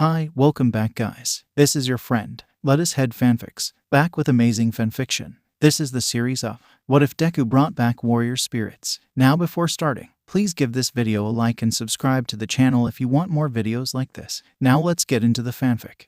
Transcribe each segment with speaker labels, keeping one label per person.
Speaker 1: Hi, welcome back guys. This is your friend, Let Us Head Fanfics, back with amazing fanfiction. This is the series of What If Deku Brought Back Warrior Spirits. Now before starting, please give this video a like and subscribe to the channel if you want more videos like this. Now let's get into the fanfic.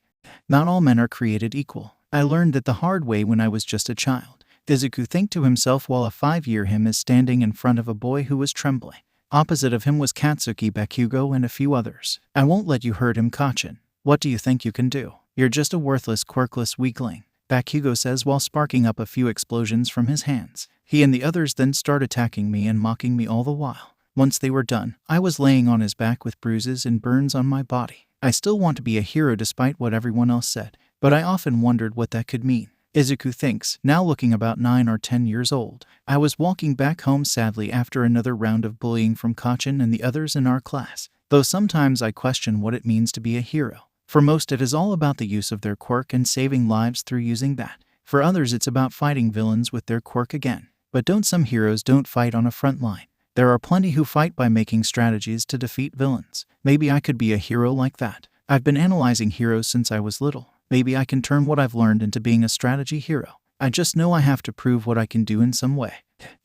Speaker 1: Not all men are created equal. I learned that the hard way when I was just a child. Izuku think to himself while a 5-year him is standing in front of a boy who was trembling. Opposite of him was Katsuki Bakugo and a few others. I won't let you hurt him, Kachin. What do you think you can do? You're just a worthless, quirkless weakling, Bakugo says while sparking up a few explosions from his hands. He and the others then start attacking me and mocking me all the while. Once they were done, I was laying on his back with bruises and burns on my body. I still want to be a hero despite what everyone else said, but I often wondered what that could mean. Izuku thinks, now looking about 9 or 10 years old. I was walking back home sadly after another round of bullying from Kachin and the others in our class, though sometimes I question what it means to be a hero. For most it is all about the use of their quirk and saving lives through using that. For others it's about fighting villains with their quirk again. But don't some heroes don't fight on a front line? There are plenty who fight by making strategies to defeat villains. Maybe I could be a hero like that. I've been analyzing heroes since I was little. Maybe I can turn what I've learned into being a strategy hero. I just know I have to prove what I can do in some way.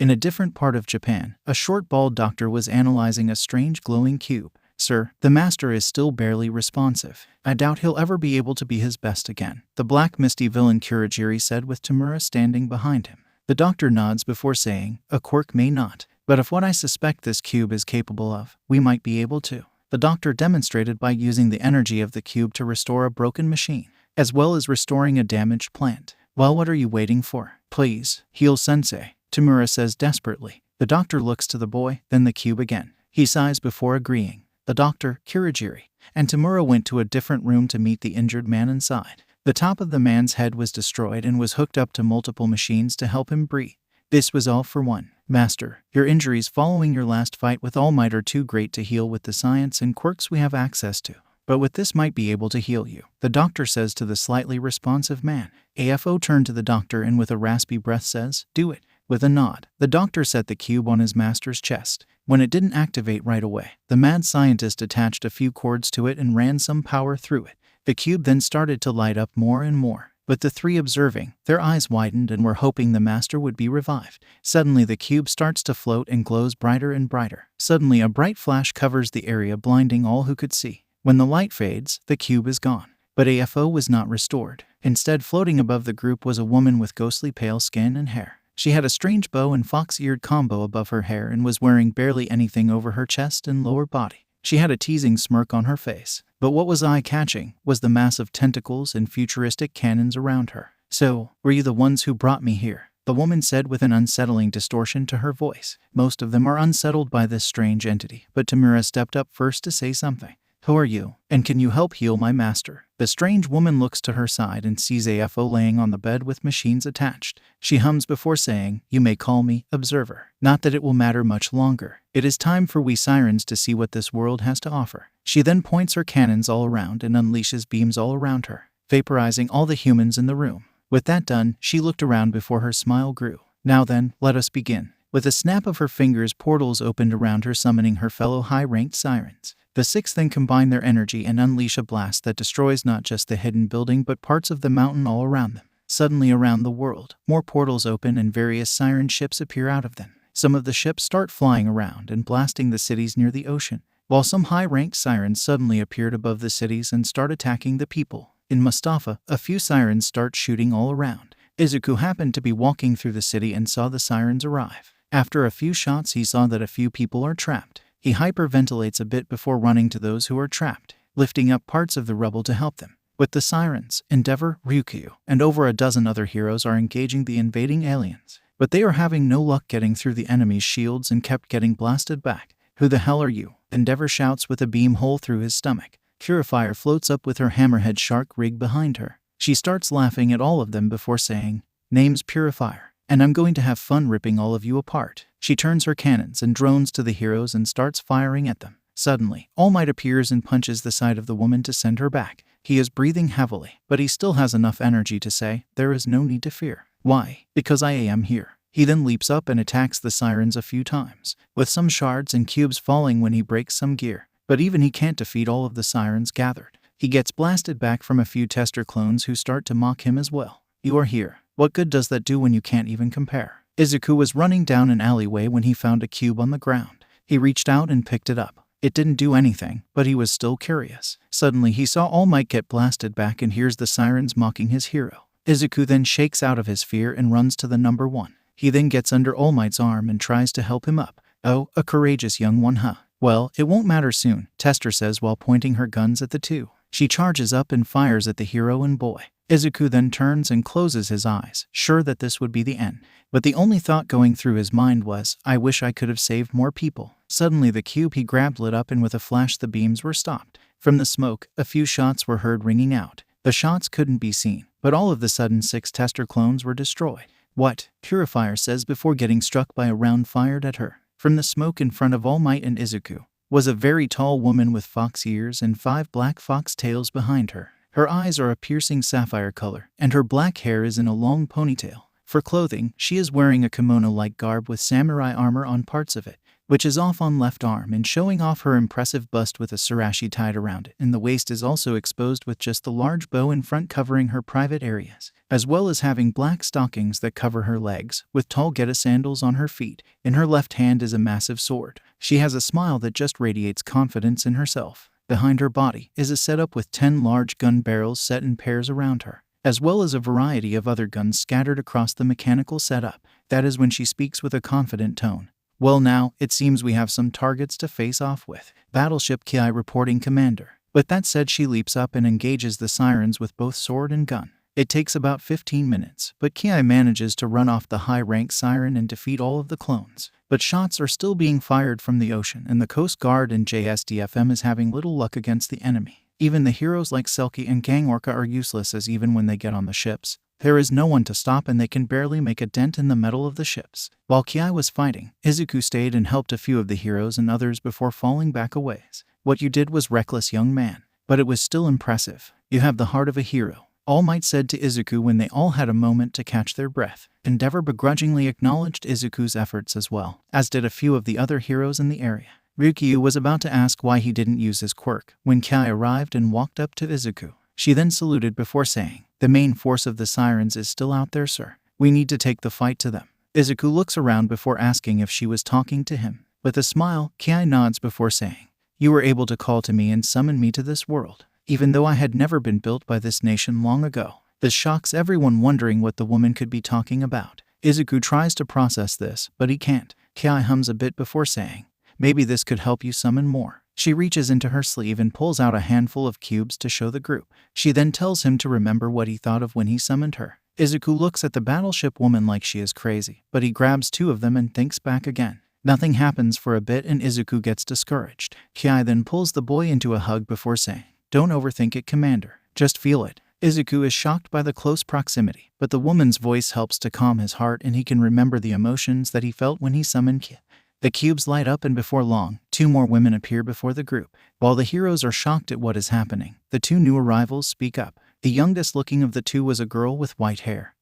Speaker 1: In a different part of Japan, a short bald doctor was analyzing a strange glowing cube. Sir, the master is still barely responsive. I doubt he'll ever be able to be his best again, the black misty villain Kurogiri said with Tamura standing behind him. The doctor nods before saying, a quirk may not, but if what I suspect this cube is capable of, we might be able to. The doctor demonstrated by using the energy of the cube to restore a broken machine, as well as restoring a damaged plant. Well, what are you waiting for? Please, heal Sensei, Tamura says desperately. The doctor looks to the boy, then the cube again. He sighs before agreeing. The doctor, Kurogiri, and Tamura went to a different room to meet the injured man inside. The top of the man's head was destroyed and was hooked up to multiple machines to help him breathe. This was all for one. Master, your injuries following your last fight with All Might are too great to heal with the science and quirks we have access to. But with this might be able to heal you, the doctor says to the slightly responsive man. AFO turned to the doctor and with a raspy breath says, do it. With a nod, the doctor set the cube on his master's chest. When it didn't activate right away, the mad scientist attached a few cords to it and ran some power through it. The cube then started to light up more and more. But the three observing, their eyes widened and were hoping the master would be revived. Suddenly the cube starts to float and glows brighter and brighter. Suddenly a bright flash covers the area, blinding all who could see. When the light fades, the cube is gone. But AFO was not restored. Instead, floating above the group was a woman with ghostly pale skin and hair. She had a strange bow and fox-eared combo above her hair and was wearing barely anything over her chest and lower body. She had a teasing smirk on her face. But what was eye-catching was the massive tentacles and futuristic cannons around her. So, were you the ones who brought me here? The woman said with an unsettling distortion to her voice. Most of them are unsettled by this strange entity, but Tamura stepped up first to say something. Who are you, and can you help heal my master? The strange woman looks to her side and sees AFO laying on the bed with machines attached. She hums before saying, you may call me Observer. Not that it will matter much longer. It is time for we sirens to see what this world has to offer. She then points her cannons all around and unleashes beams all around her, vaporizing all the humans in the room. With that done, she looked around before her smile grew. Now then, let us begin. With a snap of her fingers, portals opened around her, summoning her fellow high-ranked sirens. The six then combine their energy and unleash a blast that destroys not just the hidden building but parts of the mountain all around them. Suddenly around the world, more portals open and various siren ships appear out of them. Some of the ships start flying around and blasting the cities near the ocean, while some high-ranked sirens suddenly appeared above the cities and start attacking the people. In Mustafa, a few sirens start shooting all around. Izuku happened to be walking through the city and saw the sirens arrive. After a few shots he saw that a few people are trapped. He hyperventilates a bit before running to those who are trapped, lifting up parts of the rubble to help them. With the sirens, Endeavor, Ryukyu, and over a dozen other heroes are engaging the invading aliens. But they are having no luck getting through the enemy's shields and kept getting blasted back. Who the hell are you? Endeavor shouts with a beam hole through his stomach. Purifier floats up with her hammerhead shark rig behind her. She starts laughing at all of them before saying, name's Purifier, and I'm going to have fun ripping all of you apart. She turns her cannons and drones to the heroes and starts firing at them. Suddenly, All Might appears and punches the side of the woman to send her back. He is breathing heavily, but he still has enough energy to say, there is no need to fear. Why? Because I am here. He then leaps up and attacks the sirens a few times, with some shards and cubes falling when he breaks some gear. But even he can't defeat all of the sirens gathered. He gets blasted back from a few tester clones who start to mock him as well. You are here. What good does that do when you can't even compare? Izuku was running down an alleyway when he found a cube on the ground. He reached out and picked it up. It didn't do anything, but he was still curious. Suddenly he saw All Might get blasted back and hears the sirens mocking his hero. Izuku then shakes out of his fear and runs to the number 1. He then gets under All Might's arm and tries to help him up. Oh, a courageous young one, huh? Well, it won't matter soon, Tester says while pointing her guns at the two. She charges up and fires at the hero and boy. Izuku then turns and closes his eyes, sure that this would be the end. But the only thought going through his mind was, I wish I could have saved more people. Suddenly the cube he grabbed lit up and with a flash the beams were stopped. From the smoke, a few shots were heard ringing out. The shots couldn't be seen, but all of the sudden 6 tester clones were destroyed. What? Purifier says before getting struck by a round fired at her. From the smoke in front of All Might and Izuku was a very tall woman with fox ears and 5 black fox tails behind her. Her eyes are a piercing sapphire color, and her black hair is in a long ponytail. For clothing, she is wearing a kimono-like garb with samurai armor on parts of it, which is off on left arm and showing off her impressive bust with a surashi tied around it, and the waist is also exposed with just the large bow in front covering her private areas, as well as having black stockings that cover her legs, with tall Geta sandals on her feet. In her left hand is a massive sword. She has a smile that just radiates confidence in herself. Behind her body is a setup with 10 large gun barrels set in pairs around her, as well as a variety of other guns scattered across the mechanical setup. That is when she speaks with a confident tone. Well now, it seems we have some targets to face off with. Battleship Ki reporting commander. But that said, she leaps up and engages the sirens with both sword and gun. It takes about 15 minutes, but Ki manages to run off the high-rank siren and defeat all of the clones. But shots are still being fired from the ocean, and the Coast Guard and JSDFM is having little luck against the enemy. Even the heroes like Selkie and Gang Orca are useless, as even when they get on the ships, there is no one to stop and they can barely make a dent in the metal of the ships. While Ki was fighting, Izuku stayed and helped a few of the heroes and others before falling back a ways. What you did was reckless, young man, but it was still impressive. You have the heart of a hero, All Might said to Izuku when they all had a moment to catch their breath. Endeavor begrudgingly acknowledged Izuku's efforts as well, as did a few of the other heroes in the area. Ryukyu was about to ask why he didn't use his quirk when Ki arrived and walked up to Izuku. She then saluted before saying, "The main force of the sirens is still out there, sir. We need to take the fight to them." Izuku looks around before asking if she was talking to him. With a smile, Ki nods before saying, "You were able to call to me and summon me to this world, even though I had never been built by this nation long ago." This shocks everyone, wondering what the woman could be talking about. Izuku tries to process this, but he can't. Ki hums a bit before saying, "Maybe this could help you summon more." She reaches into her sleeve and pulls out a handful of cubes to show the group. She then tells him to remember what he thought of when he summoned her. Izuku looks at the battleship woman like she is crazy, but he grabs 2 of them and thinks back again. Nothing happens for a bit and Izuku gets discouraged. Ki then pulls the boy into a hug before saying, "Don't overthink it, Commander. Just feel it." Izuku is shocked by the close proximity, but the woman's voice helps to calm his heart and he can remember the emotions that he felt when he summoned Ki. The cubes light up and before long, 2 more women appear before the group. While the heroes are shocked at what is happening, the 2 new arrivals speak up. The youngest looking of the 2 was a girl with white hair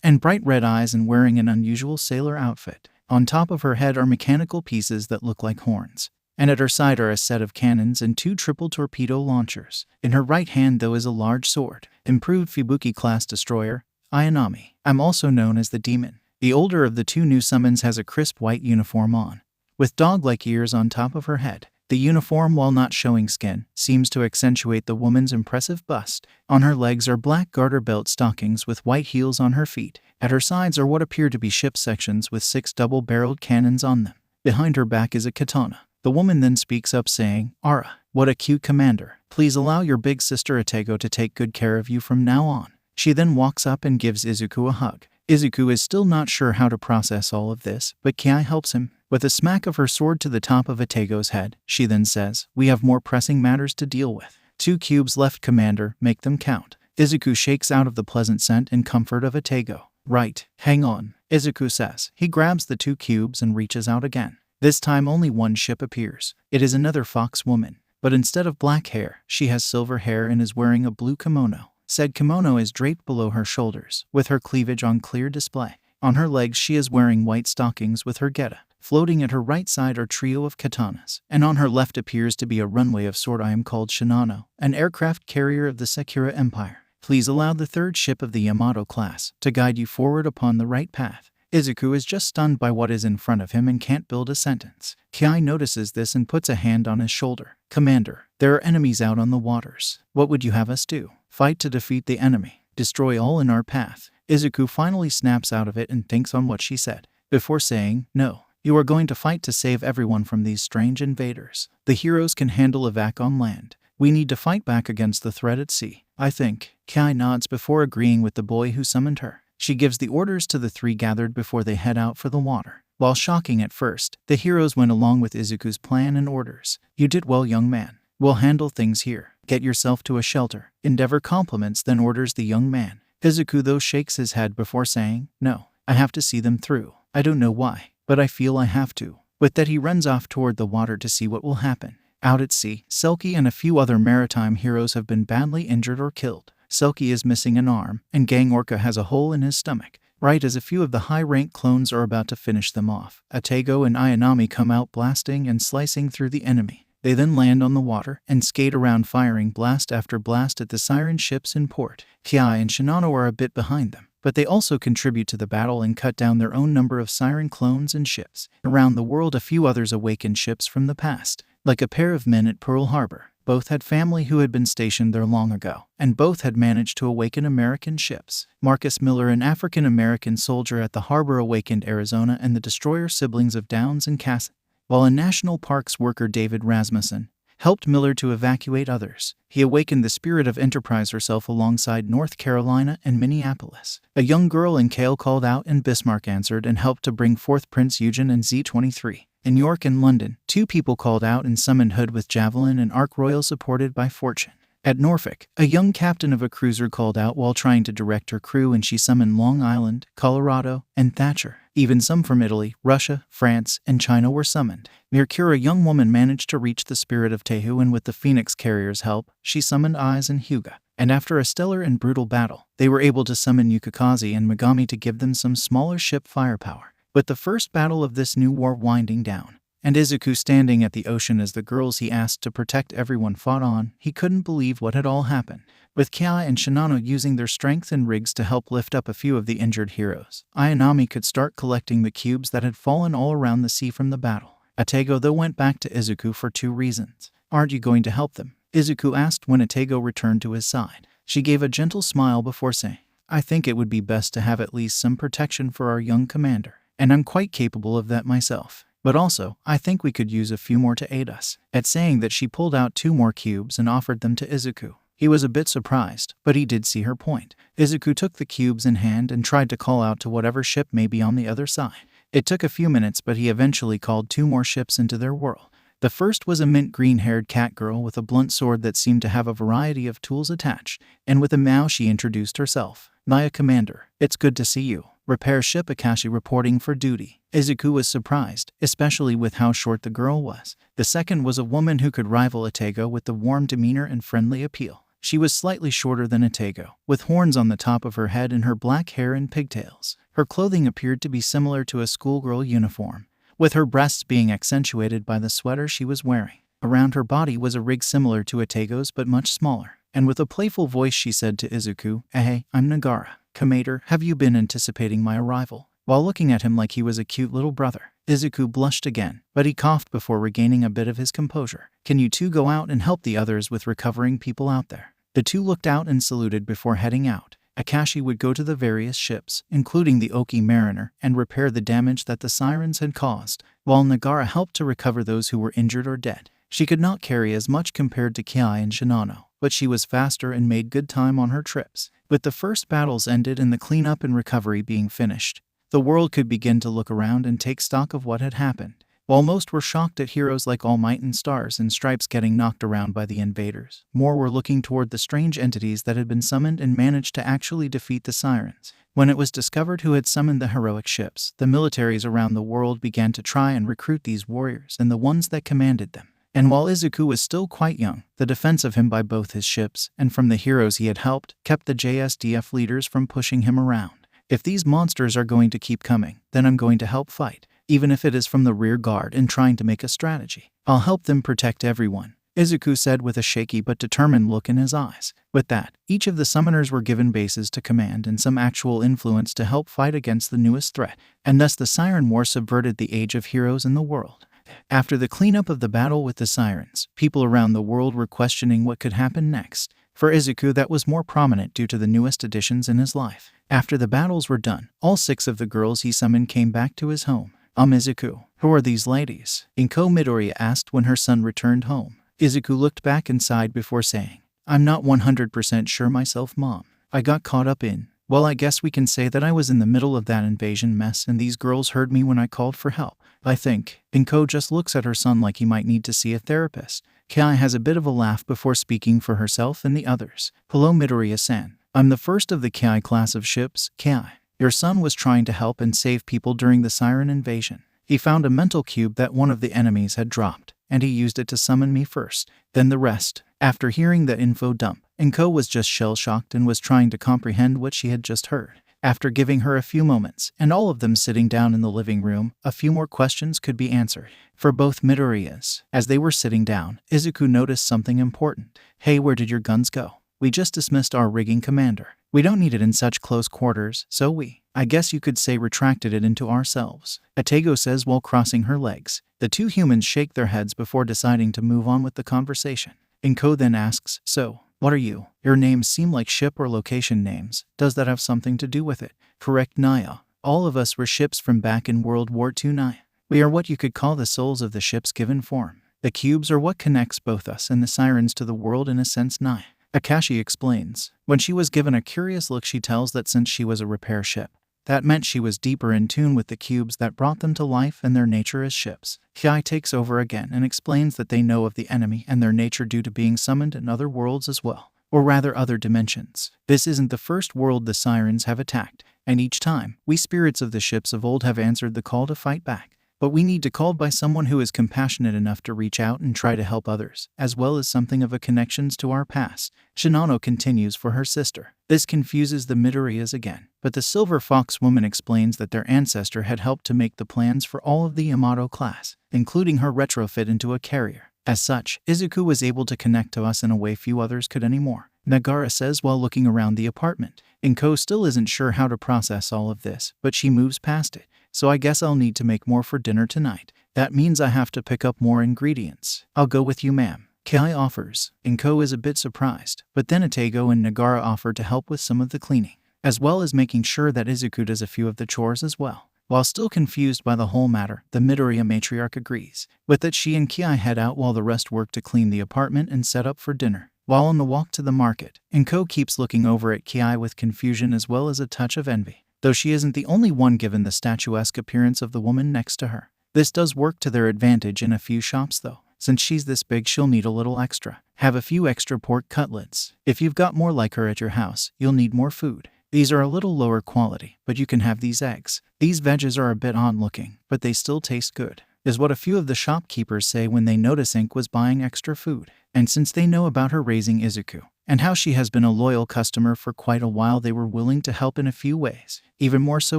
Speaker 1: and bright red eyes and wearing an unusual sailor outfit. On top of her head are mechanical pieces that look like horns, and at her side are a set of cannons and 2 triple torpedo launchers. In her right hand though is a large sword, improved Fubuki-class destroyer, Ayanami. I'm also known as the Demon. The older of the 2 new summons has a crisp white uniform on, with dog-like ears on top of her head. The uniform, while not showing skin, seems to accentuate the woman's impressive bust. On her legs are black garter belt stockings with white heels on her feet. At her sides are what appear to be ship sections with 6 double-barreled cannons on them. Behind her back is a katana. The woman then speaks up saying, "Ara, what a cute commander. Please allow your big sister Atego to take good care of you from now on." She then walks up and gives Izuku a hug. Izuku is still not sure how to process all of this, but Ki helps him. With a smack of her sword to the top of Atego's head, she then says, "We have more pressing matters to deal with. 2 cubes left, Commander, make them count." Izuku shakes out of the pleasant scent and comfort of Atego. "Right, hang on," Izuku says. He grabs the 2 cubes and reaches out again. This time only 1 ship appears. It is another fox woman, but instead of black hair, she has silver hair and is wearing a blue kimono. Said kimono is draped below her shoulders, with her cleavage on clear display. On her legs she is wearing white stockings with her getup. Floating at her right side are a trio of katanas, and on her left appears to be a runway of sword. I am called Shinano, an aircraft carrier of the Sakura Empire. Please allow the third ship of the Yamato class to guide you forward upon the right path. Izuku is just stunned by what is in front of him and can't build a sentence. Kai notices this and puts a hand on his shoulder. Commander, there are enemies out on the waters. What would you have us do? Fight to defeat the enemy. Destroy all in our path. Izuku finally snaps out of it and thinks on what she said, before saying, no, you are going to fight to save everyone from these strange invaders. The heroes can handle evac on land. We need to fight back against the threat at sea. I think. Kai nods before agreeing with the boy who summoned her. She gives the orders to the three gathered before they head out for the water. While shocking at first, the heroes went along with Izuku's plan and orders. You did well, young man. We'll handle things here. Get yourself to a shelter. Endeavor compliments, then orders the young man. Izuku though shakes his head before saying, no, I have to see them through. I don't know why, but I feel I have to. With that he runs off toward the water to see what will happen. Out at sea, Selkie and a few other maritime heroes have been badly injured or killed. Selkie is missing an arm, and Gang Orca has a hole in his stomach. Right as a few of the high-rank clones are about to finish them off, Atego and Ayanami come out blasting and slicing through the enemy. They then land on the water and skate around firing blast after blast at the siren ships in port. Kiai and Shinano are a bit behind them, but they also contribute to the battle and cut down their own number of siren clones and ships. Around the world a few others awaken ships from the past, like a pair of men at Pearl Harbor. Both had family who had been stationed there long ago, and both had managed to awaken American ships. Marcus Miller, an African-American soldier at the harbor, awakened Arizona and the destroyer siblings of Downs and Cass, while a National Parks worker, David Rasmussen, helped Miller to evacuate others. He awakened the Spirit of Enterprise herself alongside North Carolina and Minneapolis. A young girl in Kale called out and Bismarck answered and helped to bring forth Prince Eugen and Z-23. In York and London, two people called out and summoned Hood with Javelin and Ark Royal supported by Fortune. At Norfolk, a young captain of a cruiser called out while trying to direct her crew, and she summoned Long Island, Colorado, and Thatcher. Even some from Italy, Russia, France, and China were summoned. Near Kure, a young woman managed to reach the Spirit of Tehu, and with the Phoenix Carrier's help, she summoned Aiz and Hyuga. And after a stellar and brutal battle, they were able to summon Yukikaze and Megami to give them some smaller ship firepower. With the first battle of this new war winding down, and Izuku standing at the ocean as the girls he asked to protect everyone fought on, he couldn't believe what had all happened. With Kai and Shinano using their strength and rigs to help lift up a few of the injured heroes, Ayanami could start collecting the cubes that had fallen all around the sea from the battle. Atego though went back to Izuku for two reasons. Aren't you going to help them? Izuku asked when Atego returned to his side. She gave a gentle smile before saying, I think it would be best to have at least some protection for our young commander. And I'm quite capable of that myself. But also, I think we could use a few more to aid us. At saying that, she pulled out two more cubes and offered them to Izuku. He was a bit surprised, but he did see her point. Izuku took the cubes in hand and tried to call out to whatever ship may be on the other side. It took a few minutes, but he eventually called two more ships into their world. The first was a mint green-haired cat girl with a blunt sword that seemed to have a variety of tools attached, and with a meow she introduced herself. Naya Commander, it's good to see you. Repair ship Akashi reporting for duty. Izuku was surprised, especially with how short the girl was. The second was a woman who could rival Atego with the warm demeanor and friendly appeal. She was slightly shorter than Atego, with horns on the top of her head and her black hair and pigtails. Her clothing appeared to be similar to a schoolgirl uniform, with her breasts being accentuated by the sweater she was wearing. Around her body was a rig similar to Atego's but much smaller, and with a playful voice she said to Izuku, Hey, I'm Nagara. Commander, have you been anticipating my arrival? While looking at him like he was a cute little brother, Izuku blushed again, but he coughed before regaining a bit of his composure. Can you two go out and help the others with recovering people out there? The two looked out and saluted before heading out. Akashi would go to the various ships, including the Oki Mariner, and repair the damage that the sirens had caused, while Nagara helped to recover those who were injured or dead. She could not carry as much compared to Kiai and Shinano, but she was faster and made good time on her trips. With the first battles ended and the cleanup and recovery being finished, the world could begin to look around and take stock of what had happened. While most were shocked at heroes like All Might and Stars and Stripes getting knocked around by the invaders, more were looking toward the strange entities that had been summoned and managed to actually defeat the sirens. When it was discovered who had summoned the heroic ships, the militaries around the world began to try and recruit these warriors and the ones that commanded them. And while Izuku was still quite young, the defense of him by both his ships and from the heroes he had helped kept the JSDF leaders from pushing him around. If these monsters are going to keep coming, then I'm going to help fight. even if it is from the rear guard and trying to make a strategy. I'll help them protect everyone, Izuku said with a shaky but determined look in his eyes. With that, each of the summoners were given bases to command and some actual influence to help fight against the newest threat, and thus the Siren War subverted the age of heroes in the world. After the cleanup of the battle with the Sirens, people around the world were questioning what could happen next. For Izuku, that was more prominent due to the newest additions in his life. After the battles were done, all 6 of the girls he summoned came back to his home. Izuku, who are these ladies? Inko Midoriya asked when her son returned home. Izuku looked back and sighed before saying, I'm not 100% sure myself, Mom. I got caught up in, well, I guess we can say that I was in the middle of that invasion mess and these girls heard me when I called for help. I think. Inko just looks at her son like he might need to see a therapist. Kai has a bit of a laugh before speaking for herself and the others. Hello, Midoriya-san. I'm the first of the Kai class of ships, Kai. Your son was trying to help and save people during the Siren invasion. He found a mental cube that one of the enemies had dropped, and he used it to summon me first, then the rest. After hearing the info dump, Inko was just shell-shocked and was trying to comprehend what she had just heard. After giving her a few moments, and all of them sitting down in the living room, a few more questions could be answered. For both Midoriyas, as they were sitting down, Izuku noticed something important. Hey, where did your guns go? We just dismissed our rigging commander. We don't need it in such close quarters, so I guess you could say, retracted it into ourselves, Atego says while crossing her legs. The 2 humans shake their heads before deciding to move on with the conversation. Inko then asks, so, what are you? Your names seem like ship or location names. Does that have something to do with it? Correct, Naya. All of us were ships from back in World War II, Naya. We are what you could call the souls of the ship's given form. The cubes are what connects both us and the Sirens to the world in a sense, Naya. Akashi explains. When she was given a curious look, she tells that since she was a repair ship, that meant she was deeper in tune with the cubes that brought them to life and their nature as ships. Kai takes over again and explains that they know of the enemy and their nature due to being summoned in other worlds as well, or rather other dimensions. This isn't the first world the Sirens have attacked, and each time, we spirits of the ships of old have answered the call to fight back. But we need to call by someone who is compassionate enough to reach out and try to help others, as well as something of a connections to our past. Shinano continues for her sister. This confuses the Midoriyas again, but the Silver Fox woman explains that their ancestor had helped to make the plans for all of the Yamato class, including her retrofit into a carrier. As such, Izuku was able to connect to us in a way few others could anymore, Nagara says while looking around the apartment. Inko still isn't sure how to process all of this, but she moves past it. So I guess I'll need to make more for dinner tonight. That means I have to pick up more ingredients. I'll go with you, ma'am, Kai offers. Inko is a bit surprised, but then Atego and Nagara offer to help with some of the cleaning, as well as making sure that Izuku does a few of the chores as well. While still confused by the whole matter, the Midoriya matriarch agrees. With it, she and Kai head out while the rest work to clean the apartment and set up for dinner. While on the walk to the market, Inko keeps looking over at Kai with confusion as well as a touch of envy, though she isn't the only one given the statuesque appearance of the woman next to her. This does work to their advantage in a few shops though. Since she's this big, she'll need a little extra. Have a few extra pork cutlets. If you've got more like her at your house, you'll need more food. These are a little lower quality, but you can have these eggs. These veggies are a bit odd looking, but they still taste good, is what a few of the shopkeepers say when they notice Ink was buying extra food. And since they know about her raising Izuku, and how she has been a loyal customer for quite a while, they were willing to help in a few ways. Even more so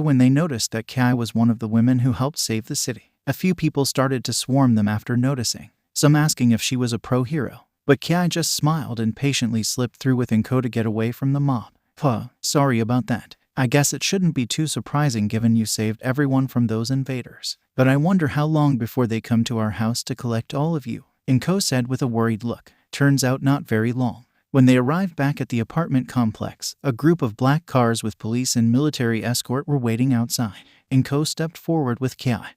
Speaker 1: when they noticed that Kai was one of the women who helped save the city. A few people started to swarm them after noticing, some asking if she was a pro-hero. But Kai just smiled and patiently slipped through with Inko to get away from the mob. Sorry about that. I guess it shouldn't be too surprising given you saved everyone from those invaders. But I wonder how long before they come to our house to collect all of you, Inko said with a worried look. Turns out not very long. When they arrived back at the apartment complex, a group of black cars with police and military escort were waiting outside. Inko stepped forward with Kai,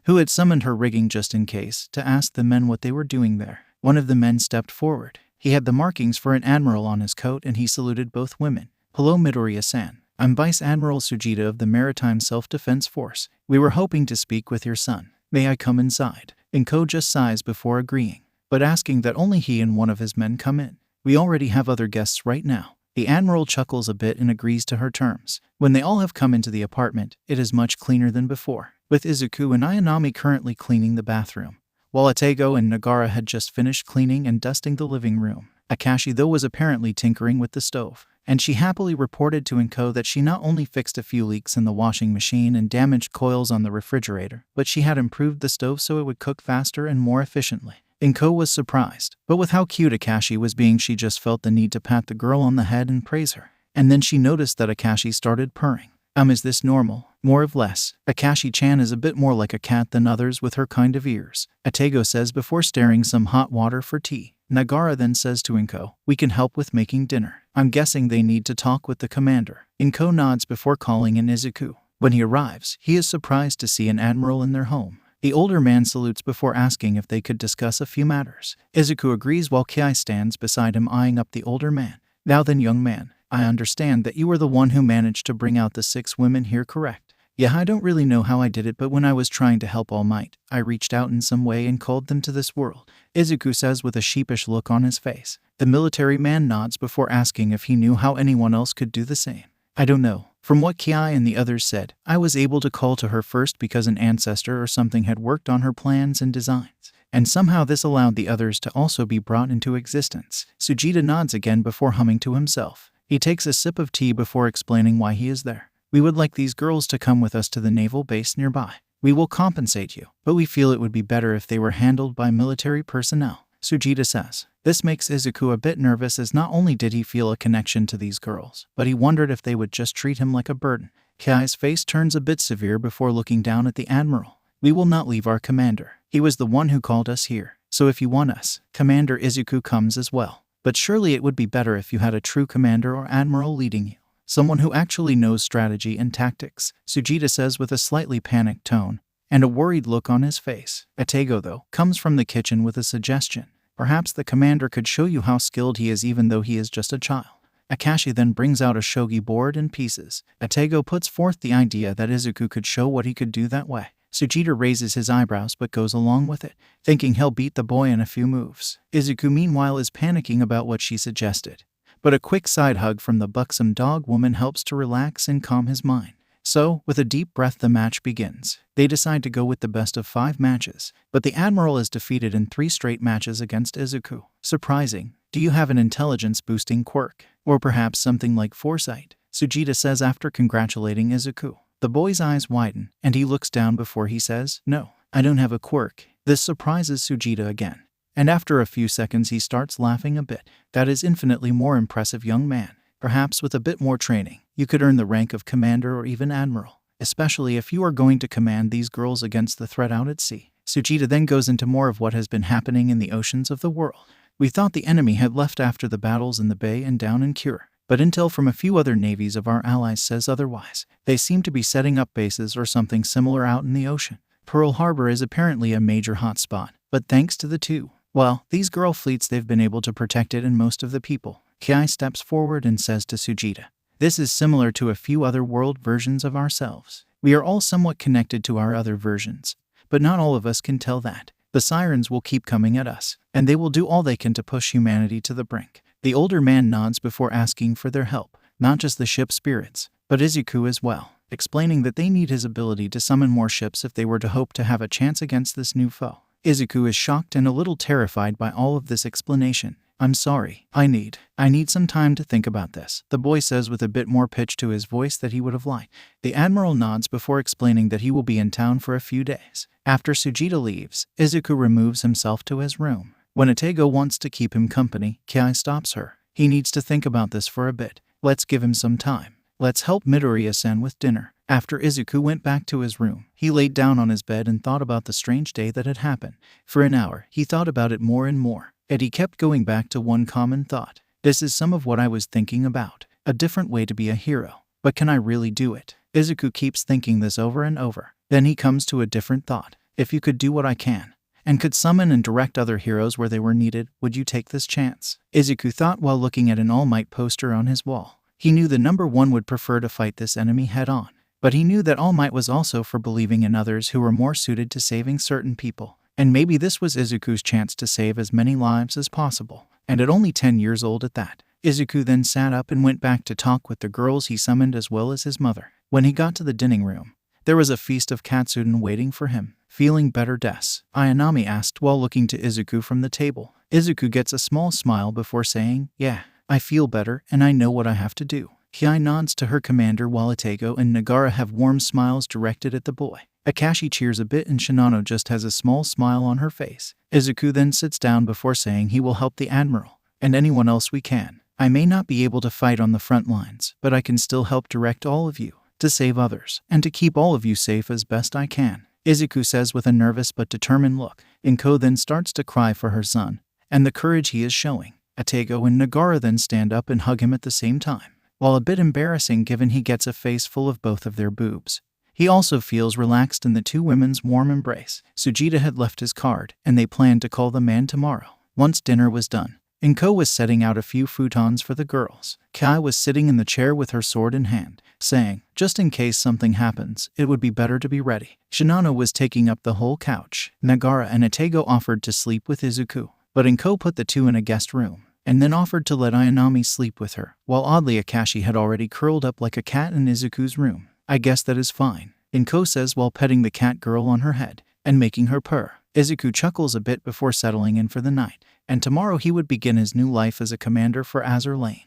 Speaker 1: who had summoned her rigging just in case, to ask the men what they were doing there. One of the men stepped forward. He had the markings for an admiral on his coat and he saluted both women. Hello, Midoriya-san. I'm Vice Admiral Sujita of the Maritime Self-Defense Force. We were hoping to speak with your son. May I come inside? Inko just sighs before agreeing, but asking that only he and one of his men come in. We already have other guests right now. The Admiral chuckles a bit and agrees to her terms. When they all have come into the apartment, it is much cleaner than before, with Izuku and Ayanami currently cleaning the bathroom, while Atego and Nagara had just finished cleaning and dusting the living room. Akashi though was apparently tinkering with the stove, and she happily reported to Inko that she not only fixed a few leaks in the washing machine and damaged coils on the refrigerator, but she had improved the stove so it would cook faster and more efficiently. Inko was surprised, but with how cute Akashi was being, she just felt the need to pat the girl on the head and praise her. And then she noticed that Akashi started purring. Is this normal? More or less. Akashi-chan is a bit more like a cat than others with her kind of ears, Atego says before stirring some hot water for tea. Nagara then says to Inko, we can help with making dinner. I'm guessing they need to talk with the commander. Inko nods before calling in Izuku. When he arrives, he is surprised to see an admiral in their home. The older man salutes before asking if they could discuss a few matters. Izuku agrees while Kai stands beside him eyeing up the older man. Now then, young man, I understand that you were the one who managed to bring out the 6 women here, correct? Yeah, I don't really know how I did it, but when I was trying to help All Might, I reached out in some way and called them to this world, Izuku says with a sheepish look on his face. The military man nods before asking if he knew how anyone else could do the same. I don't know. From what Ki and the others said, I was able to call to her first because an ancestor or something had worked on her plans and designs, and somehow this allowed the others to also be brought into existence. Sujita nods again before humming to himself. He takes a sip of tea before explaining why he is there. We would like these girls to come with us to the naval base nearby. We will compensate you, but we feel it would be better if they were handled by military personnel, Sujita says. This makes Izuku a bit nervous, as not only did he feel a connection to these girls, but he wondered if they would just treat him like a burden. Kai's face turns a bit severe before looking down at the admiral. We will not leave our commander. He was the one who called us here. So if you want us, Commander Izuku comes as well. But surely it would be better if you had a true commander or admiral leading you. Someone who actually knows strategy and tactics, Sujita says with a slightly panicked tone, and a worried look on his face. Atego, though, comes from the kitchen with a suggestion. Perhaps the commander could show you how skilled he is even though he is just a child. Akashi then brings out a shogi board and pieces. Atego puts forth the idea that Izuku could show what he could do that way. Sujita raises his eyebrows but goes along with it, thinking he'll beat the boy in a few moves. Izuku meanwhile is panicking about what she suggested, but a quick side hug from the buxom dog woman helps to relax and calm his mind. So, with a deep breath, the match begins. They decide to go with the best of 5 matches, but the Admiral is defeated in 3 straight matches against Izuku. Surprising. Do you have an intelligence-boosting quirk? Or perhaps something like foresight? Sujita says after congratulating Izuku. The boy's eyes widen, and he looks down before he says, no, I don't have a quirk. This surprises Sujita again. And after a few seconds he starts laughing a bit. That is infinitely more impressive, young man. Perhaps with a bit more training, you could earn the rank of commander or even admiral, especially if you are going to command these girls against the threat out at sea. Sujita then goes into more of what has been happening in the oceans of the world. We thought the enemy had left after the battles in the bay and down in Kure, but intel from a few other navies of our allies says otherwise. They seem to be setting up bases or something similar out in the ocean. Pearl Harbor is apparently a major hotspot, but thanks to these girl fleets, they've been able to protect it and most of the people. Kai steps forward and says to Sujita, this is similar to a few other world versions of ourselves. We are all somewhat connected to our other versions, but not all of us can tell that. The sirens will keep coming at us, and they will do all they can to push humanity to the brink. The older man nods before asking for their help, not just the ship spirits, but Izuku as well, explaining that they need his ability to summon more ships if they were to hope to have a chance against this new foe. Izuku is shocked and a little terrified by all of this explanation. I'm sorry, I need some time to think about this, the boy says with a bit more pitch to his voice that he would have liked. The admiral nods before explaining that he will be in town for a few days. After Sujita leaves, Izuku removes himself to his room. When Atego wants to keep him company, Kai stops her. He needs to think about this for a bit. Let's give him some time. Let's help Midoriya-san with dinner. After Izuku went back to his room, he laid down on his bed and thought about the strange day that had happened. For an hour, he thought about it more and more, and he kept going back to one common thought. This is some of what I was thinking about. A different way to be a hero. But can I really do it? Izuku keeps thinking this over and over. Then he comes to a different thought. If you could do what I can, and could summon and direct other heroes where they were needed, would you take this chance? Izuku thought while looking at an All Might poster on his wall. He knew the number 1 would prefer to fight this enemy head-on, but he knew that All Might was also for believing in others who were more suited to saving certain people. And maybe this was Izuku's chance to save as many lives as possible. And at only 10 years old at that, Izuku then sat up and went back to talk with the girls he summoned as well as his mother. When he got to the dining room, there was a feast of katsudon waiting for him. Feeling better, Ayanami asked while looking to Izuku from the table. Izuku gets a small smile before saying, yeah, I feel better, and I know what I have to do. Kiai nods to her commander while Atego and Nagara have warm smiles directed at the boy. Akashi cheers a bit and Shinano just has a small smile on her face. Izuku then sits down before saying he will help the Admiral, and anyone else we can. I may not be able to fight on the front lines, but I can still help direct all of you, to save others, and to keep all of you safe as best I can, Izuku says with a nervous but determined look. Inko then starts to cry for her son, and the courage he is showing. Atego and Nagara then stand up and hug him at the same time. While a bit embarrassing given he gets a face full of both of their boobs, he also feels relaxed in the two women's warm embrace. Sujita had left his card, and they planned to call the man tomorrow. Once dinner was done, Inko was setting out a few futons for the girls. Kai was sitting in the chair with her sword in hand, saying, just in case something happens, it would be better to be ready. Shinano was taking up the whole couch. Nagara and Atego offered to sleep with Izuku, but Inko put the two in a guest room, and then offered to let Ayanami sleep with her, while oddly Akashi had already curled up like a cat in Izuku's room. I guess that is fine, Inko says while petting the cat girl on her head, and making her purr. Izuku chuckles a bit before settling in for the night, and tomorrow he would begin his new life as a commander for Azur Lane.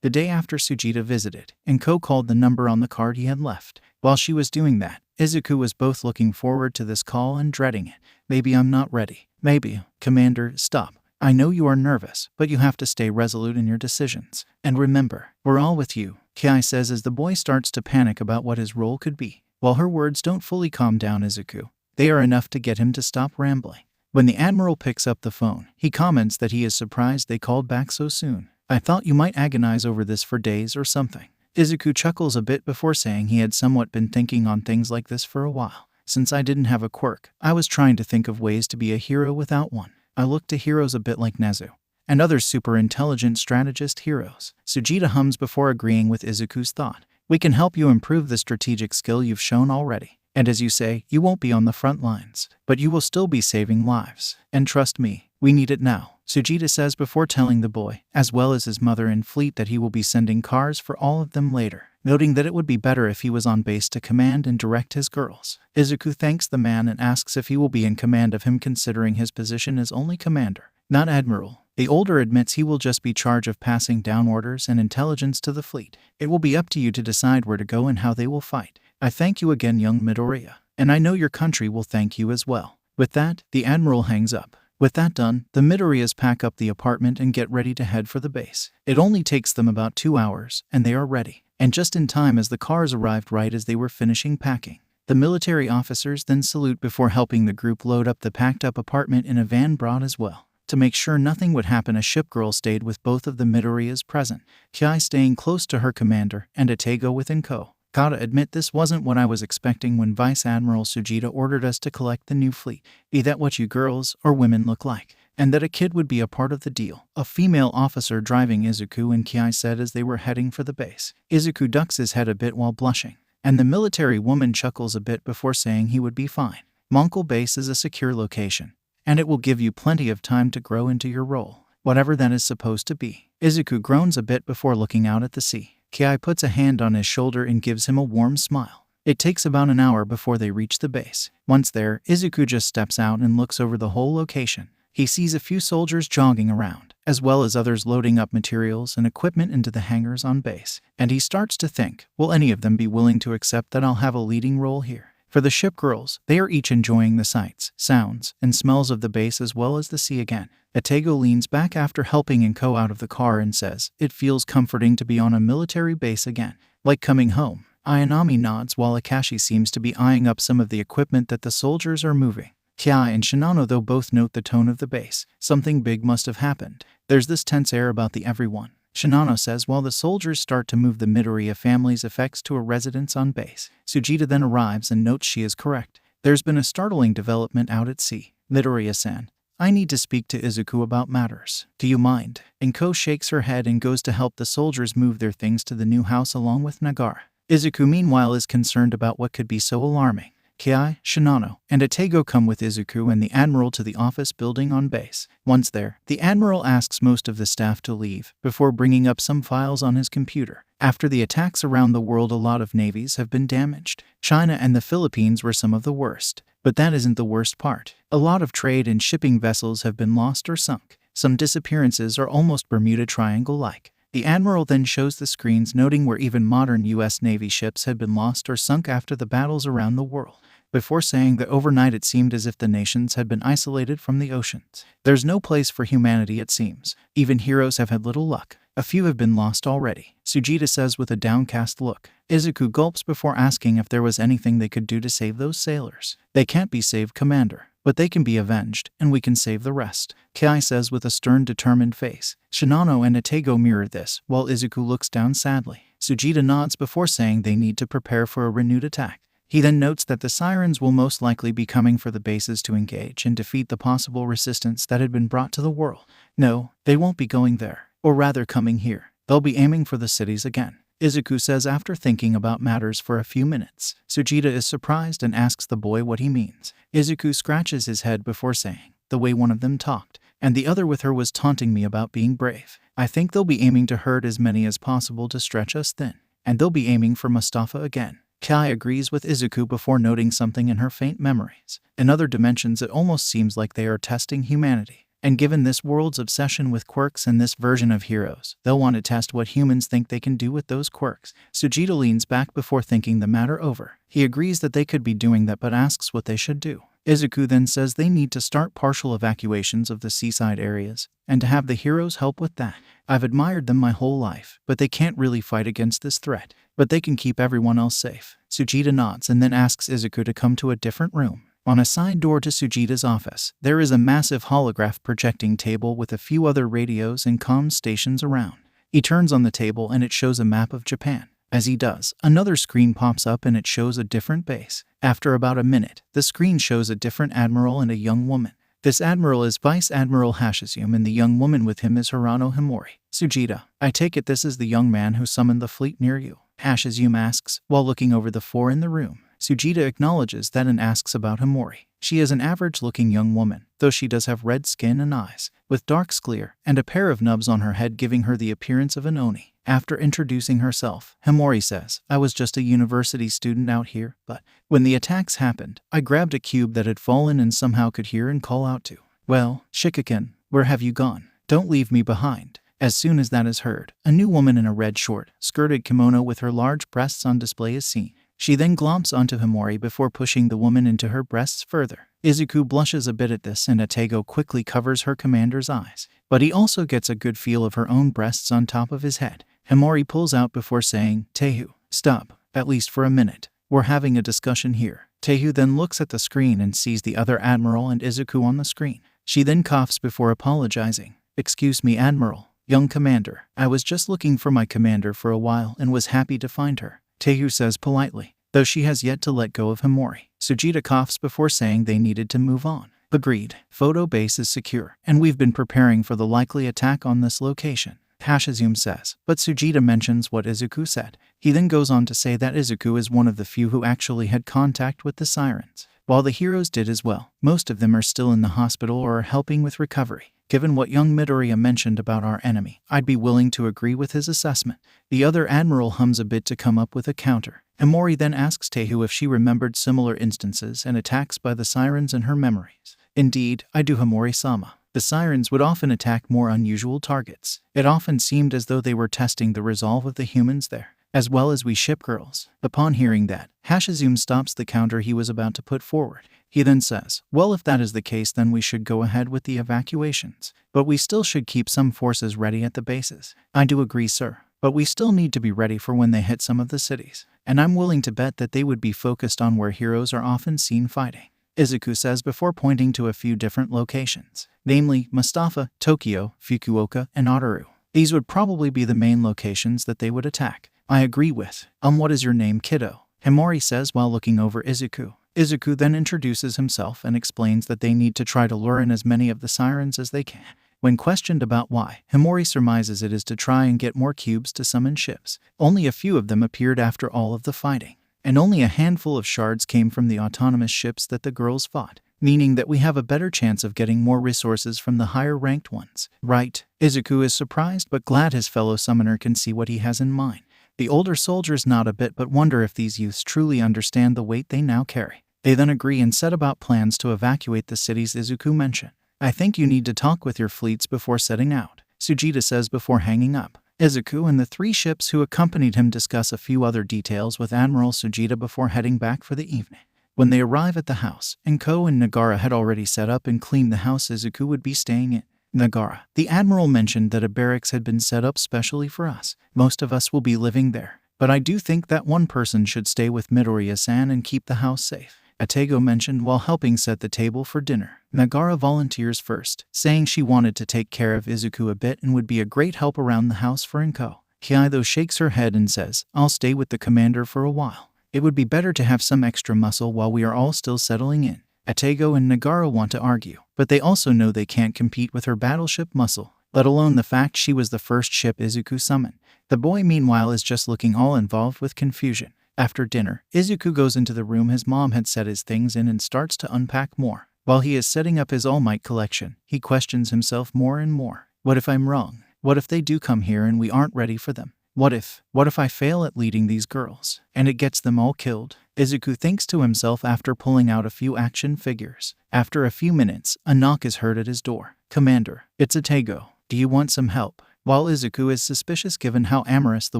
Speaker 1: The day after Sujita visited, Inko called the number on the card he had left. While she was doing that, Izuku was both looking forward to this call and dreading it. Maybe I'm not ready. Maybe. Commander, stop. I know you are nervous, but you have to stay resolute in your decisions. And remember, we're all with you, Kai says as the boy starts to panic about what his role could be. While her words don't fully calm down Izuku, they are enough to get him to stop rambling. When the Admiral picks up the phone, he comments that he is surprised they called back so soon. I thought you might agonize over this for days or something. Izuku chuckles a bit before saying he had somewhat been thinking on things like this for a while. Since I didn't have a quirk, I was trying to think of ways to be a hero without one. I look to heroes a bit like Nezu, and other super intelligent strategist heroes. Sujita hums before agreeing with Izuku's thought. We can help you improve the strategic skill you've shown already. And as you say, you won't be on the front lines, but you will still be saving lives. And trust me, we need it now, Sujita says before telling the boy, as well as his mother and fleet, that he will be sending cars for all of them later, noting that it would be better if he was on base to command and direct his girls. Izuku thanks the man and asks if he will be in command of him considering his position as only commander, not admiral. The older admits he will just be charged of passing down orders and intelligence to the fleet. It will be up to you to decide where to go and how they will fight. I thank you again, young Midoriya, and I know your country will thank you as well. With that, the Admiral hangs up. With that done, the Midoriyas pack up the apartment and get ready to head for the base. It only takes them about 2 hours, and they are ready. And just in time as the cars arrived right as they were finishing packing. The military officers then salute before helping the group load up the packed-up apartment in a van brought as well. To make sure nothing would happen, a ship girl stayed with both of the Midoriyas present, Kai staying close to her commander and Atego with Inko. Gotta admit this wasn't what I was expecting when Vice Admiral Sujita ordered us to collect the new fleet. Be that what you girls or women look like, and that a kid would be a part of the deal. A female officer driving Izuku and Kai said as they were heading for the base. Izuku ducks his head a bit while blushing, and the military woman chuckles a bit before saying he would be fine. Mongol Base is a secure location, and it will give you plenty of time to grow into your role, whatever that is supposed to be. Izuku groans a bit before looking out at the sea. Kai puts a hand on his shoulder and gives him a warm smile. It takes about an hour before they reach the base. Once there, Izuku just steps out and looks over the whole location. He sees a few soldiers jogging around, as well as others loading up materials and equipment into the hangars on base. And he starts to think, will any of them be willing to accept that I'll have a leading role here? For the ship girls, they are each enjoying the sights, sounds, and smells of the base as well as the sea again. Atego leans back after helping Inko out of the car and says, it feels comforting to be on a military base again, like coming home. Ayanami nods while Akashi seems to be eyeing up some of the equipment that the soldiers are moving. Kai and Shinano though both note the tone of the base. Something big must have happened. There's this tense air about the everyone, Shinano says while the soldiers start to move the Midoriya family's effects to a residence on base. Sujita then arrives and notes she is correct. There's been a startling development out at sea. Midoriya-san, I need to speak to Izuku about matters. Do you mind? Inko shakes her head and goes to help the soldiers move their things to the new house along with Nagara. Izuku meanwhile is concerned about what could be so alarming. Kai, Shinano, and Atego come with Izuku and the Admiral to the office building on base. Once there, the Admiral asks most of the staff to leave, before bringing up some files on his computer. After the attacks around the world, a lot of navies have been damaged. China and the Philippines were some of the worst. But that isn't the worst part. A lot of trade and shipping vessels have been lost or sunk. Some disappearances are almost Bermuda Triangle-like. The admiral then shows the screens noting where even modern US Navy ships had been lost or sunk after the battles around the world, before saying that overnight it seemed as if the nations had been isolated from the oceans. There's no place for humanity, it seems. Even heroes have had little luck. A few have been lost already, Sujita says with a downcast look. Izuku gulps before asking if there was anything they could do to save those sailors. They can't be saved, Commander, but they can be avenged, and we can save the rest, Kai says with a stern, determined face. Shinano and Atego mirror this, while Izuku looks down sadly. Sujita nods before saying they need to prepare for a renewed attack. He then notes that the Sirens will most likely be coming for the bases to engage and defeat the possible resistance that had been brought to the world. No, they won't be going there, or rather coming here. They'll be aiming for the cities again, Izuku says after thinking about matters for a few minutes. Sujita is surprised and asks the boy what he means. Izuku scratches his head before saying, the way one of them talked, and the other with her was taunting me about being brave. I think they'll be aiming to hurt as many as possible to stretch us thin, and they'll be aiming for Mustafa again. Kai agrees with Izuku before noting something in her faint memories. In other dimensions, it almost seems like they are testing humanity. And given this world's obsession with quirks and this version of heroes, they'll want to test what humans think they can do with those quirks. Sujita leans back before thinking the matter over. He agrees that they could be doing that but asks what they should do. Izuku then says they need to start partial evacuations of the seaside areas, and to have the heroes help with that. I've admired them my whole life, but they can't really fight against this threat. But they can keep everyone else safe. Sujita nods and then asks Izuku to come to a different room. On a side door to Sujita's office, there is a massive holograph projecting table with a few other radios and comm stations around. He turns on the table and it shows a map of Japan. As he does, another screen pops up and it shows a different base. After about a minute, the screen shows a different admiral and a young woman. This admiral is Vice Admiral Hashizumi and the young woman with him is Hirano Himori. Sujita, I take it this is the young man who summoned the fleet near you, Hashizumi asks, while looking over the four in the room. Sujita acknowledges that and asks about Himori. She is an average-looking young woman, though she does have red skin and eyes, with dark sclere, and a pair of nubs on her head giving her the appearance of an oni. After introducing herself, Himori says, I was just a university student out here, but when the attacks happened, I grabbed a cube that had fallen and somehow could hear and call out to. Well, Shikakin, where have you gone? Don't leave me behind. As soon as that is heard, a new woman in a red short-skirted kimono with her large breasts on display is seen. She then glomps onto Himori before pushing the woman into her breasts further. Izuku blushes a bit at this and Atego quickly covers her commander's eyes, but he also gets a good feel of her own breasts on top of his head. Himori pulls out before saying, Tehu, stop, at least for a minute. We're having a discussion here. Tehu then looks at the screen and sees the other admiral and Izuku on the screen. She then coughs before apologizing. Excuse me, Admiral. Young Commander, I was just looking for my commander for a while and was happy to find her, Tehu says politely, though she has yet to let go of Himori. Sujita coughs before saying they needed to move on. Agreed. Photo base is secure, and we've been preparing for the likely attack on this location, Hashizumi says, but Sujita mentions what Izuku said. He then goes on to say that Izuku is one of the few who actually had contact with the Sirens. While the heroes did as well, most of them are still in the hospital or are helping with recovery. Given what young Midoriya mentioned about our enemy, I'd be willing to agree with his assessment. The other admiral hums a bit to come up with a counter. Himori then asks Tehu if she remembered similar instances and attacks by the Sirens in her memories. Indeed, I do, Himori-sama. The Sirens would often attack more unusual targets. It often seemed as though they were testing the resolve of the humans there, as well as we ship girls. Upon hearing that, Hashizumi stops the counter he was about to put forward. He then says, well, if that is the case, then we should go ahead with the evacuations. But we still should keep some forces ready at the bases. I do agree, sir. But we still need to be ready for when they hit some of the cities. And I'm willing to bet that they would be focused on where heroes are often seen fighting, Izuku says before pointing to a few different locations, namely Mustafa, Tokyo, Fukuoka, and Otaru. These would probably be the main locations that they would attack. I agree with. What is your name, kiddo? Himori says while looking over Izuku. Izuku then introduces himself and explains that they need to try to lure in as many of the Sirens as they can. When questioned about why, Himori surmises it is to try and get more cubes to summon ships. Only a few of them appeared after all of the fighting, and only a handful of shards came from the autonomous ships that the girls fought, meaning that we have a better chance of getting more resources from the higher-ranked ones. Right? Izuku is surprised but glad his fellow summoner can see what he has in mind. The older soldiers nod a bit but wonder if these youths truly understand the weight they now carry. They then agree and set about plans to evacuate the cities Izuku mentioned. I think you need to talk with your fleets before setting out, Sujita says before hanging up. Izuku and the 3 ships who accompanied him discuss a few other details with Admiral Sujita before heading back for the evening. When they arrive at the house, Enko and Nagara had already set up and cleaned the house Izuku would be staying in. Nagara, the Admiral mentioned that a barracks had been set up specially for us. Most of us will be living there, but I do think that one person should stay with Midoriya-san and keep the house safe, Atego mentioned while helping set the table for dinner. Nagara volunteers first, saying she wanted to take care of Izuku a bit and would be a great help around the house for Enko. Kiai though shakes her head and says, "I'll stay with the commander for a while. It would be better to have some extra muscle while we are all still settling in." Atego and Nagara want to argue, but they also know they can't compete with her battleship muscle, let alone the fact she was the first ship Izuku summoned. The boy meanwhile is just looking all involved with confusion. After dinner, Izuku goes into the room his mom had set his things in and starts to unpack more. While he is setting up his All Might collection, he questions himself more and more. What if I'm wrong? What if they do come here and we aren't ready for them? What if I fail at leading these girls, and it gets them all killed? Izuku thinks to himself after pulling out a few action figures. After a few minutes, a knock is heard at his door. "Commander, it's Atego. Do you want some help?" While Izuku is suspicious given how amorous the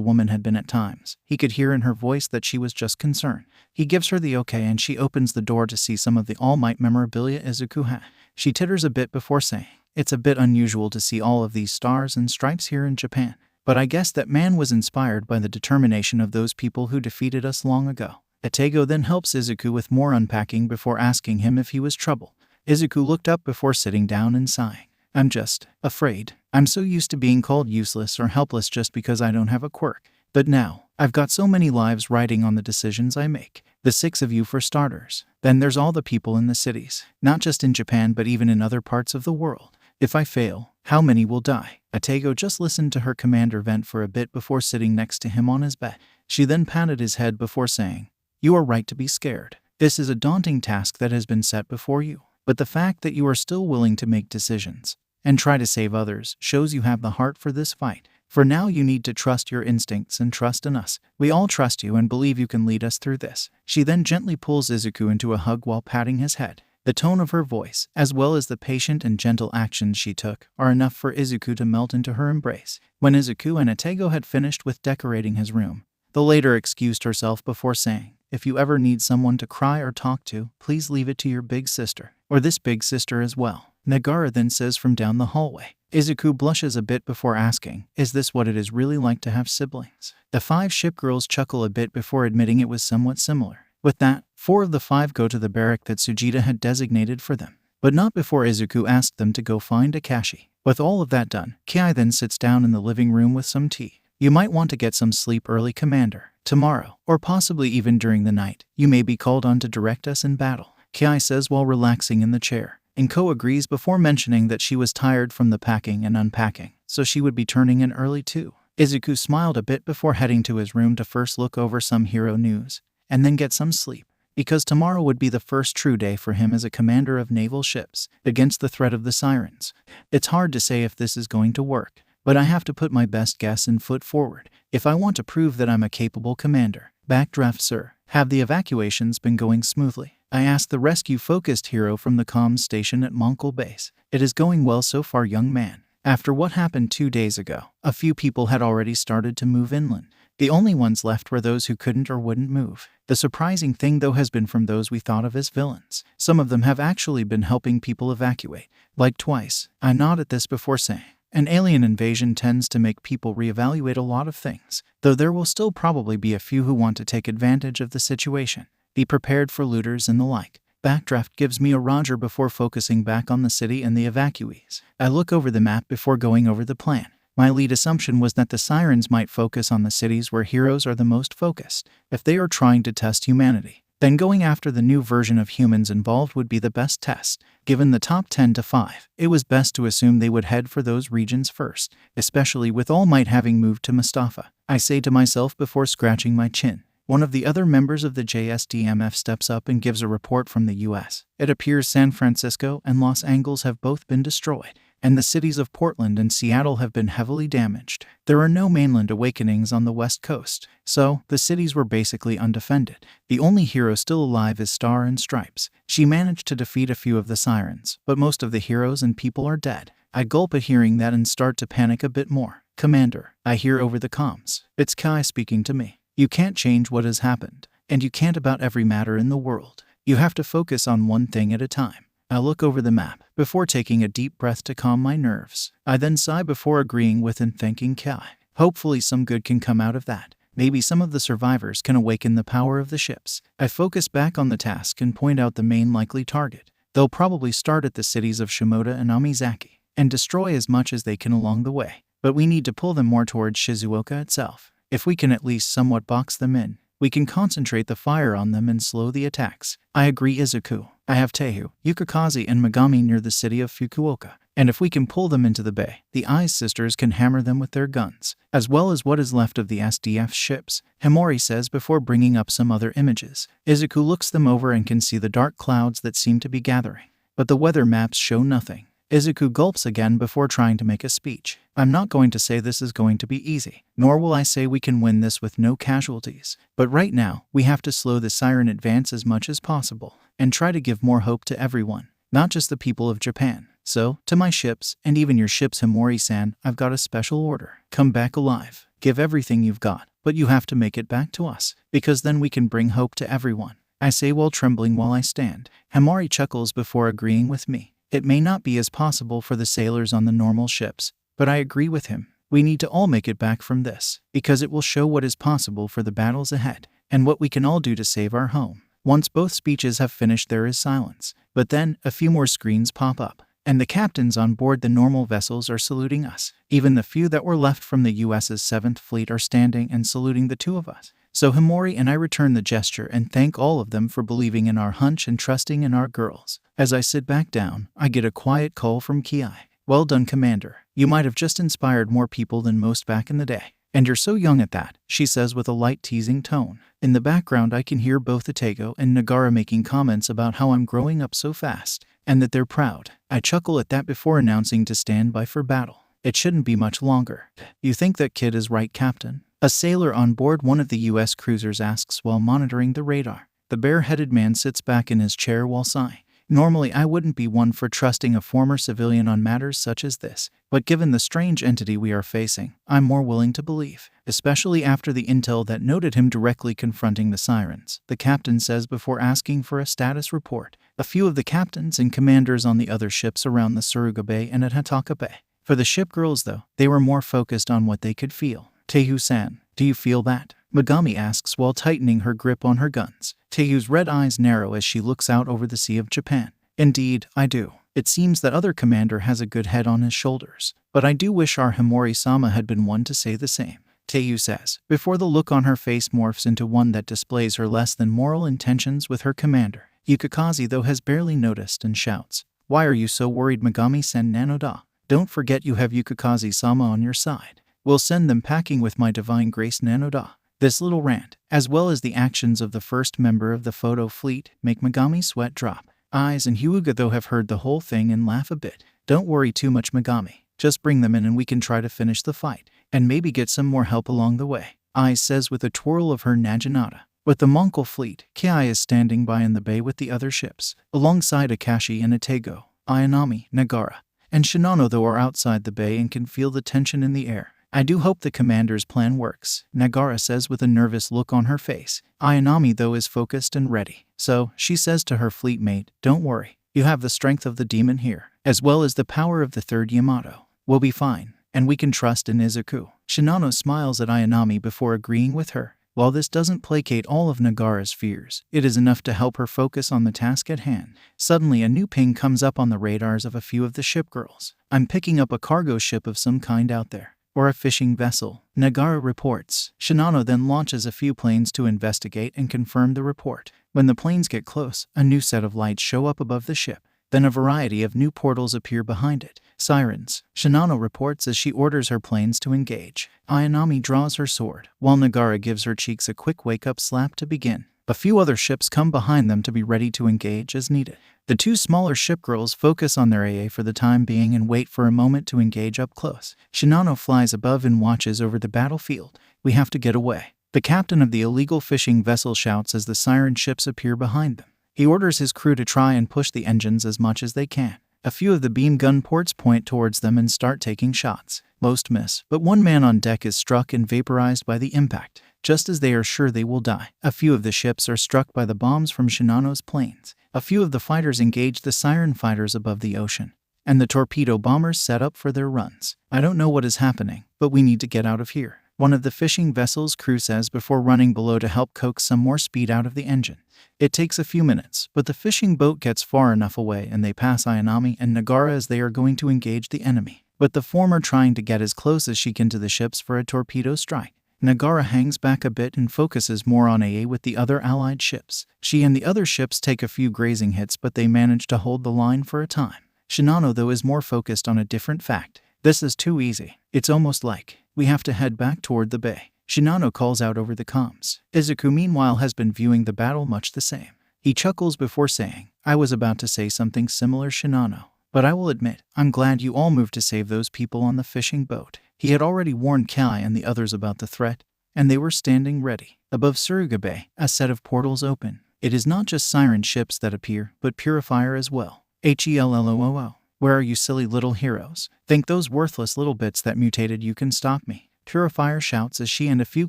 Speaker 1: woman had been at times, he could hear in her voice that she was just concerned. He gives her the okay and she opens the door to see some of the All Might memorabilia Izuku had. She titters a bit before saying, "It's a bit unusual to see all of these stars and stripes here in Japan. But I guess that man was inspired by the determination of those people who defeated us long ago." Atego then helps Izuku with more unpacking before asking him if he was trouble. Izuku looked up before sitting down and sighing. "I'm just afraid. I'm so used to being called useless or helpless just because I don't have a quirk. But now, I've got so many lives riding on the decisions I make. The 6 of you for starters. Then there's all the people in the cities, not just in Japan but even in other parts of the world. If I fail, how many will die?" Atego just listened to her commander vent for a bit before sitting next to him on his bed. She then patted his head before saying, "You are right to be scared. This is a daunting task that has been set before you. But the fact that you are still willing to make decisions and try to save others shows you have the heart for this fight. For now you need to trust your instincts and trust in us. We all trust you and believe you can lead us through this." She then gently pulls Izuku into a hug while patting his head. The tone of her voice, as well as the patient and gentle actions she took, are enough for Izuku to melt into her embrace. When Izuku and Atego had finished with decorating his room, the latter excused herself before saying, "If you ever need someone to cry or talk to, please leave it to your big sister, or this big sister as well." Nagara then says from down the hallway. Izuku blushes a bit before asking, "Is this what it is really like to have siblings?" The 5 ship girls chuckle a bit before admitting it was somewhat similar. With that, 4 of the 5 go to the barrack that Sujita had designated for them, but not before Izuku asked them to go find Akashi. With all of that done, Kiai then sits down in the living room with some tea. "You might want to get some sleep early, Commander. Tomorrow, or possibly even during the night, you may be called on to direct us in battle," Kiai says while relaxing in the chair. Inko agrees before mentioning that she was tired from the packing and unpacking, so she would be turning in early too. Izuku smiled a bit before heading to his room to first look over some hero news, and then get some sleep, because tomorrow would be the first true day for him as a commander of naval ships, against the threat of the sirens. It's hard to say if this is going to work, but I have to put my best guess and foot forward, if I want to prove that I'm a capable commander. Backdraft, sir. Have the evacuations been going smoothly? I asked the rescue-focused hero from the comms station at Mongol Base. It is going well so far, young man. After what happened 2 days ago, a few people had already started to move inland. The only ones left were those who couldn't or wouldn't move. The surprising thing though has been from those we thought of as villains. Some of them have actually been helping people evacuate, like twice. I nod at this before saying, an alien invasion tends to make people reevaluate a lot of things, though there will still probably be a few who want to take advantage of the situation. Be prepared for looters and the like. Backdraft gives me a Roger before focusing back on the city and the evacuees. I look over the map before going over the plan. My lead assumption was that the sirens might focus on the cities where heroes are the most focused. If they are trying to test humanity, then going after the new version of humans involved would be the best test. Given the top 10 to 5, it was best to assume they would head for those regions first, especially with All Might having moved to Mustafa. I say to myself before scratching my chin. One of the other members of the JSDMF steps up and gives a report from the US. It appears San Francisco and Los Angeles have both been destroyed, and the cities of Portland and Seattle have been heavily damaged. There are no mainland awakenings on the West Coast, so the cities were basically undefended. The only hero still alive is Star and Stripes. She managed to defeat a few of the sirens, but most of the heroes and people are dead. I gulp at hearing that and start to panic a bit more. Commander, I hear over the comms. It's Kai speaking to me. You can't change what has happened, and you can't about every matter in the world. You have to focus on one thing at a time. I look over the map before taking a deep breath to calm my nerves. I then sigh before agreeing with and thanking Kai. Hopefully some good can come out of that. Maybe some of the survivors can awaken the power of the ships. I focus back on the task and point out the main likely target. They'll probably start at the cities of Shimoda and Amizaki and destroy as much as they can along the way. But we need to pull them more towards Shizuoka itself. If we can at least somewhat box them in, we can concentrate the fire on them and slow the attacks. I agree, Izuku. I have Tehu, Yukikaze, and Megami near the city of Fukuoka. And if we can pull them into the bay, the Eyes sisters can hammer them with their guns, as well as what is left of the SDF ships, Himori says before bringing up some other images. Izuku looks them over and can see the dark clouds that seem to be gathering. But the weather maps show nothing. Izuku gulps again before trying to make a speech. I'm not going to say this is going to be easy, nor will I say we can win this with no casualties. But right now, we have to slow the siren advance as much as possible, and try to give more hope to everyone, not just the people of Japan. So, to my ships, and even your ships, Himori-san, I've got a special order. Come back alive. Give everything you've got, but you have to make it back to us, because then we can bring hope to everyone. I say while trembling while I stand. Himori chuckles before agreeing with me. It may not be as possible for the sailors on the normal ships, but I agree with him. We need to all make it back from this, because it will show what is possible for the battles ahead, and what we can all do to save our home. Once both speeches have finished, there is silence. But then, a few more screens pop up, and the captains on board the normal vessels are saluting us. Even the few that were left from the US's 7th Fleet are standing and saluting the two of us. So Himori and I return the gesture and thank all of them for believing in our hunch and trusting in our girls. As I sit back down, I get a quiet call from Ki. Well done, Commander. You might have just inspired more people than most back in the day. And you're so young at that, she says with a light teasing tone. In the background I can hear both Atego and Nagara making comments about how I'm growing up so fast, and that they're proud. I chuckle at that before announcing to stand by for battle. It shouldn't be much longer. You think that kid is right, Captain? A sailor on board one of the U.S. cruisers asks while monitoring the radar. The bare-headed man sits back in his chair while sighing. Normally I wouldn't be one for trusting a former civilian on matters such as this, but given the strange entity we are facing, I'm more willing to believe, especially after the intel that noted him directly confronting the sirens, the captain says before asking for a status report. A few of the captains and commanders on the other ships around the Suruga Bay and at Hataka Bay. For the ship girls though, they were more focused on what they could feel. Tehu-san, do you feel that? Megami asks while tightening her grip on her guns. Tehu's red eyes narrow as she looks out over the Sea of Japan. Indeed, I do. It seems that other commander has a good head on his shoulders, but I do wish our Himori-sama had been one to say the same. Tehu says, before the look on her face morphs into one that displays her less than moral intentions with her commander. Yukikaze though has barely noticed and shouts, "Why are you so worried, Megami-sen Nanoda? Don't forget you have Yukikaze-sama on your side. We'll send them packing with my divine grace, Nanoda." This little rant, as well as the actions of the first member of the photo fleet, make Megami's sweat drop. Eyes and Hyuga though have heard the whole thing and laugh a bit. Don't worry too much, Megami. Just bring them in and we can try to finish the fight, and maybe get some more help along the way, Eyes says with a twirl of her Naginata. With the Mongol fleet, Ki is standing by in the bay with the other ships, alongside Akashi and Atego. Ayanami, Nagara, and Shinano though are outside the bay and can feel the tension in the air. I do hope the commander's plan works, Nagara says with a nervous look on her face. Ayanami though is focused and ready. So, she says to her fleet mate, don't worry, you have the strength of the demon here, as well as the power of the third Yamato. We'll be fine, and we can trust in Izuku. Shinano smiles at Ayanami before agreeing with her. While this doesn't placate all of Nagara's fears, it is enough to help her focus on the task at hand. Suddenly a new ping comes up on the radars of a few of the ship girls. I'm picking up a cargo ship of some kind out there. Or a fishing vessel, Nagara reports. Shinano then launches a few planes to investigate and confirm the report. When the planes get close, a new set of lights show up above the ship. Then a variety of new portals appear behind it. Sirens, Shinano reports as she orders her planes to engage. Ayanami draws her sword, while Nagara gives her cheeks a quick wake-up slap to begin. A few other ships come behind them to be ready to engage as needed. The two smaller ship girls focus on their AA for the time being and wait for a moment to engage up close. Shinano flies above and watches over the battlefield. We have to get away. The captain of the illegal fishing vessel shouts as the siren ships appear behind them. He orders his crew to try and push the engines as much as they can. A few of the beam gun ports point towards them and start taking shots. Most miss, but one man on deck is struck and vaporized by the impact. Just as they are sure they will die, a few of the ships are struck by the bombs from Shinano's planes. A few of the fighters engage the siren fighters above the ocean, and the torpedo bombers set up for their runs. I don't know what is happening, but we need to get out of here, one of the fishing vessel's crew says before running below to help coax some more speed out of the engine. It takes a few minutes, but the fishing boat gets far enough away and they pass Ayanami and Nagara as they are going to engage the enemy, but the former trying to get as close as she can to the ships for a torpedo strike. Nagara hangs back a bit and focuses more on AA with the other allied ships. She and the other ships take a few grazing hits, but they manage to hold the line for a time. Shinano, though, is more focused on a different fact. This is too easy. It's almost like we have to head back toward the bay. Shinano calls out over the comms. Izuku, meanwhile, has been viewing the battle much the same. He chuckles before saying, I was about to say something similar, Shinano, but I will admit, I'm glad you all moved to save those people on the fishing boat. He had already warned Kai and the others about the threat, and they were standing ready. Above Suruga Bay, a set of portals open. It is not just siren ships that appear, but Purifier as well. HELLOO. Where are you, silly little heroes? Think those worthless little bits that mutated you can stop me? Purifier shouts as she and a few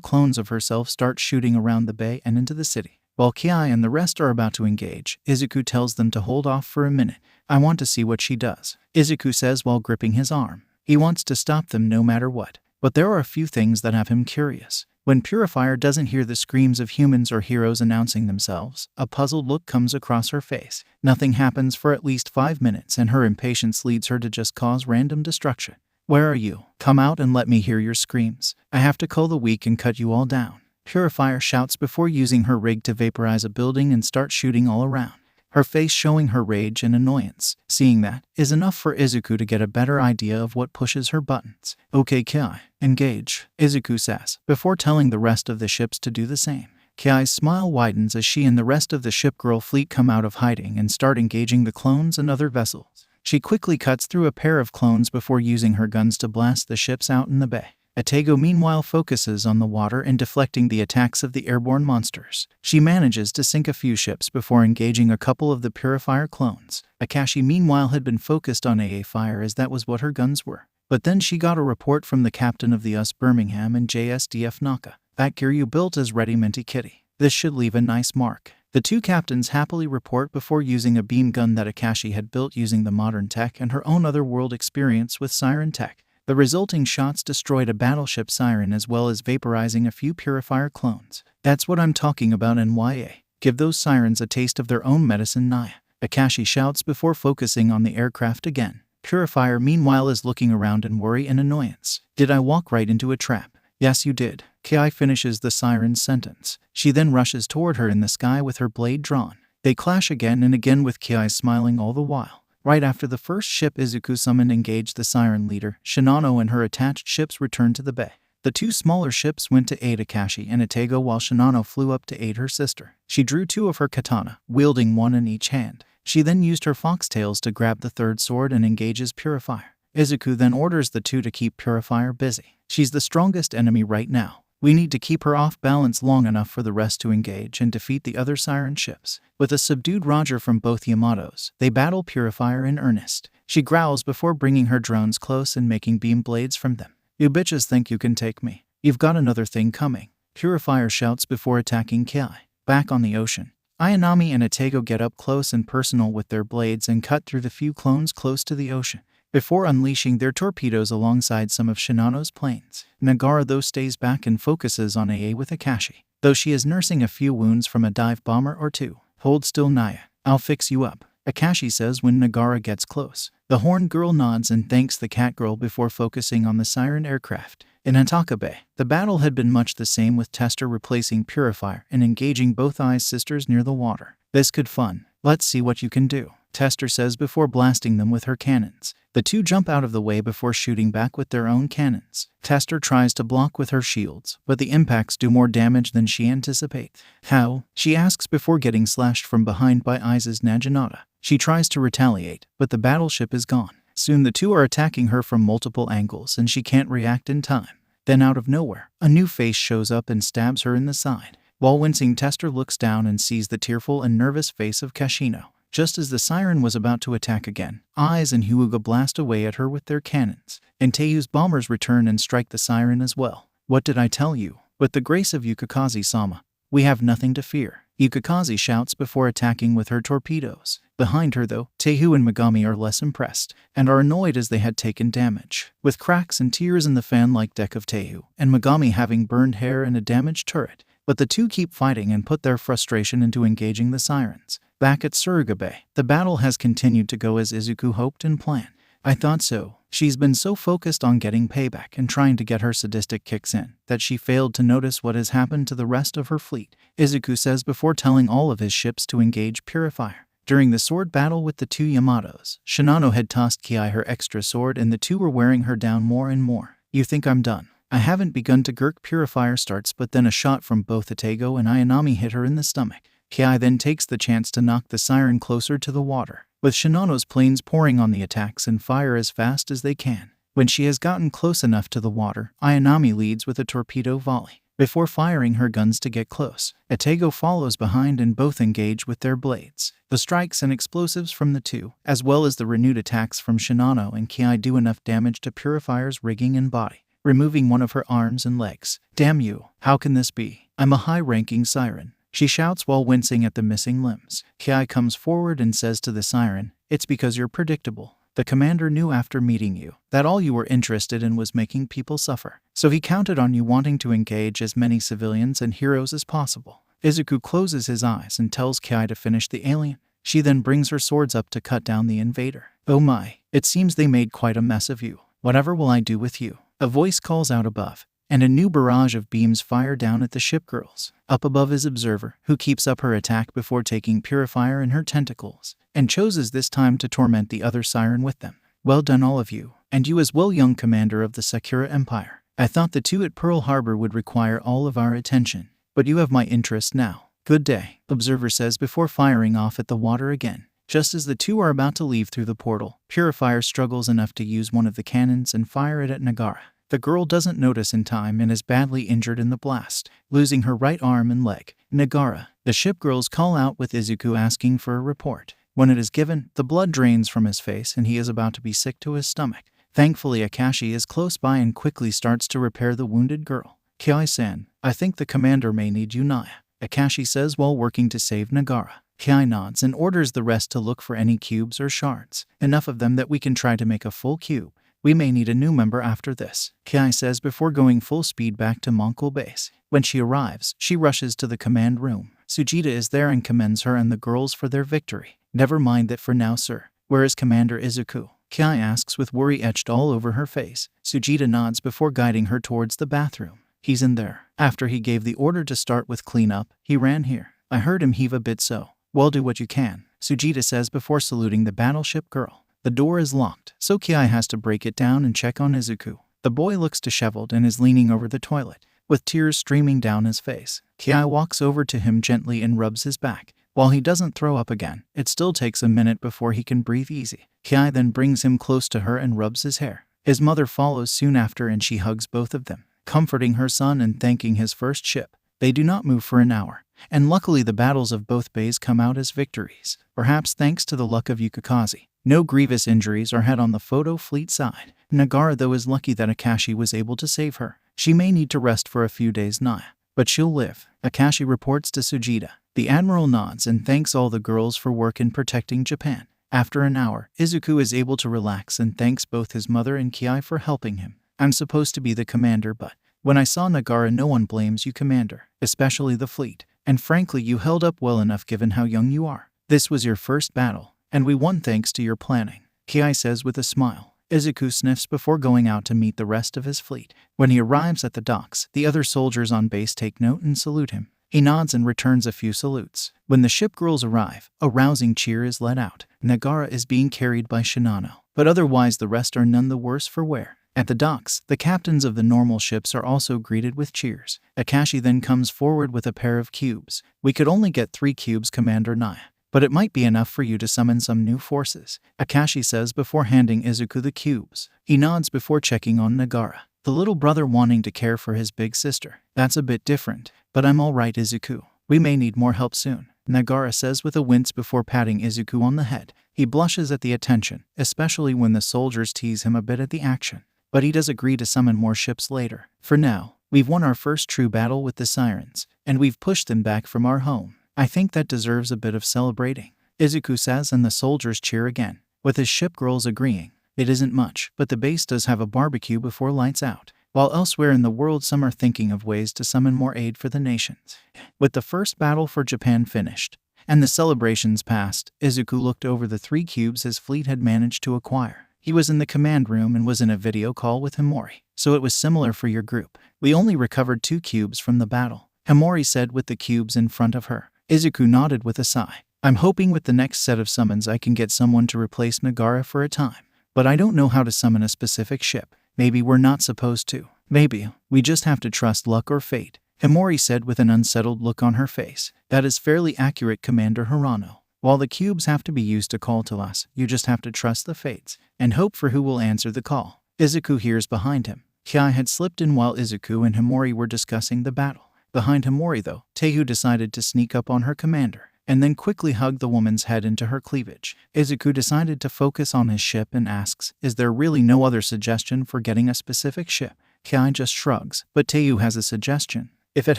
Speaker 1: clones of herself start shooting around the bay and into the city. While Kai and the rest are about to engage, Izuku tells them to hold off for a minute. I want to see what she does, Izuku says while gripping his arm. He wants to stop them no matter what, but there are a few things that have him curious. When Purifier doesn't hear the screams of humans or heroes announcing themselves, a puzzled look comes across her face. Nothing happens for at least 5 minutes, and her impatience leads her to just cause random destruction. Where are you? Come out and let me hear your screams. I have to cull the weak and cut you all down. Purifier shouts before using her rig to vaporize a building and start shooting all around, her face showing her rage and annoyance. Seeing that is enough for Izuku to get a better idea of what pushes her buttons. Okay, Kai, engage, Izuku says, before telling the rest of the ships to do the same. Kai's smile widens as she and the rest of the ship girl fleet come out of hiding and start engaging the clones and other vessels. She quickly cuts through a pair of clones before using her guns to blast the ships out in the bay. Atego meanwhile focuses on the water and deflecting the attacks of the airborne monsters. She manages to sink a few ships before engaging a couple of the Purifier clones. Akashi meanwhile had been focused on AA fire as that was what her guns were. But then she got a report from the captain of the US Birmingham and JSDF Naka. That gear you built is ready, Minty Kitty. This should leave a nice mark. The two captains happily report before using a beam gun that Akashi had built using the modern tech and her own otherworld experience with siren tech. The resulting shots destroyed a battleship siren as well as vaporizing a few Purifier clones. That's what I'm talking about, NYA. Give those sirens a taste of their own medicine, Naya. Akashi shouts before focusing on the aircraft again. Purifier meanwhile is looking around in worry and annoyance. Did I walk right into a trap? Yes, you did. Kai finishes the siren's sentence. She then rushes toward her in the sky with her blade drawn. They clash again and again with Kai smiling all the while. Right after the first ship Izuku summoned engaged the siren leader, Shinano and her attached ships returned to the bay. The two smaller ships went to aid Akashi and Atego while Shinano flew up to aid her sister. She drew 2 of her katana, wielding one in each hand. She then used her foxtails to grab the third sword and engages Purifier. Izuku then orders the two to keep Purifier busy. She's the strongest enemy right now. We need to keep her off balance long enough for the rest to engage and defeat the other siren ships. With a subdued Roger from both Yamatos, they battle Purifier in earnest. She growls before bringing her drones close and making beam blades from them. You bitches think you can take me? You've got another thing coming. Purifier shouts before attacking Kai. Back on the ocean, Ayanami and Atego get up close and personal with their blades and cut through the few clones close to the ocean, before unleashing their torpedoes alongside some of Shinano's planes. Nagara though stays back and focuses on AA with Akashi, though she is nursing a few wounds from a dive bomber or two. Hold still, Naya. I'll fix you up, Akashi says when Nagara gets close. The horned girl nods and thanks the cat girl before focusing on the siren aircraft. In Hataka Bay, the battle had been much the same with Tester replacing Purifier and engaging both Eyes sisters near the water. This could fun. Let's see what you can do, Tester says before blasting them with her cannons. The two jump out of the way before shooting back with their own cannons. Tester tries to block with her shields, but the impacts do more damage than she anticipates. How? She asks before getting slashed from behind by Aiza's Naginata. She tries to retaliate, but the battleship is gone. Soon the two are attacking her from multiple angles and she can't react in time. Then out of nowhere, a new face shows up and stabs her in the side. While wincing, Tester looks down and sees the tearful and nervous face of Kashino. Just as the siren was about to attack again, Aiz and Hyuga blast away at her with their cannons, and Teiu's bombers return and strike the siren as well. What did I tell you? With the grace of Yukikaze-sama, we have nothing to fear, Yukikaze shouts before attacking with her torpedoes. Behind her though, Teiu and Megami are less impressed, and are annoyed as they had taken damage, with cracks and tears in the fan-like deck of Teiu, and Megami having burned hair and a damaged turret. But the two keep fighting and put their frustration into engaging the sirens. Back at Suruga, the battle has continued to go as Izuku hoped and planned. I thought so. She's been so focused on getting payback and trying to get her sadistic kicks in that she failed to notice what has happened to the rest of her fleet, Izuku says before telling all of his ships to engage Purifier. During the sword battle with the two Yamatos, Shinano had tossed Kiai her extra sword and the two were wearing her down more and more. You think I'm done? I haven't begun to Gurk. Purifier starts, but then a shot from both Atego and Ayanami hit her in the stomach. Kiai then takes the chance to knock the siren closer to the water, with Shinano's planes pouring on the attacks and fire as fast as they can. When she has gotten close enough to the water, Ayanami leads with a torpedo volley, before firing her guns to get close. Atego follows behind and both engage with their blades. The strikes and explosives from the two, as well as the renewed attacks from Shinano and Kiai, do enough damage to Purifier's rigging and body, removing one of her arms and legs. Damn you, how can this be? I'm a high-ranking siren, she shouts while wincing at the missing limbs. Kiai comes forward and says to the siren, it's because you're predictable. The commander knew after meeting you that all you were interested in was making people suffer, so he counted on you wanting to engage as many civilians and heroes as possible. Izuku closes his eyes and tells Kiai to finish the alien. She then brings her swords up to cut down the invader. Oh my, it seems they made quite a mess of you. Whatever will I do with you? A voice calls out above, and a new barrage of beams fire down at the ship girls. Up above is Observer, who keeps up her attack before taking Purifier in her tentacles, and chooses this time to torment the other siren with them. Well done all of you, and you as well, young commander of the Sakura Empire. I thought the two at Pearl Harbor would require all of our attention, but you have my interest now. Good day, Observer says before firing off at the water again. Just as the two are about to leave through the portal, Purifier struggles enough to use one of the cannons and fire it at Nagara. The girl doesn't notice in time and is badly injured in the blast, losing her right arm and leg. Nagara. The ship girls call out with Izuku asking for a report. When it is given, the blood drains from his face and he is about to be sick to his stomach. Thankfully, Akashi is close by and quickly starts to repair the wounded girl. Kiai-san, I think the commander may need you, Naya, Akashi says while working to save Nagara. Kiai nods and orders the rest to look for any cubes or shards, enough of them that we can try to make a full cube. We may need a new member after this, Kiai says before going full speed back to Mongol base. When she arrives, she rushes to the command room. Sujita is there and commends her and the girls for their victory. Never mind that for now, sir. Where is Commander Izuku? Kiai asks with worry etched all over her face. Sujita nods before guiding her towards the bathroom. He's in there. After he gave the order to start with cleanup, he ran here. I heard him heave a bit so. Well, do what you can, Sujita says before saluting the battleship girl. The door is locked, so Kiai has to break it down and check on Izuku. The boy looks disheveled and is leaning over the toilet, with tears streaming down his face. Kiai walks over to him gently and rubs his back. While he doesn't throw up again, it still takes a minute before he can breathe easy. Kiai then brings him close to her and rubs his hair. His mother follows soon after and she hugs both of them, comforting her son and thanking his first ship. They do not move for an hour, and luckily the battles of both bays come out as victories, perhaps thanks to the luck of Yukikaze. No grievous injuries are had on the photo fleet side. Nagara though is lucky that Akashi was able to save her. She may need to rest for a few days, Naya, but she'll live, Akashi reports to Sujita. The admiral nods and thanks all the girls for work in protecting Japan. After an hour, Izuku is able to relax and thanks both his mother and Kiai for helping him. I'm supposed to be the commander, but when I saw Nagara, no one blames you, commander, especially the fleet. And frankly, you held up well enough given how young you are. This was your first battle, and we won thanks to your planning, Kiai says with a smile. Izuku sniffs before going out to meet the rest of his fleet. When he arrives at the docks, the other soldiers on base take note and salute him. He nods and returns a few salutes. When the ship girls arrive, a rousing cheer is let out. Nagara is being carried by Shinano, but otherwise the rest are none the worse for wear. At the docks, the captains of the normal ships are also greeted with cheers. Akashi then comes forward with a pair of cubes. We could only get 3 cubes, Commander Naya, but it might be enough for you to summon some new forces, Akashi says before handing Izuku the cubes. He nods before checking on Nagara, the little brother wanting to care for his big sister. That's a bit different, but I'm all right, Izuku. We may need more help soon. Nagara says with a wince before patting Izuku on the head. He blushes at the attention, especially when the soldiers tease him a bit at the action. But he does agree to summon more ships later. For now, we've won our first true battle with the sirens, and we've pushed them back from our home. I think that deserves a bit of celebrating, Izuku says, and the soldiers cheer again, with his ship girls agreeing. It isn't much, but the base does have a barbecue before lights out. While elsewhere in the world some are thinking of ways to summon more aid for the nations. With the first battle for Japan finished, and the celebrations past, Izuku looked over the 3 cubes his fleet had managed to acquire. He was in the command room and was in a video call with Himori, so it was similar for your group. We only recovered 2 cubes from the battle, Himori said with the cubes in front of her. Izuku nodded with a sigh. I'm hoping with the next set of summons I can get someone to replace Nagara for a time. But I don't know how to summon a specific ship. Maybe we're not supposed to. Maybe we just have to trust luck or fate, Himori said with an unsettled look on her face. That is fairly accurate, Commander Hirano. While the cubes have to be used to call to us, you just have to trust the fates and hope for who will answer the call. Izuku hears behind him. Kai had slipped in while Izuku and Himori were discussing the battle. Behind Himori, though, Teiyu decided to sneak up on her commander and then quickly hugged the woman's head into her cleavage. Izuku decided to focus on his ship and asks, is there really no other suggestion for getting a specific ship? Kai just shrugs, but Teiyu has a suggestion. If it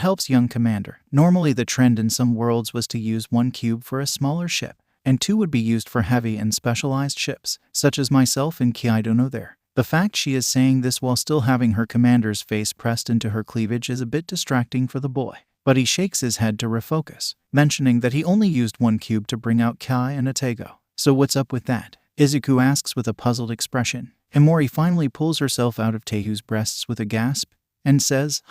Speaker 1: helps, young commander, normally the trend in some worlds was to use 1 cube for a smaller ship, and 2 would be used for heavy and specialized ships, such as myself and Kai Dono there. The fact she is saying this while still having her commander's face pressed into her cleavage is a bit distracting for the boy. But he shakes his head to refocus, mentioning that he only used 1 cube to bring out Kai and Atego. So what's up with that? Izuku asks with a puzzled expression. Himori finally pulls herself out of Teiyu's breasts with a gasp and says,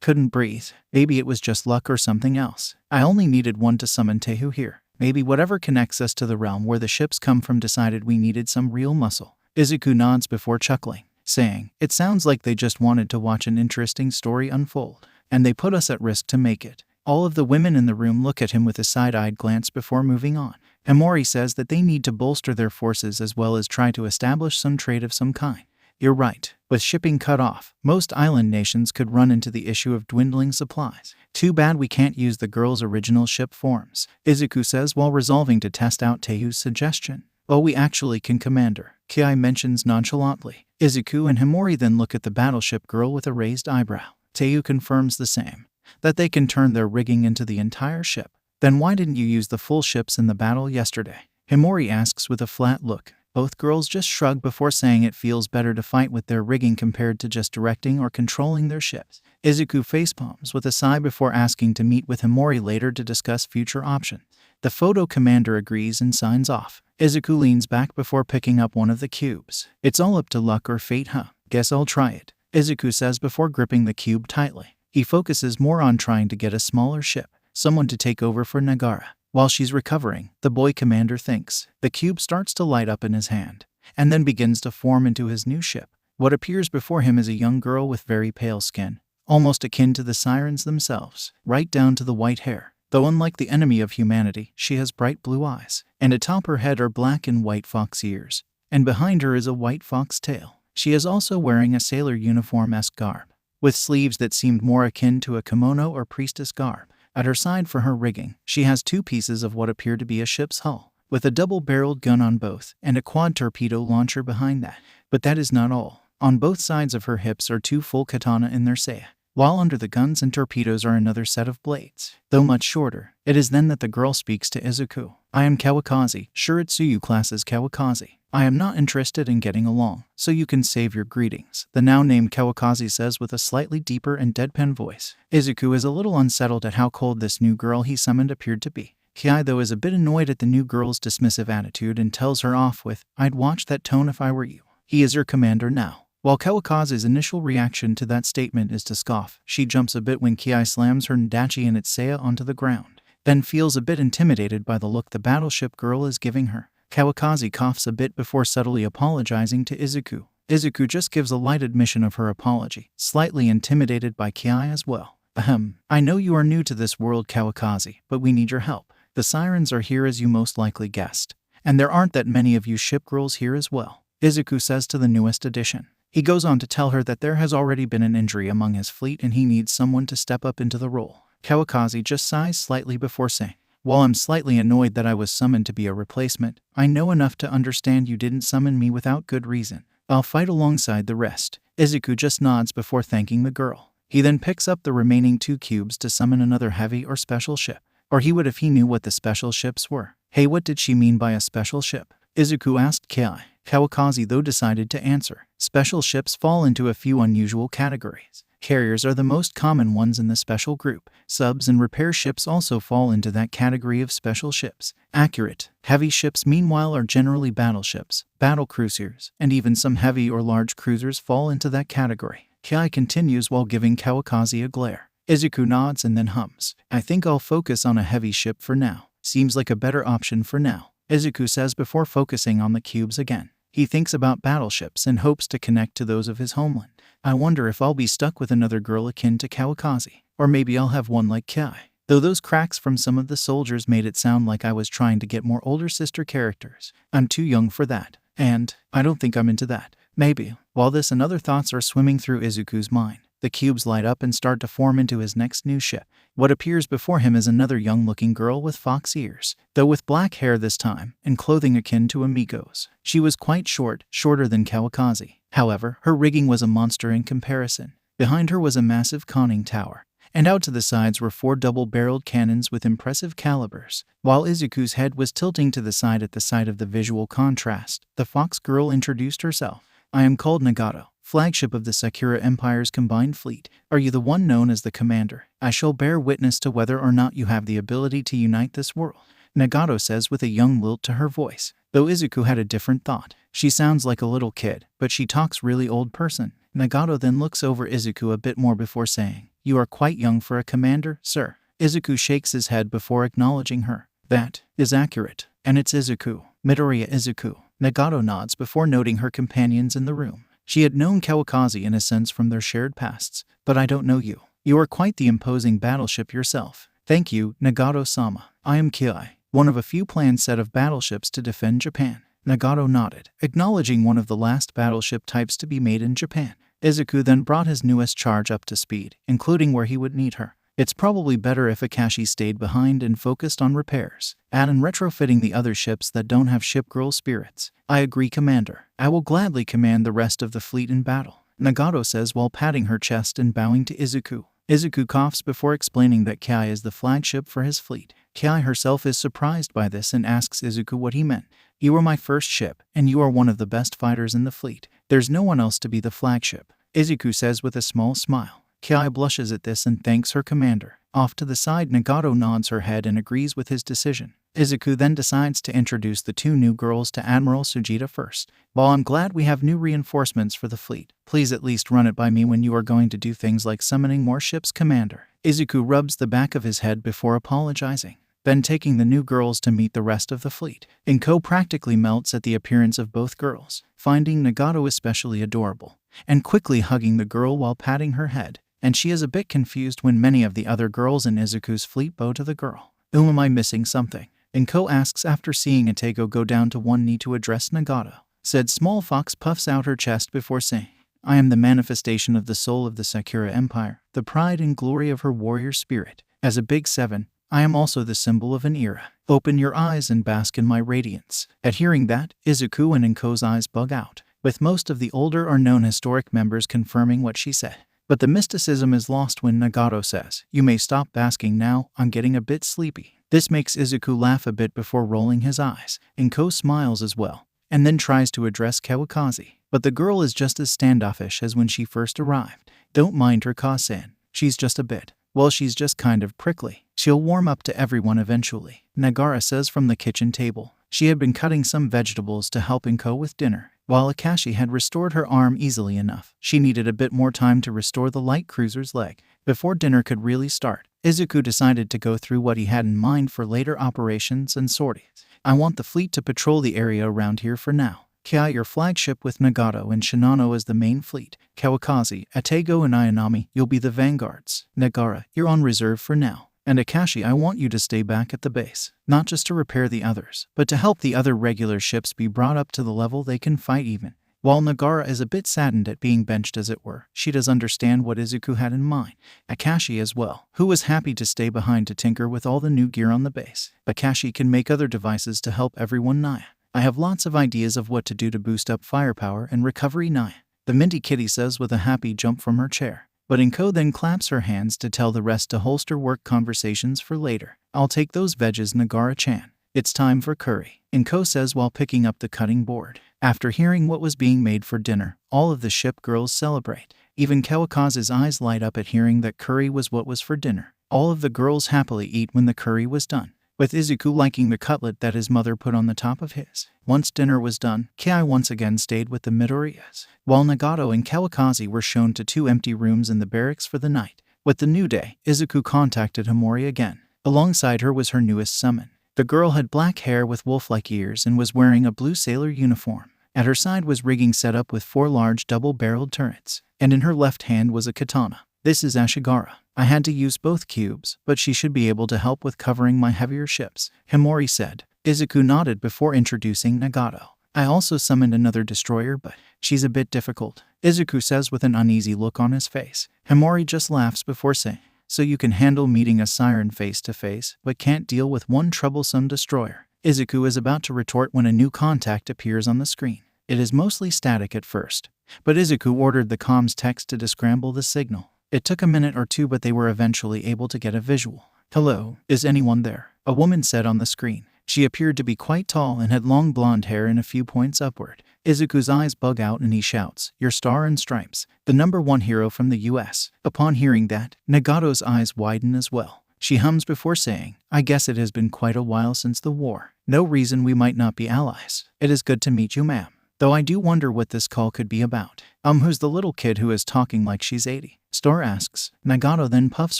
Speaker 1: couldn't breathe. Maybe it was just luck or something else. I only needed 1 to summon Teiyu here. Maybe whatever connects us to the realm where the ships come from decided we needed some real muscle. Izuku nods before chuckling, saying, it sounds like they just wanted to watch an interesting story unfold. And they put us at risk to make it. All of the women in the room look at him with a side-eyed glance before moving on. Himori says that they need to bolster their forces as well as try to establish some trade of some kind. You're right. With shipping cut off, most island nations could run into the issue of dwindling supplies. Too bad we can't use the girls' original ship forms, Izuku says while resolving to test out Teiyu's suggestion. Oh, we actually can, Commander, Kai mentions nonchalantly. Izuku and Himori then look at the battleship girl with a raised eyebrow. Teiyu confirms the same, that they can turn their rigging into the entire ship. Then why didn't you use the full ships in the battle yesterday? Himori asks with a flat look. Both girls just shrug before saying it feels better to fight with their rigging compared to just directing or controlling their ships. Izuku facepalms with a sigh before asking to meet with Himori later to discuss future options. The photo commander agrees and signs off. Izuku leans back before picking up 1 of the cubes. It's all up to luck or fate, huh? Guess I'll try it, Izuku says before gripping the cube tightly. He focuses more on trying to get a smaller ship, someone to take over for Nagara. While she's recovering, the boy commander thinks. The cube starts to light up in his hand, and then begins to form into his new ship. What appears before him is a young girl with very pale skin, almost akin to the sirens themselves, right down to the white hair. Though unlike the enemy of humanity, she has bright blue eyes, and atop her head are black and white fox ears, and behind her is a white fox tail. She is also wearing a sailor uniform-esque garb, with sleeves that seemed more akin to a kimono or priestess garb. At her side for her rigging, she has 2 pieces of what appear to be a ship's hull, with a double-barreled gun on both, and a quad torpedo launcher behind that. But that is not all. On both sides of her hips are 2 full katana in their saya, while under the guns and torpedoes are another set of blades, though much shorter. It is then that the girl speaks to Izuku. I am Kawakaze, Shiritsuyu class as Kawakaze. I am not interested in getting along, so you can save your greetings, the now-named Kawakaze says with a slightly deeper and deadpan voice. Izuku is a little unsettled at how cold this new girl he summoned appeared to be. Kai, though, is a bit annoyed at the new girl's dismissive attitude and tells her off with, I'd watch that tone if I were you. He is your commander now. While Kawakaze's initial reaction to that statement is to scoff, she jumps a bit when Kai slams her Ndachi and its saya onto the ground, then feels a bit intimidated by the look the battleship girl is giving her. Kawakaze coughs a bit before subtly apologizing to Izuku. Izuku just gives a light admission of her apology, slightly intimidated by Kai as well. I know you are new to this world, Kawakaze, but we need your help. The sirens are here as you most likely guessed, and there aren't that many of you ship girls here as well, Izuku says to the newest addition. He goes on to tell her that there has already been an injury among his fleet and he needs someone to step up into the role. Kawakaze just sighs slightly before saying, While I'm slightly annoyed that I was summoned to be a replacement, I know enough to understand you didn't summon me without good reason. I'll fight alongside the rest." Izuku just nods before thanking the girl. He then picks up the remaining 2 cubes to summon another heavy or special ship. Or he would if he knew what the special ships were. "Hey, what did she mean by a special ship?" Izuku asked Kai. Kawakazi though decided to answer. Special ships fall into a few unusual categories. Carriers are the most common ones in the special group. Subs and repair ships also fall into that category of special ships. Accurate. Heavy ships meanwhile are generally battleships, battle cruisers, and even some heavy or large cruisers fall into that category. Kai continues while giving Kawakazi a glare. Izuku nods and then hums. "I think I'll focus on a heavy ship for now. Seems like a better option for now," Izuku says before focusing on the cubes again. He thinks about battleships and hopes to connect to those of his homeland. "I wonder if I'll be stuck with another girl akin to Kawakazi. Or maybe I'll have one like Kai." Though those cracks from some of the soldiers made it sound like I was trying to get more older sister characters. I'm too young for that. And I don't think I'm into that. Maybe. While this and other thoughts are swimming through Izuku's mind, the cubes light up and start to form into his next new ship. What appears before him is another young-looking girl with fox ears, though with black hair this time, and clothing akin to Amiko's. She was quite short, shorter than Kawakazi. However, her rigging was a monster in comparison. Behind her was a massive conning tower, and out to the sides were 4 double-barreled cannons with impressive calibers. While Izuku's head was tilting to the side at the sight of the visual contrast, the fox girl introduced herself. "I am called Nagato, flagship of the Sakura Empire's combined fleet. Are you the one known as the commander? I shall bear witness to whether or not you have the ability to unite this world," Nagato says with a young lilt to her voice. Though Izuku had a different thought. She sounds like a little kid, but she talks really old person. Nagato then looks over Izuku a bit more before saying, "You are quite young for a commander, sir." Izuku shakes his head before acknowledging her. "That is accurate. And it's Izuku. Midoriya Izuku." Nagato nods before noting her companions in the room. She had known Kawakazi in a sense from their shared pasts. "But I don't know you. You are quite the imposing battleship yourself." "Thank you, Nagato-sama. I am Kiai, one of a few planned set of battleships to defend Japan." Nagato nodded, acknowledging one of the last battleship types to be made in Japan. Izuku then brought his newest charge up to speed, including where he would need her. "It's probably better if Akashi stayed behind and focused on repairs, and retrofitting the other ships that don't have ship girl spirits." "I agree, Commander. I will gladly command the rest of the fleet in battle," Nagato says while patting her chest and bowing to Izuku. Izuku coughs before explaining that Kai is the flagship for his fleet. Kai herself is surprised by this and asks Izuku what he meant. "You are my first ship, and you are one of the best fighters in the fleet. There's no one else to be the flagship," Izuku says with a small smile. Kai blushes at this and thanks her commander. Off to the side, Nagato nods her head and agrees with his decision. Izuku then decides to introduce the 2 new girls to Admiral Sujita first. "While I'm glad we have new reinforcements for the fleet, please at least run it by me when you are going to do things like summoning more ships, Commander." Izuku rubs the back of his head before apologizing. Then taking the new girls to meet the rest of the fleet. Inko practically melts at the appearance of both girls, finding Nagato especially adorable, and quickly hugging the girl while patting her head. And she is a bit confused when many of the other girls in Izuku's fleet bow to the girl. "Am I missing something?" Inko asks after seeing Atego go down to one knee to address Nagato. Said small fox puffs out her chest before saying, "I am the manifestation of the soul of the Sakura Empire, the pride and glory of her warrior spirit. As a Big 7, I am also the symbol of an era. Open your eyes and bask in my radiance." At hearing that, Izuku and Inko's eyes bug out, with most of the older or known historic members confirming what she said. But the mysticism is lost when Nagato says, "You may stop basking now, I'm getting a bit sleepy." This makes Izuku laugh a bit before rolling his eyes. Inko smiles as well, and then tries to address Kawakazi. But the girl is just as standoffish as when she first arrived. "Don't mind her, Ka-san. She's just a bit. Well, she's just kind of prickly. She'll warm up to everyone eventually," Nagara says from the kitchen table. She had been cutting some vegetables to help Inko with dinner. While Akashi had restored her arm easily enough, she needed a bit more time to restore the light cruiser's leg. Before dinner could really start, Izuku decided to go through what he had in mind for later operations and sorties. "I want the fleet to patrol the area around here for now. Kai, your flagship with Nagato and Shinano as the main fleet. Kawakazi, Atego and Ayanami, you'll be the vanguards. Nagara, you're on reserve for now. And Akashi, I want you to stay back at the base, not just to repair the others, but to help the other regular ships be brought up to the level they can fight even." While Nagara is a bit saddened at being benched as it were, she does understand what Izuku had in mind. Akashi as well, who was happy to stay behind to tinker with all the new gear on the base. Akashi can make other devices to help everyone Naya. I have lots of ideas of what to do to boost up firepower and recovery Naya, the Minty Kitty says with a happy jump from her chair. But Inko then claps her hands to tell the rest to holster work conversations for later. I'll take those veggies, Nagara-chan. It's time for curry, Inko says while picking up the cutting board. After hearing what was being made for dinner, all of the ship girls celebrate. Even Kawakaze's eyes light up at hearing that curry was what was for dinner. All of the girls happily eat when the curry was done, with Izuku liking the cutlet that his mother put on the top of his. Once dinner was done, Kai once again stayed with the Midoriyas, while Nagato and Kawakaze were shown to 2 empty rooms in the barracks for the night. With the new day, Izuku contacted Himori again. Alongside her was her newest summon. The girl had black hair with wolf-like ears and was wearing a blue sailor uniform. At her side was rigging set up with 4 large double-barreled turrets, and in her left hand was a katana. This is Ashigara. I had to use both cubes, but she should be able to help with covering my heavier ships, Himori said. Izuku nodded before introducing Nagato. I also summoned another destroyer, but she's a bit difficult, Izuku says with an uneasy look on his face. Himori just laughs before saying, so you can handle meeting a siren face to face, but can't deal with one troublesome destroyer. Izuku is about to retort when a new contact appears on the screen. It is mostly static at first, but Izuku ordered the comms text to descramble the signal. It took a minute or two, but they were eventually able to get a visual. Hello, is anyone there? A woman said on the screen. She appeared to be quite tall and had long blonde hair and a few points upward. Izuku's eyes bug out and he shouts, "Your Star and Stripes, the #1 hero from the US. Upon hearing that, Nagato's eyes widen as well. She hums before saying, I guess it has been quite a while since the war. No reason we might not be allies. It is good to meet you, ma'am. Though I do wonder what this call could be about. Who's the little kid who is talking like she's 80? Star asks. Nagato then puffs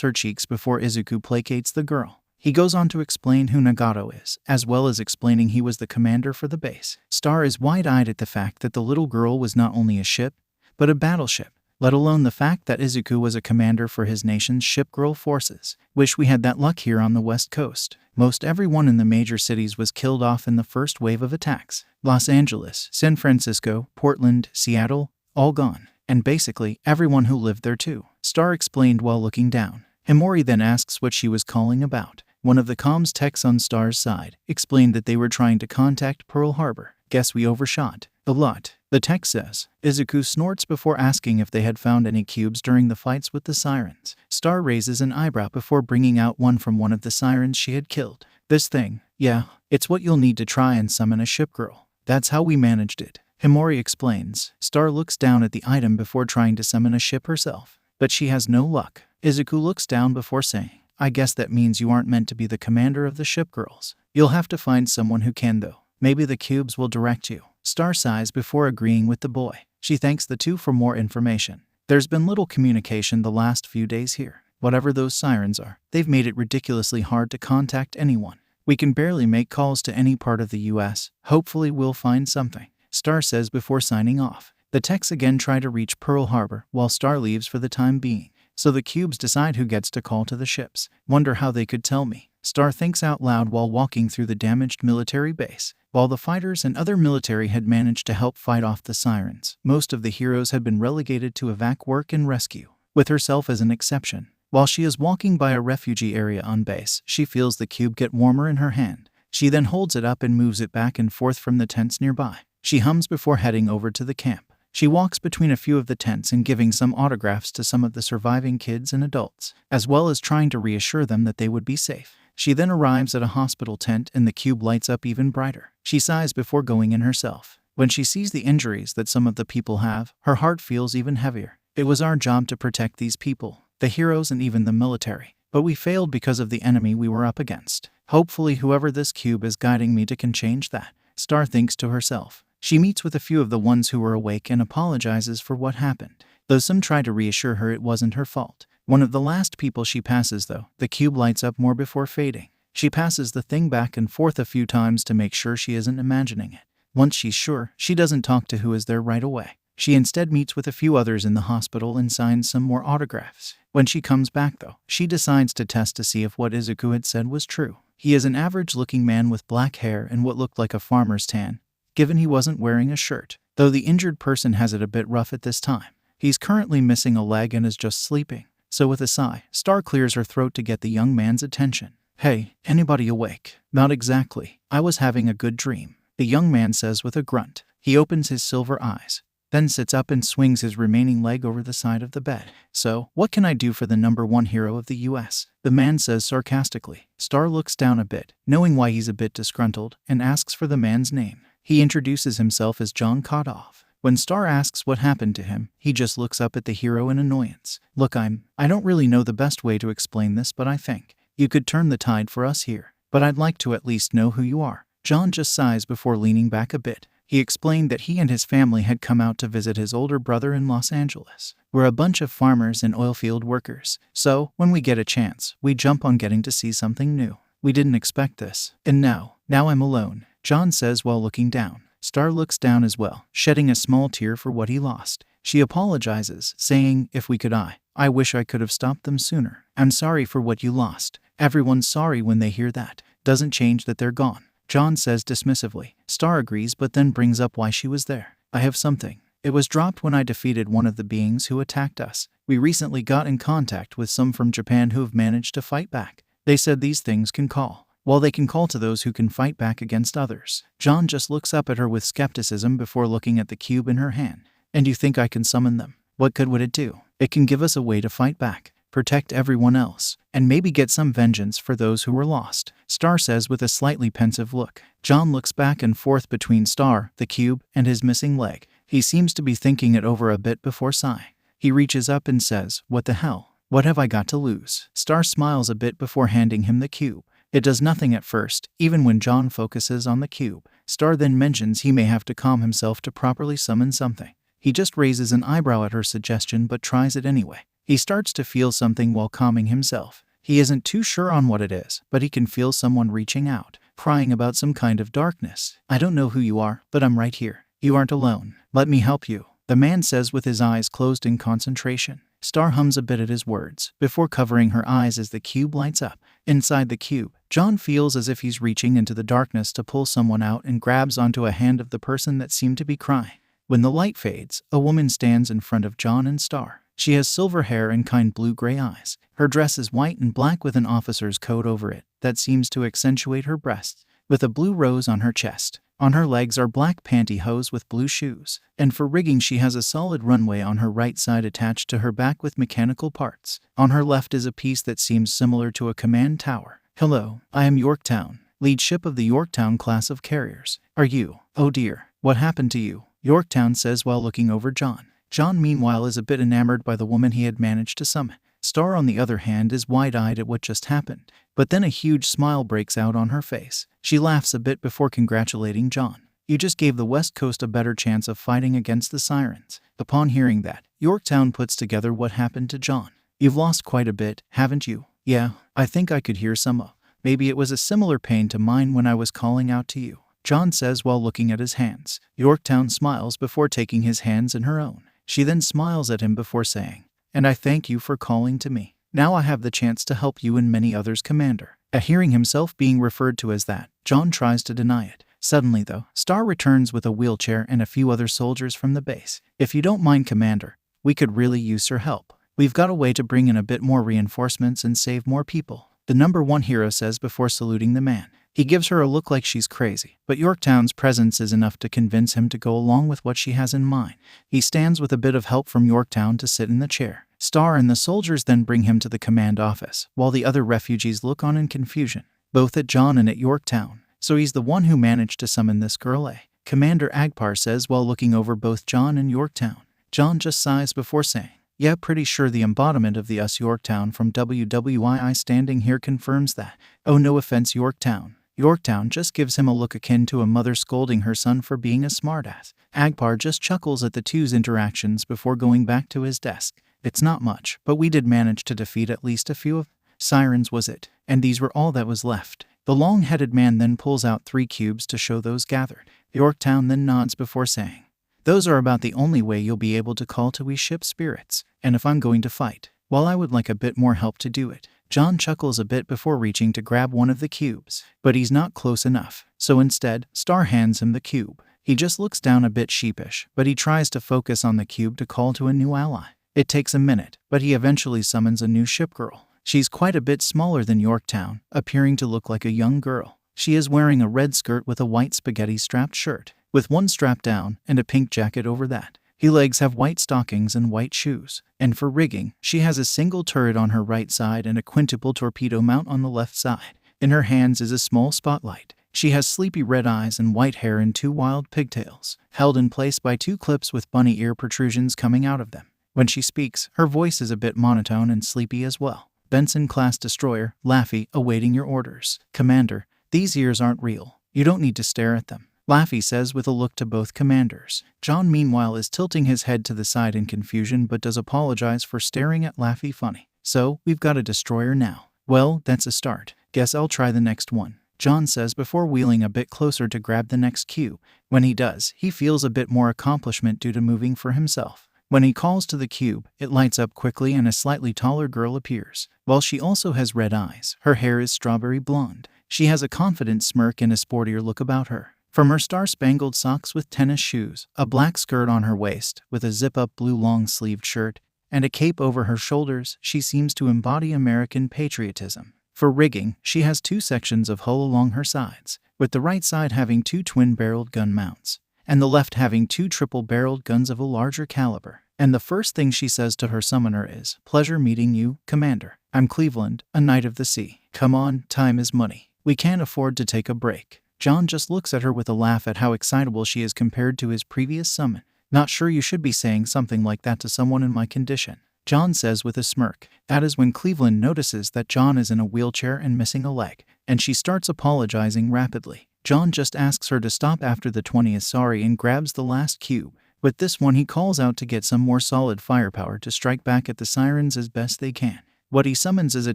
Speaker 1: her cheeks before Izuku placates the girl. He goes on to explain who Nagato is, as well as explaining he was the commander for the base. Star is wide-eyed at the fact that the little girl was not only a ship, but a battleship, let alone the fact that Izuku was a commander for his nation's ship-girl forces. Wish we had that luck here on the West Coast. Most everyone in the major cities was killed off in the first wave of attacks. Los Angeles, San Francisco, Portland, Seattle, all gone. And basically, everyone who lived there too, Star explained while looking down. Himori then asks what she was calling about. One of the comms techs on Star's side explained that they were trying to contact Pearl Harbor. Guess we overshot. A lot, the tech says. Izuku snorts before asking if they had found any cubes during the fights with the sirens. Star raises an eyebrow before bringing out one from one of the sirens she had killed. This thing, yeah, it's what you'll need to try and summon a ship girl. That's how we managed it, Himori explains. Star looks down at the item before trying to summon a ship herself, but she has no luck. Izuku looks down before saying, I guess that means you aren't meant to be the commander of the ship girls. You'll have to find someone who can though. Maybe the cubes will direct you. Star sighs before agreeing with the boy. She thanks the two for more information. There's been little communication the last few days here. Whatever those sirens are, they've made it ridiculously hard to contact anyone. We can barely make calls to any part of the US. Hopefully we'll find something, Star says before signing off. The techs again try to reach Pearl Harbor while Star leaves for the time being. So the cubes decide who gets to call to the ships. Wonder how they could tell me. Star thinks out loud while walking through the damaged military base. While the fighters and other military had managed to help fight off the sirens, most of the heroes had been relegated to evac work and rescue, with herself as an exception. While she is walking by a refugee area on base, she feels the cube get warmer in her hand. She then holds it up and moves it back and forth from the tents nearby. She hums before heading over to the camp. She walks between a few of the tents and giving some autographs to some of the surviving kids and adults, as well as trying to reassure them that they would be safe. She then arrives at a hospital tent and the cube lights up even brighter. She sighs before going in herself. When she sees the injuries that some of the people have, her heart feels even heavier. It was our job to protect these people, the heroes and even the military, but we failed because of the enemy we were up against. Hopefully whoever this cube is guiding me to can change that, Star thinks to herself. She meets with a few of the ones who were awake and apologizes for what happened, though some try to reassure her it wasn't her fault. One of the last people she passes though, the cube lights up more before fading. She passes the thing back and forth a few times to make sure she isn't imagining it. Once she's sure, she doesn't talk to who is there right away. She instead meets with a few others in the hospital and signs some more autographs. When she comes back though, she decides to test to see if what Izuku had said was true. He is an average-looking man with black hair and what looked like a farmer's tan, given he wasn't wearing a shirt. though the injured person has it a bit rough at this time. He's currently missing a leg and is just sleeping. So with a sigh, Star clears her throat to get the young man's attention. "Hey, anybody awake?" "Not exactly. I was having a good dream," the young man says with a grunt. He opens his silver eyes, then sits up and swings his remaining leg over the side of the bed. "So, what can I do for the #1 hero of the US?" the man says sarcastically. Star looks down a bit, knowing why he's a bit disgruntled, and asks for the man's name. He introduces himself as John Kodoff. When Star asks what happened to him, he just looks up at the hero in annoyance. "Look, I don't really know the best way to explain this, but I think you could turn the tide for us here. But I'd like to at least know who you are." John just sighs before leaning back a bit. He explained that he and his family had come out to visit his older brother in Los Angeles. "We're a bunch of farmers and oilfield workers, so when we get a chance, we jump on getting to see something new. We didn't expect this. And now I'm alone," John says while looking down. Star looks down as well, shedding a small tear for what he lost. She apologizes, saying, "If we could, I wish I could have stopped them sooner. I'm sorry for what you lost." Everyone's sorry when they hear that. Doesn't change that they're gone, John says dismissively. Star agrees but then brings up why she was there. "I have something. It was dropped when I defeated one of the beings who attacked us. We recently got in contact with some from Japan who have managed to fight back. They said these things can call. Well, they can call to those who can fight back against others." John just looks up at her with skepticism before looking at the cube in her hand. "And you think I can summon them? What good would it do? It can give us a way to fight back, protect everyone else, and maybe get some vengeance for those who were lost," Star says with a slightly pensive look. John looks back and forth between Star, the cube, and his missing leg. He seems to be thinking it over a bit before sighing. He reaches up and says, "What the hell? What have I got to lose?" Star smiles a bit before handing him the cube. It does nothing at first, even when John focuses on the cube. Star then mentions he may have to calm himself to properly summon something. He just raises an eyebrow at her suggestion but tries it anyway. He starts to feel something while calming himself. He isn't too sure on what it is, but he can feel someone reaching out, crying about some kind of darkness. "I don't know who you are, but I'm right here. You aren't alone. Let me help you," the man says with his eyes closed in concentration. Star hums a bit at his words, before covering her eyes as the cube lights up. Inside the cube, John feels as if he's reaching into the darkness to pull someone out and grabs onto a hand of the person that seemed to be crying. When the light fades, a woman stands in front of John and Star. She has silver hair and kind blue-gray eyes. Her dress is white and black with an officer's coat over it that seems to accentuate her breasts, with a blue rose on her chest. On her legs are black pantyhose with blue shoes, and for rigging she has a solid runway on her right side attached to her back with mechanical parts. On her left is a piece that seems similar to a command tower. "Hello, I am Yorktown, lead ship of the Yorktown class of carriers. Are you? Oh dear, what happened to you?" Yorktown says while looking over John. John meanwhile is a bit enamored by the woman he had managed to summon. Star on the other hand is wide-eyed at what just happened, but then a huge smile breaks out on her face. She laughs a bit before congratulating John. "You just gave the West Coast a better chance of fighting against the Sirens." Upon hearing that, Yorktown puts together what happened to John. "You've lost quite a bit, haven't you?" "Yeah, I think I could hear some of. Maybe it was a similar pain to mine when I was calling out to you," John says while looking at his hands. Yorktown smiles before taking his hands in her own. She then smiles at him before saying, "And I thank you for calling to me. Now I have the chance to help you and many others, Commander." At hearing himself being referred to as that, John tries to deny it. Suddenly though, Star returns with a wheelchair and a few other soldiers from the base. "If you don't mind, Commander, we could really use your help. We've got a way to bring in a bit more reinforcements and save more people," the #1 hero says before saluting the man. He gives her a look like she's crazy, but Yorktown's presence is enough to convince him to go along with what she has in mind. He stands with a bit of help from Yorktown to sit in the chair. Star and the soldiers then bring him to the command office, while the other refugees look on in confusion, both at John and at Yorktown. "So he's the one who managed to summon this girl, eh?" Commander Agpar says while looking over both John and Yorktown. John just sighs before saying, "Yeah, pretty sure the embodiment of the us Yorktown from WWII standing here confirms that. Oh, no offense, Yorktown." Yorktown just gives him a look akin to a mother scolding her son for being a smartass. Agpar just chuckles at the two's interactions before going back to his desk. "It's not much, but we did manage to defeat at least a few of Sirens, was it? And these were all that was left." The long-headed man then pulls out 3 cubes to show those gathered. Yorktown then nods before saying, "Those are about the only way you'll be able to call to we ship spirits. And if I'm going to fight, well, I would like a bit more help to do it." John chuckles a bit before reaching to grab one of the cubes, but he's not close enough. So instead, Star hands him the cube. He just looks down a bit sheepish, but he tries to focus on the cube to call to a new ally. It takes a minute, but he eventually summons a new ship girl. She's quite a bit smaller than Yorktown, appearing to look like a young girl. She is wearing a red skirt with a white spaghetti-strapped shirt, with one strap down and a pink jacket over that. Her legs have white stockings and white shoes, and for rigging, she has a single turret on her right side and a quintuple torpedo mount on the left side. In her hands is a small spotlight. She has sleepy red eyes and white hair and 2 wild pigtails, held in place by 2 clips with bunny ear protrusions coming out of them. When she speaks, her voice is a bit monotone and sleepy as well. Benson-class destroyer, Laffy, awaiting your orders. Commander, these ears aren't real. You don't need to stare at them, Laffy says with a look to both commanders. John meanwhile is tilting his head to the side in confusion but does apologize for staring at Laffy funny. So, we've got a destroyer now. Well, that's a start. Guess I'll try the next one, John says before wheeling a bit closer to grab the next cue. When he does, he feels a bit more accomplishment due to moving for himself. When he calls to the cube, it lights up quickly and a slightly taller girl appears. While she also has red eyes, her hair is strawberry blonde. She has a confident smirk and a sportier look about her. From her star-spangled socks with tennis shoes, a black skirt on her waist with a zip-up blue long-sleeved shirt, and a cape over her shoulders, she seems to embody American patriotism. For rigging, she has 2 sections of hull along her sides, with the right side having 2 twin-barreled gun mounts, and the left having 2 triple-barreled guns of a larger caliber. And the first thing she says to her summoner is, "Pleasure meeting you, Commander. I'm Cleveland, a Knight of the Sea. Come on, time is money. We can't afford to take a break." John just looks at her with a laugh at how excitable she is compared to his previous summon. "Not sure you should be saying something like that to someone in my condition," John says with a smirk. That is when Cleveland notices that John is in a wheelchair and missing a leg, and she starts apologizing rapidly. John just asks her to stop after the 20th sorry and grabs the last cube. With this one he calls out to get some more solid firepower to strike back at the sirens as best they can. What he summons is a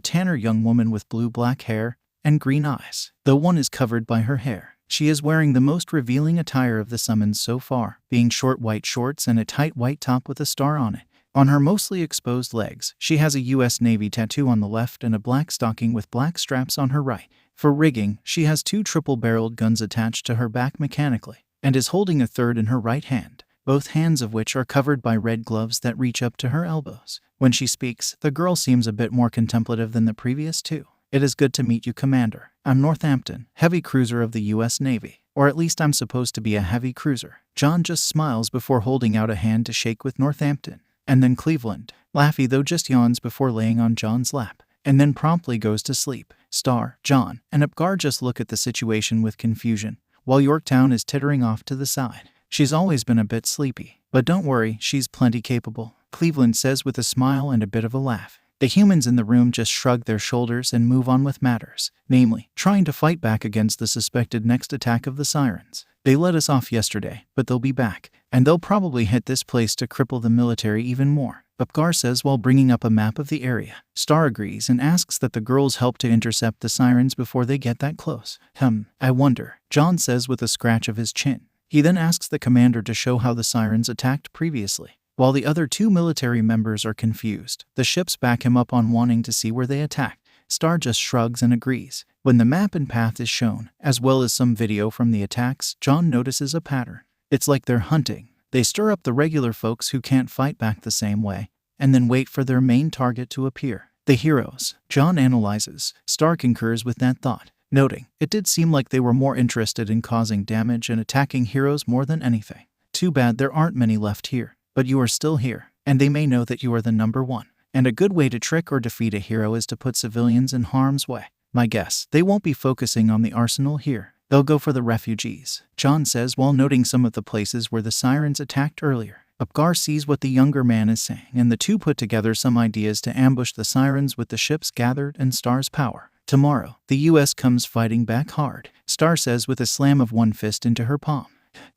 Speaker 1: tanner young woman with blue-black hair and green eyes. The one is covered by her hair. She is wearing the most revealing attire of the summons so far, being short white shorts and a tight white top with a star on it. On her mostly exposed legs, she has a U.S. Navy tattoo on the left and a black stocking with black straps on her right. For rigging, she has 2 triple-barreled guns attached to her back mechanically, and is holding a third in her right hand, both hands of which are covered by red gloves that reach up to her elbows. When she speaks, the girl seems a bit more contemplative than the previous 2. "It is good to meet you, Commander. I'm Northampton, heavy cruiser of the U.S. Navy. Or at least I'm supposed to be a heavy cruiser." John just smiles before holding out a hand to shake with Northampton. And then Cleveland. Laffy though just yawns before laying on John's lap, and then promptly goes to sleep. Star, John, and Upgar just look at the situation with confusion, while Yorktown is tittering off to the side. She's always been a bit sleepy, but don't worry, she's plenty capable, Cleveland says with a smile and a bit of a laugh. The humans in the room just shrug their shoulders and move on with matters, namely, trying to fight back against the suspected next attack of the sirens. They let us off yesterday, but they'll be back, and they'll probably hit this place to cripple the military even more, Upgar says while bringing up a map of the area. Star agrees and asks that the girls help to intercept the sirens before they get that close. I wonder, John says with a scratch of his chin. He then asks the commander to show how the sirens attacked previously. While the other 2 military members are confused, the ships back him up on wanting to see where they attacked. Star just shrugs and agrees. When the map and path is shown, as well as some video from the attacks, John notices a pattern. It's like they're hunting. They stir up the regular folks who can't fight back the same way, and then wait for their main target to appear. The heroes, John analyzes. Star concurs with that thought, noting, it did seem like they were more interested in causing damage and attacking heroes more than anything. Too bad there aren't many left here. But you are still here, and they may know that you are the number 1. And a good way to trick or defeat a hero is to put civilians in harm's way. My guess, they won't be focusing on the arsenal here. They'll go for the refugees, John says while noting some of the places where the sirens attacked earlier. Upgar sees what the younger man is saying, and the 2 put together some ideas to ambush the sirens with the ships gathered and Star's power. Tomorrow, the U.S. comes fighting back hard, Star says with a slam of one fist into her palm.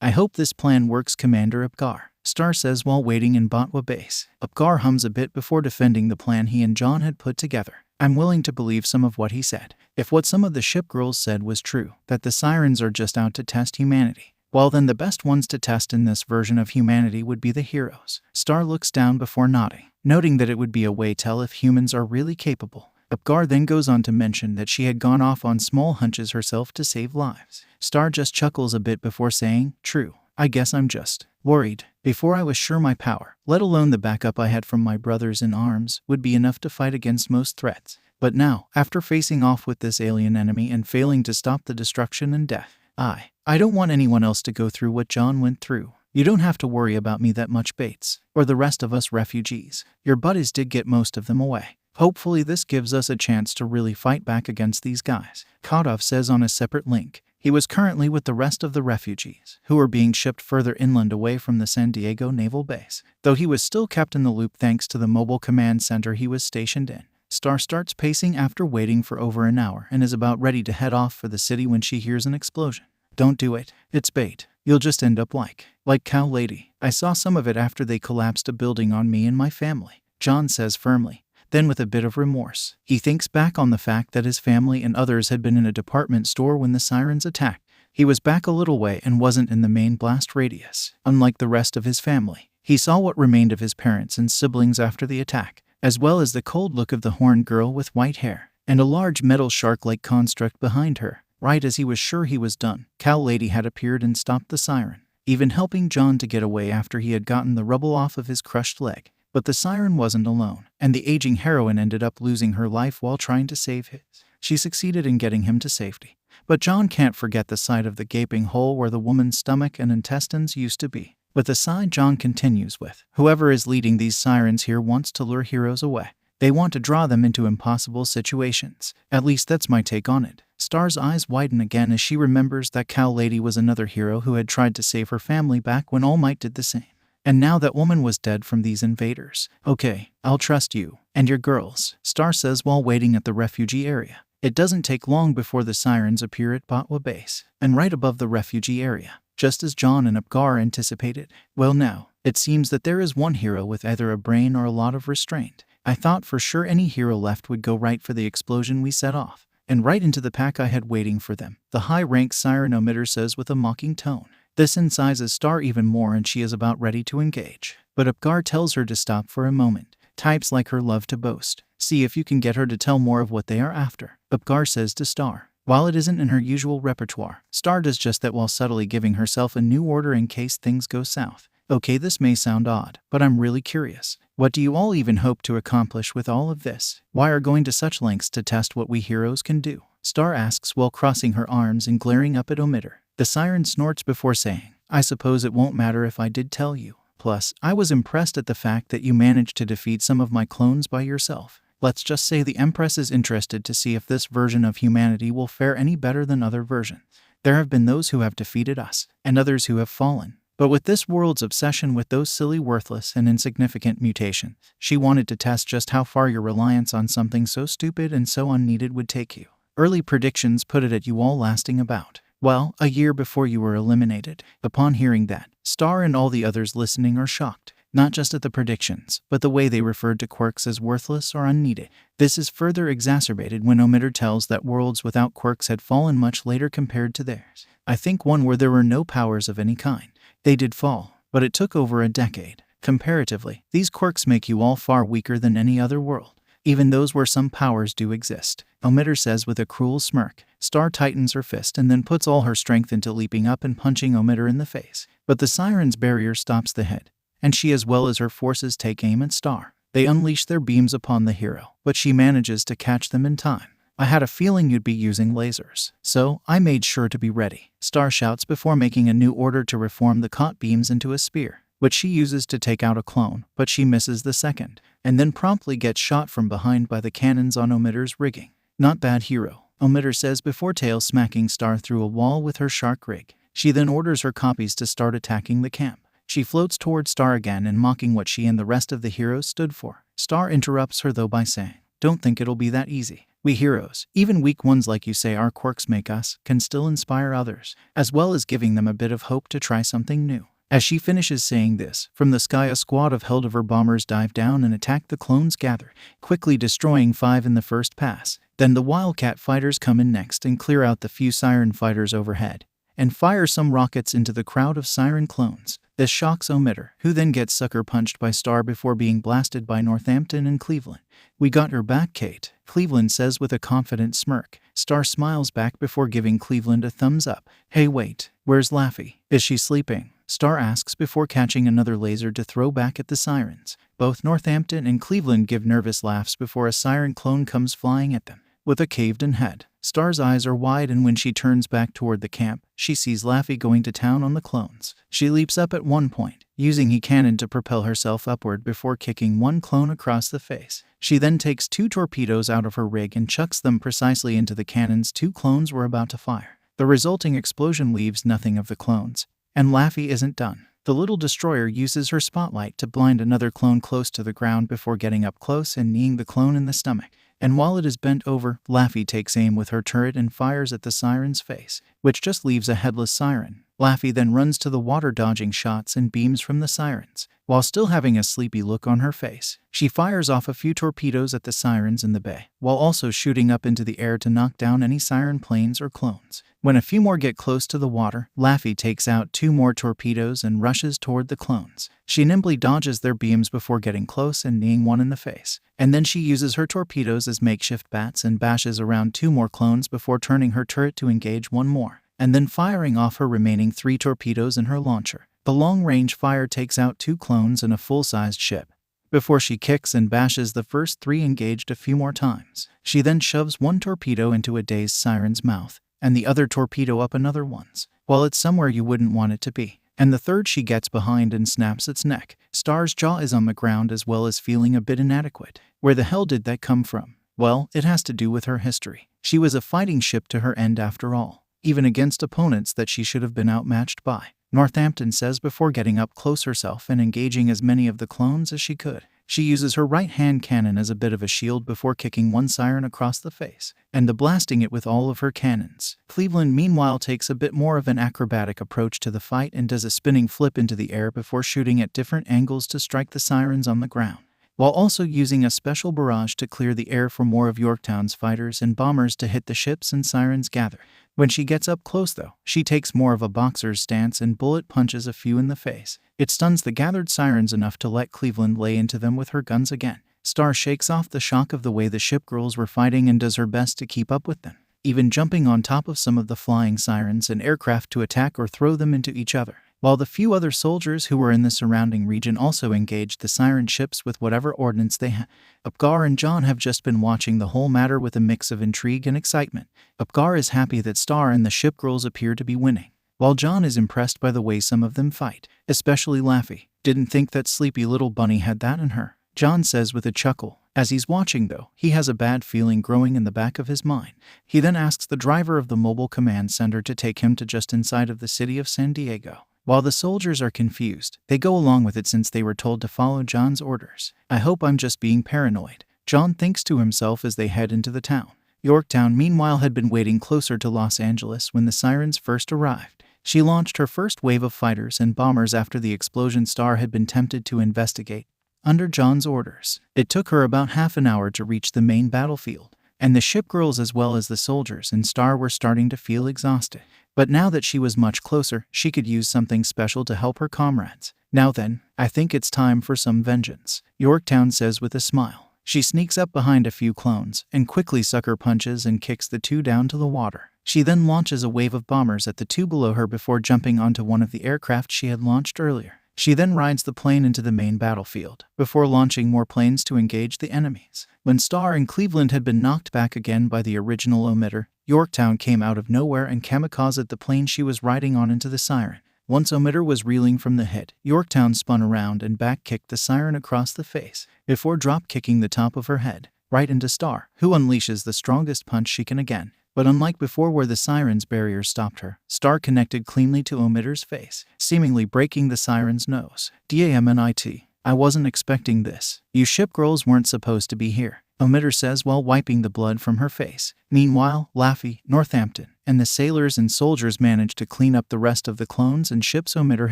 Speaker 1: I hope this plan works, Commander Upgar, Star says while waiting in Batwa base. Upgar hums a bit before defending the plan he and John had put together. I'm willing to believe some of what he said. If what some of the ship girls said was true, that the sirens are just out to test humanity, well then the best ones to test in this version of humanity would be the heroes. Star looks down before nodding, noting that it would be a way tell if humans are really capable. Upgar then goes on to mention that she had gone off on small hunches herself to save lives. Star just chuckles a bit before saying, true. I guess I'm just worried. Before I was sure my power, let alone the backup I had from my brothers in arms, would be enough to fight against most threats. But now, after facing off with this alien enemy and failing to stop the destruction and death, I don't want anyone else to go through what John went through. You don't have to worry about me that much, Bates, or the rest of us refugees. Your buddies did get most of them away. Hopefully this gives us a chance to really fight back against these guys. Kodov says on a separate link. He was currently with the rest of the refugees, who were being shipped further inland away from the San Diego Naval Base, though he was still kept in the loop thanks to the mobile command center he was stationed in. Star starts pacing after waiting for over an hour and is about ready to head off for the city when she hears an explosion. Don't do it. It's bait. You'll just end up like Cow Lady. I saw some of it after they collapsed a building on me and my family, John says firmly. Then with a bit of remorse, he thinks back on the fact that his family and others had been in a department store when the sirens attacked. He was back a little way and wasn't in the main blast radius. Unlike the rest of his family, he saw what remained of his parents and siblings after the attack, as well as the cold look of the horned girl with white hair, and a large metal shark-like construct behind her. Right as he was sure he was done, Cow Lady had appeared and stopped the siren, even helping John to get away after he had gotten the rubble off of his crushed leg. But the siren wasn't alone, and the aging heroine ended up losing her life while trying to save his. She succeeded in getting him to safety. But John can't forget the sight of the gaping hole where the woman's stomach and intestines used to be. With the side John continues with, whoever is leading these sirens here wants to lure heroes away. They want to draw them into impossible situations. At least that's my take on it. Star's eyes widen again as she remembers that Cow Lady was another hero who had tried to save her family back when All Might did the same. And now that woman was dead from these invaders. Okay, I'll trust you. And your girls, Star says while waiting at the refugee area. It doesn't take long before the sirens appear at Batwa Base, and right above the refugee area, just as John and Abgar anticipated. Well now, it seems that there is one hero with either a brain or a lot of restraint. I thought for sure any hero left would go right for the explosion we set off, and right into the pack I had waiting for them, the high-ranked siren emitter says with a mocking tone. This incises Star even more and she is about ready to engage. But Abgar tells her to stop for a moment. Types like her love to boast. See if you can get her to tell more of what they are after, Abgar says to Star. While it isn't in her usual repertoire, Star does just that while subtly giving herself a new order in case things go south. Okay, this may sound odd, but I'm really curious. What do you all even hope to accomplish with all of this? Why are going to such lengths to test what we heroes can do? Star asks while crossing her arms and glaring up at Emitter. The siren snorts before saying, I suppose it won't matter if I did tell you. Plus, I was impressed at the fact that you managed to defeat some of my clones by yourself. Let's just say the Empress is interested to see if this version of humanity will fare any better than other versions. There have been those who have defeated us, and others who have fallen. But with this world's obsession with those silly, worthless, and insignificant mutations, she wanted to test just how far your reliance on something so stupid and so unneeded would take you. Early predictions put it at you all lasting about, well, a year before you were eliminated. Upon hearing that, Star and all the others listening are shocked, not just at the predictions, but the way they referred to quirks as worthless or unneeded. This is further exacerbated when Emitter tells that worlds without quirks had fallen much later compared to theirs. I think one where there were no powers of any kind. They did fall, but it took over a decade. Comparatively, these quirks make you all far weaker than any other world, even those where some powers do exist, Emitter says with a cruel smirk. Star tightens her fist and then puts all her strength into leaping up and punching Emitter in the face. But the siren's barrier stops the hit, and she as well as her forces take aim at Star. They unleash their beams upon the hero, but she manages to catch them in time. I had a feeling you'd be using lasers, so I made sure to be ready, Star shouts before making a new order to reform the caught beams into a spear, which she uses to take out a clone, but she misses the second, and then promptly gets shot from behind by the cannons on Emitter's rigging. Not bad, hero, Emitter says before tail smacking Star through a wall with her shark rig. She then orders her copies to start attacking the camp. She floats toward Star again and mocking what she and the rest of the heroes stood for. Star interrupts her though by saying, don't think it'll be that easy. We heroes, even weak ones like you say our quirks make us, can still inspire others, as well as giving them a bit of hope to try something new. As she finishes saying this, from the sky a squad of Heldiver bombers dive down and attack the clones gathered, quickly destroying 5 in the first pass. Then the Wildcat fighters come in next and clear out the few Siren fighters overhead, and fire some rockets into the crowd of Siren clones. This shocks Emitter, who then gets sucker punched by Star before being blasted by Northampton and Cleveland. We got your back, Kate, Cleveland says with a confident smirk. Star smiles back before giving Cleveland a thumbs up. Hey wait, where's Laffy? Is she sleeping? Star asks before catching another laser to throw back at the sirens. Both Northampton and Cleveland give nervous laughs before a siren clone comes flying at them. With a caved-in head, Star's eyes are wide, and when she turns back toward the camp, she sees Laffy going to town on the clones. She leaps up at one point, using a cannon to propel herself upward before kicking one clone across the face. She then takes 2 torpedoes out of her rig and chucks them precisely into the cannons 2 clones were about to fire. The resulting explosion leaves nothing of the clones, and Laffy isn't done. The little destroyer uses her spotlight to blind another clone close to the ground before getting up close and kneeing the clone in the stomach. And while it is bent over, Laffy takes aim with her turret and fires at the siren's face, which just leaves a headless siren. Laffy then runs to the water, dodging shots and beams from the sirens. While still having a sleepy look on her face, she fires off a few torpedoes at the sirens in the bay, while also shooting up into the air to knock down any siren planes or clones. When a few more get close to the water, Laffy takes out 2 more torpedoes and rushes toward the clones. She nimbly dodges their beams before getting close and kneeing one in the face. And then she uses her torpedoes as makeshift bats and bashes around 2 more clones before turning her turret to engage 1 more, and then firing off her remaining 3 torpedoes in her launcher. The long-range fire takes out 2 clones and a full-sized ship, before she kicks and bashes the first 3 engaged a few more times. She then shoves 1 torpedo into a dazed siren's mouth, and the other torpedo up another one's, while it's somewhere you wouldn't want it to be. And the third she gets behind and snaps its neck. Star's jaw is on the ground as well as feeling a bit inadequate. Where the hell did that come from? Well, it has to do with her history. She was a fighting ship to her end after all, even against opponents that she should have been outmatched by, Northampton says before getting up close herself and engaging as many of the clones as she could. She uses her right-hand cannon as a bit of a shield before kicking 1 siren across the face, and blasting it with all of her cannons. Cleveland meanwhile takes a bit more of an acrobatic approach to the fight and does a spinning flip into the air before shooting at different angles to strike the sirens on the ground, while also using a special barrage to clear the air for more of Yorktown's fighters and bombers to hit the ships and sirens gather. When she gets up close though, she takes more of a boxer's stance and bullet punches a few in the face. It stuns the gathered sirens enough to let Cleveland lay into them with her guns again. Star shakes off the shock of the way the ship girls were fighting and does her best to keep up with them, even jumping on top of some of the flying sirens and aircraft to attack or throw them into each other, while the few other soldiers who were in the surrounding region also engaged the siren ships with whatever ordnance they had. Upgar and John have just been watching the whole matter with a mix of intrigue and excitement. Upgar is happy that Star and the ship girls appear to be winning, while John is impressed by the way some of them fight, especially Laffy. Didn't think that sleepy little bunny had that in her, John says with a chuckle. As he's watching though, he has a bad feeling growing in the back of his mind. He then asks the driver of the mobile command center to take him to just inside of the city of San Diego. While the soldiers are confused, they go along with it since they were told to follow John's orders. I hope I'm just being paranoid, John thinks to himself as they head into the town. Yorktown meanwhile had been waiting closer to Los Angeles when the sirens first arrived. She launched her first wave of fighters and bombers after the explosion. Star had been tempted to investigate under John's orders. It took her about half an hour to reach the main battlefield, and the ship girls as well as the soldiers and Star were starting to feel exhausted. But now that she was much closer, she could use something special to help her comrades. Now then, I think it's time for some vengeance, Yorktown says with a smile. She sneaks up behind a few clones and quickly sucker punches and kicks the 2 down to the water. She then launches a wave of bombers at the 2 below her before jumping onto one of the aircraft she had launched earlier. She then rides the plane into the main battlefield, before launching more planes to engage the enemies. When Star and Cleveland had been knocked back again by the original emitter, Yorktown came out of nowhere and kamikazed the plane she was riding on into the siren. Once emitter was reeling from the hit, Yorktown spun around and back-kicked the siren across the face, before drop-kicking the top of her head, right into Star, who unleashes the strongest punch she can again. But unlike before where the siren's barrier stopped her, Star connected cleanly to Omitter's face, seemingly breaking the siren's nose. Damnit. I wasn't expecting this. You ship girls weren't supposed to be here, Omitter says while wiping the blood from her face. Meanwhile, Laffy, Northampton, and the sailors and soldiers managed to clean up the rest of the clones and ships Omitter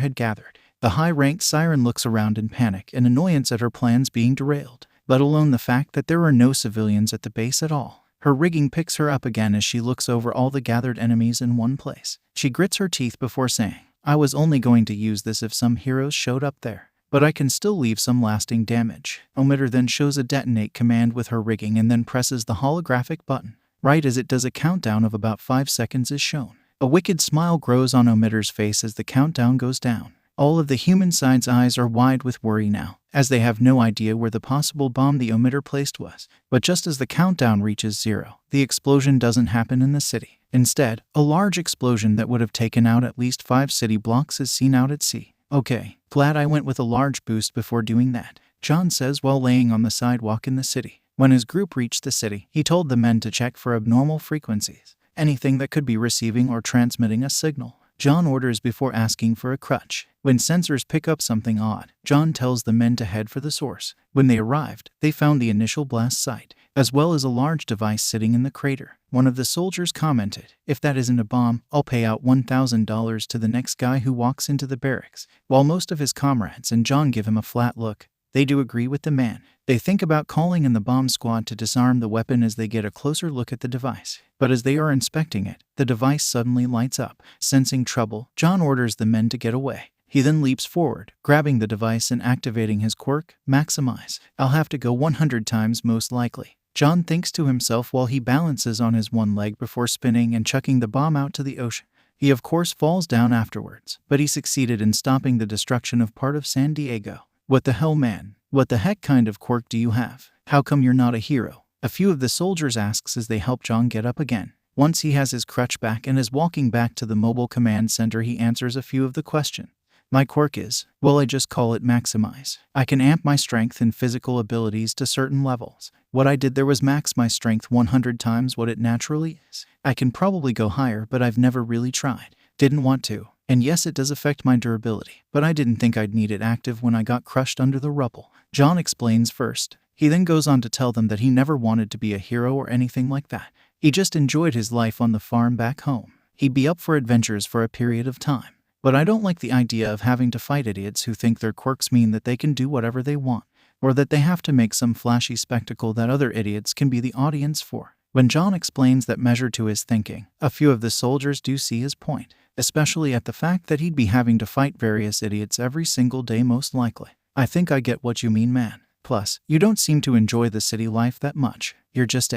Speaker 1: had gathered. The high-ranked siren looks around in panic and annoyance at her plans being derailed, let alone the fact that there are no civilians at the base at all. Her rigging picks her up again as she looks over all the gathered enemies in one place. She grits her teeth before saying, I was only going to use this if some heroes showed up there, but I can still leave some lasting damage. Omitter then shows a detonate command with her rigging and then presses the holographic button. Right as it does, a countdown of about 5 seconds is shown. A wicked smile grows on Omitter's face as the countdown goes down. All of the human side's eyes are wide with worry now, as they have no idea where the possible bomb the emitter placed was. But just as the countdown reaches 0, the explosion doesn't happen in the city. Instead, a large explosion that would have taken out at least 5 city blocks is seen out at sea. Okay, glad I went with a large boost before doing that, John says while laying on the sidewalk in the city. When his group reached the city, he told the men to check for abnormal frequencies, anything that could be receiving or transmitting a signal. John orders before asking for a crutch. When sensors pick up something odd, John tells the men to head for the source. When they arrived, they found the initial blast site, as well as a large device sitting in the crater. One of the soldiers commented, "If that isn't a bomb, I'll pay out $1,000 to the next guy who walks into the barracks." While most of his comrades and John give him a flat look, they do agree with the man. They think about calling in the bomb squad to disarm the weapon as they get a closer look at the device. But as they are inspecting it, the device suddenly lights up. Sensing trouble, John orders the men to get away. He then leaps forward, grabbing the device and activating his quirk, Maximize. "I'll have to go 100 times most likely," John thinks to himself while he balances on his one leg before spinning and chucking the bomb out to the ocean. He of course falls down afterwards, but he succeeded in stopping the destruction of part of San Diego. "What the hell, man? What the heck kind of quirk do you have? How come you're not a hero?" A few of the soldiers asks as they help John get up again. Once he has his crutch back and is walking back to the mobile command center, he answers a few of the questions. "My quirk is, well, I just call it Maximize. I can amp my strength and physical abilities to certain levels. What I did there was max my strength 100 times what it naturally is. I can probably go higher, but I've never really tried. Didn't want to. And yes, it does affect my durability, but I didn't think I'd need it active when I got crushed under the rubble." John explains first. He then goes on to tell them that he never wanted to be a hero or anything like that. He just enjoyed his life on the farm back home. He'd be up for adventures for a period of time. "But I don't like the idea of having to fight idiots who think their quirks mean that they can do whatever they want, or that they have to make some flashy spectacle that other idiots can be the audience for." When John explains that measure to his thinking, a few of the soldiers do see his point, especially at the fact that he'd be having to fight various idiots every single day most likely. "I think I get what you mean, man. Plus, you don't seem to enjoy the city life that much. You're just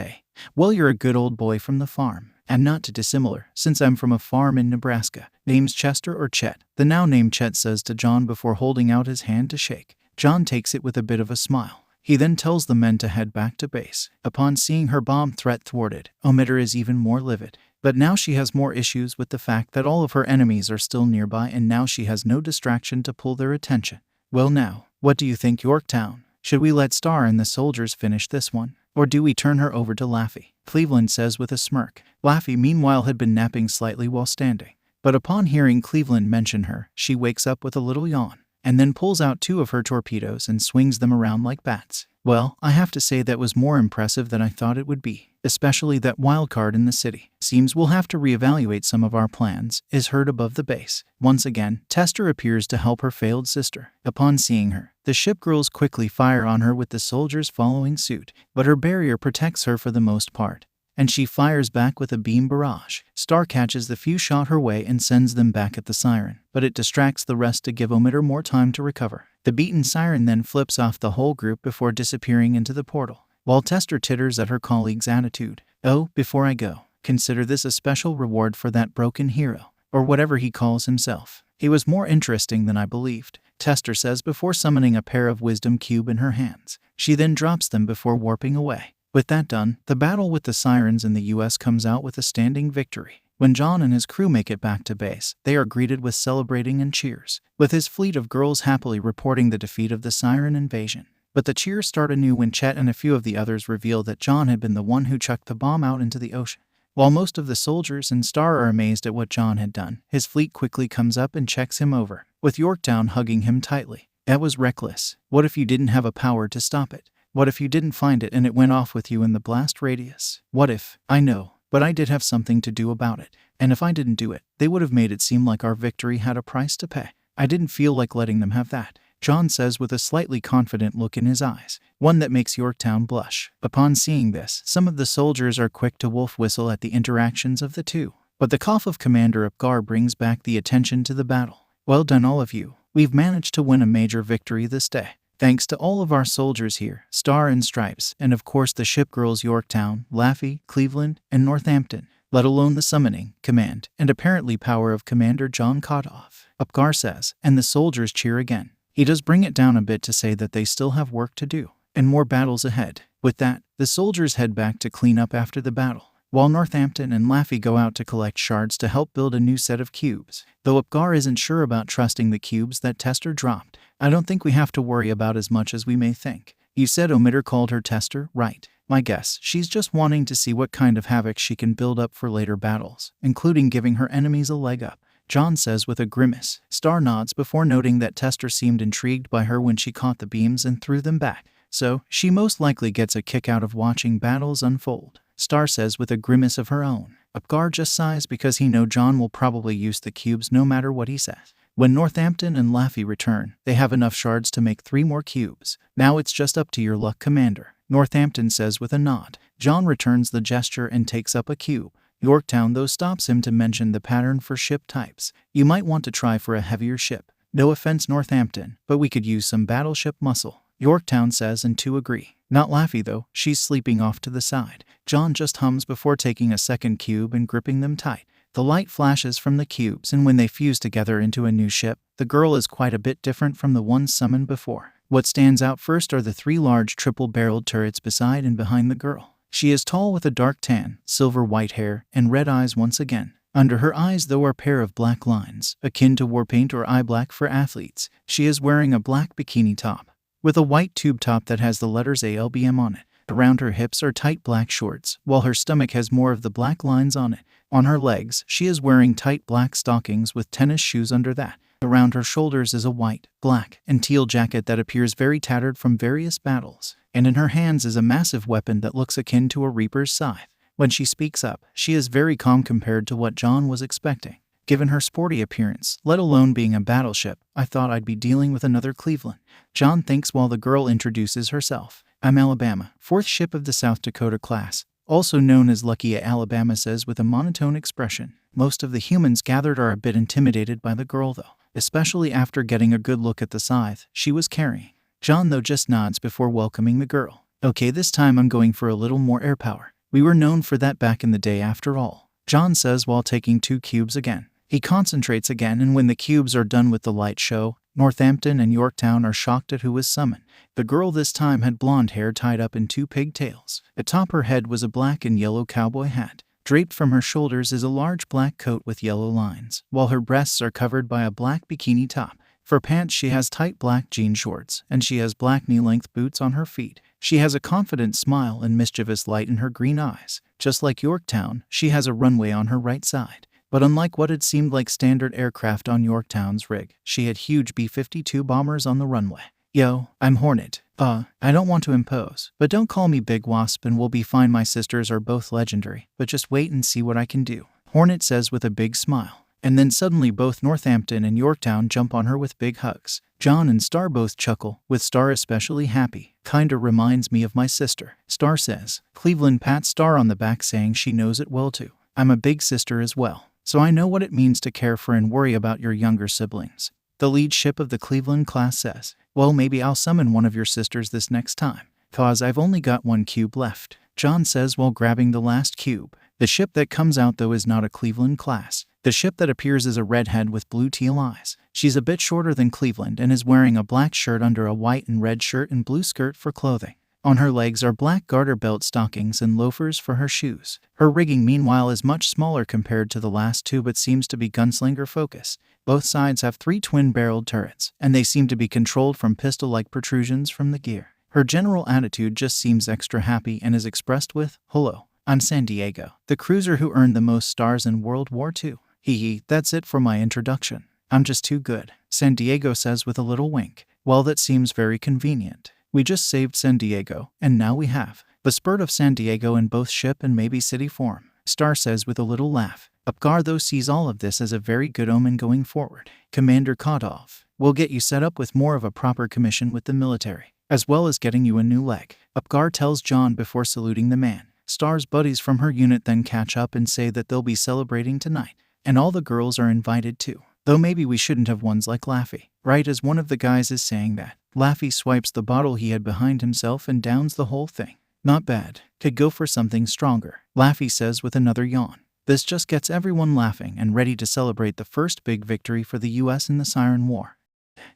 Speaker 1: well, you're a good old boy from the farm. And not too dissimilar, since I'm from a farm in Nebraska. Name's Chester or Chet," the now named Chet says to John before holding out his hand to shake. John takes it with a bit of a smile. He then tells the men to head back to base. Upon seeing her bomb threat thwarted, Emitter is even more livid. But now she has more issues with the fact that all of her enemies are still nearby, and now she has no distraction to pull their attention. "Well now, what do you think, Yorktown? Should we let Star and the soldiers finish this one? Or do we turn her over to Laffy?" Cleveland says with a smirk. Laffy meanwhile had been napping slightly while standing. But upon hearing Cleveland mention her, she wakes up with a little yawn, and then pulls out 2 of her torpedoes and swings them around like bats. "Well, I have to say that was more impressive than I thought it would be, especially that wildcard in the city. Seems we'll have to reevaluate some of our plans," is heard above the base. Once again, Tester appears to help her failed sister. Upon seeing her, the ship girls quickly fire on her with the soldiers following suit, but her barrier protects her for the most part, and she fires back with a beam barrage. Star catches the few shot her way and sends them back at the siren, but it distracts the rest to give Emitter more time to recover. The beaten siren then flips off the whole group before disappearing into the portal, while Tester titters at her colleague's attitude. "Oh, before I go, consider this a special reward for that broken hero," or whatever he calls himself. "He was more interesting than I believed," Tester says before summoning a pair of wisdom cube in her hands. She then drops them before warping away. With that done, the battle with the sirens in the US comes out with a standing victory. When John and his crew make it back to base, they are greeted with celebrating and cheers, with his fleet of girls happily reporting the defeat of the siren invasion. But the cheers start anew when Chet and a few of the others reveal that John had been the one who chucked the bomb out into the ocean. While most of the soldiers and Star are amazed at what John had done, his fleet quickly comes up and checks him over, with Yorktown hugging him tightly. "That was reckless. What if you didn't have a power to stop it? What if you didn't find it and it went off with you in the blast radius? What if? I know, but I did have something to do about it. And if I didn't do it, they would have made it seem like our victory had a price to pay. I didn't feel like letting them have that," John says with a slightly confident look in his eyes, one that makes Yorktown blush. Upon seeing this, some of the soldiers are quick to wolf whistle at the interactions of the two. But the cough of Commander Upgar brings back the attention to the battle. "Well done all of you. We've managed to win a major victory this day. Thanks to all of our soldiers here, Star and Stripes, and of course the ship girls Yorktown, Laffy, Cleveland, and Northampton. let alone the summoning, command, and apparently power of Commander John Kotoff, Upgar says, and the soldiers cheer again. He does bring it down a bit to say that they still have work to do, and more battles ahead. With that, the soldiers head back to clean up after the battle, while Northampton and Laffy go out to collect shards to help build a new set of cubes. Though Upgar isn't sure about trusting the cubes that Tester dropped, I don't think we have to worry about as much as we may think. You said Omitter called her Tester, right? My guess, she's just wanting to see what kind of havoc she can build up for later battles, including giving her enemies a leg up, John says with a grimace. Star nods before noting that Tester seemed intrigued by her when she caught the beams and threw them back, so she most likely gets a kick out of watching battles unfold, Star says with a grimace of her own. Upgar just sighs because he knows John will probably use the cubes no matter what he says. When Northampton and Laffy return, they have enough shards to make 3 more cubes. Now it's just up to your luck, Commander, Northampton says with a nod. John returns the gesture and takes up a cube. Yorktown though stops him to mention the pattern for ship types. You might want to try for a heavier ship. No offense, Northampton, but we could use some battleship muscle, Yorktown says, and 2 agree. Not Laffy though, she's sleeping off to the side. John just hums before taking a second cube and gripping them tight. The light flashes from the cubes, and when they fuse together into a new ship, the girl is quite a bit different from the ones summoned before. What stands out first are the 3 large triple-barreled turrets beside and behind the girl. She is tall with a dark tan, silver-white hair, and red eyes once again. Under her eyes though are a pair of black lines, akin to war paint or eye black for athletes. She is wearing a black bikini top, with a white tube top that has the letters ALBM on it. Around her hips are tight black shorts, while her stomach has more of the black lines on it. On her legs, she is wearing tight black stockings with tennis shoes under that. Around her shoulders is a white, black, and teal jacket that appears very tattered from various battles. And in her hands is a massive weapon that looks akin to a reaper's scythe. When she speaks up, she is very calm compared to what John was expecting. Given her sporty appearance, let alone being a battleship, I thought I'd be dealing with another Cleveland, John thinks while the girl introduces herself. I'm Alabama, 4th ship of the South Dakota class, also known as Lucky Alabama says with a monotone expression. Most of the humans gathered are a bit intimidated by the girl though, especially after getting a good look at the scythe she was carrying. John though just nods before welcoming the girl. Okay, this time I'm going for a little more air power. We were known for that back in the day after all, John says while taking 2 cubes again. He concentrates again, and when the cubes are done with the light show, Northampton and Yorktown are shocked at who was summoned. The girl this time had blonde hair tied up in 2 pigtails. Atop her head was a black and yellow cowboy hat. Draped from her shoulders is a large black coat with yellow lines, while her breasts are covered by a black bikini top. For pants she has tight black jean shorts, and she has black knee-length boots on her feet. She has a confident smile and mischievous light in her green eyes. Just like Yorktown, she has a runway on her right side. But unlike what had seemed like standard aircraft on Yorktown's rig, she had huge B-52 bombers on the runway. Yo, I'm Hornet. I don't want to impose, but don't call me Big Wasp and we'll be fine. My sisters are both legendary, but just wait and see what I can do, Hornet says with a big smile. And then suddenly both Northampton and Yorktown jump on her with big hugs. John and Star both chuckle, with Star especially happy. Kinda reminds me of my sister, Star says. Cleveland pats Star on the back saying she knows it well too. I'm a big sister as well, so I know what it means to care for and worry about your younger siblings, the lead ship of the Cleveland class says. Well, maybe I'll summon one of your sisters this next time, cause I've only got 1 cube left, John says while grabbing the last cube. The ship that comes out though is not a Cleveland class. The ship that appears is a redhead with blue teal eyes. She's a bit shorter than Cleveland and is wearing a black shirt under a white and red shirt and blue skirt for clothing. On her legs are black garter belt stockings and loafers for her shoes. Her rigging meanwhile is much smaller compared to the last 2 but seems to be gunslinger focused. Both sides have 3 twin-barreled turrets, and they seem to be controlled from pistol-like protrusions from the gear. Her general attitude just seems extra happy and is expressed with, "Hello, I'm San Diego, the cruiser who earned the most stars in World War II. Hee, that's it for my introduction. I'm just too good," San Diego says with a little wink. Well, that seems very convenient. We just saved San Diego, and now we have the spurt of San Diego in both ship and maybe city form, Star says with a little laugh. Upgar though sees all of this as a very good omen going forward. Commander Kodov, we'll get you set up with more of a proper commission with the military, as well as getting you a new leg, Upgar tells John before saluting the man. Star's buddies from her unit then catch up and say that they'll be celebrating tonight, and all the girls are invited too. Though maybe we shouldn't have ones like Laffy, right? As one of the guys is saying that, Laffy swipes the bottle he had behind himself and downs the whole thing. Not bad. Could go for something stronger, Laffy says with another yawn. This just gets everyone laughing and ready to celebrate the first big victory for the US in the Siren War.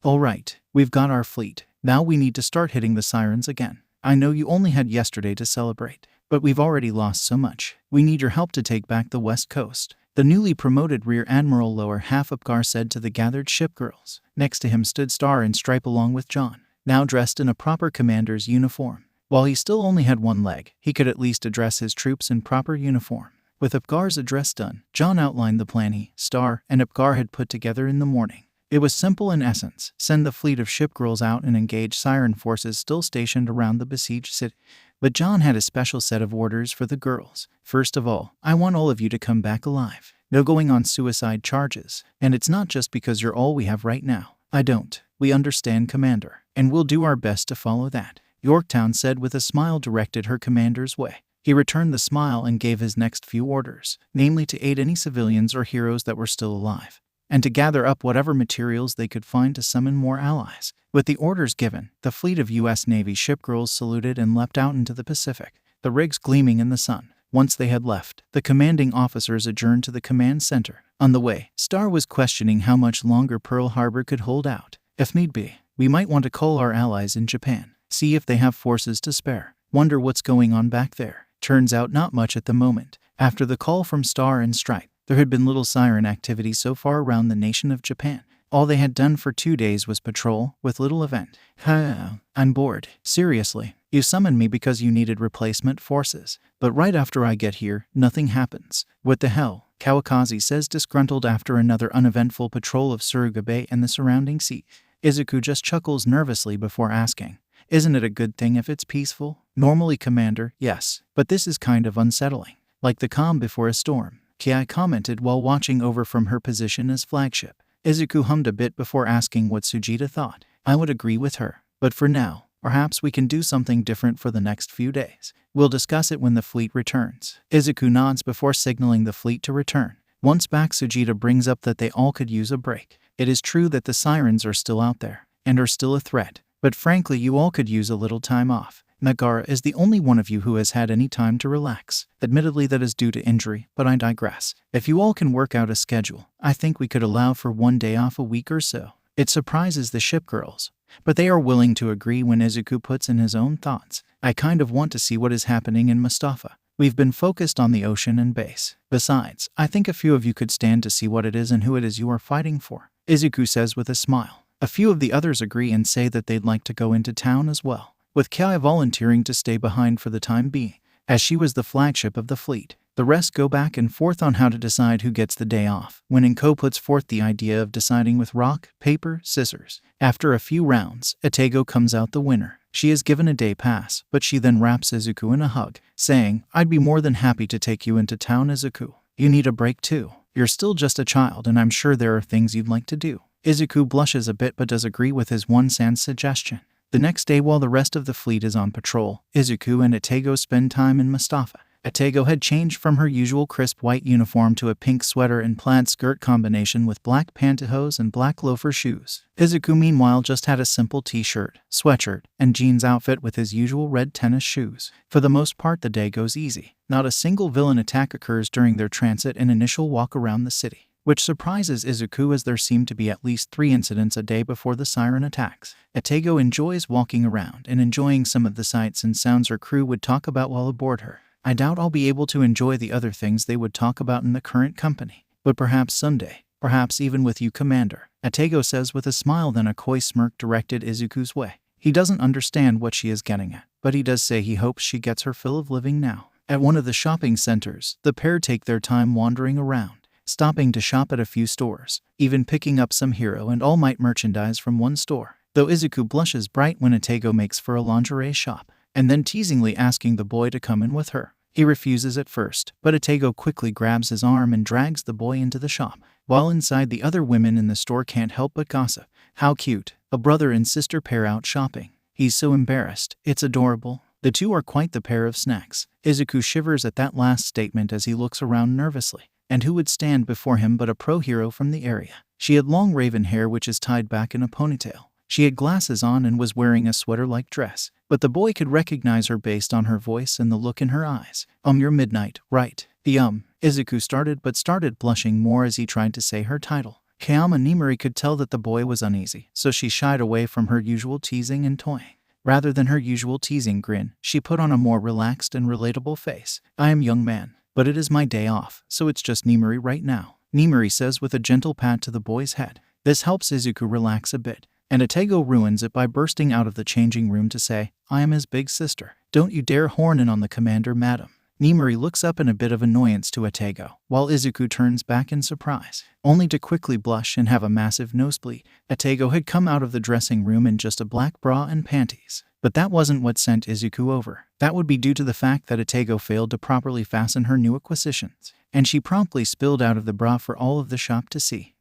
Speaker 1: Alright, we've got our fleet. Now we need to start hitting the sirens again. I know you only had yesterday to celebrate, but we've already lost so much. We need your help to take back the West Coast. The newly promoted Rear Admiral Lower Half Upgar said to the gathered shipgirls. Next to him stood Star and Stripe along with John, now dressed in a proper commander's uniform. While he still only had one leg, he could at least address his troops in proper uniform. With Upgar's address done, John outlined the plan he, Star, and Upgar had put together in the morning. It was simple in essence: send the fleet of shipgirls out and engage siren forces still stationed around the besieged city. But John had a special set of orders for the girls. First of all, I want all of you to come back alive. No going on suicide charges. And it's not just because you're all we have right now. I don't. We understand, Commander. And we'll do our best to follow that, Yorktown said with a smile directed her commander's way. He returned the smile and gave his next few orders, namely to aid any civilians or heroes that were still alive, and to gather up whatever materials they could find to summon more allies. With the orders given, the fleet of U.S. Navy shipgirls saluted and leapt out into the Pacific, the rigs gleaming in the sun. Once they had left, the commanding officers adjourned to the command center. On the way, Star was questioning how much longer Pearl Harbor could hold out. If need be, we might want to call our allies in Japan, see if they have forces to spare. Wonder what's going on back there. Turns out not much at the moment. After the call from Star and Stripe, there had been little siren activity so far around the nation of Japan. All they had done for 2 days was patrol, with little event. I'm bored. Seriously, you summoned me because you needed replacement forces. But right after I get here, nothing happens. What the hell? Kawakaze says, disgruntled after another uneventful patrol of Suruga Bay and the surrounding sea. Izuku just chuckles nervously before asking, isn't it a good thing if it's peaceful? Normally, Commander, yes, but this is kind of unsettling. Like the calm before a storm, Kiai commented while watching over from her position as flagship. Izuku hummed a bit before asking what Sujita thought. I would agree with her, but for now, perhaps we can do something different for the next few days. We'll discuss it when the fleet returns. Izuku nods before signaling the fleet to return. Once back, Sujita brings up that they all could use a break. It is true that the sirens are still out there, and are still a threat, but frankly you all could use a little time off. Nagara is the only one of you who has had any time to relax. Admittedly, that is due to injury, but I digress. If you all can work out a schedule, I think we could allow for 1 day off a week or so. It surprises the shipgirls, but they are willing to agree when Izuku puts in his own thoughts. I kind of want to see what is happening in Mustafa. We've been focused on the ocean and base. Besides, I think a few of you could stand to see what it is and who it is you are fighting for, Izuku says with a smile. A few of the others agree and say that they'd like to go into town as well, with Kai volunteering to stay behind for the time being, as she was the flagship of the fleet. The rest go back and forth on how to decide who gets the day off, when Inko puts forth the idea of deciding with rock, paper, scissors. After a few rounds, Atego comes out the winner. She is given a day pass, but she then wraps Izuku in a hug, saying, I'd be more than happy to take you into town, Izuku. You need a break too. You're still just a child and I'm sure there are things you'd like to do. Izuku blushes a bit but does agree with his one-sans suggestion. The next day, while the rest of the fleet is on patrol, Izuku and Atego spend time in Mustafa. Atego had changed from her usual crisp white uniform to a pink sweater and plaid skirt combination with black pantyhose and black loafer shoes. Izuku meanwhile just had a simple t-shirt, sweatshirt, and jeans outfit with his usual red tennis shoes. For the most part, the day goes easy. Not a single villain attack occurs during their transit and initial walk around the city, which surprises Izuku as there seem to be at least 3 incidents a day before the siren attacks. Atego enjoys walking around and enjoying some of the sights and sounds her crew would talk about while aboard her. I doubt I'll be able to enjoy the other things they would talk about in the current company, but perhaps someday, perhaps even with you, Commander, Atego says with a smile, then a coy smirk directed Izuku's way. He doesn't understand what she is getting at, but he does say he hopes she gets her fill of living now. At one of the shopping centers, the pair take their time wandering around, stopping to shop at a few stores, even picking up some Hero and All Might merchandise from one store, though Izuku blushes bright when Atego makes for a lingerie shop, and then teasingly asking the boy to come in with her. He refuses at first, but Atego quickly grabs his arm and drags the boy into the shop. While inside, the other women in the store can't help but gossip. How cute, a brother and sister pair out shopping. He's so embarrassed, it's adorable. The two are quite the pair of snacks. Izuku shivers at that last statement as he looks around nervously. And who would stand before him but a pro hero from the area? She had long raven hair which is tied back in a ponytail. She had glasses on and was wearing a sweater-like dress, but the boy could recognize her based on her voice and the look in her eyes. You're Midnight, right? Izuku started blushing more as he tried to say her title. Kayama Nimari could tell that the boy was uneasy, so she shied away from her usual teasing and toying. Rather than her usual teasing grin, she put on a more relaxed and relatable face. I am young man, but it is my day off, so it's just Nimari right now, Nimari says with a gentle pat to the boy's head. This helps Izuku relax a bit, and Atego ruins it by bursting out of the changing room to say, I am his big sister. Don't you dare horn in on the commander, madam. Nimari looks up in a bit of annoyance to Atego, while Izuku turns back in surprise, only to quickly blush and have a massive nosebleed. Atego had come out of the dressing room in just a black bra and panties. But that wasn't what sent Izuku over. That would be due to the fact that Atego failed to properly fasten her new acquisitions, and she promptly spilled out of the bra for all of the shop to see.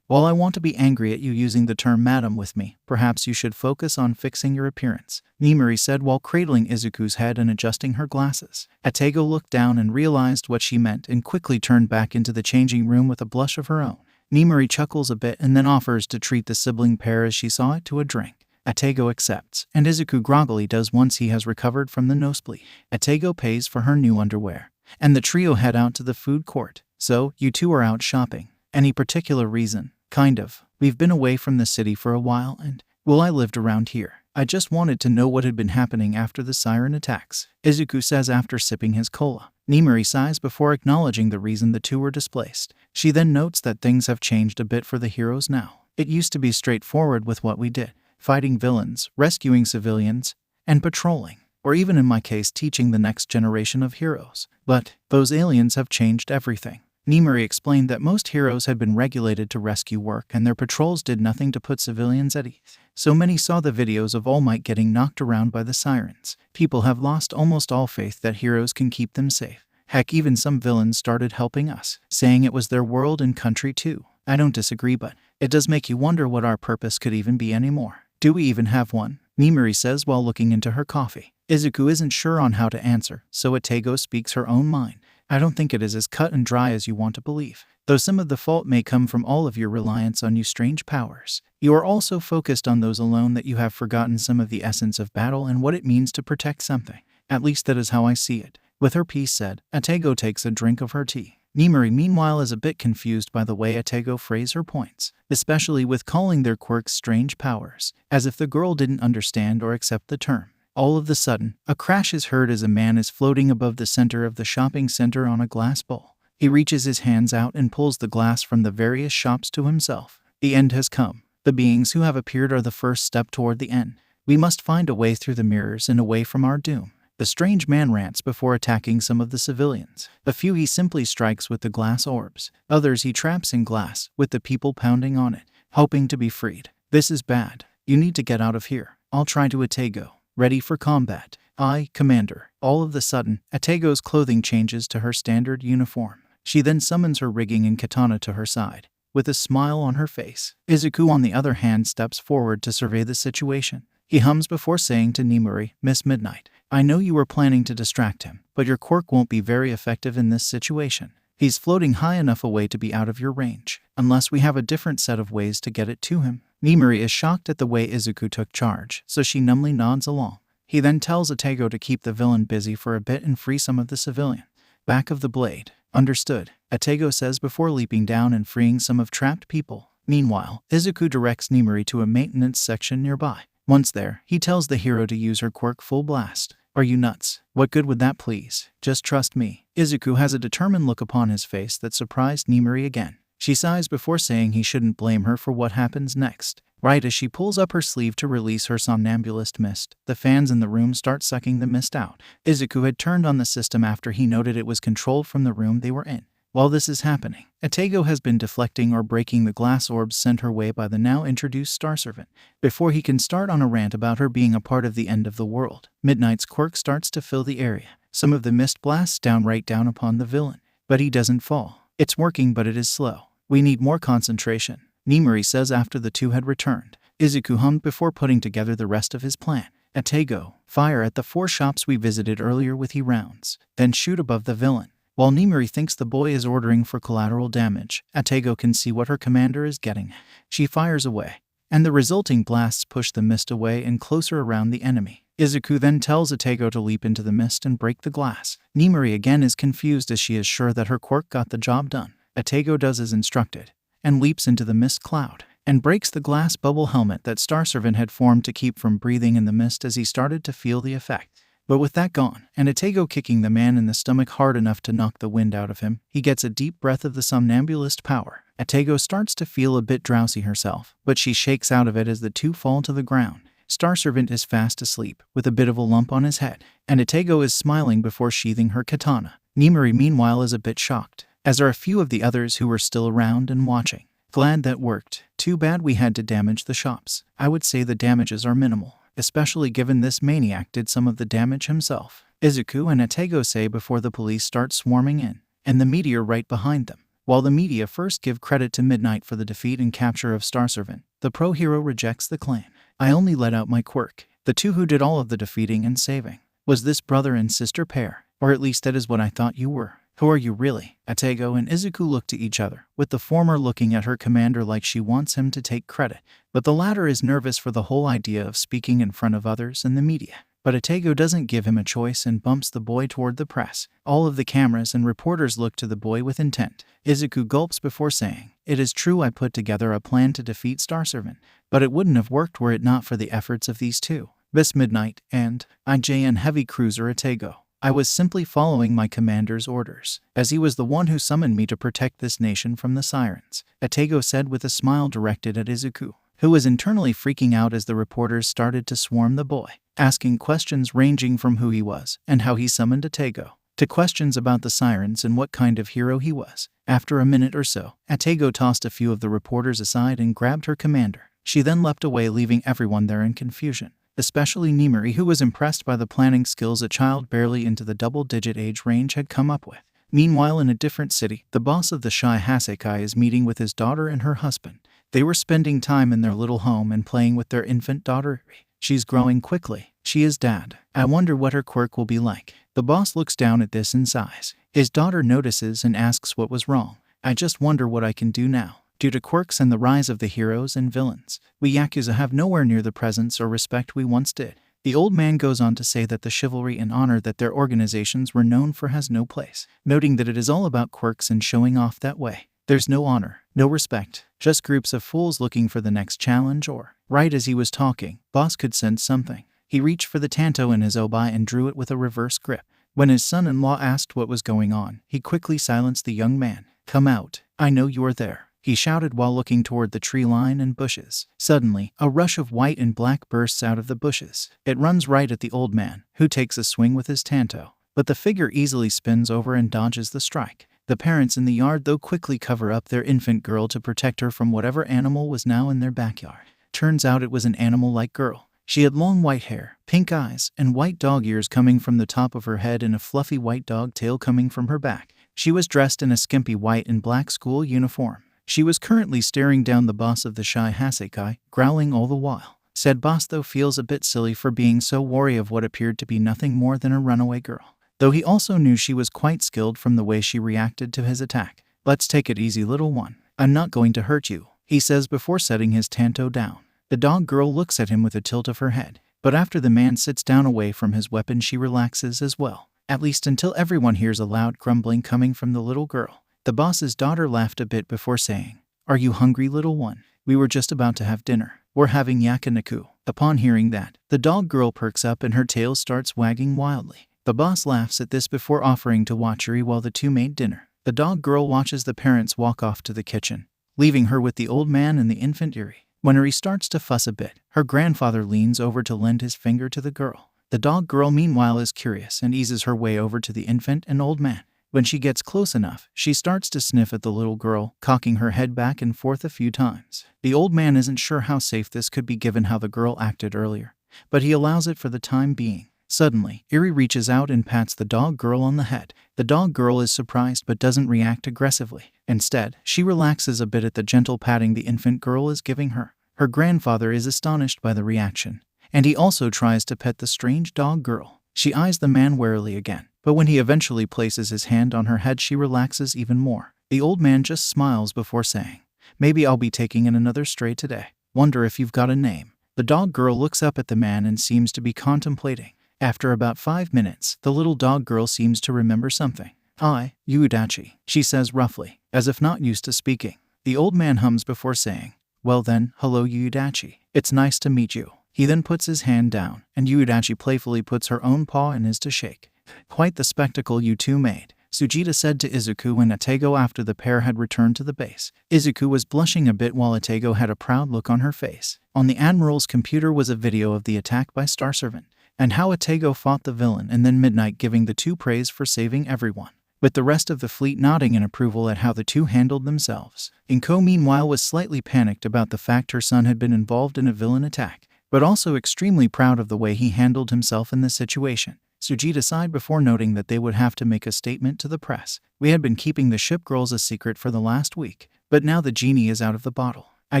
Speaker 1: While I want to be angry at you using the term madam with me, perhaps you should focus on fixing your appearance, Nimari said while cradling Izuku's head and adjusting her glasses. Atego looked down and realized what she meant and quickly turned back into the changing room with a blush of her own. Nimari chuckles a bit and then offers to treat the sibling pair as she saw it to a drink. Atego accepts, and Izuku groggily does once he has recovered from the nosebleed. Atego pays for her new underwear, and the trio head out to the food court. So, you two are out shopping. Any particular reason? Kind of. We've been away from the city for a while and, well, I lived around here. I just wanted to know what had been happening after the siren attacks, Izuku says after sipping his cola. Nimari sighs before acknowledging the reason the two were displaced. She then notes that things have changed a bit for the heroes now. It used to be straightforward with what we did. Fighting villains, rescuing civilians, and patrolling. Or even in my case teaching the next generation of heroes. But those aliens have changed everything. Nimari explained that most heroes had been regulated to rescue work and their patrols did nothing to put civilians at ease. So many saw the videos of All Might getting knocked around by the sirens. People have lost almost all faith that heroes can keep them safe. Heck, even some villains started helping us, saying it was their world and country too. I don't disagree, but it does make you wonder what our purpose could even be anymore. Do we even have one? Nimari says while looking into her coffee. Izuku isn't sure on how to answer, so Atego speaks her own mind. I don't think it is as cut and dry as you want to believe, though some of the fault may come from all of your reliance on your strange powers. You are also focused on those alone that you have forgotten some of the essence of battle and what it means to protect something. At least that is how I see it. With her piece said, Atego takes a drink of her tea. Nimari meanwhile is a bit confused by the way Atego phrased her points, especially with calling their quirks strange powers, as if the girl didn't understand or accept the term. All of a sudden, a crash is heard as a man is floating above the center of the shopping center on a glass bowl. He reaches his hands out and pulls the glass from the various shops to himself. The end has come. The beings who have appeared are the first step toward the end. We must find a way through the mirrors and away from our doom. The strange man rants before attacking some of the civilians. A few he simply strikes with the glass orbs. Others he traps in glass, with the people pounding on it, hoping to be freed. This is bad. You need to get out of here. I'll try to Atego. Ready for combat. Aye, Commander. All of a sudden, Atego's clothing changes to her standard uniform. She then summons her rigging and katana to her side, with a smile on her face. Izuku on the other hand steps forward to survey the situation. He hums before saying to Nimari, Miss Midnight, I know you were planning to distract him, but your quirk won't be very effective in this situation. He's floating high enough away to be out of your range, unless we have a different set of ways to get it to him. Nimari is shocked at the way Izuku took charge, so she numbly nods along. He then tells Atego to keep the villain busy for a bit and free some of the civilians. Back of the blade. Understood, Atego says before leaping down and freeing some of trapped people. Meanwhile, Izuku directs Nimari to a maintenance section nearby. Once there, he tells the hero to use her quirk full blast. Are you nuts? What good would that please? Just trust me. Izuku has a determined look upon his face that surprised Nimari again. She sighs before saying he shouldn't blame her for what happens next. Right as she pulls up her sleeve to release her somnambulist mist, the fans in the room start sucking the mist out. Izuku had turned on the system after he noted it was controlled from the room they were in. While this is happening, Atego has been deflecting or breaking the glass orbs sent her way by the now introduced Star Servant. Before he can start on a rant about her being a part of the end of the world, Midnight's quirk starts to fill the area. Some of the mist blasts down upon the villain, but he doesn't fall. It's working, but it is slow. We need more concentration, Nimari says after the two had returned. Izuku hummed before putting together the rest of his plan. Atego, fire at the 4 shops we visited earlier with E-rounds, then shoot above the villain. While Nimari thinks the boy is ordering for collateral damage, Atego can see what her commander is getting. She fires away, and the resulting blasts push the mist away and closer around the enemy. Izuku then tells Atego to leap into the mist and break the glass. Nimari again is confused as she is sure that her quirk got the job done. Atego does as instructed, and leaps into the mist cloud, and breaks the glass bubble helmet that Star Servant had formed to keep from breathing in the mist as he started to feel the effect. But with that gone, and Atego kicking the man in the stomach hard enough to knock the wind out of him, he gets a deep breath of the somnambulist power. Atego starts to feel a bit drowsy herself, but she shakes out of it as the two fall to the ground. Star Servant is fast asleep, with a bit of a lump on his head, and Atego is smiling before sheathing her katana. Nimari meanwhile is a bit shocked, as are a few of the others who were still around and watching. Glad that worked. Too bad we had to damage the shops. I would say the damages are minimal, especially given this maniac did some of the damage himself. Izuku and Atego say before the police start swarming in, and the media right behind them. While the media first give credit to Midnight for the defeat and capture of Star Servant, the pro-hero rejects the claim. I only let out my quirk. The two who did all of the defeating and saving. Was this brother and sister pair? Or at least that is what I thought you were. Who are you really? Atego and Izuku look to each other, with the former looking at her commander like she wants him to take credit, but the latter is nervous for the whole idea of speaking in front of others and the media. But Atego doesn't give him a choice and bumps the boy toward the press. All of the cameras and reporters look to the boy with intent. Izuku gulps before saying, "It is true I put together a plan to defeat Star Servant, but it wouldn't have worked were it not for the efforts of these two. Miss Midnight and IJN Heavy Cruiser Atego. I was simply following my commander's orders, as he was the one who summoned me to protect this nation from the sirens," Atego said with a smile directed at Izuku, who was internally freaking out as the reporters started to swarm the boy, asking questions ranging from who he was and how he summoned Atego, to questions about the sirens and what kind of hero he was. After a minute or so, Atego tossed a few of the reporters aside and grabbed her commander. She then leapt away, leaving everyone there in confusion, especially Nimari, who was impressed by the planning skills a child barely into the double-digit age range had come up with. Meanwhile, in a different city, the boss of the Shai Hasekai is meeting with his daughter and her husband. They were spending time in their little home and playing with their infant daughter. "She's growing quickly. She is, Dad. I wonder what her quirk will be like." The boss looks down at this and sighs. His daughter notices and asks what was wrong. "I just wonder what I can do now. Due to quirks and the rise of the heroes and villains, we Yakuza have nowhere near the presence or respect we once did." The old man goes on to say that the chivalry and honor that their organizations were known for has no place, noting that it is all about quirks and showing off that way. There's no honor, no respect, just groups of fools looking for the next challenge or... Right as he was talking, boss could sense something. He reached for the tanto in his obai and drew it with a reverse grip. When his son-in-law asked what was going on, he quickly silenced the young man. "Come out, I know you're there," he shouted while looking toward the tree line and bushes. Suddenly, a rush of white and black bursts out of the bushes. It runs right at the old man, who takes a swing with his tanto, but the figure easily spins over and dodges the strike. The parents in the yard though quickly cover up their infant girl to protect her from whatever animal was now in their backyard. Turns out it was an animal-like girl. She had long white hair, pink eyes, and white dog ears coming from the top of her head and a fluffy white dog tail coming from her back. She was dressed in a skimpy white and black school uniform. She was currently staring down the boss of the Shai Hasekai, growling all the while. Said boss though feels a bit silly for being so wary of what appeared to be nothing more than a runaway girl, though he also knew she was quite skilled from the way she reacted to his attack. "Let's take it easy, little one. I'm not going to hurt you," he says before setting his tanto down. The dog girl looks at him with a tilt of her head, but after the man sits down away from his weapon she relaxes as well, at least until everyone hears a loud grumbling coming from the little girl. The boss's daughter laughed a bit before saying, "Are you hungry, little one? We were just about to have dinner. We're having yakiniku." Upon hearing that, the dog girl perks up and her tail starts wagging wildly. The boss laughs at this before offering to watch Eri while the two made dinner. The dog girl watches the parents walk off to the kitchen, leaving her with the old man and the infant Eri. When Eri starts to fuss a bit, her grandfather leans over to lend his finger to the girl. The dog girl meanwhile is curious and eases her way over to the infant and old man. When she gets close enough, she starts to sniff at the little girl, cocking her head back and forth a few times. The old man isn't sure how safe this could be given how the girl acted earlier, but he allows it for the time being. Suddenly, Eri reaches out and pats the dog girl on the head. The dog girl is surprised but doesn't react aggressively. Instead, she relaxes a bit at the gentle patting the infant girl is giving her. Her grandfather is astonished by the reaction, and he also tries to pet the strange dog girl. She eyes the man warily again, but when he eventually places his hand on her head she relaxes even more. The old man just smiles before saying, "Maybe I'll be taking in another stray today." Wonder if you've got a name. The dog girl looks up at the man and seems to be contemplating. After about 5 minutes, the little dog girl seems to remember something. "Hi, Yudachi," she says roughly, as if not used to speaking. The old man hums before saying, "Well then, hello Yudachi. It's nice to meet you." He then puts his hand down, and Yudachi playfully puts her own paw in his to shake. "Quite the spectacle you two made," Sujita said to Izuku and Atego after the pair had returned to the base. Izuku was blushing a bit while Atego had a proud look on her face. On the Admiral's computer was a video of the attack by Star Servant, and how Atego fought the villain, and then Midnight giving the two praise for saving everyone, with the rest of the fleet nodding in approval at how the two handled themselves. Inko meanwhile was slightly panicked about the fact her son had been involved in a villain attack, but also extremely proud of the way he handled himself in this situation. Sujita sighed before noting that they would have to make a statement to the press. "We had been keeping the ship girls a secret for the last week, but now the genie is out of the bottle. I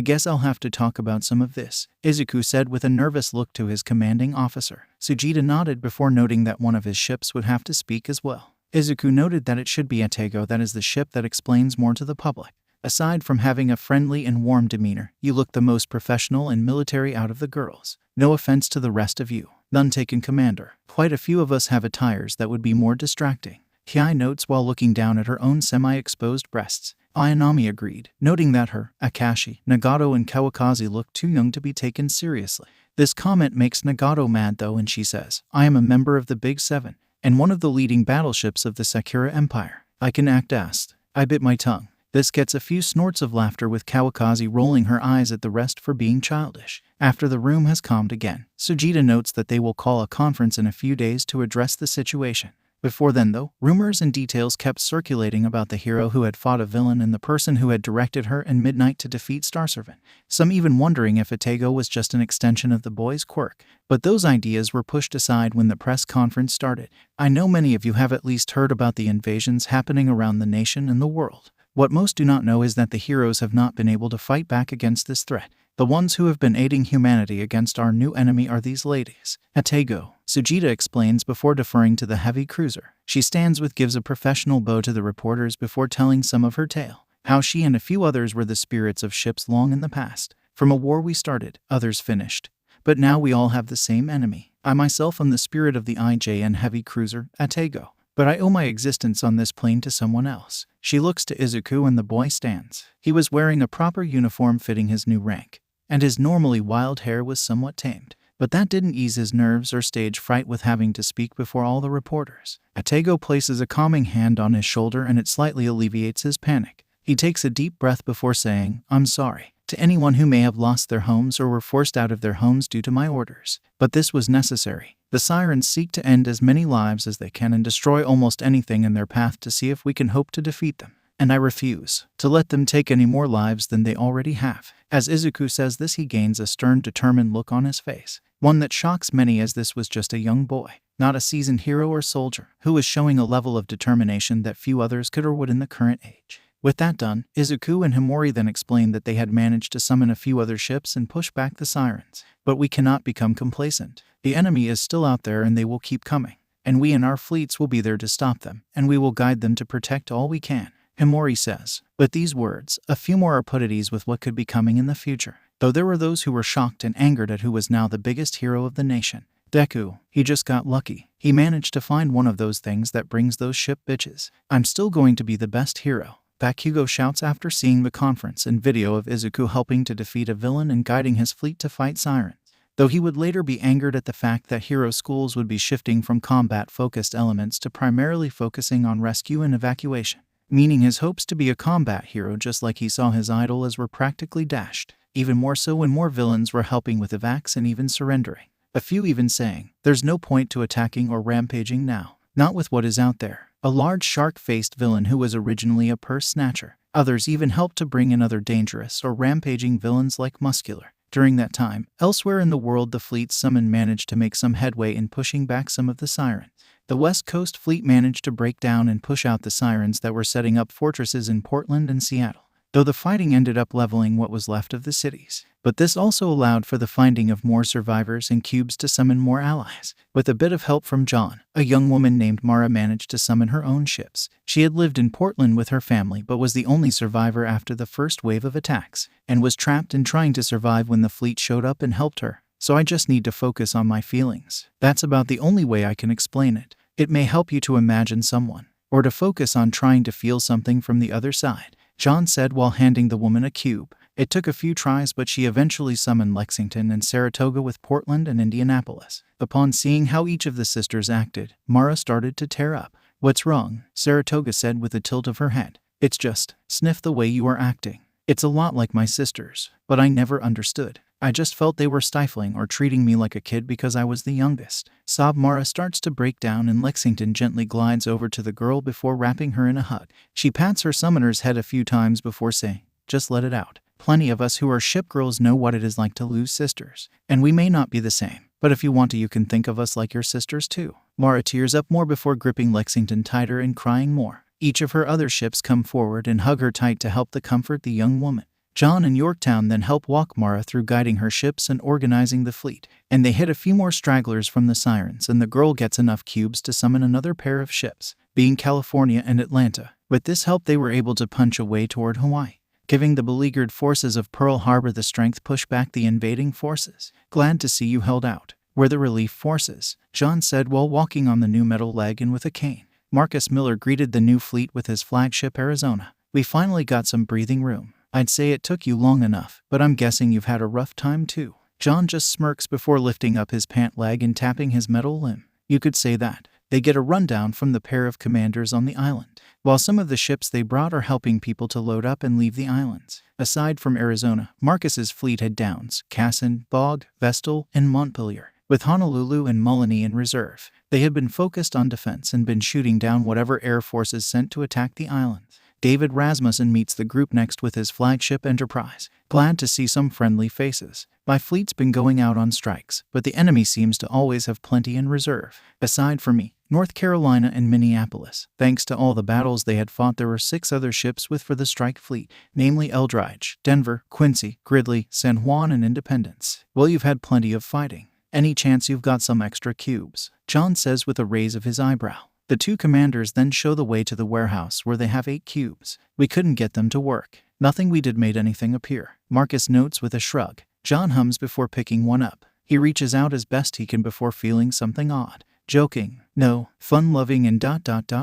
Speaker 1: guess I'll have to talk about some of this," Izuku said with a nervous look to his commanding officer. Sujita nodded before noting that one of his ships would have to speak as well. Izuku noted that it should be Atego that is the ship that explains more to the public. "Aside from having a friendly and warm demeanor, you look the most professional and military out of the girls. No offense to the rest of you. None taken, Commander. Quite a few of us have attires that would be more distracting," Hiei notes while looking down at her own semi-exposed breasts. Ayanami agreed, noting that her, Akashi, Nagato and Kawakazi looked too young to be taken seriously. This comment makes Nagato mad though, and she says, "I am a member of the Big Seven, and one of the leading battleships of the Sakura Empire. I can act ass." I bit my tongue. This gets a few snorts of laughter, with Kawakazi rolling her eyes at the rest for being childish. After the room has calmed again, Sujita notes that they will call a conference in a few days to address the situation. Before then though, rumors and details kept circulating about the hero who had fought a villain and the person who had directed her and Midnight to defeat Star Servant. Some even wondering if Atego was just an extension of the boy's quirk. But those ideas were pushed aside when the press conference started. "I know many of you have at least heard about the invasions happening around the nation and the world. What most do not know is that the heroes have not been able to fight back against this threat. The ones who have been aiding humanity against our new enemy are these ladies." Atego, Sujita explains before deferring to the heavy cruiser. She stands with gives a professional bow to the reporters before telling some of her tale. How she and a few others were the spirits of ships long in the past. "From a war we started, others finished. But now we all have the same enemy. I myself am the spirit of the IJN heavy cruiser, Atego. But I owe my existence on this plane to someone else." She looks to Izuku and the boy stands. He was wearing a proper uniform fitting his new rank, and his normally wild hair was somewhat tamed. But that didn't ease his nerves or stage fright with having to speak before all the reporters. Atego places a calming hand on his shoulder and it slightly alleviates his panic. He takes a deep breath before saying, "I'm sorry to anyone who may have lost their homes or were forced out of their homes due to my orders. But this was necessary. The sirens seek to end as many lives as they can and destroy almost anything in their path to see if we can hope to defeat them. And I refuse to let them take any more lives than they already have." As Izuku says this, he gains a stern, determined look on his face. One that shocks many, as this was just a young boy, not a seasoned hero or soldier, who was showing a level of determination that few others could or would in the current age. With that done, Izuku and Himori then explained that they had managed to summon a few other ships and push back the sirens. "But we cannot become complacent. The enemy is still out there and they will keep coming. And we and our fleets will be there to stop them, and we will guide them to protect all we can," Himori says. With these words, a few more are put at ease with what could be coming in the future. Though there were those who were shocked and angered at who was now the biggest hero of the nation. Deku, he just got lucky. He managed to find one of those things that brings those ship bitches. "I'm still going to be the best hero," Bakugo shouts after seeing the conference and video of Izuku helping to defeat a villain and guiding his fleet to fight sirens. Though he would later be angered at the fact that hero schools would be shifting from combat-focused elements to primarily focusing on rescue and evacuation, meaning his hopes to be a combat hero just like he saw his idol as were practically dashed. Even more so when more villains were helping with evacs and even surrendering. A few even saying, "There's no point to attacking or rampaging now. Not with what is out there." A large shark-faced villain who was originally a purse snatcher. Others even helped to bring in other dangerous or rampaging villains like Muscular. During that time, elsewhere in the world the fleet's summon managed to make some headway in pushing back some of the sirens. The West Coast fleet managed to break down and push out the sirens that were setting up fortresses in Portland and Seattle. though the fighting ended up leveling what was left of the cities. But this also allowed for the finding of more survivors and cubes to summon more allies. With a bit of help from John, a young woman named Mara managed to summon her own ships. She had lived in Portland with her family but was the only survivor after the first wave of attacks, and was trapped and trying to survive when the fleet showed up and helped her. So I just need to focus on my feelings. That's about the only way I can explain it. It may help you to imagine someone, or to focus on trying to feel something from the other side, John said while handing the woman a cube. It took a few tries, but she eventually summoned Lexington and Saratoga with Portland and Indianapolis. Upon seeing how each of the sisters acted, Mara started to tear up. "What's wrong?" Saratoga said with a tilt of her head. "It's just, sniff the way you are acting. It's a lot like my sisters, but I never understood. I just felt they were stifling or treating me like a kid because I was the youngest." Sob. Mara starts to break down and Lexington gently glides over to the girl before wrapping her in a hug. She pats her summoner's head a few times before saying, "Just let it out. Plenty of us who are ship girls know what it is like to lose sisters. And we may not be the same, but if you want to you can think of us like your sisters too." Mara tears up more before gripping Lexington tighter and crying more. Each of her other ships come forward and hug her tight to help comfort the young woman. John and Yorktown then help walk Mara through guiding her ships and organizing the fleet, and they hit a few more stragglers from the sirens and the girl gets enough cubes to summon another pair of ships, being California and Atlanta. With this help they were able to punch a way toward Hawaii, giving the beleaguered forces of Pearl Harbor the strength to push back the invading forces. "Glad to see you held out. We're the relief forces," John said while walking on the new metal leg and with a cane. Marcus Miller greeted the new fleet with his flagship Arizona. "We finally got some breathing room. I'd say it took you long enough, but I'm guessing you've had a rough time too." John just smirks before lifting up his pant leg and tapping his metal limb. "You could say that." They get a rundown from the pair of commanders on the island, while some of the ships they brought are helping people to load up and leave the islands. Aside from Arizona, Marcus's fleet had Downs, Cassin, Bog, Vestal, and Montpelier, with Honolulu and Mullany in reserve. They had been focused on defense and been shooting down whatever air forces sent to attack the islands. David Rasmussen meets the group next with his flagship Enterprise. "Glad to see some friendly faces. My fleet's been going out on strikes, but the enemy seems to always have plenty in reserve. Aside from me, North Carolina and Minneapolis. Thanks to all the battles they had fought, there were 6 other ships with for the strike fleet, namely Eldridge, Denver, Quincy, Gridley, San Juan, and Independence. Well, you've had plenty of fighting. Any chance you've got some extra cubes?" John says with a raise of his eyebrow. The 2 commanders then show the way to the warehouse where they have 8 cubes. "We couldn't get them to work. Nothing we did made anything appear," Marcus notes with a shrug. John hums before picking one up. He reaches out as best he can before feeling something odd. "Joking. No. Fun-loving and ...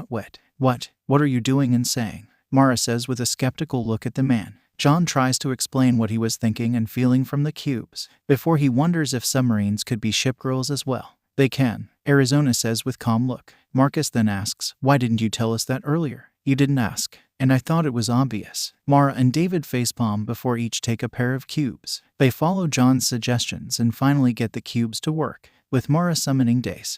Speaker 1: wet. What are you doing and saying?" Mara says with a skeptical look at the man. John tries to explain what he was thinking and feeling from the cubes, before he wonders if submarines could be shipgirls as well. "They can," Arizona says with calm look. Marcus then asks, "Why didn't you tell us that earlier?" "You didn't ask, and I thought it was obvious." Mara and David facepalm before each take a pair of cubes. They follow John's suggestions and finally get the cubes to work, with Mara summoning Dace,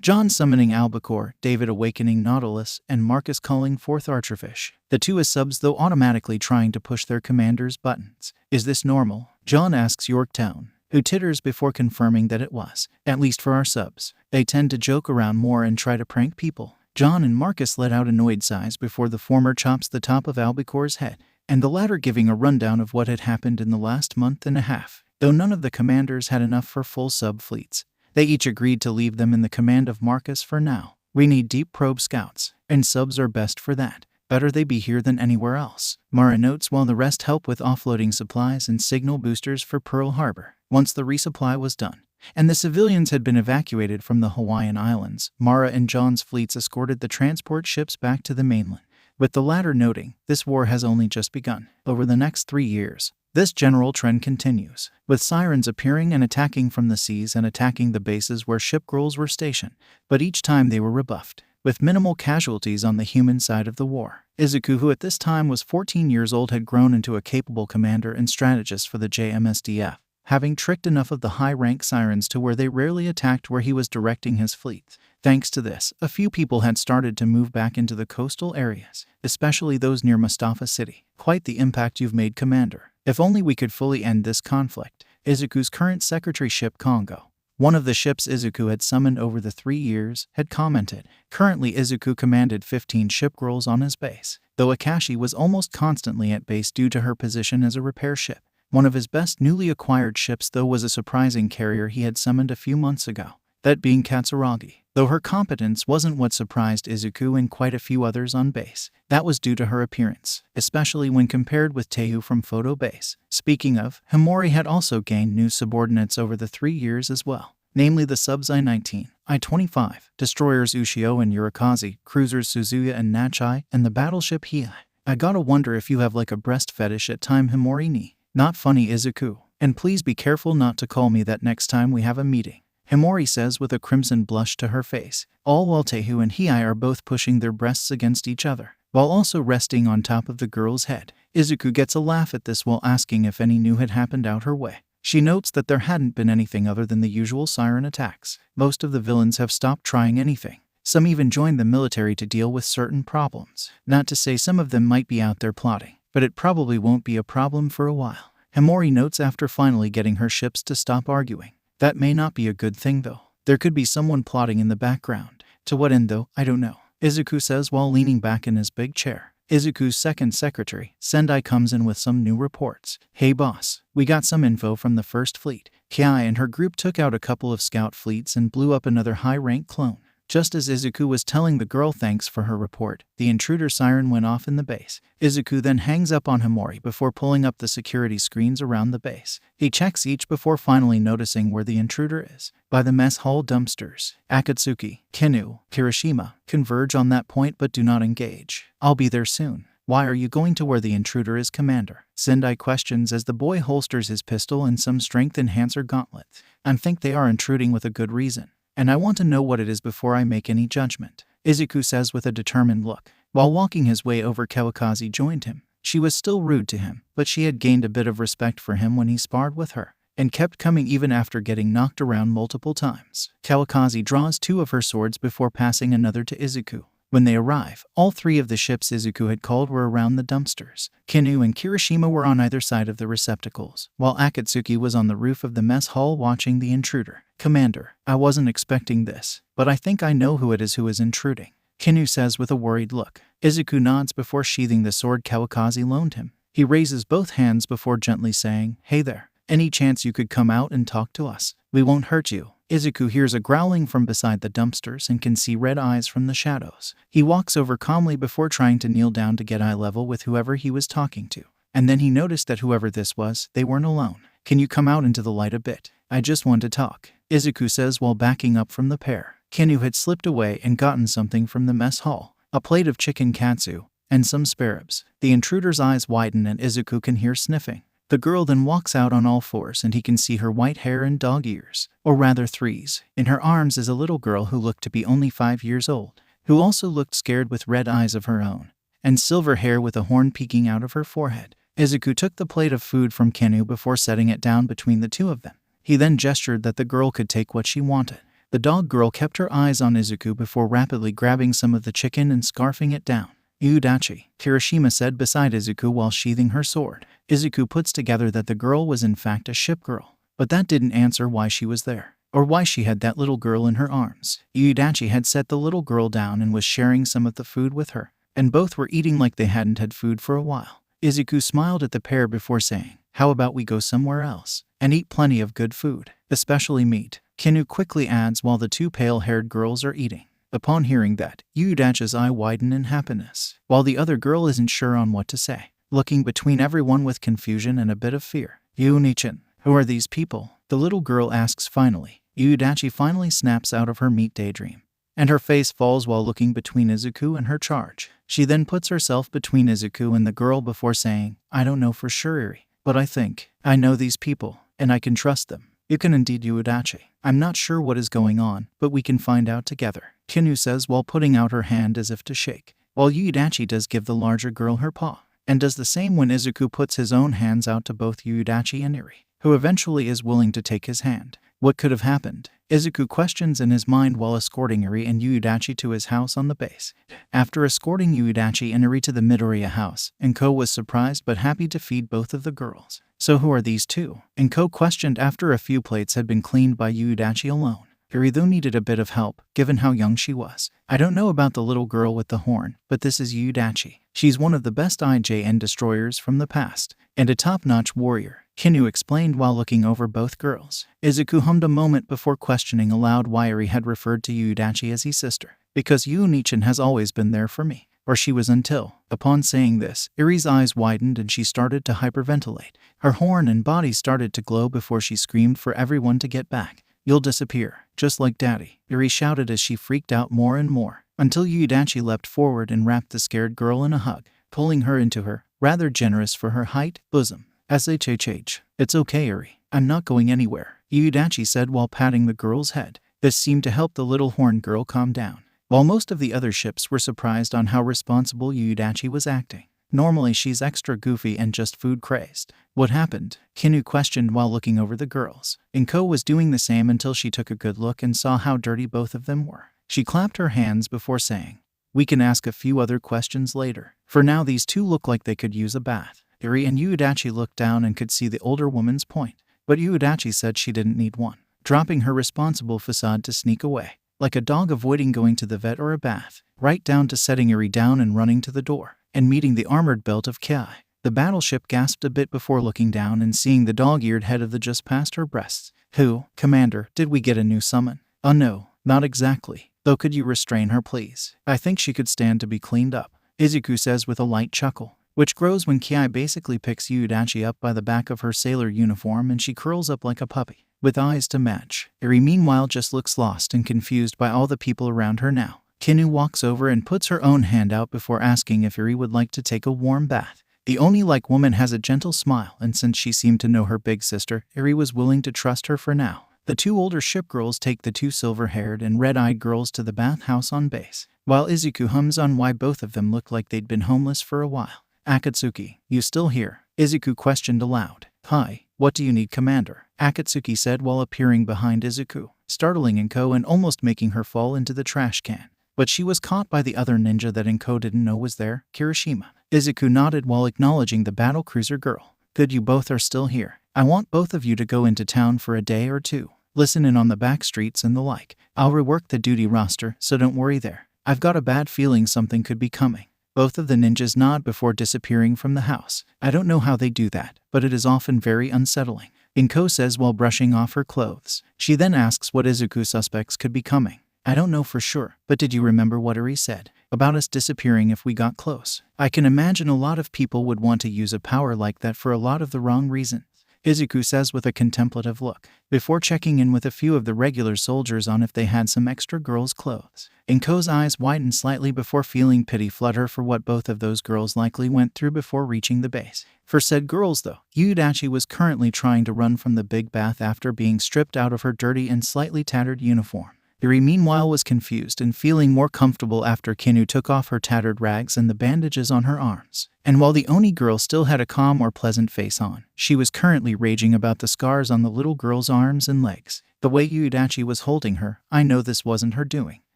Speaker 1: John summoning Albacore, David awakening Nautilus, and Marcus calling forth Archerfish. The 2 as subs though automatically trying to push their commanders' buttons. "Is this normal?" John asks Yorktown, who titters before confirming that it was, at least for our subs. They tend to joke around more and try to prank people. John and Marcus let out annoyed sighs before the former chops the top of Albacore's head, and the latter giving a rundown of what had happened in the last month and a half. Though none of the commanders had enough for full sub-fleets, they each agreed to leave them in the command of Marcus for now. "We need deep probe scouts, and subs are best for that. Better they be here than anywhere else," Mara notes while the rest help with offloading supplies and signal boosters for Pearl Harbor. Once the resupply was done, and the civilians had been evacuated from the Hawaiian Islands, Mara and John's fleets escorted the transport ships back to the mainland, with the latter noting, "This war has only just begun. Over the next 3 years, this general trend continues, with sirens appearing and attacking from the seas and attacking the bases where shipgirls were stationed, but each time they were rebuffed, with minimal casualties on the human side of the war." Izuku, who at this time was 14 years old, had grown into a capable commander and strategist for the JMSDF, having tricked enough of the high-rank sirens to where they rarely attacked where he was directing his fleet. Thanks to this, a few people had started to move back into the coastal areas, especially those near Mustafa City. "Quite the impact you've made, Commander. If only we could fully end this conflict." Izuku's current secretary ship Congo, One of the ships Izuku had summoned over the 3 years had commented. Currently Izuku commanded 15 ship girls on his base, though Akashi was almost constantly at base due to her position as a repair ship. One of his best newly acquired ships though was a surprising carrier he had summoned a few months ago, that being Katsuragi. Though her competence wasn't what surprised Izuku and quite a few others on base, that was due to her appearance, especially when compared with Teihu from Photo Base. Speaking of, Himori had also gained new subordinates over the 3 years as well, namely the subs I-19, I-25, destroyers Ushio and Yurikaze, cruisers Suzuya and Nachai, and the battleship Hiei. I gotta wonder if you have like a breast fetish at time Himori ni. Not funny Izuku, and please be careful not to call me that next time we have a meeting, Himori says with a crimson blush to her face, all while Teihu and Hiei are both pushing their breasts against each other, while also resting on top of the girl's head. Izuku gets a laugh at this while asking if any new had happened out her way. She notes that there hadn't been anything other than the usual siren attacks. Most of the villains have stopped trying anything. Some even joined the military to deal with certain problems. Not to say some of them might be out there plotting, but it probably won't be a problem for a while, Himori notes after finally getting her ships to stop arguing. That may not be a good thing though. There could be someone plotting in the background. To what end though, I don't know, Izuku says while leaning back in his big chair. Izuku's second secretary, Sendai, comes in with some new reports. Hey boss, we got some info from the First Fleet. Kiai and her group took out a couple of scout fleets and blew up another high-rank clone. Just as Izuku was telling the girl thanks for her report, the intruder siren went off in the base. Izuku then hangs up on Himori before pulling up the security screens around the base. He checks each before finally noticing where the intruder is. By the mess hall dumpsters, Akatsuki, Kinu, Kirishima converge on that point but do not engage. I'll be there soon. Why are you going to where the intruder is, Commander? Sendai questions as the boy holsters his pistol and some strength enhancer gauntlets. I think they are intruding with a good reason, and I want to know what it is before I make any judgment, Izuku says with a determined look. While walking his way over, Kawakazi joined him. She was still rude to him, but she had gained a bit of respect for him when he sparred with her, and kept coming even after getting knocked around multiple times. Kawakazi draws 2 of her swords before passing another to Izuku. When they arrive, all 3 of the ships Izuku had called were around the dumpsters. Kinu and Kirishima were on either side of the receptacles, while Akatsuki was on the roof of the mess hall watching the intruder. Commander, I wasn't expecting this, but I think I know who it is who is intruding, Kinu says with a worried look. Izuku nods before sheathing the sword Kawakazi loaned him. He raises both hands before gently saying, hey there, any chance you could come out and talk to us? We won't hurt you. Izuku hears a growling from beside the dumpsters and can see red eyes from the shadows. He walks over calmly before trying to kneel down to get eye level with whoever he was talking to. And then he noticed that whoever this was, they weren't alone. Can you come out into the light a bit? I just want to talk, Izuku says while backing up from the pair. Kinu had slipped away and gotten something from the mess hall, a plate of chicken katsu, and some spare ribs. The intruder's eyes widen and Izuku can hear sniffing. The girl then walks out on all 4s and he can see her white hair and dog ears, or rather 3s. In her arms is a little girl who looked to be only 5 years old, who also looked scared with red eyes of her own, and silver hair with a horn peeking out of her forehead. Izuku took the plate of food from Kenu before setting it down between the 2 of them. He then gestured that the girl could take what she wanted. The dog girl kept her eyes on Izuku before rapidly grabbing some of the chicken and scarfing it down. Udachi, Kirishima said beside Izuku while sheathing her sword. Izuku puts together that the girl was in fact a ship girl, but that didn't answer why she was there, or why she had that little girl in her arms. Udachi had set the little girl down and was sharing some of the food with her, and both were eating like they hadn't had food for a while. Izuku smiled at the pair before saying, how about we go somewhere else, and eat plenty of good food, especially meat, Kinu quickly adds while the 2 pale-haired girls are eating. Upon hearing that, Udachi's eye widen in happiness, while the other girl isn't sure on what to say, looking between everyone with confusion and a bit of fear. Yunichin, who are these people? The little girl asks finally. Udachi finally snaps out of her meat daydream, and her face falls while looking between Izuku and her charge. She then puts herself between Izuku and the girl before saying, I don't know for sure, Eri, but I think I know these people, and I can trust them. You can indeed, Udachi. I'm not sure what is going on, but we can find out together, Kinu says while putting out her hand as if to shake, while Udachi does give the larger girl her paw, and does the same when Izuku puts his own hands out to both Udachi and Eri, who eventually is willing to take his hand. What could have happened? Izuku questions in his mind while escorting Eri and Yuudachi to his house on the base. After escorting Yuudachi and Eri to the Midoriya house, Inko was surprised but happy to feed both of the girls. So who are these two? Inko questioned after a few plates had been cleaned by Yuudachi alone. Eri though needed a bit of help, given how young she was. I don't know about the little girl with the horn, but this is Yuudachi. She's one of the best IJN destroyers from the past, and a top-notch warrior, Kinu explained while looking over both girls. Izuku hummed a moment before questioning aloud why Eri had referred to Yuudachi as his sister. Because Yuunichan has always been there for me. Or she was until. Upon saying this, Eri's eyes widened and she started to hyperventilate. Her horn and body started to glow before she screamed for everyone to get back. You'll disappear, just like Daddy, Eri shouted as she freaked out more and more, until Yuudachi leapt forward and wrapped the scared girl in a hug, pulling her into her, rather generous for her height, bosom. SHHH. It's okay, Eri. I'm not going anywhere, Yuudachi said while patting the girl's head. This seemed to help the little horned girl calm down. While most of the other ships were surprised on how responsible Yuudachi was acting. Normally she's extra goofy and just food crazed. What happened? Kinu questioned while looking over the girls. Inko was doing the same until she took a good look and saw how dirty both of them were. She clapped her hands before saying, "We can ask a few other questions later. For now these two look like they could use a bath." Eri and Yuudachi looked down and could see the older woman's point, but Yuudachi said she didn't need one, dropping her responsible facade to sneak away, like a dog avoiding going to the vet or a bath, right down to setting Eri down and running to the door, and meeting the armored belt of Kai. The battleship gasped a bit before looking down and seeing the dog-eared head of the just past her breasts. Who? Commander, did we get a new summon? Oh no, not exactly. Though could you restrain her please? I think she could stand to be cleaned up, Izuku says with a light chuckle, which grows when Kai basically picks Yuudachi up by the back of her sailor uniform and she curls up like a puppy, with eyes to match. Eri meanwhile just looks lost and confused by all the people around her now. Kinu walks over and puts her own hand out before asking if Eri would like to take a warm bath. The Oni-like woman has a gentle smile, and since she seemed to know her big sister, Eri was willing to trust her for now. The two older ship girls take the two silver-haired and red-eyed girls to the bathhouse on base, while Izuku hums on why both of them look like they'd been homeless for a while. Akatsuki, you still here? Izuku questioned aloud. Hi, what do you need, Commander? Akatsuki said while appearing behind Izuku, startling Inko and almost making her fall into the trash can. But she was caught by the other ninja that Inko didn't know was there, Kirishima. Izuku nodded while acknowledging the battlecruiser girl. Good, you both are still here. I want both of you to go into town for a day or two. Listen in on the back streets and the like. I'll rework the duty roster, so don't worry there. I've got a bad feeling something could be coming. Both of the ninjas nod before disappearing from the house. I don't know how they do that, but it is often very unsettling, Inko says while brushing off her clothes. She then asks what Izuku suspects could be coming. I don't know for sure, but did you remember what Eri said about us disappearing if we got close? I can imagine a lot of people would want to use a power like that for a lot of the wrong reasons, Izuku says with a contemplative look, before checking in with a few of the regular soldiers on if they had some extra girls' clothes. Inko's eyes widened slightly before feeling pity flood her for what both of those girls likely went through before reaching the base. For said girls though, Yuudachi was currently trying to run from the big bath after being stripped out of her dirty and slightly tattered uniform. Eri meanwhile was confused and feeling more comfortable after Kinu took off her tattered rags and the bandages on her arms. And while the Oni girl still had a calm or pleasant face on, she was currently raging about the scars on the little girl's arms and legs. The way Yuudachi was holding her, I know this wasn't her doing.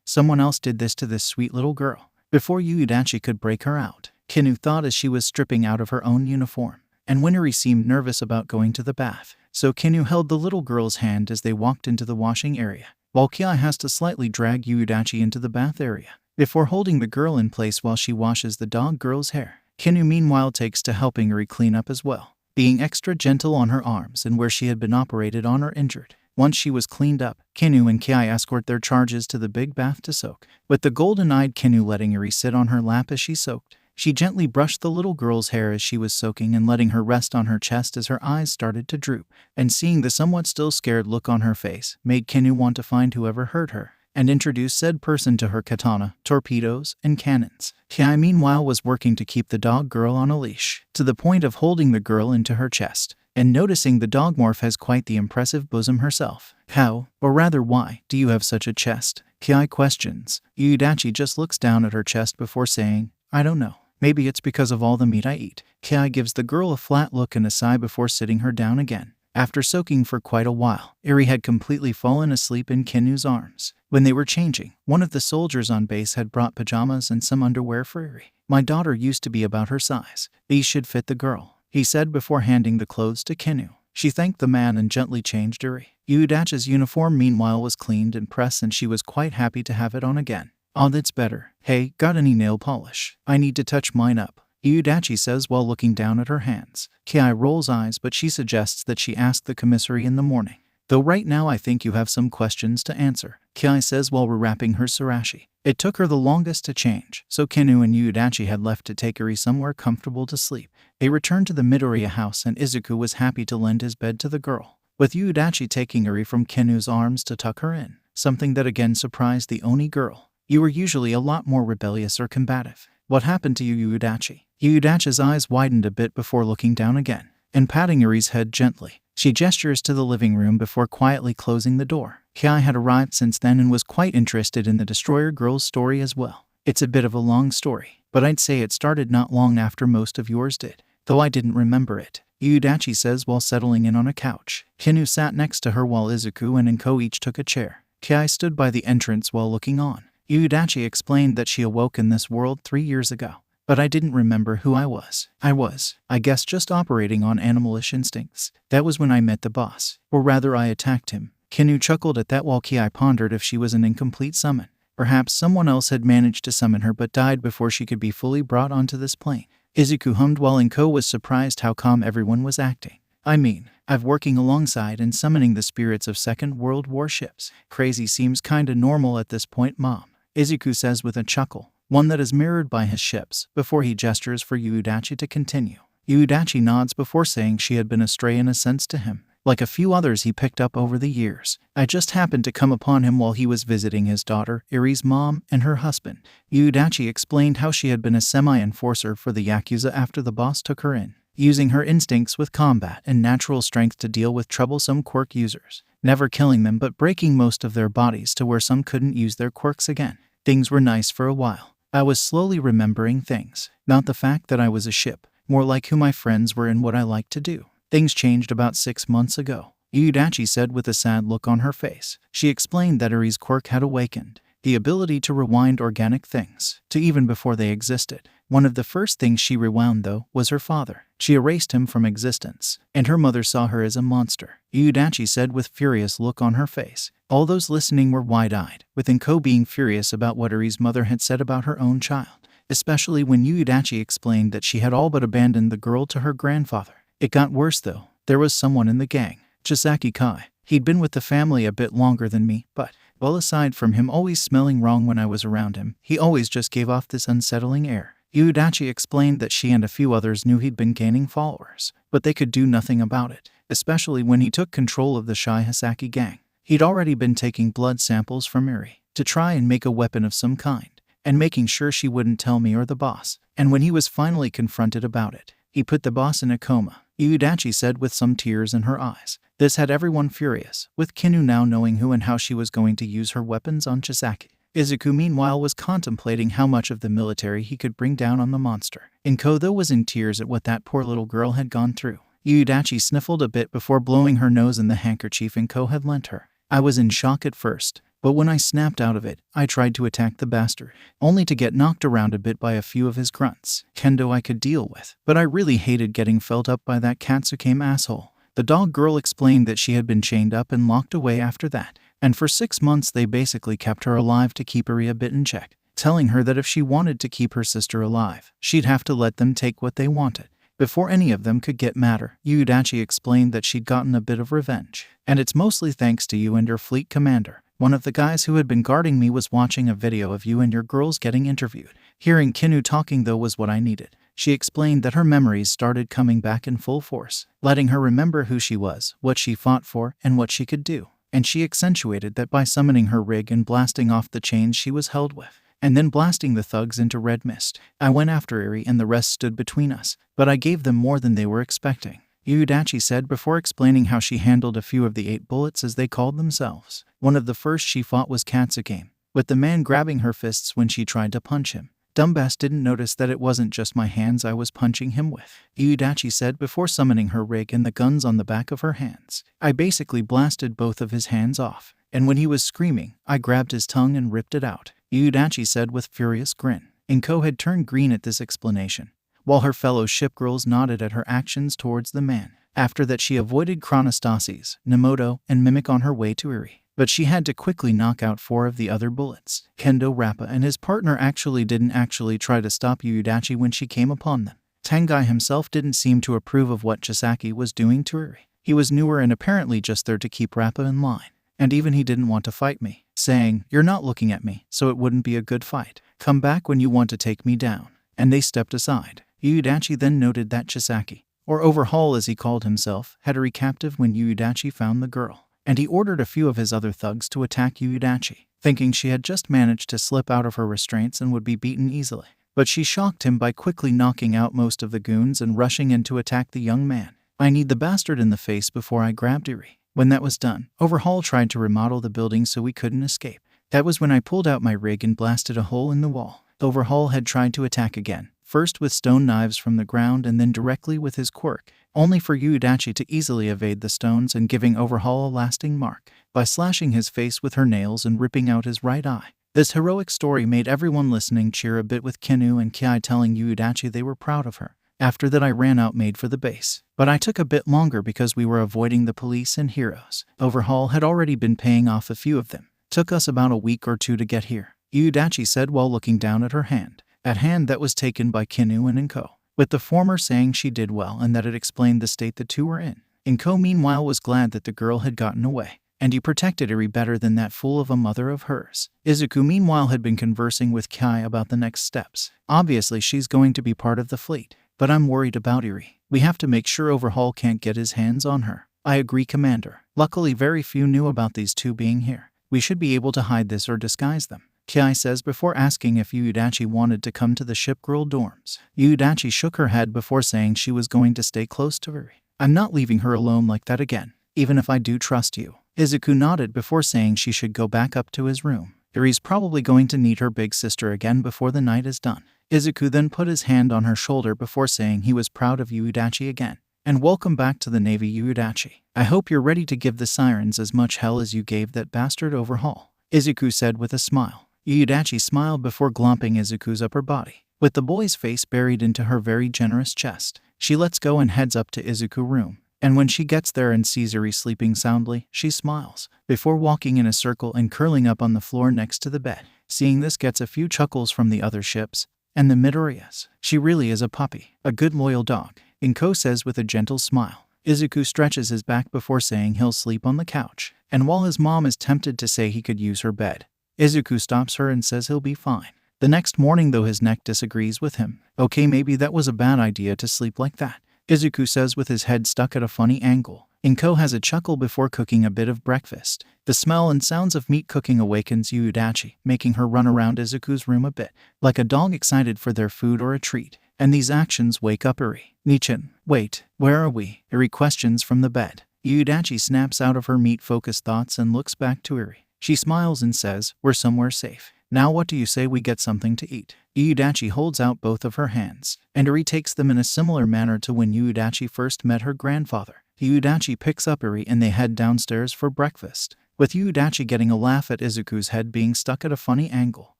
Speaker 1: Someone else did this to this sweet little girl. Before Yuudachi could break her out, Kinu thought as she was stripping out of her own uniform. And when Eri seemed nervous about going to the bath, so Kinu held the little girl's hand as they walked into the washing area, while Kai has to slightly drag Yuudachi into the bath area, before holding the girl in place while she washes the dog girl's hair. Kinu meanwhile takes to helping Eri clean up as well, being extra gentle on her arms and where she had been operated on or injured. Once she was cleaned up, Kinu and Kai escort their charges to the big bath to soak, with the golden-eyed Kinu letting Eri sit on her lap as she soaked. She gently brushed the little girl's hair as she was soaking and letting her rest on her chest as her eyes started to droop, and seeing the somewhat still scared look on her face made Kinu want to find whoever hurt her and introduce said person to her katana, torpedoes, and cannons. Kai meanwhile was working to keep the dog girl on a leash, to the point of holding the girl into her chest, and noticing the dog morph has quite the impressive bosom herself. How, or rather why, do you have such a chest? Kai questions. Yuudachi just looks down at her chest before saying, I don't know. Maybe it's because of all the meat I eat. Kai gives the girl a flat look and a sigh before sitting her down again. After soaking for quite a while, Eri had completely fallen asleep in Kinu's arms. When they were changing, one of the soldiers on base had brought pajamas and some underwear for Eri. "My daughter used to be about her size. These should fit the girl," he said before handing the clothes to Kinu. She thanked the man and gently changed Eri. Yudachi's uniform meanwhile was cleaned and pressed, and she was quite happy to have it on again. "Oh, that's better. Hey, got any nail polish? I need to touch mine up," Yudachi says while looking down at her hands. Ki rolls eyes, but she suggests that she ask the commissary in the morning. "Though right now I think you have some questions to answer," Ki says while rewrapping her surashi. It took her the longest to change, so Kinu and Yudachi had left to take Eri somewhere comfortable to sleep. They returned to the Midoriya house, and Izuku was happy to lend his bed to the girl, with Yudachi taking Eri from Kinu's arms to tuck her in, something that again surprised the Oni girl. "You were usually a lot more rebellious or combative. What happened to you, Yudachi?" Yudachi's eyes widened a bit before looking down again, and patting Eri's head gently. She gestures to the living room before quietly closing the door. Ki had arrived since then and was quite interested in the Destroyer girl's story as well. "It's a bit of a long story, but I'd say it started not long after most of yours did, though I didn't remember it," Yudachi says while settling in on a couch. Kinu sat next to her while Izuku and Inko each took a chair. Ki stood by the entrance while looking on. Yudachi explained that she awoke in this world 3 years ago. "But I didn't remember who I was. I guess, just operating on animalish instincts. That was when I met the boss. Or rather, I attacked him." Kinu chuckled at that while Ki pondered if she was an incomplete summon. Perhaps someone else had managed to summon her but died before she could be fully brought onto this plane. Izuku hummed while Inko was surprised how calm everyone was acting. "I mean, I've working alongside and summoning the spirits of Second World War ships. Crazy seems kinda normal at this point, Mom," Izuku says with a chuckle, one that is mirrored by his ships, before he gestures for Yudachi to continue. Yudachi nods before saying she had been astray in a sense to him, like a few others he picked up over the years. "I just happened to come upon him while he was visiting his daughter, Eri's mom, and her husband." Yudachi explained how she had been a semi-enforcer for the Yakuza after the boss took her in, using her instincts with combat and natural strength to deal with troublesome quirk users, never killing them but breaking most of their bodies to where some couldn't use their quirks again. "Things were nice for a while. I was slowly remembering things, not the fact that I was a ship, more like who my friends were and what I liked to do. Things changed about 6 months ago," Yudachi said with a sad look on her face. She explained that Eri's quirk had awakened, the ability to rewind organic things, to even before they existed. One of the first things she rewound, though, was her father. She erased him from existence, and her mother saw her as a monster, Yudachi said with furious look on her face. All those listening were wide-eyed, with Inko being furious about what Eri's mother had said about her own child, especially when Yudachi explained that she had all but abandoned the girl to her grandfather. It got worse, though. There was someone in the gang, Chisaki Kai. He'd been with the family a bit longer than me, but, well, aside from him always smelling wrong when I was around him, he always just gave off this unsettling air. Yudachi explained that she and a few others knew he'd been gaining followers, but they could do nothing about it, especially when he took control of the Shai Hisaki gang. He'd already been taking blood samples from Eri to try and make a weapon of some kind, and making sure she wouldn't tell me or the boss. And when he was finally confronted about it, he put the boss in a coma, Yudachi said with some tears in her eyes. This had everyone furious, with Kinu now knowing who and how she was going to use her weapons on Chisaki. Izuku meanwhile was contemplating how much of the military he could bring down on the monster. Inko though was in tears at what that poor little girl had gone through. Yudachi sniffled a bit before blowing her nose in the handkerchief Inko had lent her. "I was in shock at first, but when I snapped out of it, I tried to attack the bastard, only to get knocked around a bit by a few of his grunts. Kendo I could deal with, but I really hated getting felt up by that Katsukame asshole." The dog girl explained that she had been chained up and locked away after that, and for 6 months they basically kept her alive to keep Eri a bit in check, telling her that if she wanted to keep her sister alive, she'd have to let them take what they wanted, before any of them could get madder. Yudachi explained that she'd gotten a bit of revenge, and it's mostly thanks to you and your fleet commander. "One of the guys who had been guarding me was watching a video of you and your girls getting interviewed. Hearing Kinu talking though was what I needed." She explained that her memories started coming back in full force, letting her remember who she was, what she fought for, and what she could do. And she accentuated that by summoning her rig and blasting off the chains she was held with, and then blasting the thugs into red mist. "I went after Eri and the rest stood between us, but I gave them more than they were expecting," Yudachi said before explaining how she handled a few of the 8 bullets as they called themselves. One of the first she fought was Katsukame, with the man grabbing her fists when she tried to punch him. Dumbass didn't notice that it wasn't just my hands I was punching him with, Yudachi said before summoning her rig and the guns on the back of her hands. I basically blasted both of his hands off, and when he was screaming, I grabbed his tongue and ripped it out, Yudachi said with furious grin. Inko had turned green at this explanation, while her fellow ship girls nodded at her actions towards the man. After that she avoided Chronostasis, Nemoto, and Mimic on her way to Eri. But she had to quickly knock out 4 of the other bullets. Kendo Rappa and his partner didn't try to stop Yudachi when she came upon them. Tengai himself didn't seem to approve of what Chisaki was doing to Eri. He was newer and apparently just there to keep Rappa in line. And even he didn't want to fight me, saying, "You're not looking at me, so it wouldn't be a good fight. Come back when you want to take me down." And they stepped aside. Yudachi then noted that Chisaki, or Overhaul as he called himself, had Eri captive when Yudachi found the girl. And he ordered a few of his other thugs to attack Yudachi, thinking she had just managed to slip out of her restraints and would be beaten easily. But she shocked him by quickly knocking out most of the goons and rushing in to attack the young man. I kneed the bastard in the face before I grabbed Eri. When that was done, Overhaul tried to remodel the building so we couldn't escape. That was when I pulled out my rig and blasted a hole in the wall. Overhaul had tried to attack again, first with stone knives from the ground and then directly with his quirk, only for Yudachi to easily evade the stones and giving Overhaul a lasting mark by slashing his face with her nails and ripping out his right eye. This heroic story made everyone listening cheer a bit, with Kinu and Kiai telling Yudachi they were proud of her. After that I ran out made for the base, but I took a bit longer because we were avoiding the police and heroes. Overhaul had already been paying off a few of them. Took us about a week or 2 to get here, Yudachi said while looking down at her hand. That hand that was taken by Kinu and Inko, with the former saying she did well and that it explained the state the two were in. Inko meanwhile was glad that the girl had gotten away, and he protected Eri better than that fool of a mother of hers. Izuku meanwhile had been conversing with Kai about the next steps. Obviously she's going to be part of the fleet, but I'm worried about Eri. We have to make sure Overhaul can't get his hands on her. I agree, Commander. Luckily very few knew about these two being here. We should be able to hide this or disguise them, Kiai says before asking if Yudachi wanted to come to the ship girl dorms. Yudachi shook her head before saying she was going to stay close to Eri. I'm not leaving her alone like that again, even if I do trust you. Izuku nodded before saying she should go back up to his room. Eri's probably going to need her big sister again before the night is done. Izuku then put his hand on her shoulder before saying he was proud of Yudachi again. And welcome back to the Navy, Yudachi. I hope you're ready to give the sirens as much hell as you gave that bastard Overhaul, Izuku said with a smile. Yudachi smiled before glomping Izuku's upper body, with the boy's face buried into her very generous chest. She lets go and heads up to Izuku's room, and when she gets there and sees Eri sleeping soundly, she smiles, before walking in a circle and curling up on the floor next to the bed. Seeing this gets a few chuckles from the other ships, and the Midoriyas. She really is a puppy, a good loyal dog, Inko says with a gentle smile. Izuku stretches his back before saying he'll sleep on the couch, and while his mom is tempted to say he could use her bed, Izuku stops her and says he'll be fine. The next morning though his neck disagrees with him. Okay, maybe that was a bad idea to sleep like that, Izuku says with his head stuck at a funny angle. Inko has a chuckle before cooking a bit of breakfast. The smell and sounds of meat cooking awakens Yudachi, making her run around Izuku's room a bit, like a dog excited for their food or a treat. And these actions wake up Eri. Nichin, wait, where are we? Eri questions from the bed. Yudachi snaps out of her meat-focused thoughts and looks back to Eri. She smiles and says, we're somewhere safe. Now what do you say we get something to eat? Yudachi holds out both of her hands, and Eri takes them in a similar manner to when Yudachi first met her grandfather. Yudachi picks up Eri and they head downstairs for breakfast, with Yudachi getting a laugh at Izuku's head being stuck at a funny angle.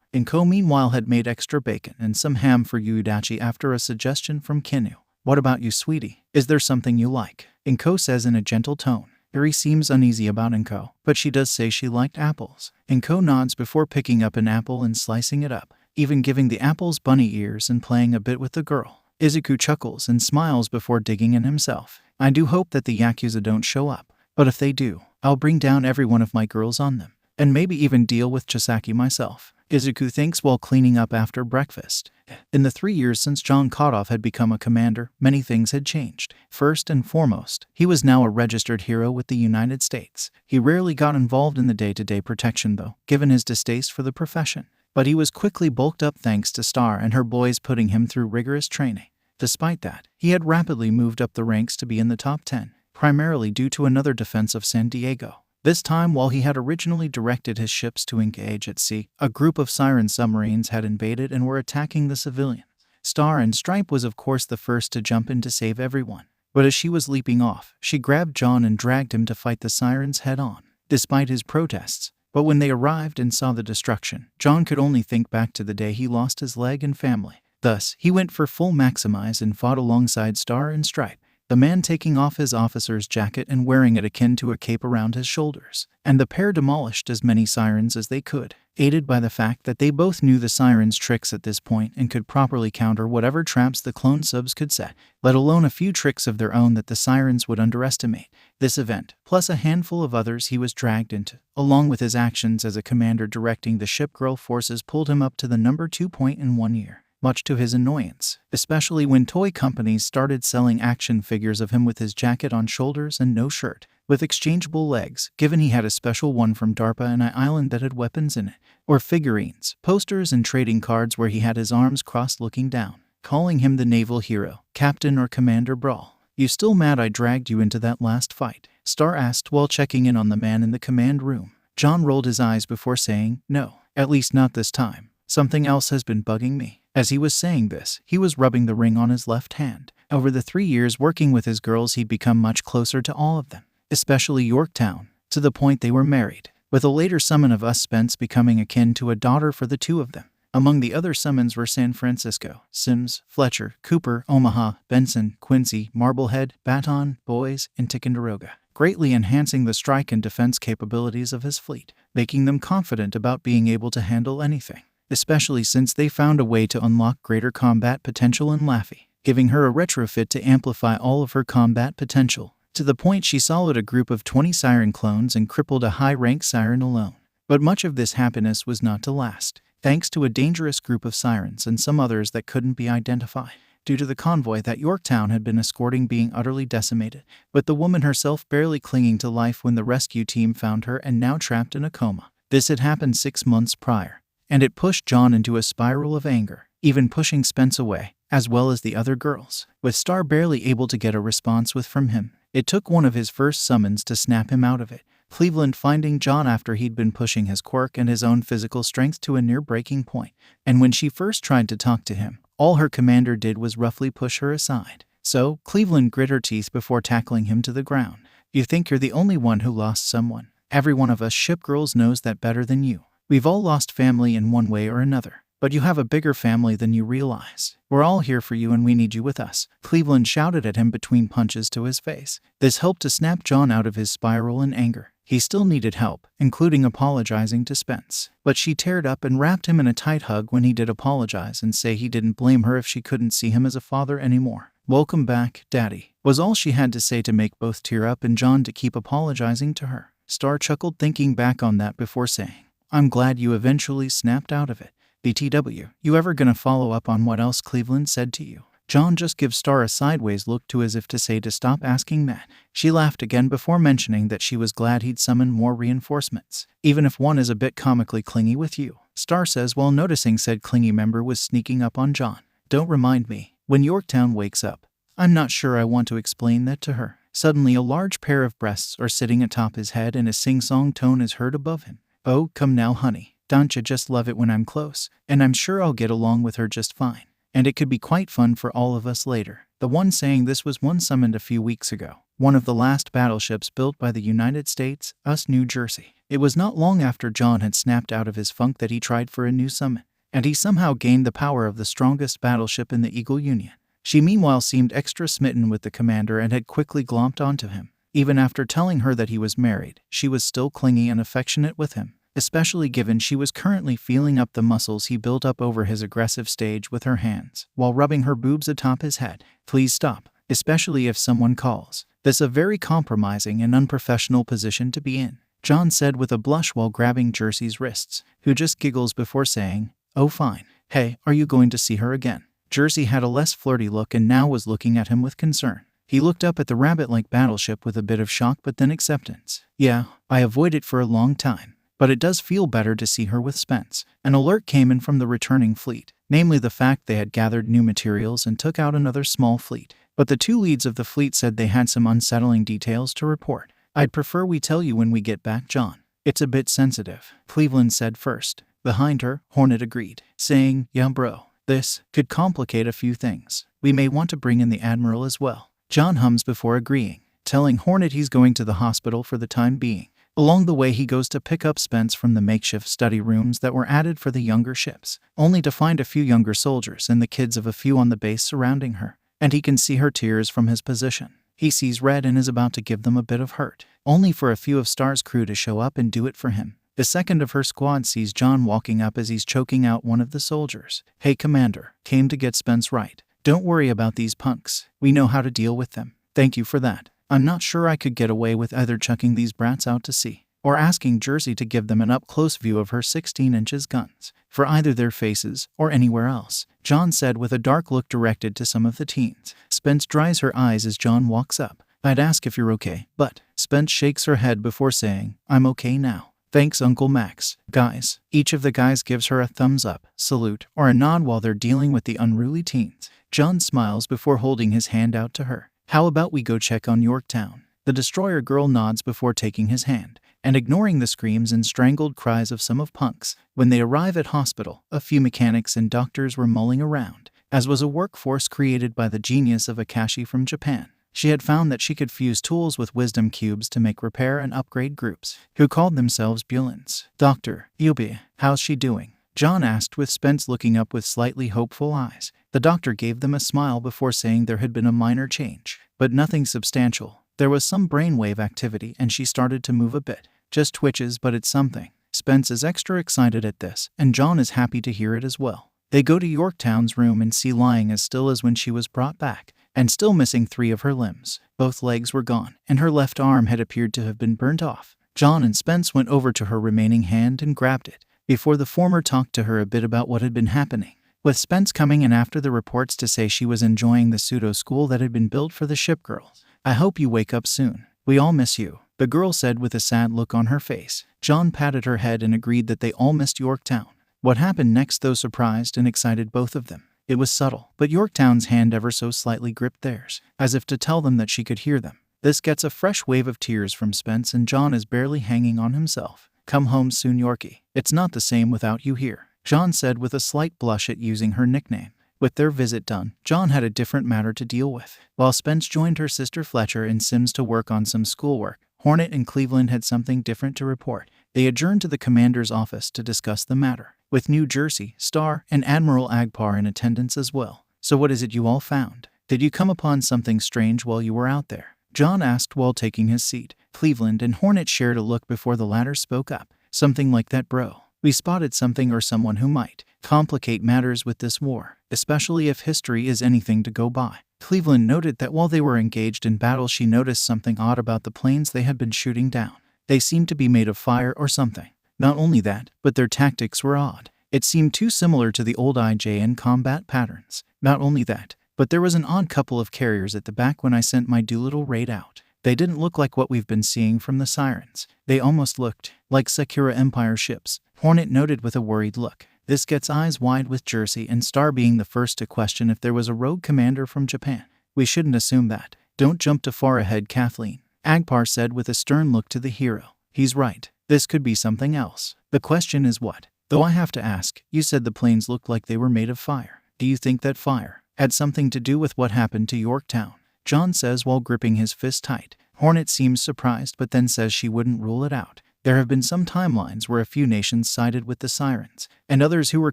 Speaker 1: Inko meanwhile had made extra bacon and some ham for Yudachi after a suggestion from Kinu. What about you, sweetie? Is there something you like? Inko says in a gentle tone. Eri seems uneasy about Inko, but she does say she liked apples. Inko nods before picking up an apple and slicing it up, even giving the apples bunny ears and playing a bit with the girl. Izuku chuckles and smiles before digging in himself. I do hope that the Yakuza don't show up, but if they do, I'll bring down every one of my girls on them, and maybe even deal with Chisaki myself, Izuku thinks while cleaning up after breakfast. In the 3 years since John Kotoff had become a commander, many things had changed. First and foremost, he was now a registered hero with the United States. He rarely got involved in the day-to-day protection though, given his distaste for the profession. But he was quickly bulked up thanks to Star and her boys putting him through rigorous training. Despite that, he had rapidly moved up the ranks to be in the top 10, primarily due to another defense of San Diego. This time, while he had originally directed his ships to engage at sea, a group of Siren submarines had invaded and were attacking the civilians. Star and Stripe was of course the first to jump in to save everyone. But as she was leaping off, she grabbed John and dragged him to fight the Sirens head-on, despite his protests. But when they arrived and saw the destruction, John could only think back to the day he lost his leg and family. Thus, he went for full maximize and fought alongside Star and Stripe, the man taking off his officer's jacket and wearing it akin to a cape around his shoulders. And the pair demolished as many Sirens as they could, aided by the fact that they both knew the Sirens' tricks at this point and could properly counter whatever traps the clone subs could set, let alone a few tricks of their own that the Sirens would underestimate. This event, plus a handful of others he was dragged into, along with his actions as a commander directing the ship girl forces, pulled him up to the number 2 point in 1 year. Much to his annoyance, especially when toy companies started selling action figures of him with his jacket on shoulders and no shirt, with exchangeable legs, given he had a special one from DARPA and Island that had weapons in it, or figurines, posters and trading cards where he had his arms crossed looking down, calling him the naval hero, captain or Commander Brawl. "You still mad I dragged you into that last fight?" Star asked while checking in on the man in the command room. John rolled his eyes before saying, "No, at least not this time. Something else has been bugging me." As he was saying this, he was rubbing the ring on his left hand. Over the 3 years working with his girls, he'd become much closer to all of them, especially Yorktown, to the point they were married, with a later summon of Us Spence becoming akin to a daughter for the two of them. Among the other summons were San Francisco, Sims, Fletcher, Cooper, Omaha, Benson, Quincy, Marblehead, Baton, Boise, and Ticonderoga, greatly enhancing the strike and defense capabilities of his fleet, making them confident about being able to handle anything, especially since they found a way to unlock greater combat potential in Laffy, giving her a retrofit to amplify all of her combat potential, to the point she soloed a group of 20 Siren clones and crippled a high-rank Siren alone. But much of this happiness was not to last, thanks to a dangerous group of Sirens and some others that couldn't be identified, due to the convoy that Yorktown had been escorting being utterly decimated, with the woman herself barely clinging to life when the rescue team found her and now trapped in a coma. This had happened 6 months prior, and it pushed John into a spiral of anger, even pushing Spence away, as well as the other girls, with Star barely able to get a response from him. It took one of his first summons to snap him out of it, Cleveland finding John after he'd been pushing his quirk and his own physical strength to a near breaking point, and when she first tried to talk to him, all her commander did was roughly push her aside. So, Cleveland grit her teeth before tackling him to the ground. "You think you're the only one who lost someone? Every one of us ship girls knows that better than you. We've all lost family in one way or another, but you have a bigger family than you realize. We're all here for you and we need you with us," Cleveland shouted at him between punches to his face. This helped to snap John out of his spiral in anger. He still needed help, including apologizing to Spence, but she teared up and wrapped him in a tight hug when he did apologize and say he didn't blame her if she couldn't see him as a father anymore. "Welcome back, Daddy," was all she had to say to make both tear up and John to keep apologizing to her. Star chuckled thinking back on that before saying, "I'm glad you eventually snapped out of it. BTW, you ever gonna follow up on what else Cleveland said to you?" John just gives Star a sideways look to as if to say to stop asking that. She laughed again before mentioning that she was glad he'd summoned more reinforcements, even if one is a bit comically clingy with you, Star says while noticing said clingy member was sneaking up on John. "Don't remind me. When Yorktown wakes up, I'm not sure I want to explain that to her." Suddenly a large pair of breasts are sitting atop his head and a sing-song tone is heard above him. "Oh, come now, honey. Don't you just love it when I'm close? And I'm sure I'll get along with her just fine. And it could be quite fun for all of us later." The one saying this was one summoned a few weeks ago, one of the last battleships built by the United States, Us New Jersey. It was not long after John had snapped out of his funk that he tried for a new summon, and he somehow gained the power of the strongest battleship in the Eagle Union. She meanwhile seemed extra smitten with the commander and had quickly glomped onto him. Even after telling her that he was married, she was still clingy and affectionate with him, especially given she was currently feeling up the muscles he built up over his aggressive stage with her hands, while rubbing her boobs atop his head. "Please stop, especially if someone calls. This a very compromising and unprofessional position to be in," John said with a blush while grabbing Jersey's wrists, who just giggles before saying, "Oh fine. Hey, are you going to see her again?" Jersey had a less flirty look and now was looking at him with concern. He looked up at the rabbit-like battleship with a bit of shock but then acceptance. "Yeah, I avoided for a long time. But it does feel better to see her with Spence." An alert came in from the returning fleet, namely the fact they had gathered new materials and took out another small fleet. But the two leads of the fleet said they had some unsettling details to report. I'd prefer we tell you when we get back, John. It's a bit sensitive, Cleveland said first. Behind her, Hornet agreed, saying, yeah bro, this could complicate a few things. We may want to bring in the Admiral as well. John hums before agreeing, telling Hornet he's going to the hospital for the time being. Along the way he goes to pick up Spence from the makeshift study rooms that were added for the younger ships, only to find a few younger soldiers and the kids of a few on the base surrounding her, and he can see her tears from his position. He sees red and is about to give them a bit of hurt, only for a few of Star's crew to show up and do it for him. The second of her squad sees John walking up as he's choking out one of the soldiers. Hey Commander, came to get Spence right. Don't worry about these punks. We know how to deal with them. Thank you for that. I'm not sure I could get away with either chucking these brats out to sea, or asking Jersey to give them an up-close view of her 16-inch guns, for either their faces or anywhere else, John said with a dark look directed to some of the teens. Spence dries her eyes as John walks up. I'd ask if you're okay, but Spence shakes her head before saying, I'm okay now. Thanks, Uncle Max. Guys. Each of the guys gives her a thumbs up, salute, or a nod while they're dealing with the unruly teens. John smiles before holding his hand out to her. How about we go check on Yorktown? The destroyer girl nods before taking his hand, and ignoring the screams and strangled cries of some of punks. When they arrive at hospital, a few mechanics and doctors were mulling around, as was a workforce created by the genius of Akashi from Japan. She had found that she could fuse tools with wisdom cubes to make repair and upgrade groups, who called themselves Bulins. Dr. Yubi, how's she doing? John asked with Spence looking up with slightly hopeful eyes. The doctor gave them a smile before saying there had been a minor change, but nothing substantial. There was some brainwave activity and she started to move a bit. Just twitches, but it's something. Spence is extra excited at this, and John is happy to hear it as well. They go to Yorktown's room and see lying as still as when she was brought back, and still missing 3 of her limbs. Both legs were gone, and her left arm had appeared to have been burnt off. John and Spence went over to her remaining hand and grabbed it, before the former talked to her a bit about what had been happening, with Spence coming in after the reports to say she was enjoying the pseudo-school that had been built for the ship girls. I hope you wake up soon. We all miss you, the girl said with a sad look on her face. John patted her head and agreed that they all missed Yorktown. What happened next, though, surprised and excited both of them. It was subtle, but Yorktown's hand ever so slightly gripped theirs, as if to tell them that she could hear them. This gets a fresh wave of tears from Spence, and John is barely hanging on himself. Come home soon, Yorkie. It's not the same without you here, John said with a slight blush at using her nickname. With their visit done, John had a different matter to deal with. While Spence joined her sister Fletcher and Sims to work on some schoolwork, Hornet and Cleveland had something different to report. They adjourned to the commander's office to discuss the matter, with New Jersey, Star, and Admiral Agpar in attendance as well. So what is it you all found? Did you come upon something strange while you were out there? John asked while taking his seat. Cleveland and Hornet shared a look before the latter spoke up. Something like that, bro. We spotted something or someone who might complicate matters with this war, especially if history is anything to go by. Cleveland noted that while they were engaged in battle, she noticed something odd about the planes they had been shooting down. They seemed to be made of fire or something. Not only that, but their tactics were odd. It seemed too similar to the old IJN combat patterns. Not only that, but there was an odd couple of carriers at the back when I sent my Doolittle raid out. They didn't look like what we've been seeing from the sirens. They almost looked like Sakura Empire ships, Hornet noted with a worried look. This gets eyes wide, with Jersey and Star being the first to question if there was a rogue commander from Japan. We shouldn't assume that. Don't jump too far ahead, Kathleen, Agpar said with a stern look to the hero. He's right. This could be something else. The question is what? Though I have to ask, you said the planes looked like they were made of fire. Do you think that fire had something to do with what happened to Yorktown? John says while gripping his fist tight. Hornet seems surprised but then says she wouldn't rule it out. There have been some timelines where a few nations sided with the Sirens, and others who were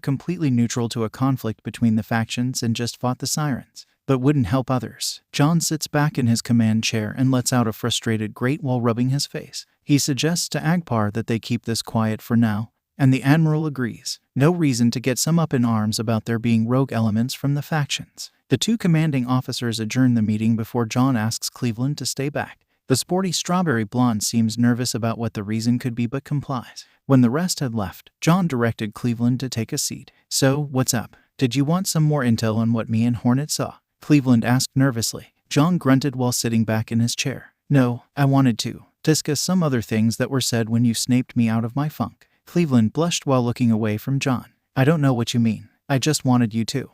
Speaker 1: completely neutral to a conflict between the factions and just fought the Sirens, but wouldn't help others. John sits back in his command chair and lets out a frustrated grate while rubbing his face. He suggests to Agpar that they keep this quiet for now, and the Admiral agrees. No reason to get some up in arms about there being rogue elements from the factions. The two commanding officers adjourn the meeting before John asks Cleveland to stay back. The sporty strawberry blonde seems nervous about what the reason could be but complies. When the rest had left, John directed Cleveland to take a seat. So, what's up? Did you want some more intel on what me and Hornet saw? Cleveland asked nervously. John grunted while sitting back in his chair. No, I wanted to discuss some other things that were said when you snaped me out of my funk. Cleveland blushed while looking away from John. I don't know what you mean. I just wanted you to.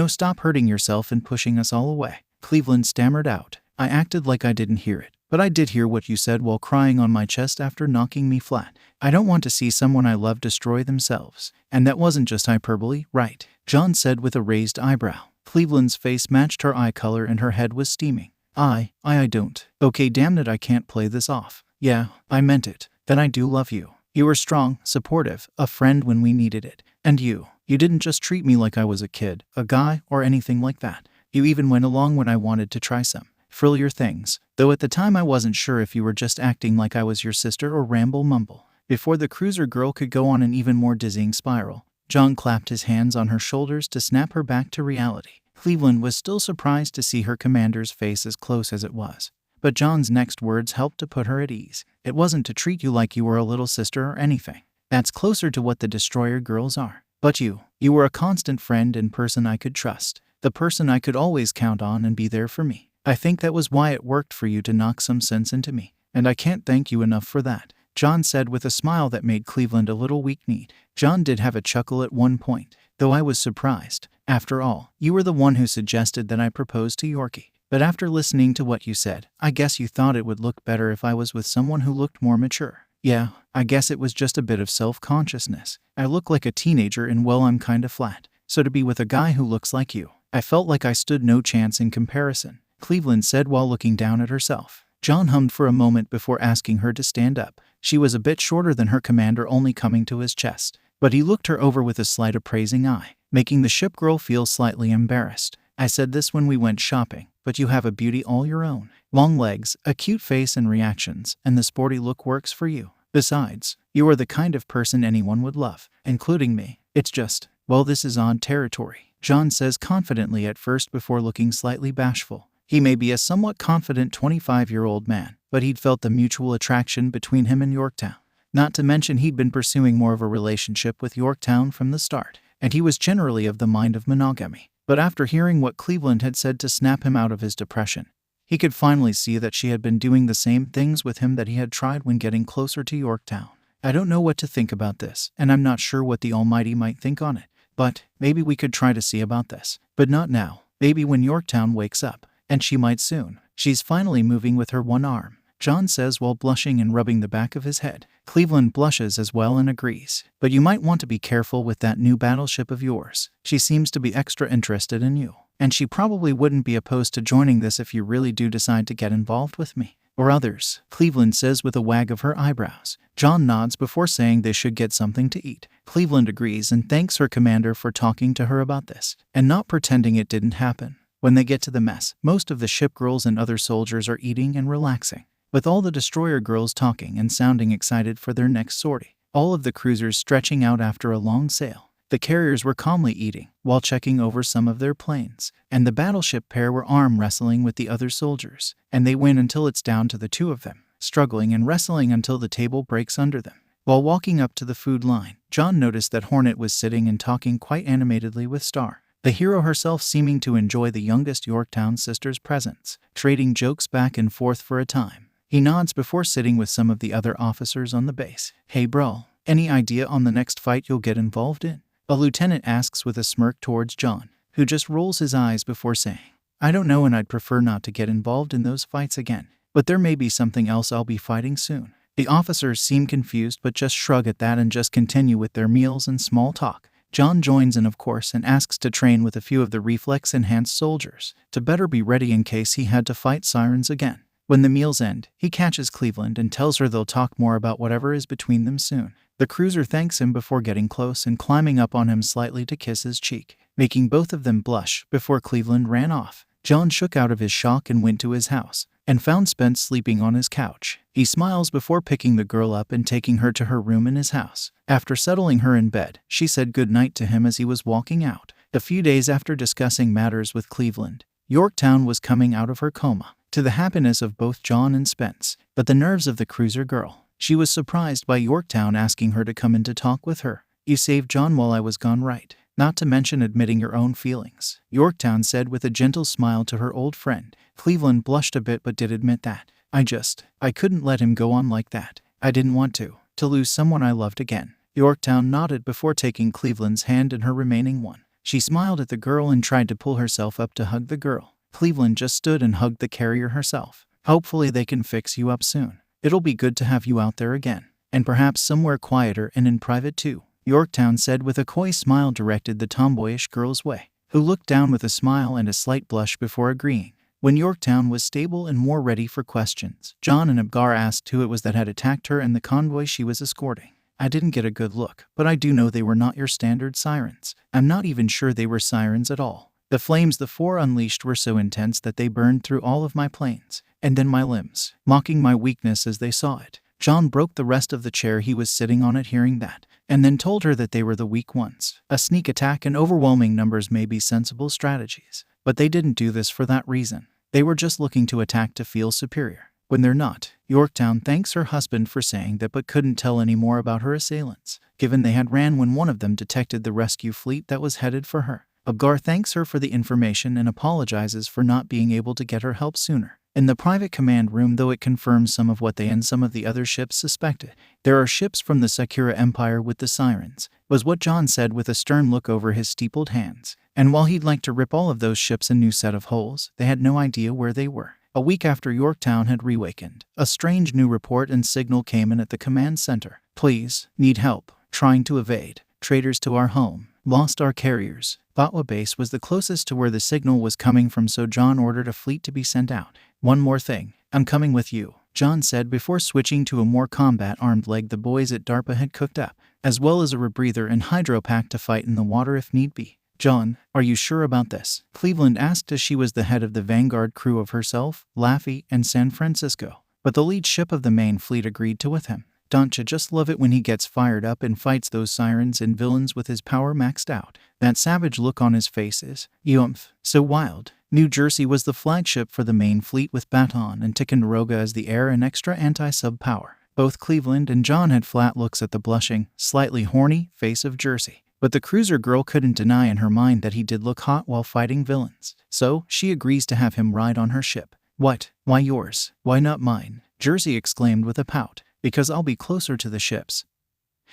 Speaker 1: Stop hurting yourself and pushing us all away. Cleveland stammered out. I acted like I didn't hear it. but I did hear what you said while crying on my chest after knocking me flat. I don't want to see someone I love destroy themselves. And that wasn't just hyperbole, right? John said with a raised eyebrow. Cleveland's face matched her eye color and her head was steaming. I don't. Okay, damn it, I can't play this off. Yeah, I meant it. That I do love you. You were strong, supportive, a friend when we needed it. And you didn't just treat me like I was a kid, a guy, or anything like that. You even went along when I wanted to try some frillier things, though at the time I wasn't sure if you were just acting like I was your sister or ramble mumble. Before the cruiser girl could go on an even more dizzying spiral, John clapped his hands on her shoulders to snap her back to reality. Cleveland was still surprised to see her commander's face as close as it was. But John's next words helped to put her at ease. It wasn't to treat you like you were a little sister or anything. That's closer to what the destroyer girls are. But you were a constant friend and person I could trust. The person I could always count on and be there for me. I think that was why it worked for you to knock some sense into me. And I can't thank you enough for that, John said with a smile that made Cleveland a little weak-kneed. John did have a chuckle at one point, though I was surprised. After all, you were the one who suggested that I propose to Yorkie. But after listening to what you said, I guess you thought it would look better if I was with someone who looked more mature. Yeah, I guess it was just a bit of self-consciousness. I look like a teenager and well, I'm kinda flat. So to be with a guy who looks like you, I felt like I stood no chance in comparison, Cleveland said while looking down at herself. John hummed for a moment before asking her to stand up. She was a bit shorter than her commander, only coming to his chest. But he looked her over with a slight appraising eye, making the ship girl feel slightly embarrassed. I said this when we went shopping, but you have a beauty all your own. Long legs, a cute face and reactions, and the sporty look works for you. Besides, you are the kind of person anyone would love, including me. It's just, well, this is odd territory, John says confidently at first before looking slightly bashful. He may be a somewhat confident 25-year-old man, but he'd felt the mutual attraction between him and Yorktown. Not to mention he'd been pursuing more of a relationship with Yorktown from the start, and he was generally of the mind of monogamy. But after hearing what Cleveland had said to snap him out of his depression, he could finally see that she had been doing the same things with him that he had tried when getting closer to Yorktown. I don't know what to think about this, and I'm not sure what the Almighty might think on it, but maybe we could try to see about this. But not now. Maybe when Yorktown wakes up, and she might soon. She's finally moving with her one arm, John says while blushing and rubbing the back of his head. Cleveland blushes as well and agrees. But you might want to be careful with that new battleship of yours. She seems to be extra interested in you. And she probably wouldn't be opposed to joining this if you really do decide to get involved with me. Or others, Cleveland says with a wag of her eyebrows. John nods before saying they should get something to eat. Cleveland agrees and thanks her commander for talking to her about this, and not pretending it didn't happen. When they get to the mess, most of the ship girls and other soldiers are eating and relaxing, with all the destroyer girls talking and sounding excited for their next sortie. All of the cruisers stretching out after a long sail. The carriers were calmly eating, while checking over some of their planes, and the battleship pair were arm wrestling with the other soldiers, and they win until it's down to the two of them, struggling and wrestling until the table breaks under them. While walking up to the food line, John noticed that Hornet was sitting and talking quite animatedly with Star, the hero herself seeming to enjoy the youngest Yorktown sister's presence, trading jokes back and forth for a time. He nods before sitting with some of the other officers on the base. Hey bro, any idea on the next fight you'll get involved in? A lieutenant asks with a smirk towards John, who just rolls his eyes before saying, I don't know and I'd prefer not to get involved in those fights again, but there may be something else I'll be fighting soon. The officers seem confused but just shrug at that and just continue with their meals and small talk. John joins in of course and asks to train with a few of the reflex-enhanced soldiers, to better be ready in case he had to fight sirens again. When the meals end, he catches Cleveland and tells her they'll talk more about whatever is between them soon. The cruiser thanks him before getting close and climbing up on him slightly to kiss his cheek, making both of them blush before Cleveland ran off. John shook out of his shock and went to his house, and found Spence sleeping on his couch. He smiles before picking the girl up and taking her to her room in his house. After settling her in bed, she said goodnight to him as he was walking out. A few days after discussing matters with Cleveland, Yorktown was coming out of her coma, to the happiness of both John and Spence, but the nerves of the cruiser girl. She was surprised by Yorktown asking her to come in to talk with her. You saved John while I was gone, right? Not to mention admitting your own feelings, Yorktown said with a gentle smile to her old friend. Cleveland blushed a bit but did admit that. I couldn't let him go on like that. I didn't want to lose someone I loved again. Yorktown nodded before taking Cleveland's hand in her remaining one. She smiled at the girl and tried to pull herself up to hug the girl. Cleveland just stood and hugged the carrier herself. Hopefully they can fix you up soon. It'll be good to have you out there again. And perhaps somewhere quieter and in private too, Yorktown said with a coy smile directed the tomboyish girl's way, who looked down with a smile and a slight blush before agreeing. When Yorktown was stable and more ready for questions, John and Abgar asked who it was that had attacked her and the convoy she was escorting. I didn't get a good look, but I do know they were not your standard sirens. I'm not even sure they were sirens at all. The flames the four unleashed were so intense that they burned through all of my planes, and then my limbs, mocking my weakness as they saw it. John broke the rest of the chair he was sitting on at hearing that, and then told her that they were the weak ones. A sneak attack in overwhelming numbers may be sensible strategies, but they didn't do this for that reason. They were just looking to attack to feel superior, when they're not. Yorktown thanks her husband for saying that but couldn't tell any more about her assailants, given they had ran when one of them detected the rescue fleet that was headed for her. Abgar thanks her for the information and apologizes for not being able to get her help sooner. In the private command room, though, it confirms some of what they and some of the other ships suspected. There are ships from the Sakura Empire with the sirens, was what John said with a stern look over his steepled hands. And while he'd like to rip all of those ships a new set of holes, they had no idea where they were. A week after Yorktown had reawakened, a strange new report and signal came in at the command center. Please, need help, trying to evade. Traitors to our home, lost our carriers. Batwa base was the closest to where the signal was coming from, so John ordered a fleet to be sent out. One more thing, I'm coming with you, John said before switching to a more combat-armed leg the boys at DARPA had cooked up, as well as a rebreather and hydropack to fight in the water if need be. John, are you sure about this? Cleveland asked as she was the head of the vanguard crew of herself, Laffy, and San Francisco. But the lead ship of the main fleet agreed to with him. Don't you just love it when he gets fired up and fights those sirens and villains with his power maxed out? That savage look on his face is, yumph, so wild. New Jersey was the flagship for the main fleet with Baton and Ticonderoga as the air and extra anti-sub power. Both Cleveland and John had flat looks at the blushing, slightly horny face of Jersey. But the cruiser girl couldn't deny in her mind that he did look hot while fighting villains. So, she agrees to have him ride on her ship. What? Why yours? Why not mine? Jersey exclaimed with a pout. Because I'll be closer to the ships.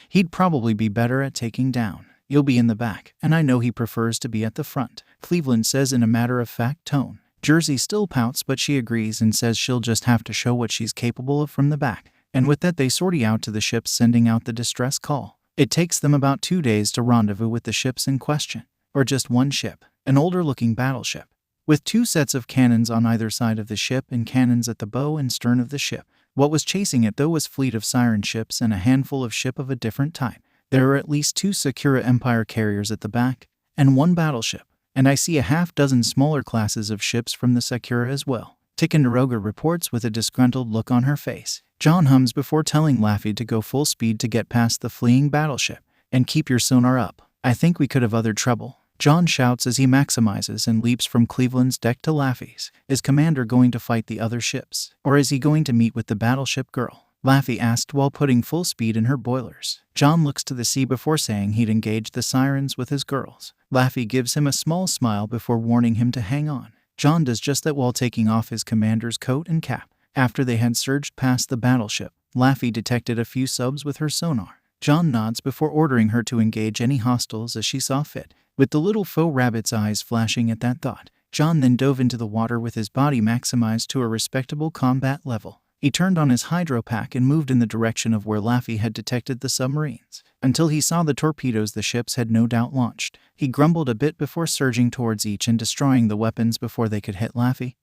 Speaker 1: He'd probably be better at taking down. You'll be in the back, and I know he prefers to be at the front, Cleveland says in a matter-of-fact tone. Jersey still pouts, but she agrees and says she'll just have to show what she's capable of from the back. And with that they sortie out to the ships, sending out the distress call. It takes them about 2 days to rendezvous with the ships in question. Or just one ship, an older-looking battleship, with 2 sets of cannons on either side of the ship and cannons at the bow and stern of the ship. What was chasing it, though, was a fleet of siren ships and a handful of ship of a different type. There are at least 2 Sakura Empire carriers at the back, and 1 battleship, and I see a half-dozen smaller classes of ships from the Sakura as well. Ticonderoga reports with a disgruntled look on her face. John hums before telling Laffy to go full speed to get past the fleeing battleship, and keep your sonar up. I think we could have other trouble. John shouts as he maximizes and leaps from Cleveland's deck to Laffy's. Is Commander going to fight the other ships? Or is he going to meet with the battleship girl? Laffy asked while putting full speed in her boilers. John looks to the sea before saying he'd engage the sirens with his girls. Laffy gives him a small smile before warning him to hang on. John does just that while taking off his commander's coat and cap. After they had surged past the battleship, Laffy detected a few subs with her sonar. John nods before ordering her to engage any hostiles as she saw fit. With the little faux rabbit's eyes flashing at that thought, John then dove into the water with his body maximized to a respectable combat level. He turned on his hydropack and moved in the direction of where Laffy had detected the submarines, until he saw the torpedoes the ships had no doubt launched. He grumbled a bit before surging towards each and destroying the weapons before they could hit Laffy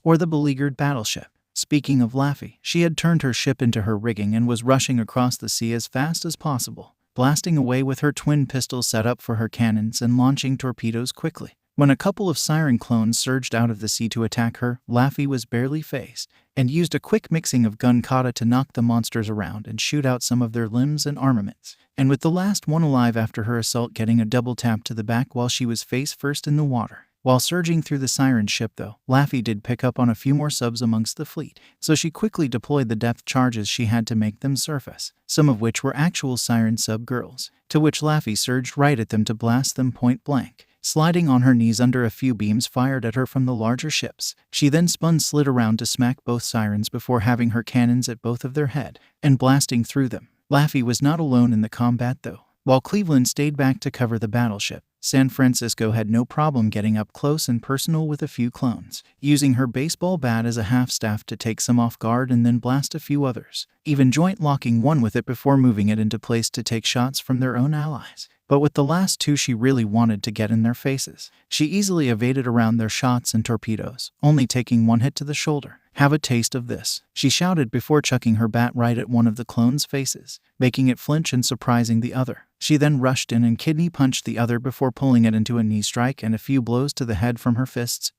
Speaker 1: or the beleaguered battleship. Speaking of Laffy, she had turned her ship into her rigging and was rushing across the sea as fast as possible, blasting away with her twin pistols set up for her cannons and launching torpedoes quickly. When a couple of siren clones surged out of the sea to attack her, Laffy was barely phased, and used a quick mixing of gun kata to knock the monsters around and shoot out some of their limbs and armaments. And with the last one alive after her assault getting a double tap to the back while she was face first in the water. While surging through the siren ship, though, Laffy did pick up on a few more subs amongst the fleet, so she quickly deployed the depth charges she had to make them surface, some of which were actual siren sub girls, to which Laffy surged right at them to blast them point blank. Sliding on her knees under a few beams fired at her from the larger ships, she then slid around to smack both sirens before having her cannons at both of their head and blasting through them. Laffy was not alone in the combat, though. While Cleveland stayed back to cover the battleship, San Francisco had no problem getting up close and personal with a few clones, using her baseball bat as a half-staff to take some off guard and then blast a few others, even joint locking one with it before moving it into place to take shots from their own allies. But with the last two, she really wanted to get in their faces. She easily evaded around their shots and torpedoes, only taking one hit to the shoulder. "Have a taste of this," she shouted before chucking her bat right at one of the clones' faces, making it flinch and surprising the other. She then rushed in and kidney punched the other before pulling it into a knee strike and a few blows to the head from her fists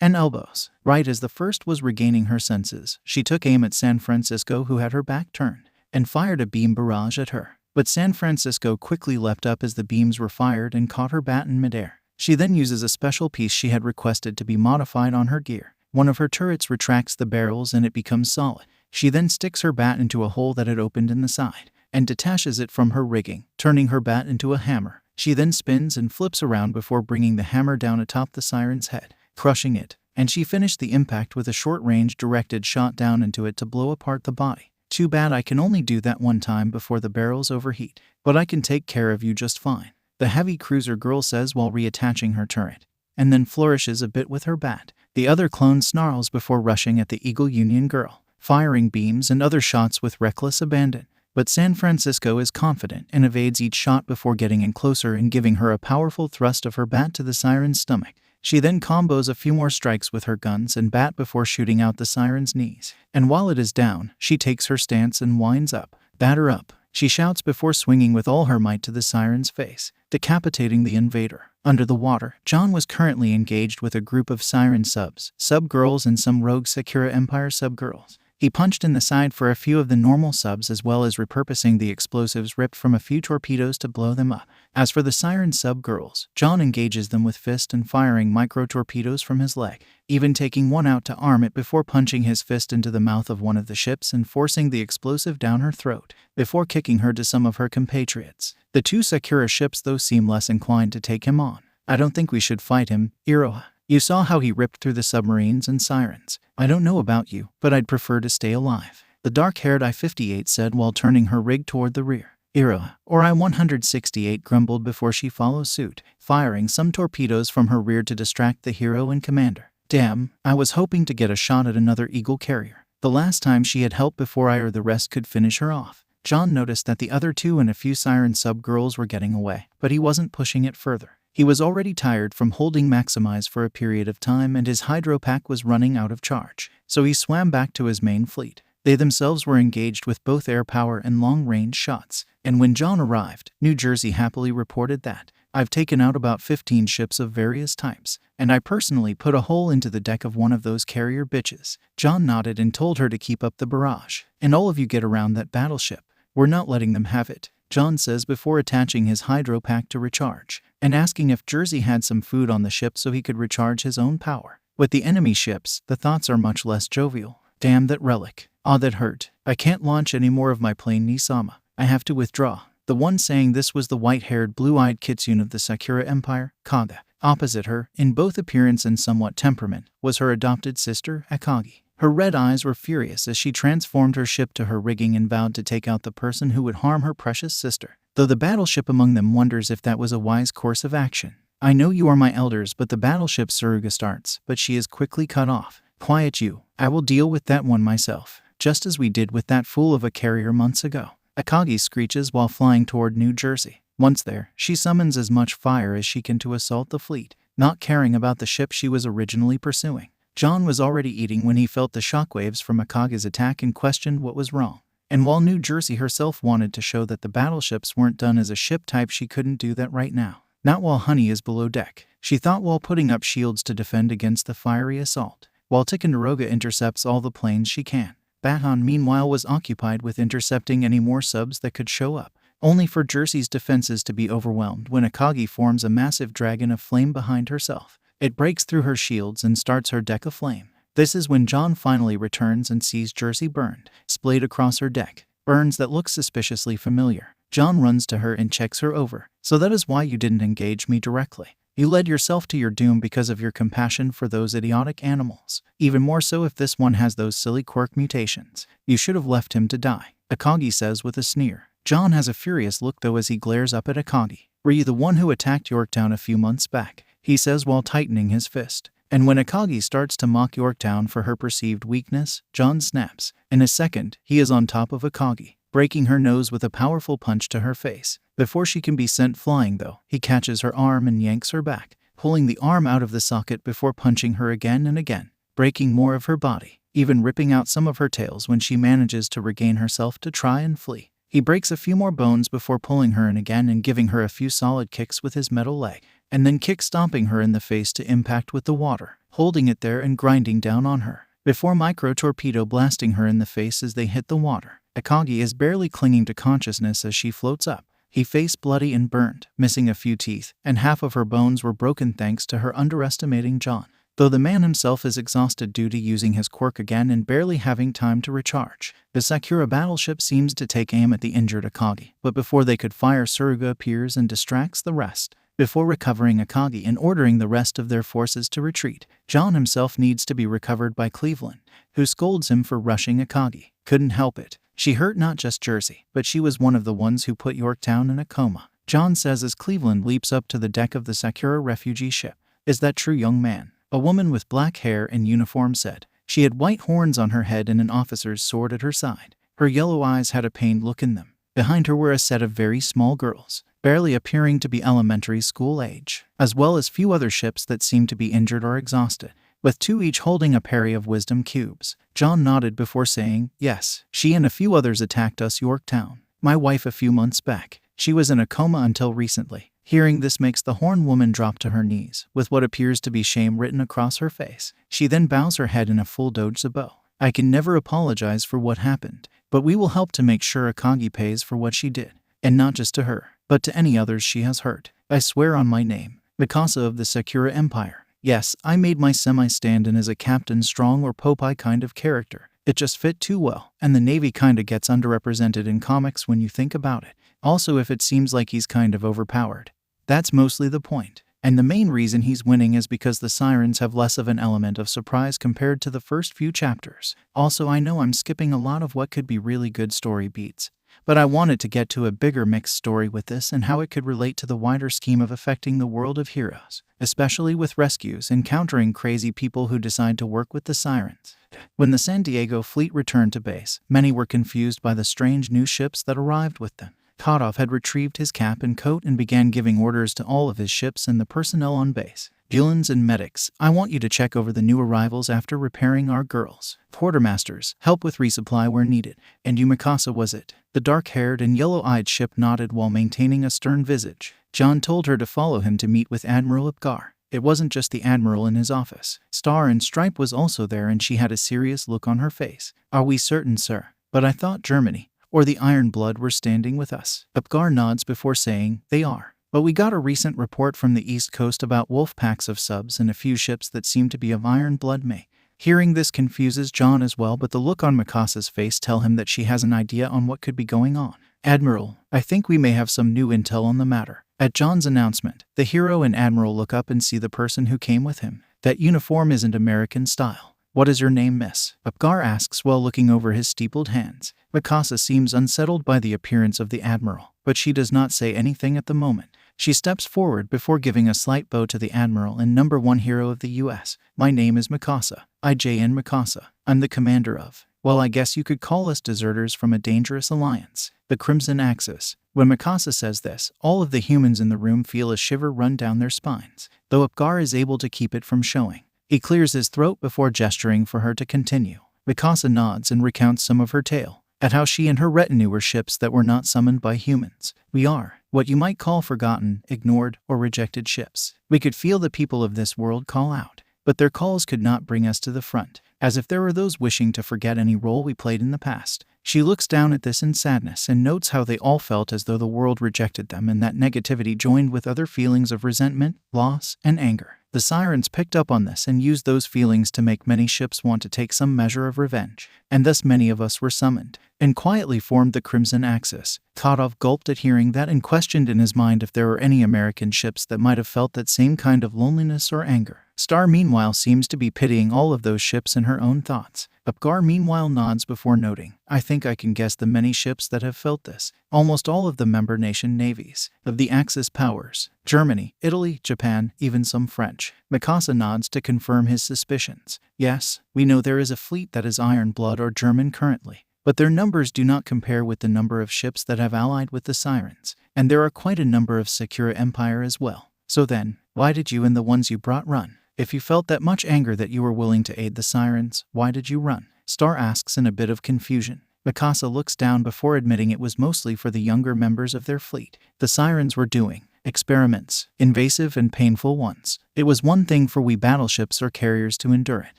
Speaker 1: and elbows. Right as the first was regaining her senses, she took aim at San Francisco, who had her back turned, and fired a beam barrage at her. But San Francisco quickly leapt up as the beams were fired and caught her bat in midair. She then uses a special piece she had requested to be modified on her gear. One of her turrets retracts the barrels and it becomes solid. She then sticks her bat into a hole that had opened in the side and detaches it from her rigging, turning her bat into a hammer. She then spins and flips around before bringing the hammer down atop the siren's head, crushing it, and she finished the impact with a short-range directed shot down into it to blow apart the body. "Too bad I can only do that one time before the barrels overheat, but I can take care of you just fine," the heavy cruiser girl says while reattaching her turret, and then flourishes a bit with her bat. The other clone snarls before rushing at the Eagle Union girl, firing beams and other shots with reckless abandon. But San Francisco is confident and evades each shot before getting in closer and giving her a powerful thrust of her bat to the siren's stomach. She then combos a few more strikes with her guns and bat before shooting out the siren's knees. And while it is down, she takes her stance and winds up. "Batter up," she shouts before swinging with all her might to the siren's face, decapitating the invader. Under the water, John was currently engaged with a group of siren sub-girls and some rogue Sakura Empire sub-girls. He punched in the side for a few of the normal subs as well as repurposing the explosives ripped from a few torpedoes to blow them up. As for the siren sub-girls, John engages them with fist and firing micro-torpedoes from his leg, even taking one out to arm it before punching his fist into the mouth of one of the ships and forcing the explosive down her throat, before kicking her to some of her compatriots. The two Sakura ships though seem less inclined to take him on. "I don't think we should fight him, Iroha. You saw how he ripped through the submarines and sirens. I don't know about you, but I'd prefer to stay alive," the dark-haired I-58 said while turning her rig toward the rear. "Iroha, or I-168 grumbled before she followed suit, firing some torpedoes from her rear to distract the hero and commander. "Damn, I was hoping to get a shot at another Eagle carrier. The last time she had help before I or the rest could finish her off." John noticed that the other two and a few siren sub-girls were getting away, but he wasn't pushing it further. He was already tired from holding Maximize for a period of time and his hydro pack was running out of charge, so he swam back to his main fleet. They themselves were engaged with both air power and long-range shots, and when John arrived, New Jersey happily reported that, "I've taken out about 15 ships of various types, and I personally put a hole into the deck of one of those carrier bitches." John nodded and told her to keep up the barrage. "And all of you get around that battleship. We're not letting them have it," John says before attaching his hydro pack to recharge, and asking if Jersey had some food on the ship so he could recharge his own power. With the enemy ships, the thoughts are much less jovial. "Damn that relic. Aw, that hurt. I can't launch any more of my plane Nisama. I have to withdraw." The one saying this was the white-haired, blue-eyed kitsune of the Sakura Empire, Kaga. Opposite her, in both appearance and somewhat temperament, was her adopted sister, Akagi. Her red eyes were furious as she transformed her ship to her rigging and vowed to take out the person who would harm her precious sister, though the battleship among them wonders if that was a wise course of action. "I know you are my elders, but the battleship," Suruga starts, but she is quickly cut off. "Quiet you. I will deal with that one myself, just as we did with that fool of a carrier months ago," Akagi screeches while flying toward New Jersey. Once there, she summons as much fire as she can to assault the fleet, not caring about the ship she was originally pursuing. John was already eating when he felt the shockwaves from Akagi's attack and questioned what was wrong. And while New Jersey herself wanted to show that the battleships weren't done as a ship type, she couldn't do that right now. Not while Honey is below deck, she thought, while putting up shields to defend against the fiery assault, while Ticonderoga intercepts all the planes she can. Baton meanwhile was occupied with intercepting any more subs that could show up, only for Jersey's defenses to be overwhelmed when Akagi forms a massive dragon of flame behind herself. It breaks through her shields and starts her deck aflame. This is when John finally returns and sees Jersey burned, splayed across her deck, burns that look suspiciously familiar. John runs to her and checks her over. "So that is why you didn't engage me directly. You led yourself to your doom because of your compassion for those idiotic animals. Even more so if this one has those silly quirk mutations. You should have left him to die," Akagi says with a sneer. John has a furious look though as he glares up at Akagi. "Were you the one who attacked Yorktown a few months back?" he says while tightening his fist. And when Akagi starts to mock Yorktown for her perceived weakness, John snaps. In a second, he is on top of Akagi, breaking her nose with a powerful punch to her face. Before she can be sent flying though, he catches her arm and yanks her back, pulling the arm out of the socket before punching her again and again, breaking more of her body, even ripping out some of her tails when she manages to regain herself to try and flee. He breaks a few more bones before pulling her in again and giving her a few solid kicks with his metal leg, and then kick-stomping her in the face to impact with the water, holding it there and grinding down on her, before micro-torpedo blasting her in the face as they hit the water. Akagi is barely clinging to consciousness as she floats up. Her face bloody and burned, missing a few teeth, and half of her bones were broken thanks to her underestimating John. Though the man himself is exhausted due to using his quirk again and barely having time to recharge. The Sakura battleship seems to take aim at the injured Akagi, but before they could fire, Suruga appears and distracts the rest. Before recovering Akagi and ordering the rest of their forces to retreat, John himself needs to be recovered by Cleveland, who scolds him for rushing Akagi. Couldn't help it. She hurt not just Jersey, but she was one of the ones who put Yorktown in a coma, John says as Cleveland leaps up to the deck of the Sakura refugee ship. "Is that true, young man?" A woman with black hair and uniform said. She had white horns on her head and an officer's sword at her side. Her yellow eyes had a pained look in them. Behind her were a set of very small girls, barely appearing to be elementary school age, as well as few other ships that seemed to be injured or exhausted, with two each holding a parry of wisdom cubes. John nodded before saying, "Yes, she and a few others attacked us Yorktown. My wife a few months back. She was in a coma until recently." Hearing this makes the horn woman drop to her knees, with what appears to be shame written across her face. She then bows her head in a full doge bow. "I can never apologize for what happened, but we will help to make sure Akagi pays for what she did, and not just to her, but to any others she has hurt. I swear on my name, Mikasa of the Sakura Empire. Yes, I made my semi-stand-in as a Captain Strong or Popeye kind of character. It just fit too well, and the Navy kinda gets underrepresented in comics when you think about it. Also, if it seems like he's kind of overpowered. That's mostly the point. And the main reason he's winning is because the sirens have less of an element of surprise compared to the first few chapters. Also, I know I'm skipping a lot of what could be really good story beats, but I wanted to get to a bigger mixed story with this and how it could relate to the wider scheme of affecting the world of heroes, especially with rescues encountering crazy people who decide to work with the sirens. When the San Diego fleet returned to base, many were confused by the strange new ships that arrived with them. Todov had retrieved his cap and coat and began giving orders to all of his ships and the personnel on base. "Gillans and medics, I want you to check over the new arrivals after repairing our girls. Quartermasters, help with resupply where needed. And you, Mikasa, was it?" The dark-haired and yellow-eyed ship nodded while maintaining a stern visage. John told her to follow him to meet with Admiral Apgar. It wasn't just the Admiral in his office. Star and Stripe was also there and she had a serious look on her face. "Are we certain, sir? But I thought Germany or the Iron Blood were standing with us." Apgar nods before saying, "They are. But we got a recent report from the East Coast about wolf packs of subs and a few ships that seem to be of Iron Blood may." Hearing this confuses John as well, but the look on Mikasa's face tell him that she has an idea on what could be going on. "Admiral, I think we may have some new intel on the matter." At John's announcement, the hero and Admiral look up and see the person who came with him. "That uniform isn't American style. What is your name, miss?" Apgar asks while looking over his steepled hands. Mikasa seems unsettled by the appearance of the Admiral, but she does not say anything at the moment. She steps forward before giving a slight bow to the Admiral and #1 hero of the U.S. "My name is Mikasa. IJN Mikasa. I'm the commander of, well, I guess you could call us deserters from a dangerous alliance, the Crimson Axis." When Mikasa says this, all of the humans in the room feel a shiver run down their spines, though Apgar is able to keep it from showing. He clears his throat before gesturing for her to continue. Mikasa nods and recounts some of her tale, at how she and her retinue were ships that were not summoned by humans. "We are what you might call forgotten, ignored, or rejected ships. We could feel the people of this world call out, but their calls could not bring us to the front, as if there were those wishing to forget any role we played in the past." She looks down at this in sadness and notes how they all felt as though the world rejected them, and that negativity joined with other feelings of resentment, loss, and anger. The sirens picked up on this and used those feelings to make many ships want to take some measure of revenge, and thus many of us were summoned, and quietly formed the Crimson Axis. Todov gulped at hearing that and questioned in his mind if there were any American ships that might have felt that same kind of loneliness or anger. Star meanwhile seems to be pitying all of those ships in her own thoughts. Upgar meanwhile nods before noting, I think I can guess the many ships that have felt this. Almost all of the member nation navies of the Axis powers. Germany, Italy, Japan, even some French. Mikasa nods to confirm his suspicions. Yes, we know there is a fleet that is Iron Blood or German currently. But their numbers do not compare with the number of ships that have allied with the Sirens. And there are quite a number of Sakura Empire as well. So then, why did you and the ones you brought run? If you felt that much anger that you were willing to aid the Sirens, why did you run? Star asks in a bit of confusion. Mikasa looks down before admitting it was mostly for the younger members of their fleet. The Sirens were doing experiments, invasive and painful ones. It was one thing for we battleships or carriers to endure it.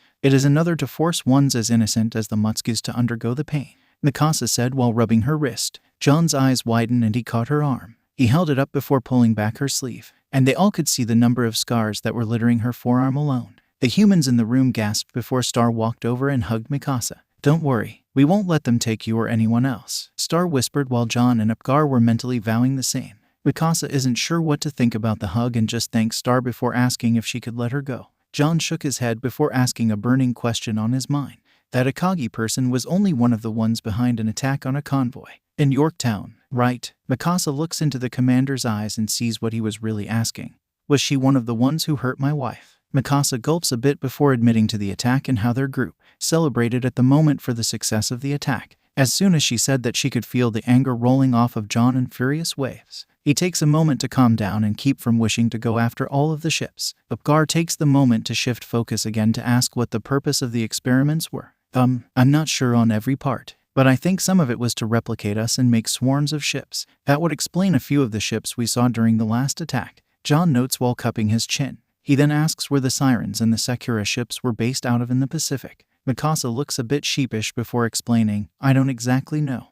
Speaker 1: It is another to force ones as innocent as the Mutskis to undergo the pain, Mikasa said while rubbing her wrist. John's eyes widened and he caught her arm. He held it up before pulling back her sleeve, and they all could see the number of scars that were littering her forearm alone. The humans in the room gasped before Star walked over and hugged Mikasa. Don't worry, we won't let them take you or anyone else, Star whispered while John and Upgar were mentally vowing the same. Mikasa isn't sure what to think about the hug and just thanked Star before asking if she could let her go. John shook his head before asking a burning question on his mind. That Akagi person was only one of the ones behind an attack on a convoy in Yorktown, right? Mikasa looks into the commander's eyes and sees what he was really asking. Was she one of the ones who hurt my wife? Mikasa gulps a bit before admitting to the attack and how their group celebrated at the moment for the success of the attack. As soon as she said that she could feel the anger rolling off of John in furious waves. He takes a moment to calm down and keep from wishing to go after all of the ships. Upgar takes the moment to shift focus again to ask what the purpose of the experiments were. I'm not sure on every part, but I think some of it was to replicate us and make swarms of ships. That would explain a few of the ships we saw during the last attack, John notes while cupping his chin. He then asks where the Sirens and the Sakura ships were based out of in the Pacific. Mikasa looks a bit sheepish before explaining, I don't exactly know.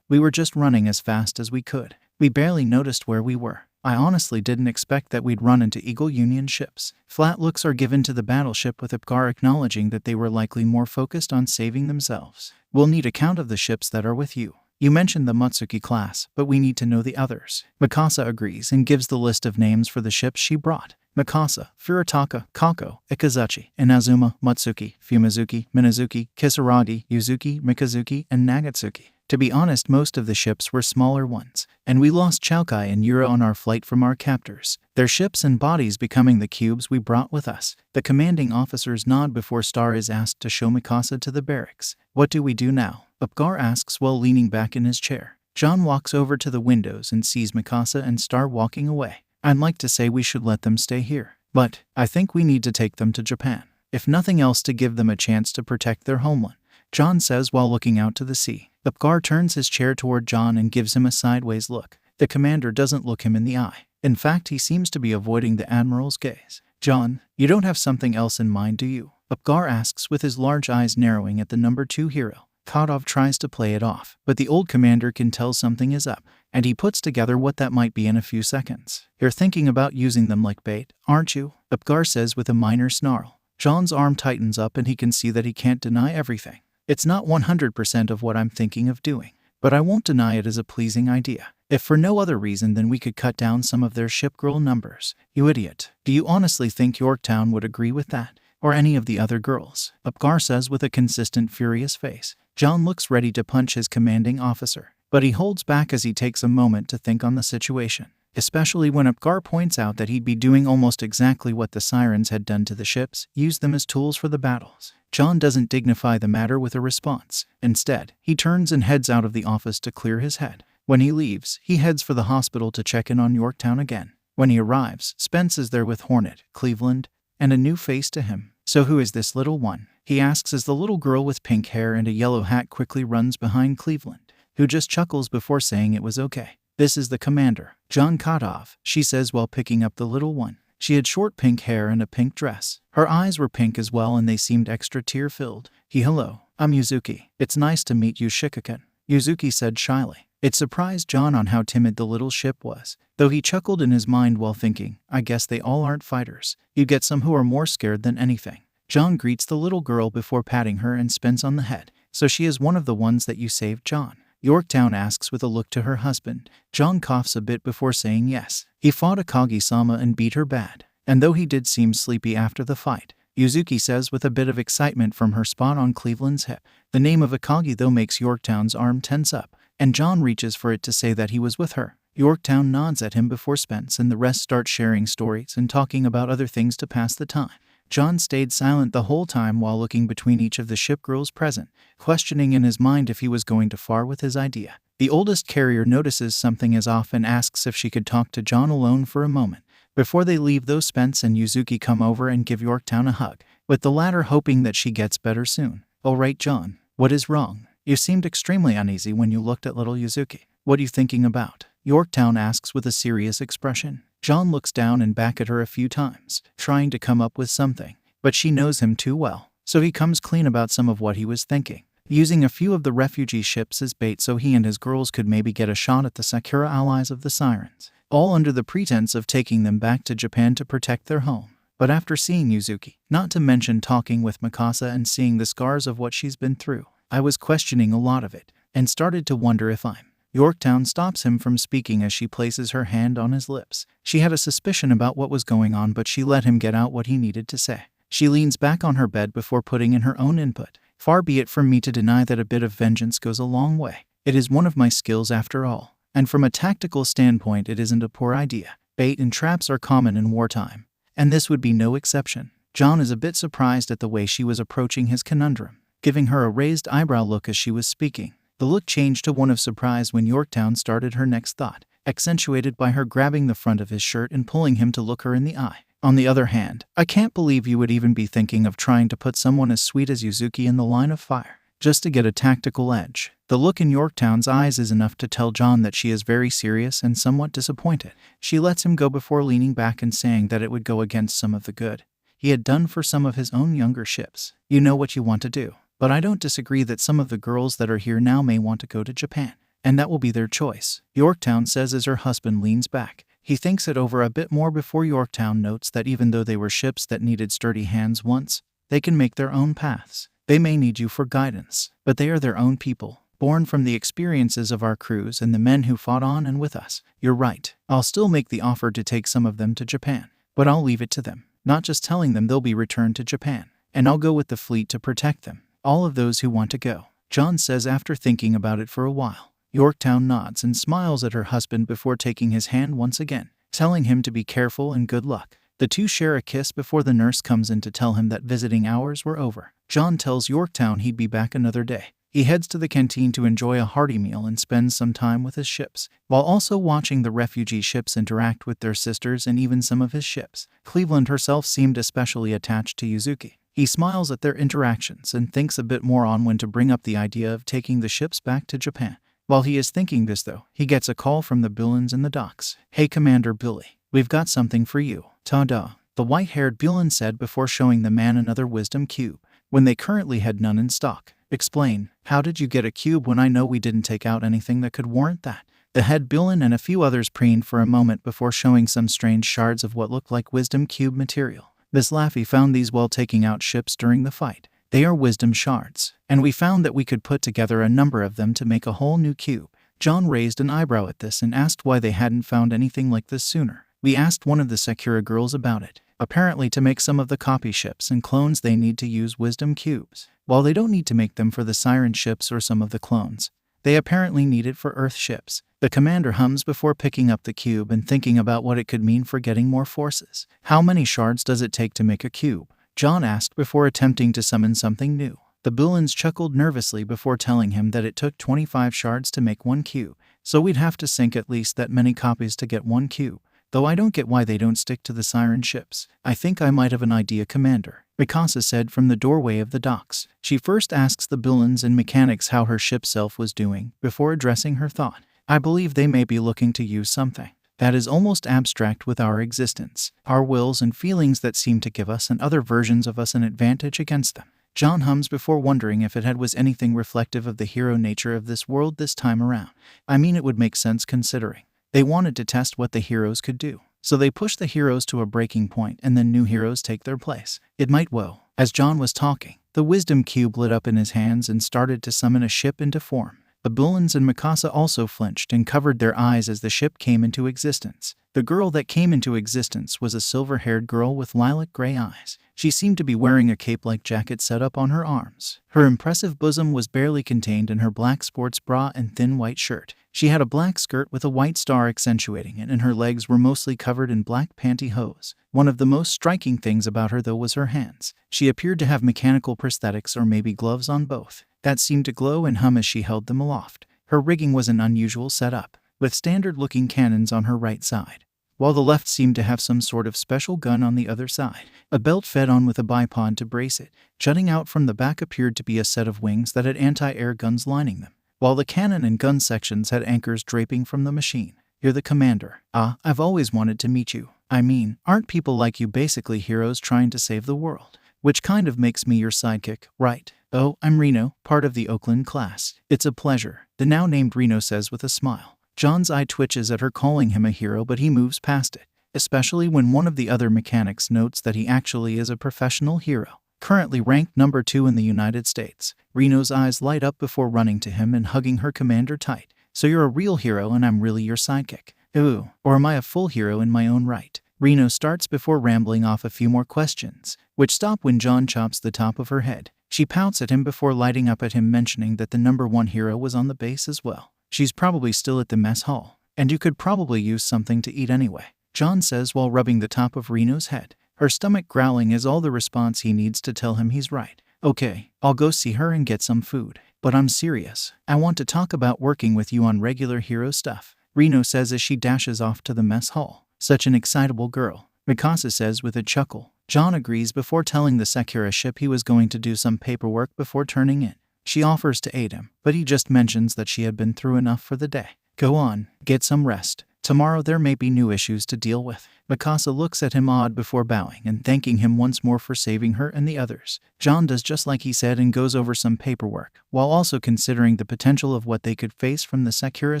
Speaker 1: We were just running as fast as we could. We barely noticed where we were. I honestly didn't expect that we'd run into Eagle Union ships. Flat looks are given to the battleship with Upgar acknowledging that they were likely more focused on saving themselves. We'll need a count of the ships that are with you. You mentioned the Mutsuki class, but we need to know the others. Mikasa agrees and gives the list of names for the ships she brought. Mikasa, Furitaka, Kako, Ikazuchi, Inazuma, Mutsuki, Fumizuki, Minazuki, Kisaragi, Yuzuki, Mikazuki, and Nagatsuki. To be honest, most of the ships were smaller ones, and we lost Chaukai and Yura on our flight from our captors, their ships and bodies becoming the cubes we brought with us. The commanding officers nod before Star is asked to show Mikasa to the barracks. What do we do now? Upgar asks while leaning back in his chair. John walks over to the windows and sees Mikasa and Star walking away. I'd like to say we should let them stay here, but I think we need to take them to Japan, if nothing else to give them a chance to protect their homeland, John says while looking out to the sea. Upgar turns his chair toward John and gives him a sideways look. The commander doesn't look him in the eye. In fact, he seems to be avoiding the admiral's gaze. John, you don't have something else in mind, do you? Upgar asks with his large eyes narrowing at the number 2 hero. Kadov tries to play it off, but the old commander can tell something is up, and he puts together what that might be in a few seconds. You're thinking about using them like bait, aren't you? Upgar says with a minor snarl. John's arm tightens up and he can see that he can't deny everything. It's not 100% of what I'm thinking of doing, but I won't deny it as a pleasing idea. If for no other reason than we could cut down some of their shipgirl numbers. You idiot. Do you honestly think Yorktown would agree with that? Or any of the other girls? Upgar says with a consistent furious face. John looks ready to punch his commanding officer, but he holds back as he takes a moment to think on the situation. Especially when Upgar points out that he'd be doing almost exactly what the Sirens had done to the ships, use them as tools for the battles. John doesn't dignify the matter with a response. Instead, he turns and heads out of the office to clear his head. When he leaves, he heads for the hospital to check in on Yorktown again. When he arrives, Spence is there with Hornet, Cleveland, and a new face to him. So who is this little one? He asks as the little girl with pink hair and a yellow hat quickly runs behind Cleveland, who just chuckles before saying it was okay. This is the commander, John Kadov, she says while picking up the little one. She had short pink hair and a pink dress. Her eyes were pink as well and they seemed extra tear-filled. Hello, I'm Yuzuki. It's nice to meet you, Shikakan, Yuzuki said shyly. It surprised John on how timid the little ship was, though he chuckled in his mind while thinking, I guess they all aren't fighters. You get some who are more scared than anything. John greets the little girl before patting her and Spence on the head. So she is one of the ones that you saved, John? Yorktown asks with a look to her husband. John coughs a bit before saying yes. He fought Akagi-sama and beat her bad. and though he did seem sleepy after the fight, Yuzuki says with a bit of excitement from her spot on Cleveland's hip. The name of Akagi though makes Yorktown's arm tense up, and John reaches for it to say that he was with her. Yorktown nods at him before Spence and the rest start sharing stories and talking about other things to pass the time. John stayed silent the whole time while looking between each of the ship girls present, questioning in his mind if he was going too far with his idea. The oldest carrier notices something is off and asks if she could talk to John alone for a moment. Before they leave though, Spence and Yuzuki come over and give Yorktown a hug, with the latter hoping that she gets better soon. "All right, John, what is wrong? You seemed extremely uneasy when you looked at little Yuzuki. What are you thinking about?" Yorktown asks with a serious expression. John looks down and back at her a few times, trying to come up with something, but she knows him too well, so he comes clean about some of what he was thinking, using a few of the refugee ships as bait so he and his girls could maybe get a shot at the Sakura allies of the Sirens, all under the pretense of taking them back to Japan to protect their home. But after seeing Yuzuki, not to mention talking with Mikasa and seeing the scars of what she's been through, I was questioning a lot of it, and started to wonder if I'm. Yorktown stops him from speaking as she places her hand on his lips. She had a suspicion about what was going on, but she let him get out what he needed to say. She leans back on her bed before putting in her own input. Far be it from me to deny that a bit of vengeance goes a long way. It is one of my skills after all, and from a tactical standpoint it isn't a poor idea. Bait and traps are common in wartime, and this would be no exception. John is a bit surprised at the way she was approaching his conundrum, giving her a raised eyebrow look as she was speaking. The look changed to one of surprise when Yorktown started her next thought, accentuated by her grabbing the front of his shirt and pulling him to look her in the eye. On the other hand, I can't believe you would even be thinking of trying to put someone as sweet as Yuzuki in the line of fire, just to get a tactical edge. The look in Yorktown's eyes is enough to tell John that she is very serious and somewhat disappointed. She lets him go before leaning back and saying that it would go against some of the good he had done for some of his own younger ships. "You know what you want to do. But I don't disagree that some of the girls that are here now may want to go to Japan, and that will be their choice," Yorktown says as her husband leans back. He thinks it over a bit more before Yorktown notes that even though they were ships that needed sturdy hands once, they can make their own paths. They may need you for guidance, but they are their own people, born from the experiences of our crews and the men who fought on and with us. "You're right. I'll still make the offer to take some of them to Japan, but I'll leave it to them, not just telling them they'll be returned to Japan, and I'll go with the fleet to protect them. All of those who want to go," John says after thinking about it for a while. Yorktown nods and smiles at her husband before taking his hand once again, telling him to be careful and good luck. The two share a kiss before the nurse comes in to tell him that visiting hours were over. John tells Yorktown he'd be back another day. He heads to the canteen to enjoy a hearty meal and spends some time with his ships, while also watching the refugee ships interact with their sisters and even some of his ships. Cleveland herself seemed especially attached to Yuzuki. He smiles at their interactions and thinks a bit more on when to bring up the idea of taking the ships back to Japan. While he is thinking this though, he gets a call from the Bulans in the docks. "Hey Commander Billy, we've got something for you." "Ta-da," the white-haired Bulan said before showing the man another wisdom cube, when they currently had none in stock. "Explain, how did you get a cube when I know we didn't take out anything that could warrant that?" The head Bulan and a few others preened for a moment before showing some strange shards of what looked like wisdom cube material. Miss Laffy found these while taking out ships during the fight. "They are wisdom shards, and we found that we could put together a number of them to make a whole new cube." John raised an eyebrow at this and asked why they hadn't found anything like this sooner. "We asked one of the Sakura girls about it. Apparently to make some of the copy ships and clones they need to use wisdom cubes. While they don't need to make them for the Siren ships or some of the clones, they apparently need it for Earth ships." The commander hums before picking up the cube and thinking about what it could mean for getting more forces. "How many shards does it take to make a cube?" John asked before attempting to summon something new. The Bulans chuckled nervously before telling him that it took 25 shards to make one cube, so we'd have to sink at least that many copies to get one cube. "Though I don't get why they don't stick to the Siren ships." "I think I might have an idea, Commander," Mikasa said from the doorway of the docks. She first asks the Bulans and mechanics how her ship self was doing, before addressing her thought. "I believe they may be looking to use something that is almost abstract with our existence, our wills and feelings that seem to give us and other versions of us an advantage against them." John hums before wondering if it was anything reflective of the hero nature of this world this time around. I mean, it would make sense considering they wanted to test what the heroes could do. So they push the heroes to a breaking point and then new heroes take their place. It might well. As John was talking, the wisdom cube lit up in his hands and started to summon a ship into form. The villains and Mikasa also flinched and covered their eyes as the ship came into existence. The girl that came into existence was a silver-haired girl with lilac-gray eyes. She seemed to be wearing a cape-like jacket set up on her arms. Her impressive bosom was barely contained in her black sports bra and thin white shirt. She had a black skirt with a white star accentuating it, and her legs were mostly covered in black pantyhose. One of the most striking things about her, though, was her hands. She appeared to have mechanical prosthetics or maybe gloves on both that seemed to glow and hum as she held them aloft. Her rigging was an unusual setup, with standard-looking cannons on her right side, while the left seemed to have some sort of special gun on the other side. A belt fed on with a bipod to brace it. Jutting out from the back appeared to be a set of wings that had anti-air guns lining them, while the cannon and gun sections had anchors draping from the machine. You're the commander. Ah, I've always wanted to meet you. I mean, aren't people like you basically heroes trying to save the world? Which kind of makes me your sidekick, right? Oh, I'm Reno, part of the Oakland class. It's a pleasure, the now-named Reno says with a smile. John's eye twitches at her calling him a hero, but he moves past it, especially when one of the other mechanics notes that he actually is a professional hero, currently ranked number 2 in the United States. Reno's eyes light up before running to him and hugging her commander tight. So you're a real hero and I'm really your sidekick. Ooh, or am I a full hero in my own right? Reno starts before rambling off a few more questions, which stop when John chops the top of her head. She pouts at him before lighting up at him, mentioning that the number 1 hero was on the base as well. She's probably still at the mess hall, and you could probably use something to eat anyway, John says while rubbing the top of Reno's head. Her stomach growling is all the response he needs to tell him he's right. Okay, I'll go see her and get some food. But I'm serious. I want to talk about working with you on regular hero stuff, Reno says as she dashes off to the mess hall. Such an excitable girl, Mikasa says with a chuckle. John agrees before telling the Sakura ship he was going to do some paperwork before turning in. She offers to aid him, but he just mentions that she had been through enough for the day. Go on, get some rest. Tomorrow there may be new issues to deal with. Mikasa looks at him odd before bowing and thanking him once more for saving her and the others. John does just like he said and goes over some paperwork, while also considering the potential of what they could face from the Sakura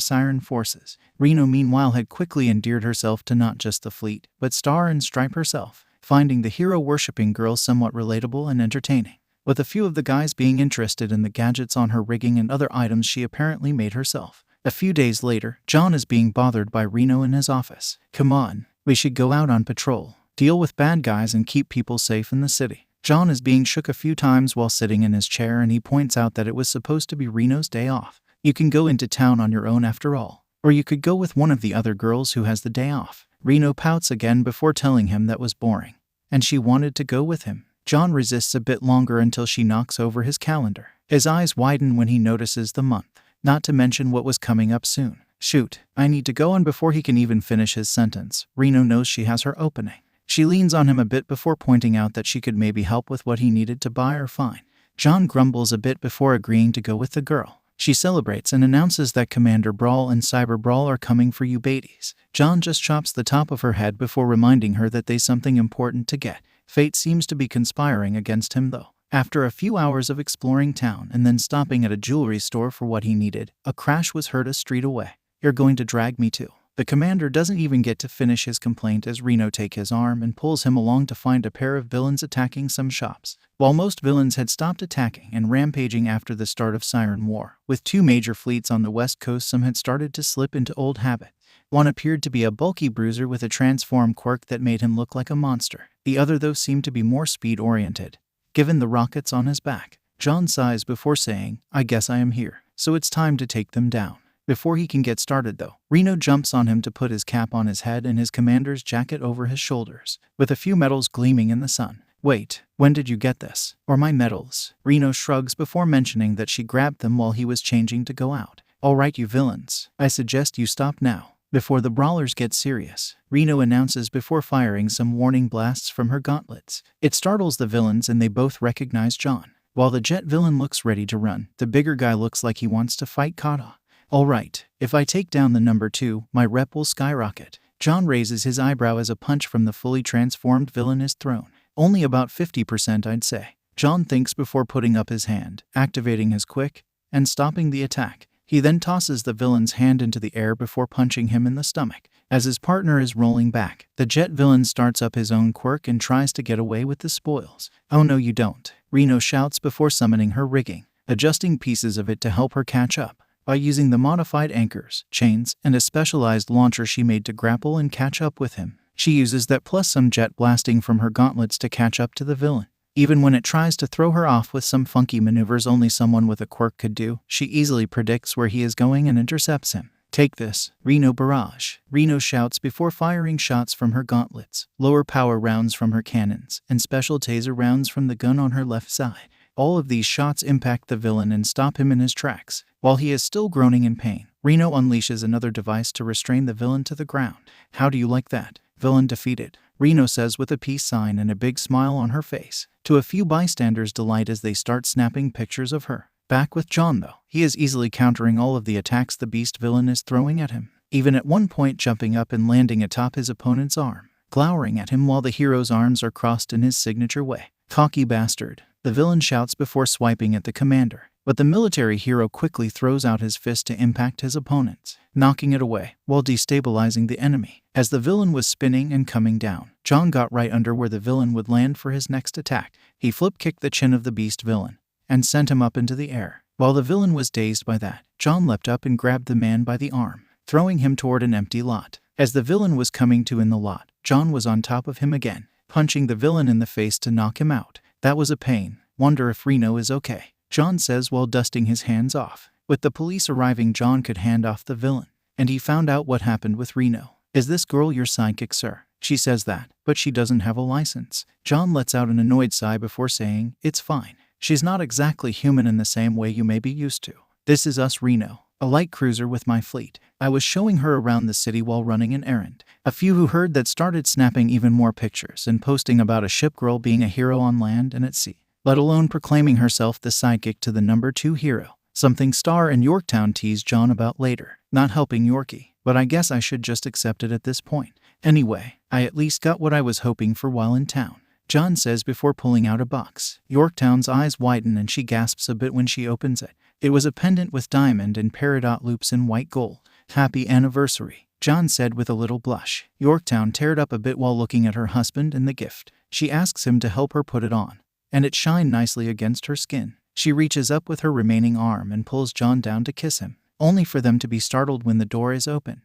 Speaker 1: Siren forces. Reno meanwhile had quickly endeared herself to not just the fleet, but Star and Stripe herself, finding the hero-worshipping girl somewhat relatable and entertaining, with a few of the guys being interested in the gadgets on her rigging and other items she apparently made herself. A few days later, John is being bothered by Reno in his office. Come on, we should go out on patrol, deal with bad guys and keep people safe in the city. John is being shook a few times while sitting in his chair, and he points out that it was supposed to be Reno's day off. You can go into town on your own after all, or you could go with one of the other girls who has the day off. Reno pouts again before telling him that was boring, and she wanted to go with him. John resists a bit longer until she knocks over his calendar. His eyes widen when he notices the month, not to mention what was coming up soon. Shoot, I need to go, and before he can even finish his sentence, Reno knows she has her opening. She leans on him a bit before pointing out that she could maybe help with what he needed to buy or find. John grumbles a bit before agreeing to go with the girl. She celebrates and announces that Commander Brawl and Cyber Brawl are coming for you baddies. John just chops the top of her head before reminding her that there's something important to get. Fate seems to be conspiring against him though. After a few hours of exploring town and then stopping at a jewelry store for what he needed, a crash was heard a street away. You're going to drag me too. The commander doesn't even get to finish his complaint as Reno takes his arm and pulls him along to find a pair of villains attacking some shops. While most villains had stopped attacking and rampaging after the start of Siren War, with 2 major fleets on the west coast, some had started to slip into old habit. One appeared to be a bulky bruiser with a transform quirk that made him look like a monster. The other though seemed to be more speed-oriented, given the rockets on his back. John sighs before saying, I guess I am here, so it's time to take them down. Before he can get started though, Reno jumps on him to put his cap on his head and his commander's jacket over his shoulders, with a few medals gleaming in the sun. Wait, when did you get this? Or my medals? Reno shrugs before mentioning that she grabbed them while he was changing to go out. Alright you villains, I suggest you stop now, before the brawlers get serious, Reno announces before firing some warning blasts from her gauntlets. It startles the villains and they both recognize John. While the jet villain looks ready to run, the bigger guy looks like he wants to fight Kata. Alright, if I take down the number 2, my rep will skyrocket. John raises his eyebrow as a punch from the fully transformed villain is thrown. Only about 50% I'd say. John thinks before putting up his hand, activating his quick, and stopping the attack. He then tosses the villain's hand into the air before punching him in the stomach. As his partner is rolling back, the jet villain starts up his own quirk and tries to get away with the spoils. Oh no you don't, Reno shouts before summoning her rigging, adjusting pieces of it to help her catch up. by using the modified anchors, chains, and a specialized launcher she made to grapple and catch up with him. She uses that plus some jet blasting from her gauntlets to catch up to the villain. Even when it tries to throw her off with some funky maneuvers only someone with a quirk could do, she easily predicts where he is going and intercepts him. Take this, Reno Barrage. Reno shouts before firing shots from her gauntlets, lower power rounds from her cannons, and special taser rounds from the gun on her left side. All of these shots impact the villain and stop him in his tracks. While he is still groaning in pain, Reno unleashes another device to restrain the villain to the ground. How do you like that? Villain defeated, Reno says with a peace sign and a big smile on her face. To a few bystanders' delight as they start snapping pictures of her. Back with John though, he is easily countering all of the attacks the beast villain is throwing at him, even at one point jumping up and landing atop his opponent's arm, glowering at him while the hero's arms are crossed in his signature way. Cocky bastard, the villain shouts before swiping at the commander, but the military hero quickly throws out his fist to impact his opponents, knocking it away while destabilizing the enemy. As the villain was spinning and coming down, John got right under where the villain would land for his next attack. He flip-kicked the chin of the beast villain and sent him up into the air. While the villain was dazed by that, John leapt up and grabbed the man by the arm, throwing him toward an empty lot. As the villain was coming to in the lot, John was on top of him again, punching the villain in the face to knock him out. That was a pain. Wonder if Reno is okay, John says while dusting his hands off. With the police arriving, John could hand off the villain, and he found out what happened with Reno. Is this girl your sidekick, sir? She says that, but she doesn't have a license. John lets out an annoyed sigh before saying, it's fine. She's not exactly human in the same way you may be used to. This is us, Reno, a light cruiser with my fleet. I was showing her around the city while running an errand. A few who heard that started snapping even more pictures and posting about a ship girl being a hero on land and at sea, let alone proclaiming herself the sidekick to the number 2 hero. Something Star and Yorktown teased John about later. Not helping Yorkie, but I guess I should just accept it at this point. Anyway, I at least got what I was hoping for while in town, John says before pulling out a box. Yorktown's eyes widen and she gasps a bit when she opens it. It was a pendant with diamond and peridot loops in white gold. Happy anniversary, John said with a little blush. Yorktown teared up a bit while looking at her husband and the gift. She asks him to help her put it on, and it shined nicely against her skin. She reaches up with her remaining arm and pulls John down to kiss him, only for them to be startled when the door is open.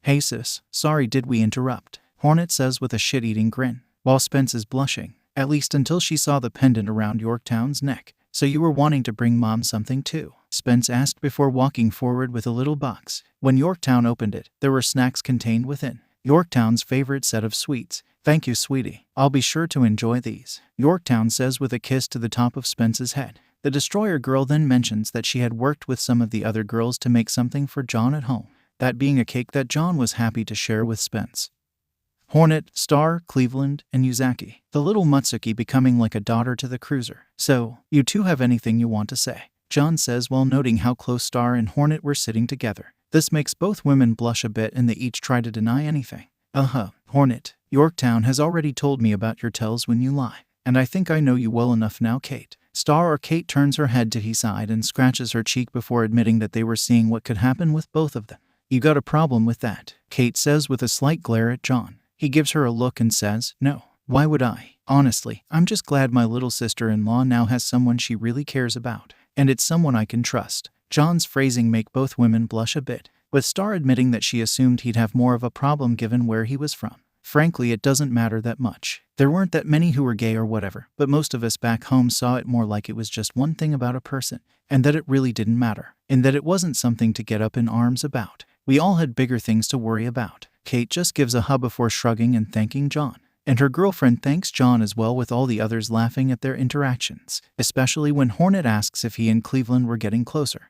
Speaker 1: Hey sis, sorry did we interrupt? Hornet says with a shit-eating grin, while Spence is blushing, at least until she saw the pendant around Yorktown's neck. So you were wanting to bring Mom something too? Spence asked before walking forward with a little box. When Yorktown opened it, there were snacks contained within. Yorktown's favorite set of sweets. Thank you, sweetie. I'll be sure to enjoy these, Yorktown says with a kiss to the top of Spence's head. The Destroyer girl then mentions that she had worked with some of the other girls to make something for John at home, that being a cake that John was happy to share with Spence. Hornet, Star, Cleveland, and Yuzaki, the little Mutsuki becoming like a daughter to the cruiser. So, you two have anything you want to say? John says while noting how close Star and Hornet were sitting together. This makes both women blush a bit and they each try to deny anything. Hornet, Yorktown has already told me about your tells when you lie, and I think I know you well enough now, Kate. Star or Kate turns her head to his side and scratches her cheek before admitting that they were seeing what could happen with both of them. You got a problem with that? Kate says with a slight glare at John. He gives her a look and says, no. Why would I? Honestly, I'm just glad my little sister-in-law now has someone she really cares about, and it's someone I can trust. John's phrasing make both women blush a bit, with Star admitting that she assumed he'd have more of a problem given where he was from. Frankly, it doesn't matter that much. There weren't that many who were gay or whatever, but most of us back home saw it more like it was just one thing about a person, and that it really didn't matter, and that it wasn't something to get up in arms about. We all had bigger things to worry about. Kate just gives a hug before shrugging and thanking John. And her girlfriend thanks John as well, with all the others laughing at their interactions, especially when Hornet asks if he and Cleveland were getting closer.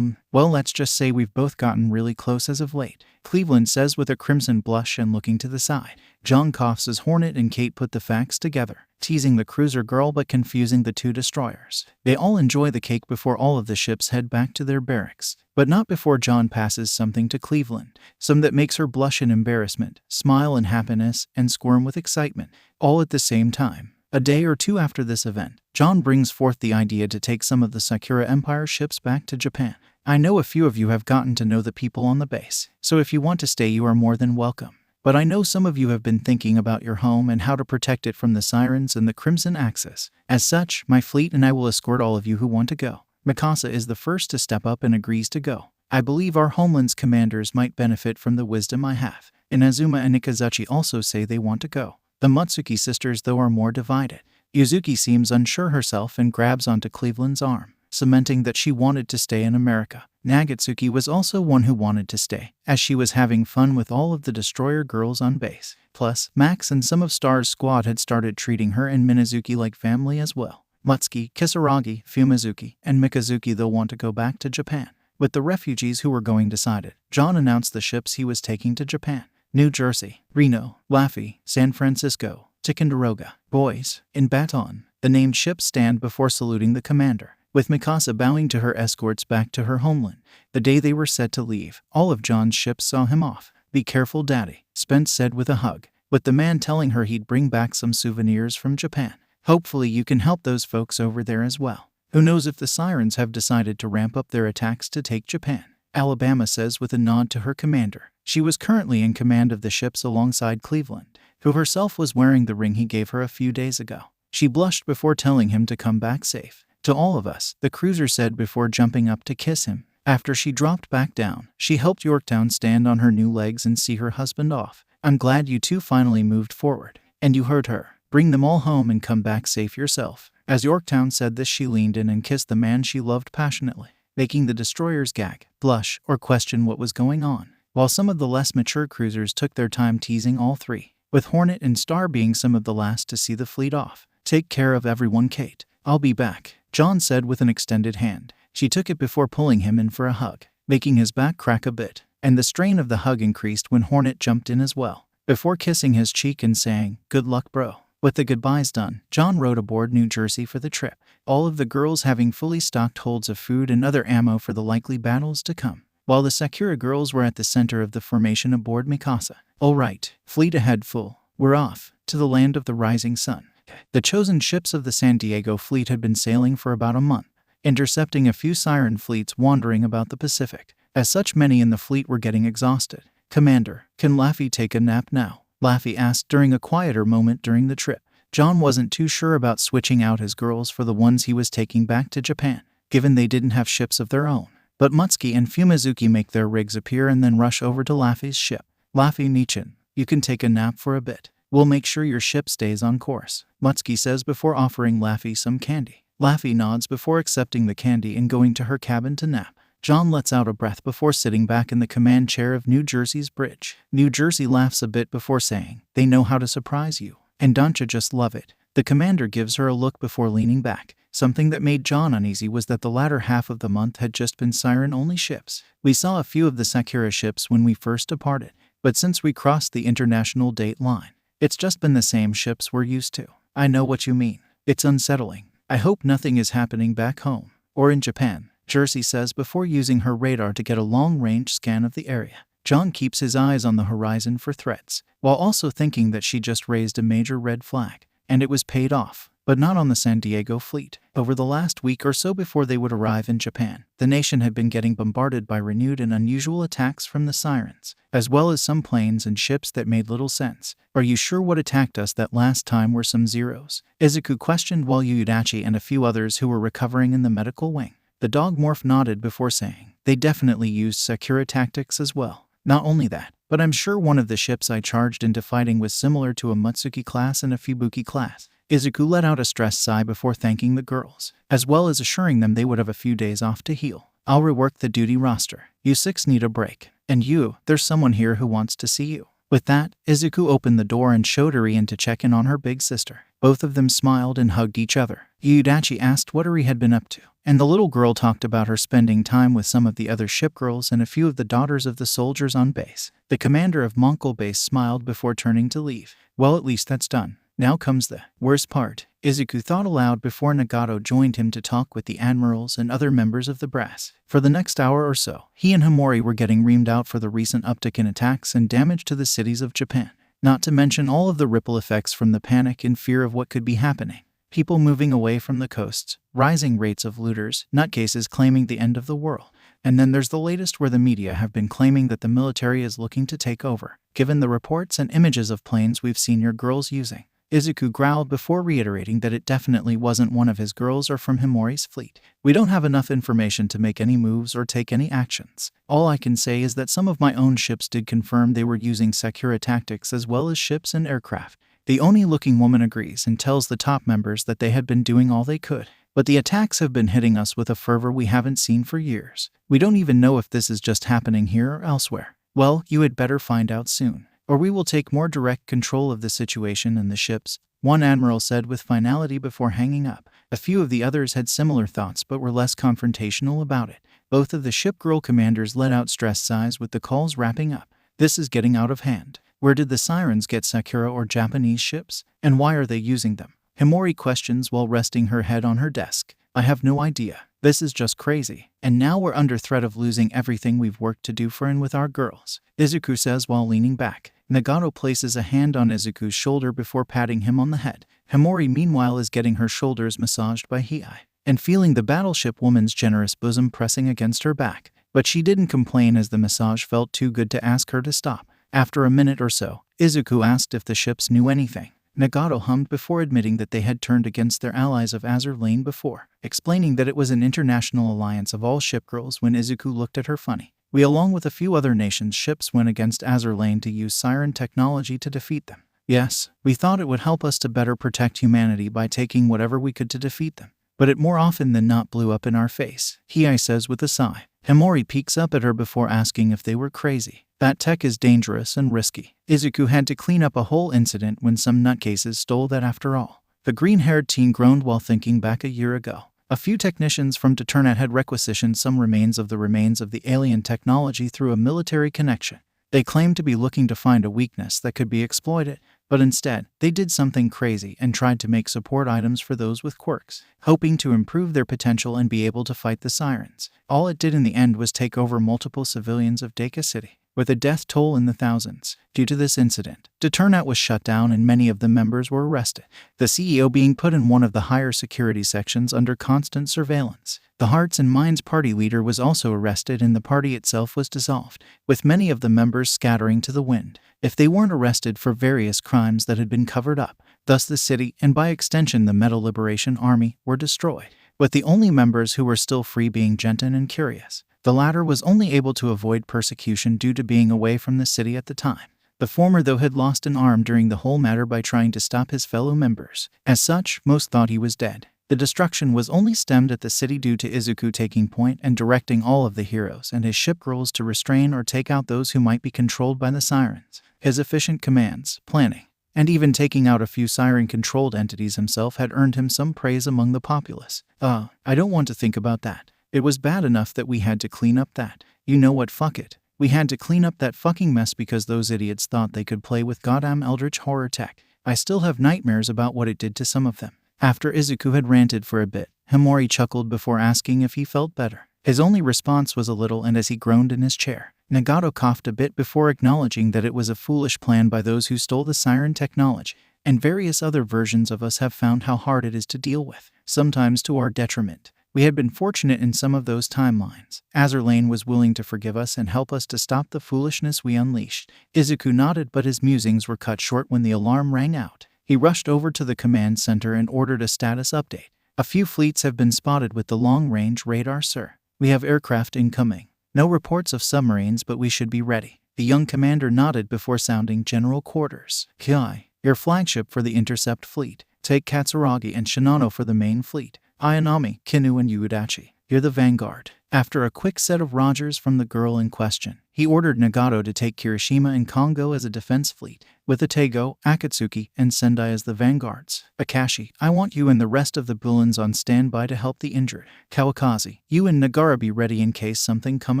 Speaker 1: Well, let's just say we've both gotten really close as of late, Cleveland says with a crimson blush and looking to the side. John coughs as Hornet and Kate put the facts together, teasing the cruiser girl but confusing the two destroyers. They all enjoy the cake before all of the ships head back to their barracks, but not before John passes something to Cleveland, some that makes her blush in embarrassment, smile in happiness, and squirm with excitement, all at the same time. A day or two after this event, John brings forth the idea to take some of the Sakura Empire ships back to Japan. I know a few of you have gotten to know the people on the base, so if you want to stay you are more than welcome. But I know some of you have been thinking about your home and how to protect it from the Sirens and the Crimson Axis. As such, my fleet and I will escort all of you who want to go. Mikasa is the first to step up and agrees to go. I believe our homeland's commanders might benefit from the wisdom I have. Inazuma and Nikazuchi also say they want to go. The Mutsuki sisters, though, are more divided. Yuzuki seems unsure herself and grabs onto Cleveland's arm, cementing that she wanted to stay in America. Nagatsuki was also one who wanted to stay, as she was having fun with all of the Destroyer girls on base. Plus, Max and some of Star's squad had started treating her and Minazuki like family as well. Mutsuki, Kisaragi, Fumizuki, and Mikazuki, though, want to go back to Japan. With the refugees who were going decided, John announced the ships he was taking to Japan. New Jersey, Reno, Laffy, San Francisco, Ticonderoga. Boys, in Baton, the named ships stand before saluting the commander, with Mikasa bowing to her escorts back to her homeland. The day they were set to leave, all of John's ships saw him off. "Be careful, Daddy," Spence said with a hug, with the man telling her he'd bring back some souvenirs from Japan. "Hopefully you can help those folks over there as well. Who knows if the Sirens have decided to ramp up their attacks to take Japan," Alabama says with a nod to her commander. She was currently in command of the ships alongside Cleveland, who herself was wearing the ring he gave her a few days ago. She blushed before telling him to come back safe. "To all of us," the cruiser said before jumping up to kiss him. After she dropped back down, she helped Yorktown stand on her new legs and see her husband off. "I'm glad you two finally moved forward. And you heard her. Bring them all home and come back safe yourself." As Yorktown said this, she leaned in and kissed the man she loved passionately, making the destroyers gag, blush, or question what was going on, while some of the less mature cruisers took their time teasing all three, with Hornet and Star being some of the last to see the fleet off. "Take care of everyone, Kate. I'll be back," John said with an extended hand. She took it before pulling him in for a hug, making his back crack a bit, and the strain of the hug increased when Hornet jumped in as well, before kissing his cheek and saying, "Good luck, bro." With the goodbyes done, John rode aboard New Jersey for the trip, all of the girls having fully stocked holds of food and other ammo for the likely battles to come, while the Sakura girls were at the center of the formation aboard Mikasa. "All right, fleet ahead full. We're off to the land of the rising sun." The chosen ships of the San Diego fleet had been sailing for about a month, intercepting a few Siren fleets wandering about the Pacific. As such, many in the fleet were getting exhausted. "Commander, can Laffy take a nap now?" Laffy asked during a quieter moment during the trip. John wasn't too sure about switching out his girls for the ones he was taking back to Japan, given they didn't have ships of their own. But Mutsuki and Fumizuki make their rigs appear and then rush over to Laffy's ship. "Laffy Nichin, you can take a nap for a bit. We'll make sure your ship stays on course," Mutsuki says before offering Laffy some candy. Laffy nods before accepting the candy and going to her cabin to nap. John lets out a breath before sitting back in the command chair of New Jersey's bridge. New Jersey laughs a bit before saying, "They know how to surprise you, and don't you just love it?" The commander gives her a look before leaning back. Something that made John uneasy was that the latter half of the month had just been Siren-only ships. "We saw a few of the Sakura ships when we first departed, but since we crossed the international date line, it's just been the same ships we're used to." "I know what you mean. It's unsettling. I hope nothing is happening back home, or in Japan," Jersey says before using her radar to get a long-range scan of the area. John keeps his eyes on the horizon for threats, while also thinking that she just raised a major red flag, and it was paid off, but not on the San Diego fleet. Over the last week or so before they would arrive in Japan, the nation had been getting bombarded by renewed and unusual attacks from the Sirens, as well as some planes and ships that made little sense. "Are you sure what attacked us that last time were some Zeros?" Izuku questioned while Yudachi and a few others who were recovering in the medical wing. The dog morph nodded before saying, "They definitely used Sakura tactics as well. Not only that, but I'm sure one of the ships I charged into fighting was similar to a Mutsuki class and a Fubuki class." Izuku let out a stressed sigh before thanking the girls, as well as assuring them they would have a few days off to heal. "I'll rework the duty roster. You six need a break. And you, there's someone here who wants to see you." With that, Izuku opened the door and showed Eri in to check in on her big sister. Both of them smiled and hugged each other. Yudachi asked what Eri had been up to, and the little girl talked about her spending time with some of the other ship girls and a few of the daughters of the soldiers on base. The commander of Mongol base smiled before turning to leave. "Well, at least that's done. Now comes the worst part," Izuku thought aloud before Nagato joined him to talk with the admirals and other members of the brass. For the next hour or so, he and Himori were getting reamed out for the recent uptick in attacks and damage to the cities of Japan, not to mention all of the ripple effects from the panic and fear of what could be happening. People moving away from the coasts, rising rates of looters, nutcases claiming the end of the world. And then there's the latest where the media have been claiming that the military is looking to take over, given the reports and images of planes we've seen your girls using. Izuku growled before reiterating that it definitely wasn't one of his girls or from Himori's fleet. We don't have enough information to make any moves or take any actions. All I can say is that some of my own ships did confirm they were using Sakura tactics as well as ships and aircraft. The Oni-looking woman agrees and tells the top members that they had been doing all they could. But the attacks have been hitting us with a fervor we haven't seen for years. We don't even know if this is just happening here or elsewhere. Well, you had better find out soon, or we will take more direct control of the situation and the ships, one admiral said with finality before hanging up. A few of the others had similar thoughts but were less confrontational about it. Both of the ship girl commanders let out stressed sighs with the calls wrapping up. This is getting out of hand. Where did the sirens get Sakura or Japanese ships? And why are they using them? Himori questions while resting her head on her desk. I have no idea. This is just crazy. And now we're under threat of losing everything we've worked to do for and with our girls, Izuku says while leaning back. Nagato places a hand on Izuku's shoulder before patting him on the head. Himori meanwhile is getting her shoulders massaged by Hiei, and feeling the battleship woman's generous bosom pressing against her back. But she didn't complain as the massage felt too good to ask her to stop. After a minute or so, Izuku asked if the ships knew anything. Nagato hummed before admitting that they had turned against their allies of Azur Lane before, explaining that it was an international alliance of all shipgirls when Izuku looked at her funny. We along with a few other nations' ships went against Azur Lane to use siren technology to defeat them. Yes, we thought it would help us to better protect humanity by taking whatever we could to defeat them. But it more often than not blew up in our face, Hiei says with a sigh. Himori peeks up at her before asking if they were crazy. That tech is dangerous and risky. Izuku had to clean up a whole incident when some nutcases stole that after all. The green-haired teen groaned while thinking back a year ago. A few technicians from Deternet had requisitioned some remains of the alien technology through a military connection. They claimed to be looking to find a weakness that could be exploited, but instead, they did something crazy and tried to make support items for those with quirks, hoping to improve their potential and be able to fight the sirens. All it did in the end was take over multiple civilians of Deku City, with a death toll in the thousands. Due to this incident, Deternet was shut down and many of the members were arrested, the CEO being put in one of the higher security sections under constant surveillance. The Hearts and Minds party leader was also arrested and the party itself was dissolved, with many of the members scattering to the wind, if they weren't arrested for various crimes that had been covered up. Thus the city, and by extension the Metal Liberation Army, were destroyed, with the only members who were still free being Genten and Curious. The latter was only able to avoid persecution due to being away from the city at the time. The former, though, had lost an arm during the whole matter by trying to stop his fellow members. As such, most thought he was dead. The destruction was only stemmed at the city due to Izuku taking point and directing all of the heroes and his ship girls to restrain or take out those who might be controlled by the sirens. His efficient commands, planning, and even taking out a few siren-controlled entities himself had earned him some praise among the populace. I don't want to think about that. It was bad enough that we had to clean up that. You know what, fuck it. We had to clean up that fucking mess because those idiots thought they could play with goddamn eldritch horror tech. I still have nightmares about what it did to some of them. After Izuku had ranted for a bit, Himori chuckled before asking if he felt better. His only response was a little, and as he groaned in his chair, Nagato coughed a bit before acknowledging that it was a foolish plan by those who stole the siren technology, and various other versions of us have found how hard it is to deal with, sometimes to our detriment. We had been fortunate in some of those timelines. Azur Lane was willing to forgive us and help us to stop the foolishness we unleashed. Izuku nodded, but his musings were cut short when the alarm rang out. He rushed over to the command center and ordered a status update. A few fleets have been spotted with the long-range radar, sir. We have aircraft incoming. No reports of submarines, but we should be ready. The young commander nodded before sounding general quarters. Kai, your flagship for the intercept fleet. Take Katsuragi and Shinano for the main fleet. Ayanami, Kinu, and Uedachi, you're the vanguard. After a quick set of Rogers from the girl in question, he ordered Nagato to take Kirishima and Kongo as a defense fleet, with Atego, Akatsuki, and Sendai as the vanguards. Akashi, I want you and the rest of the Bulins on standby to help the injured. Kawakazi, you and Nagara be ready in case something come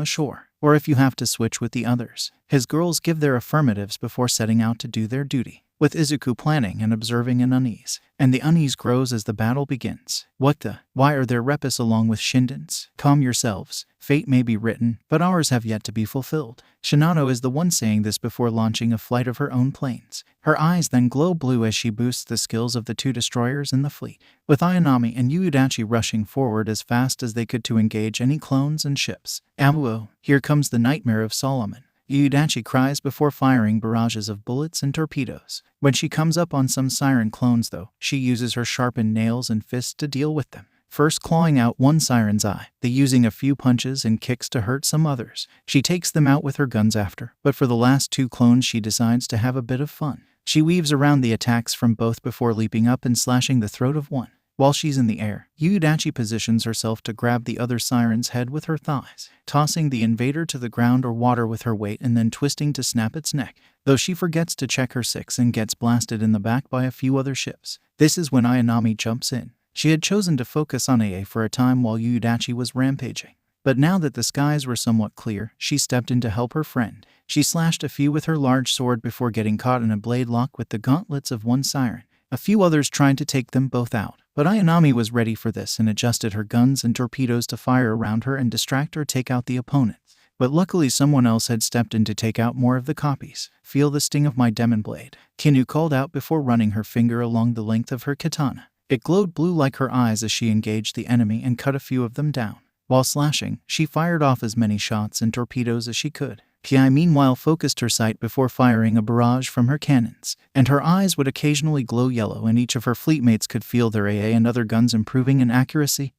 Speaker 1: ashore, or if you have to switch with the others. His girls give their affirmatives before setting out to do their duty, with Izuku planning and observing an unease. And the unease grows as the battle begins. What the? Why are there repus along with Shindens? Calm yourselves. Fate may be written, but ours have yet to be fulfilled. Shinano is the one saying this before launching a flight of her own planes. Her eyes then glow blue as she boosts the skills of the two destroyers in the fleet, with Ayanami and Uedachi rushing forward as fast as they could to engage any clones and ships. Amuo, here comes the nightmare of Solomon. Yudachi cries before firing barrages of bullets and torpedoes. When she comes up on some siren clones though, she uses her sharpened nails and fists to deal with them. First clawing out one siren's eye, then using a few punches and kicks to hurt some others. She takes them out with her guns after, but for the last two clones she decides to have a bit of fun. She weaves around the attacks from both before leaping up and slashing the throat of one. While she's in the air, Yudachi positions herself to grab the other siren's head with her thighs, tossing the invader to the ground or water with her weight and then twisting to snap its neck, though she forgets to check her six and gets blasted in the back by a few other ships. This is when Ayanami jumps in. She had chosen to focus on AA for a time while Yudachi was rampaging. But now that the skies were somewhat clear, she stepped in to help her friend. She slashed a few with her large sword before getting caught in a blade lock with the gauntlets of one siren. A few others tried to take them both out, but Ayanami was ready for this and adjusted her guns and torpedoes to fire around her and distract or take out the opponents. But luckily someone else had stepped in to take out more of the copies. "Feel the sting of my demon blade," Kinu called out before running her finger along the length of her katana. It glowed blue like her eyes as she engaged the enemy and cut a few of them down. While slashing, she fired off as many shots and torpedoes as she could. Pi meanwhile focused her sight before firing a barrage from her cannons, and her eyes would occasionally glow yellow and each of her fleetmates could feel their AA and other guns improving in accuracy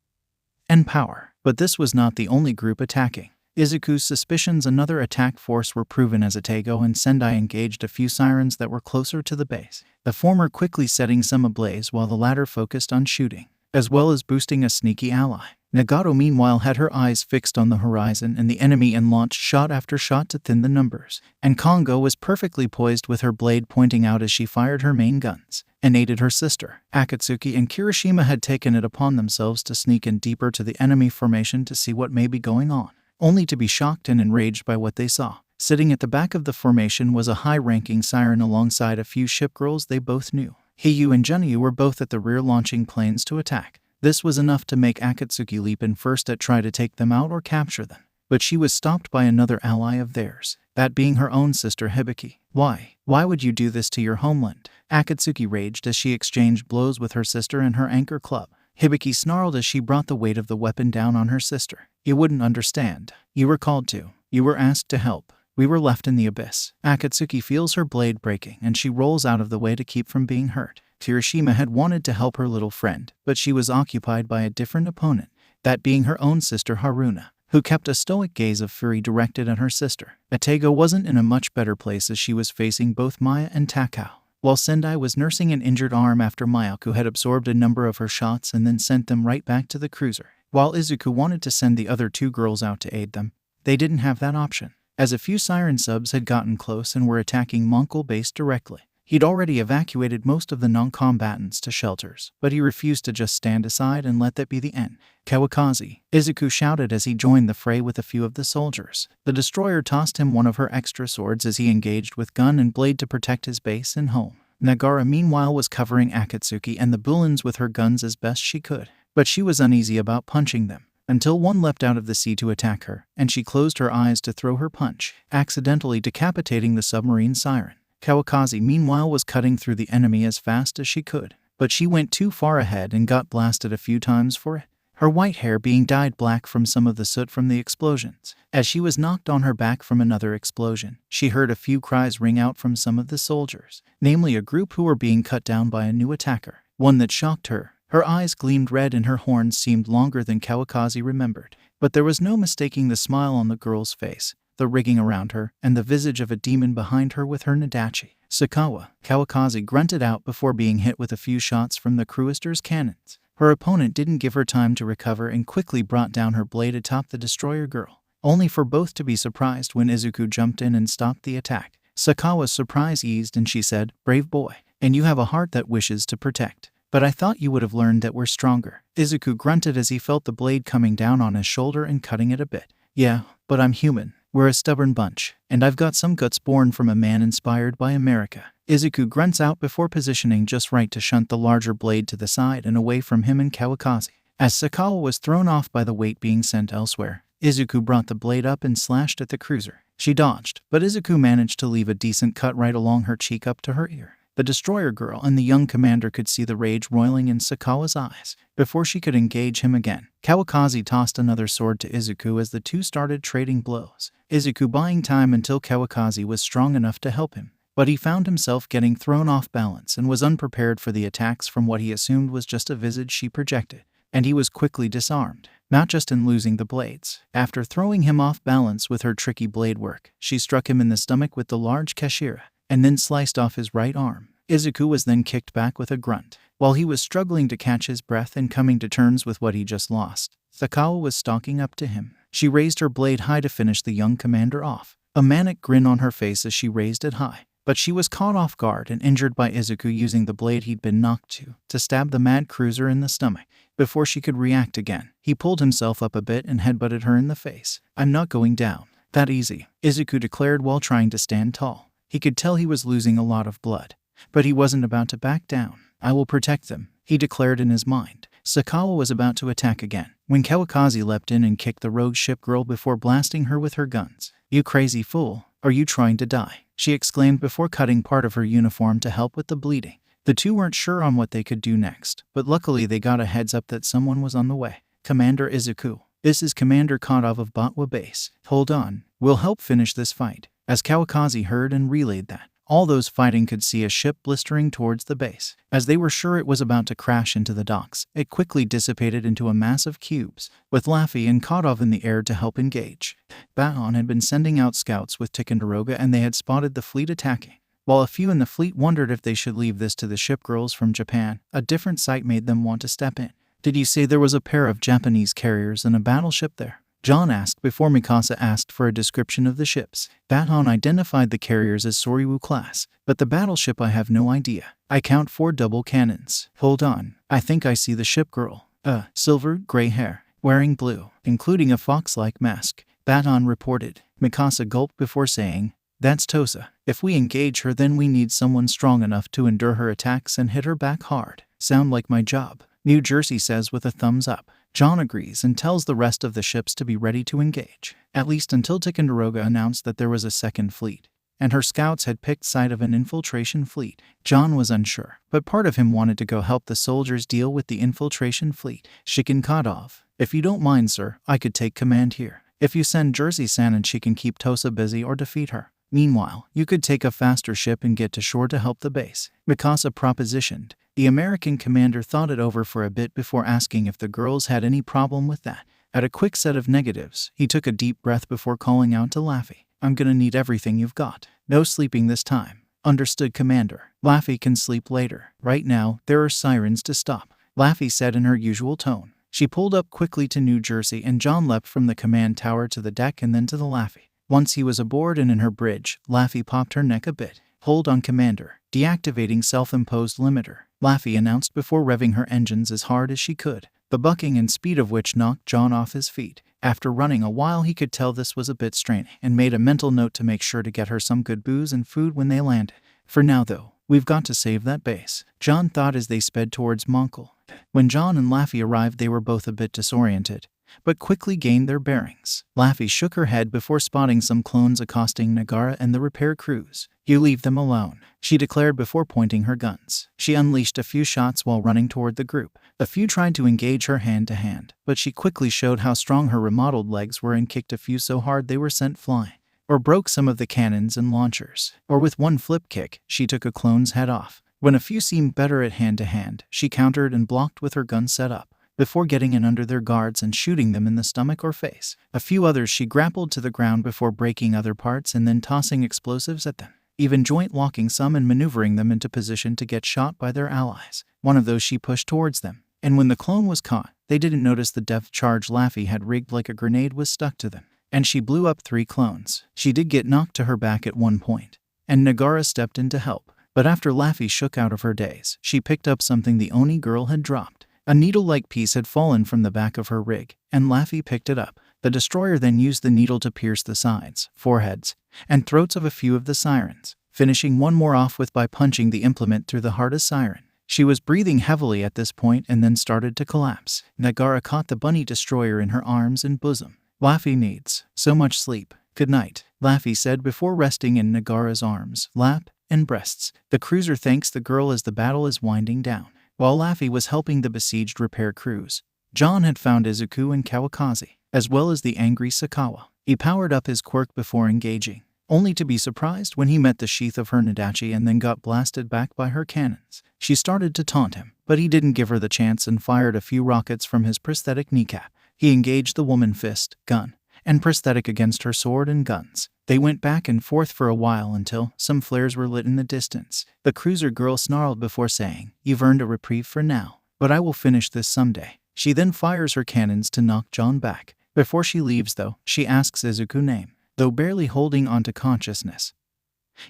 Speaker 1: and power. But this was not the only group attacking. Izuku's suspicions another attack force were proven as Atego and Sendai engaged a few sirens that were closer to the base, the former quickly setting some ablaze while the latter focused on shooting, as well as boosting a sneaky ally. Nagato meanwhile had her eyes fixed on the horizon and the enemy and launched shot after shot to thin the numbers, and Kongo was perfectly poised with her blade pointing out as she fired her main guns, and aided her sister. Akatsuki and Kirishima had taken it upon themselves to sneak in deeper to the enemy formation to see what may be going on, only to be shocked and enraged by what they saw. Sitting at the back of the formation was a high-ranking siren alongside a few ship girls they both knew. Hiyu and Junyu were both at the rear launching planes to attack. This was enough to make Akatsuki leap in first to try to take them out or capture them. But she was stopped by another ally of theirs, that being her own sister Hibiki. Why would you do this to your homeland? Akatsuki raged as she exchanged blows with her sister and her anchor club. Hibiki snarled as she brought the weight of the weapon down on her sister. "You wouldn't understand. You were called to. You were asked to help. We were left in the abyss." Akatsuki feels her blade breaking and she rolls out of the way to keep from being hurt. Kirishima had wanted to help her little friend, but she was occupied by a different opponent, that being her own sister Haruna, who kept a stoic gaze of fury directed at her sister. Atego wasn't in a much better place as she was facing both Maya and Takao, while Sendai was nursing an injured arm after Mayako had absorbed a number of her shots and then sent them right back to the cruiser. While Izuku wanted to send the other two girls out to aid them, they didn't have that option, as a few siren subs had gotten close and were attacking Mongol base directly. He'd already evacuated most of the non-combatants to shelters, but he refused to just stand aside and let that be the end. "Kawakaze," Izuku shouted as he joined the fray with a few of the soldiers. The destroyer tossed him one of her extra swords as he engaged with gun and blade to protect his base and home. Nagara meanwhile was covering Akatsuki and the Bulins with her guns as best she could, but she was uneasy about punching them, until one leapt out of the sea to attack her, and she closed her eyes to throw her punch, accidentally decapitating the submarine siren. Kawakaze meanwhile was cutting through the enemy as fast as she could, but she went too far ahead and got blasted a few times for it, her white hair being dyed black from some of the soot from the explosions. As she was knocked on her back from another explosion, she heard a few cries ring out from some of the soldiers, namely a group who were being cut down by a new attacker, one that shocked her. Her eyes gleamed red and her horns seemed longer than Kawakaze remembered, but there was no mistaking the smile on the girl's face, the rigging around her, and the visage of a demon behind her with her Nadachi. "Sakawa," Kawakaze grunted out before being hit with a few shots from the cruister's cannons. Her opponent didn't give her time to recover and quickly brought down her blade atop the destroyer girl, only for both to be surprised when Izuku jumped in and stopped the attack. Sakawa's surprise eased and she said, "Brave boy, and you have a heart that wishes to protect. But I thought you would have learned that we're stronger." Izuku grunted as he felt the blade coming down on his shoulder and cutting it a bit. "Yeah, but I'm human. We're a stubborn bunch, and I've got some guts born from a man inspired by America." Izuku grunts out before positioning just right to shunt the larger blade to the side and away from him and Kawakaze. As Sakawa was thrown off by the weight being sent elsewhere, Izuku brought the blade up and slashed at the cruiser. She dodged, but Izuku managed to leave a decent cut right along her cheek up to her ear. The destroyer girl and the young commander could see the rage roiling in Sakawa's eyes. Before she could engage him again, Kawakaze tossed another sword to Izuku as the two started trading blows. Izuku buying time until Kawakaze was strong enough to help him. But he found himself getting thrown off balance and was unprepared for the attacks from what he assumed was just a visage she projected. And he was quickly disarmed, not just in losing the blades. After throwing him off balance with her tricky blade work, she struck him in the stomach with the large Kashira, and then sliced off his right arm. Izuku was then kicked back with a grunt. While he was struggling to catch his breath and coming to terms with what he just lost, Sakawa was stalking up to him. She raised her blade high to finish the young commander off, a manic grin on her face as she raised it high. But she was caught off guard and injured by Izuku using the blade he'd been knocked to stab the mad cruiser in the stomach. Before she could react again, he pulled himself up a bit and headbutted her in the face. "I'm not going down that easy," Izuku declared while trying to stand tall. He could tell he was losing a lot of blood, but he wasn't about to back down. "I will protect them," he declared in his mind. Sakawa was about to attack again, when Kawakaze leapt in and kicked the rogue ship girl before blasting her with her guns. "You crazy fool, are you trying to die?" she exclaimed before cutting part of her uniform to help with the bleeding. The two weren't sure on what they could do next, but luckily they got a heads up that someone was on the way. "Commander Izuku, this is Commander Kadov of Batwa Base. Hold on, we'll help finish this fight." As Kawakaze heard and relayed that, all those fighting could see a ship blistering towards the base. As they were sure it was about to crash into the docks, it quickly dissipated into a mass of cubes, with Laffy and Kadov in the air to help engage. Baton had been sending out scouts with Ticonderoga and they had spotted the fleet attacking. While a few in the fleet wondered if they should leave this to the ship girls from Japan, a different sight made them want to step in. "Did you say there was a pair of Japanese carriers and a battleship there?" John asked before Mikasa asked for a description of the ships. Baton identified the carriers as Soryu class, but the battleship I have no idea. "I count 4 double cannons." "Hold on, I think I see the ship girl. Silver, gray hair, wearing blue, including a fox-like mask," Baton reported. Mikasa gulped before saying, "That's Tosa. If we engage her then we need someone strong enough to endure her attacks and hit her back hard." "Sound like my job," New Jersey says with a thumbs up. John agrees and tells the rest of the ships to be ready to engage, at least until Ticonderoga announced that there was a second fleet, and her scouts had picked sight of an infiltration fleet. John was unsure, but part of him wanted to go help the soldiers deal with the infiltration fleet. "Shikin Kadov, if you don't mind sir, I could take command here. If you send Jersey-san and she can keep Tosa busy or defeat her. Meanwhile, you could take a faster ship and get to shore to help the base," Mikasa propositioned. The American commander thought it over for a bit before asking if the girls had any problem with that. At a quick set of negatives, he took a deep breath before calling out to Laffy, "I'm gonna need everything you've got. No sleeping this time." "Understood, Commander. Laffy can sleep later. Right now, there are sirens to stop," Laffy said in her usual tone. She pulled up quickly to New Jersey and John leapt from the command tower to the deck and then to the Laffy. Once he was aboard and in her bridge, Laffy popped her neck a bit. "Hold on, Commander. Deactivating self-imposed limiter," Laffy announced before revving her engines as hard as she could, the bucking and speed of which knocked John off his feet. After running a while he could tell this was a bit straining and made a mental note to make sure to get her some good booze and food when they landed. "For now though, we've got to save that base," John thought as they sped towards Mongkol. When John and Laffy arrived they were both a bit disoriented, but quickly gained their bearings. Laffy shook her head before spotting some clones accosting Nagara and the repair crews. "You leave them alone," she declared before pointing her guns. She unleashed a few shots while running toward the group. A few tried to engage her hand-to-hand, but she quickly showed how strong her remodeled legs were and kicked a few so hard they were sent flying, or broke some of the cannons and launchers. Or with one flip kick, she took a clone's head off. When a few seemed better at hand-to-hand, she countered and blocked with her gun set up, before getting in under their guards and shooting them in the stomach or face. A few others she grappled to the ground before breaking other parts and then tossing explosives at them, even joint-locking some and maneuvering them into position to get shot by their allies. One of those she pushed towards them, and when the clone was caught, they didn't notice the depth charge Laffy had rigged like a grenade was stuck to them, and she blew up 3 clones. She did get knocked to her back at one point, and Nagara stepped in to help, but after Laffy shook out of her daze, she picked up something the Oni girl had dropped. A needle-like piece had fallen from the back of her rig, and Laffy picked it up. The destroyer then used the needle to pierce the sides, foreheads, and throats of a few of the sirens, finishing one more off with by punching the implement through the hardest siren. She was breathing heavily at this point and then started to collapse. Nagara caught the bunny destroyer in her arms and bosom. "Laffy needs so much sleep. Good night," Laffy said before resting in Nagara's arms, lap, and breasts. The cruiser thanks the girl as the battle is winding down. While Laffy was helping the besieged repair crews, John had found Izuku and Kawakaze, as well as the angry Sakawa. He powered up his quirk before engaging, only to be surprised when he met the sheath of her Nadachi and then got blasted back by her cannons. She started to taunt him, but he didn't give her the chance and fired a few rockets from his prosthetic kneecap. He engaged the woman fist, gun, and prosthetic against her sword and guns. They went back and forth for a while until some flares were lit in the distance. The cruiser girl snarled before saying, "You've earned a reprieve for now, but I will finish this someday." She then fires her cannons to knock John back. Before she leaves though, she asks Izuku's name, though barely holding onto consciousness.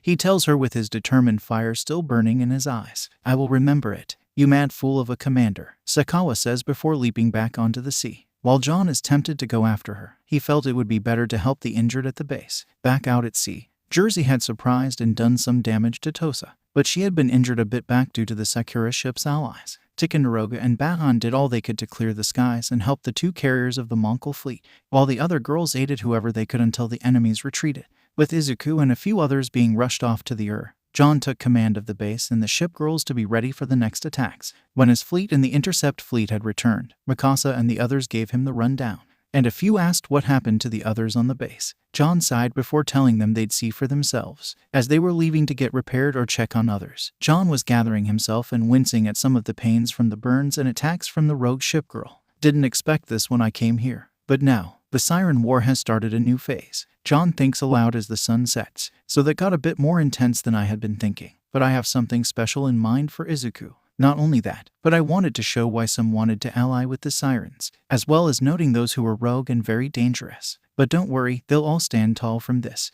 Speaker 1: He tells her with his determined fire still burning in his eyes, "I will remember it, you mad fool of a commander," Sakawa says before leaping back onto the sea. While John is tempted to go after her, he felt it would be better to help the injured at the base. Back out at sea, Jersey had surprised and done some damage to Tosa, but she had been injured a bit back due to the Sakura ship's allies. Ticonderoga and Bahan did all they could to clear the skies and help the 2 carriers of the Mongol fleet, while the other girls aided whoever they could until the enemies retreated. With Izuku and a few others being rushed off to the John took command of the base and the ship girls to be ready for the next attacks. When his fleet and the intercept fleet had returned, Mikasa and the others gave him the rundown, and a few asked what happened to the others on the base. John sighed before telling them they'd see for themselves. As they were leaving to get repaired or check on others, John was gathering himself and wincing at some of the pains from the burns and attacks from the rogue ship girl. "Didn't expect this when I came here, but now, the Siren War has started a new phase." John thinks aloud as the sun sets. "So that got a bit more intense than I had been thinking. But I have something special in mind for Izuku. Not only that, but I wanted to show why some wanted to ally with the Sirens, as well as noting those who were rogue and very dangerous. But don't worry, they'll all stand tall from this."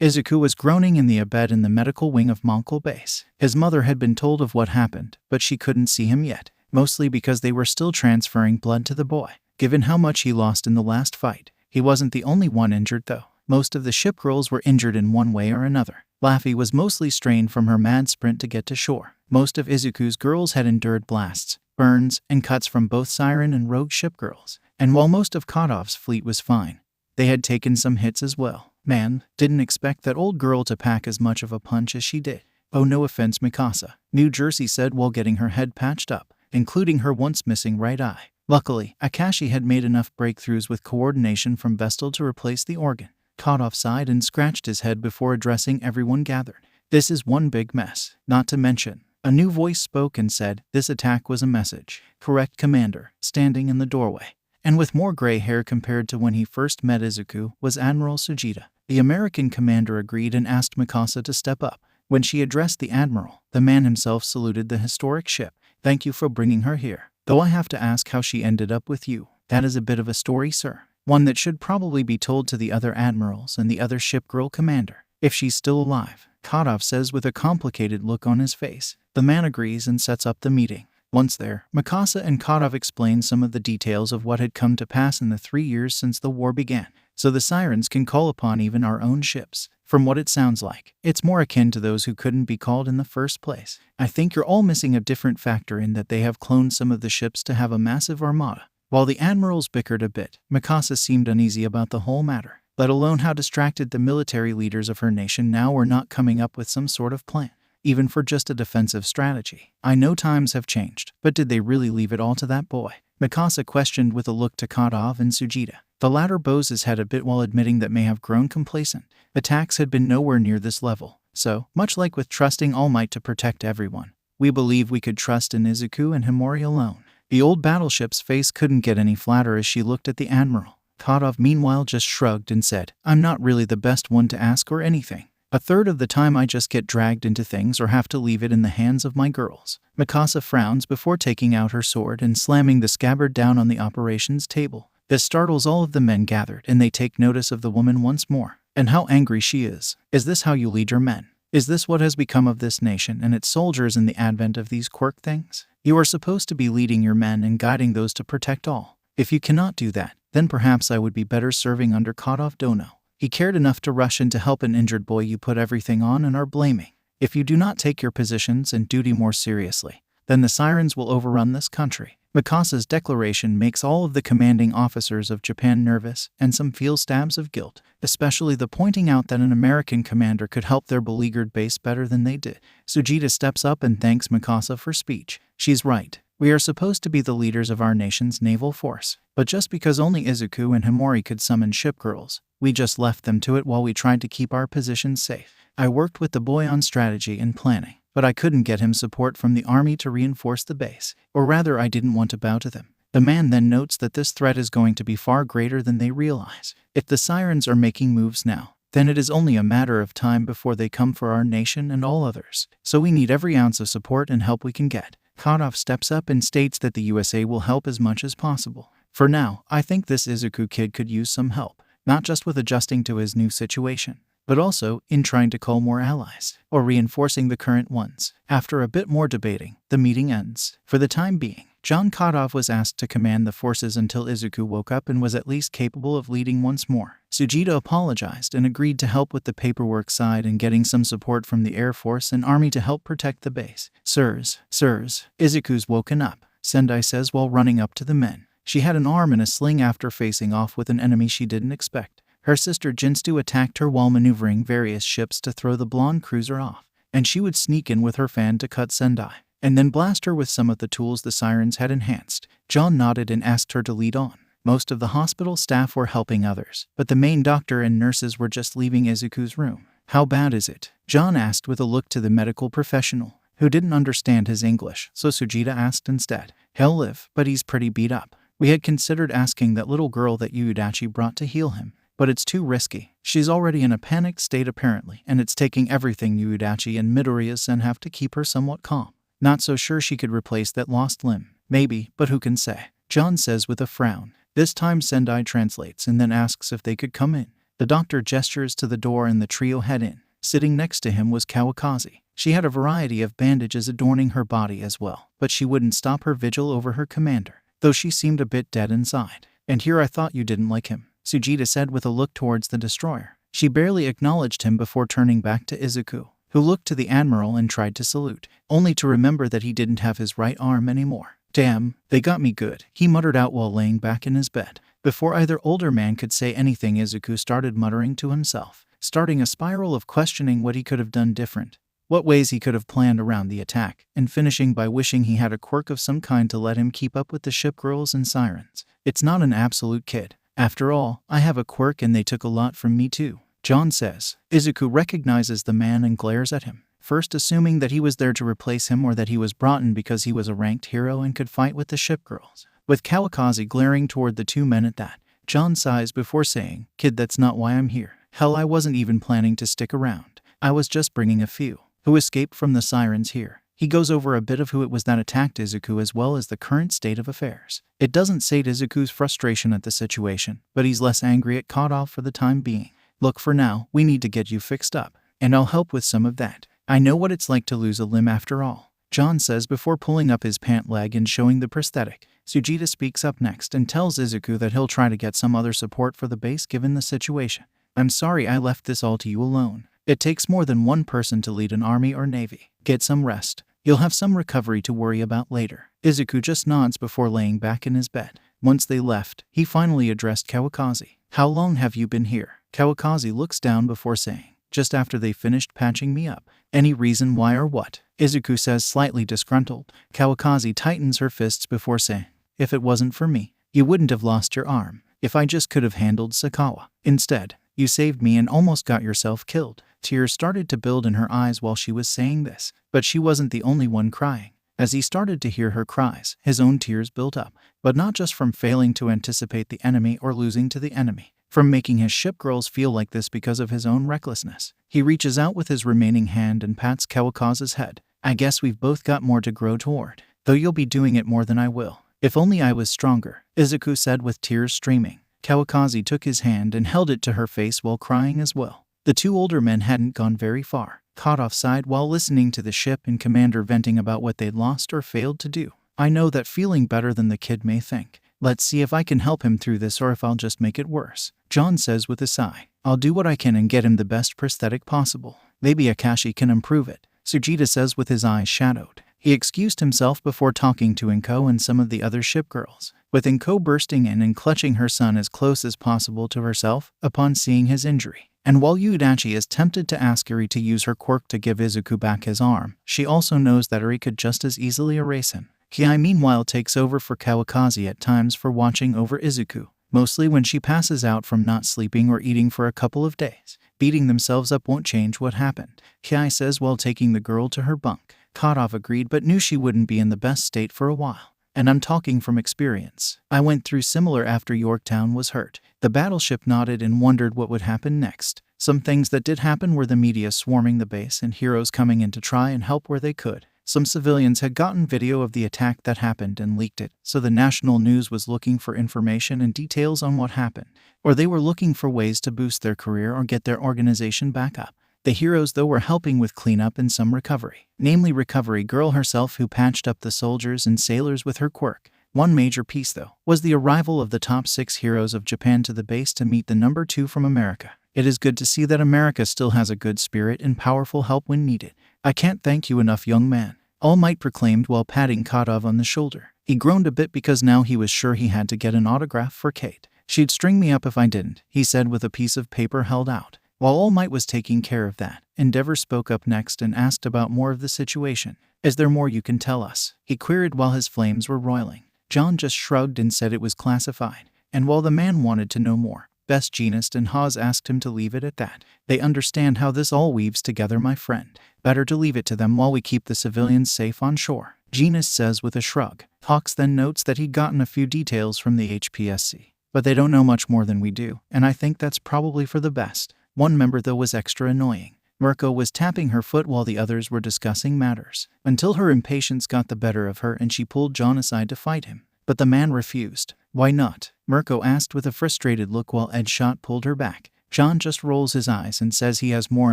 Speaker 1: Izuku was groaning in the bed in the medical wing of Mongol base. His mother had been told of what happened, but she couldn't see him yet, mostly because they were still transferring blood to the boy. Given how much he lost in the last fight, he wasn't the only one injured though. Most of the ship girls were injured in one way or another. Laffy was mostly strained from her mad sprint to get to shore. Most of Izuku's girls had endured blasts, burns, and cuts from both Siren and rogue ship girls. And while most of Kadov's fleet was fine, they had taken some hits as well. "Man, didn't expect that old girl to pack as much of a punch as she did." "Oh, no offense, Mikasa," New Jersey said while getting her head patched up, including her once missing right eye. Luckily, Akashi had made enough breakthroughs with coordination from Vestal to replace the organ. Kadov sighed and scratched his head before addressing everyone gathered. "This is one big mess. Not to mention," a new voice spoke and said, "This attack was a message." "Correct, Commander." Standing in the doorway, and with more gray hair compared to when he first met Izuku, was Admiral Sujita. The American commander agreed and asked Mikasa to step up. When she addressed the admiral, the man himself saluted the historic ship. "Thank you for bringing her here. Though I have to ask how she ended up with you. That is a bit of a story, sir. One that should probably be told to the other admirals and the other ship girl commander. If she's still alive," Kadov says with a complicated look on his face. The man agrees and sets up the meeting. Once there, Mikasa and Kadov explain some of the details of what had come to pass in the 3 years since the war began. "So the Sirens can call upon even our own ships. From what it sounds like, it's more akin to those who couldn't be called in the first place. I think you're all missing a different factor in that they have cloned some of the ships to have a massive armada." While the admirals bickered a bit, Mikasa seemed uneasy about the whole matter, let alone how distracted the military leaders of her nation now were not coming up with some sort of plan, even for just a defensive strategy. "I know times have changed, but did they really leave it all to that boy?" Mikasa questioned with a look to Kadov and Sujita. The latter bows his head a bit while admitting that may have grown complacent. Attacks had been nowhere near this level, so, much like with trusting All Might to protect everyone, we believe we could trust in Izuku and Himori alone. The old battleship's face couldn't get any flatter as she looked at the admiral. Kadov meanwhile just shrugged and said, "I'm not really the best one to ask or anything. A third of the time I just get dragged into things or have to leave it in the hands of my girls." Mikasa frowns before taking out her sword and slamming the scabbard down on the operations table. This startles all of the men gathered, and they take notice of the woman once more, and how angry she is. "Is this how you lead your men? Is this what has become of this nation and its soldiers in the advent of these quirk things? You are supposed to be leading your men and guiding those to protect all. If you cannot do that, then perhaps I would be better serving under Kadov Dono. He cared enough to rush in to help an injured boy you put everything on and are blaming. If you do not take your positions and duty more seriously, then the Sirens will overrun this country." Mikasa's declaration makes all of the commanding officers of Japan nervous, and some feel stabs of guilt, especially the pointing out that an American commander could help their beleaguered base better than they did. Sujita steps up and thanks Mikasa for speech. She's right. We are supposed to be the leaders of our nation's naval force. But just because only Izuku and Himori could summon ship girls, we just left them to it while we tried to keep our positions safe. I worked with the boy on strategy and planning, but I couldn't get him support from the army to reinforce the base. Or rather, I didn't want to bow to them. The man then notes that this threat is going to be far greater than they realize. If the sirens are making moves now, then it is only a matter of time before they come for our nation and all others. So we need every ounce of support and help we can get. Kadov steps up and states that the USA will help as much as possible. For now, I think this Izuku kid could use some help, not just with adjusting to his new situation, but also in trying to call more allies, or reinforcing the current ones. After a bit more debating, the meeting ends. For the time being, John Kadov was asked to command the forces until Izuku woke up and was at least capable of leading once more. Sujita apologized and agreed to help with the paperwork side and getting some support from the Air Force and Army to help protect the base. Sirs, Izuku's woken up, Sendai says while running up to the men. She had an arm in a sling after facing off with an enemy she didn't expect. Her sister Jinstu attacked her while maneuvering various ships to throw the blonde cruiser off, and she would sneak in with her fan to cut Sendai, and then blast her with some of the tools the sirens had enhanced. John nodded and asked her to lead on. Most of the hospital staff were helping others, but the main doctor and nurses were just leaving Izuku's room. How bad is it? John asked with a look to the medical professional, who didn't understand his English, so Sujita asked instead. He'll live, but he's pretty beat up. We had considered asking that little girl that Yudachi brought to heal him, but it's too risky. She's already in a panicked state apparently, and it's taking everything Yudachi and Midoriya-san have to keep her somewhat calm. Not so sure she could replace that lost limb. Maybe, but who can say? John says with a frown. This time Sendai translates and then asks if they could come in. The doctor gestures to the door and the trio head in. Sitting next to him was Kawakazi. She had a variety of bandages adorning her body as well, but she wouldn't stop her vigil over her commander, though she seemed a bit dead inside. And here I thought you didn't like him, Sujita said with a look towards the destroyer. She barely acknowledged him before turning back to Izuku, who looked to the admiral and tried to salute, only to remember that he didn't have his right arm anymore. Damn, they got me good, he muttered out while laying back in his bed. Before either older man could say anything, Izuku started muttering to himself, starting a spiral of questioning what he could have done different, what ways he could have planned around the attack, and finishing by wishing he had a quirk of some kind to let him keep up with the ship girls and sirens. It's not an absolute kid. After all, I have a quirk and they took a lot from me too, John says. Izuku recognizes the man and glares at him, first assuming that he was there to replace him or that he was brought in because he was a ranked hero and could fight with the ship girls. With Kawakazi glaring toward the two men at that, John sighs before saying, Kid, that's not why I'm here. Hell, I wasn't even planning to stick around. I was just bringing a few who escaped from the sirens here. He goes over a bit of who it was that attacked Izuku as well as the current state of affairs. It doesn't sate Izuku's frustration at the situation, but he's less angry at Kadov for the time being. Look, for now, we need to get you fixed up, and I'll help with some of that. I know what it's like to lose a limb after all, John says before pulling up his pant leg and showing the prosthetic. Sujita speaks up next and tells Izuku that he'll try to get some other support for the base given the situation. I'm sorry I left this all to you alone. It takes more than one person to lead an army or navy. Get some rest. You'll have some recovery to worry about later. Izuku just nods before laying back in his bed. Once they left, he finally addressed Kawakazi. How long have you been here? Kawakazi looks down before saying, just after they finished patching me up. Any reason why or what? Izuku says, slightly disgruntled. Kawakazi tightens her fists before saying, if it wasn't for me, you wouldn't have lost your arm. If I just could have handled Sakawa. Instead, you saved me and almost got yourself killed. Tears started to build in her eyes while she was saying this, but she wasn't the only one crying. As he started to hear her cries, his own tears built up, but not just from failing to anticipate the enemy or losing to the enemy, from making his ship girls feel like this because of his own recklessness. He reaches out with his remaining hand and pats Kawakazi's head. I guess we've both got more to grow toward, though you'll be doing it more than I will. If only I was stronger, Izuku said with tears streaming. Kawakazi took his hand and held it to her face while crying as well. The two older men hadn't gone very far, caught offside while listening to the ship and commander venting about what they'd lost or failed to do. I know that feeling better than the kid may think. Let's see if I can help him through this or if I'll just make it worse, John says with a sigh. I'll do what I can and get him the best prosthetic possible. Maybe Akashi can improve it, Sujita says with his eyes shadowed. He excused himself before talking to Inko and some of the other ship girls, with Inko bursting in and clutching her son as close as possible to herself upon seeing his injury. And while Yudachi is tempted to ask Eri to use her quirk to give Izuku back his arm, she also knows that Eri could just as easily erase him. Kiai meanwhile takes over for Kawakazi at times for watching over Izuku, mostly when she passes out from not sleeping or eating for a couple of days. Beating themselves up won't change what happened, Kiai says while taking the girl to her bunk. Kadov agreed but knew she wouldn't be in the best state for a while. And I'm talking from experience. I went through similar after Yorktown was hurt. The battleship nodded and wondered what would happen next. Some things that did happen were the media swarming the base and heroes coming in to try and help where they could. Some civilians had gotten video of the attack that happened and leaked it, so the national news was looking for information and details on what happened. Or they were looking for ways to boost their career or get their organization back up. The heroes, though, were helping with cleanup and some recovery, namely Recovery Girl herself, who patched up the soldiers and sailors with her quirk. One major piece, though, was the arrival of the top 6 heroes of Japan to the base to meet the number 2 from America. It is good to see that America still has a good spirit and powerful help when needed. I can't thank you enough, young man, All Might proclaimed while patting Kadov on the shoulder. He groaned a bit because now he was sure he had to get an autograph for Kate. She'd string me up if I didn't, he said with a piece of paper held out. While All Might was taking care of that, Endeavor spoke up next and asked about more of the situation. Is there more you can tell us? He queried while his flames were roiling. John just shrugged and said it was classified. And while the man wanted to know more, Best Jeanist and Haas asked him to leave it at that. They understand how this all weaves together, my friend. Better to leave it to them while we keep the civilians safe on shore, Jeanist says with a shrug. Hawks then notes that he'd gotten a few details from the HPSC, but they don't know much more than we do, and I think that's probably for the best. One member, though, was extra annoying. Mirko was tapping her foot while the others were discussing matters, until her impatience got the better of her and she pulled John aside to fight him. But the man refused. Why not? Mirko asked with a frustrated look while Edshot pulled her back. John just rolls his eyes and says he has more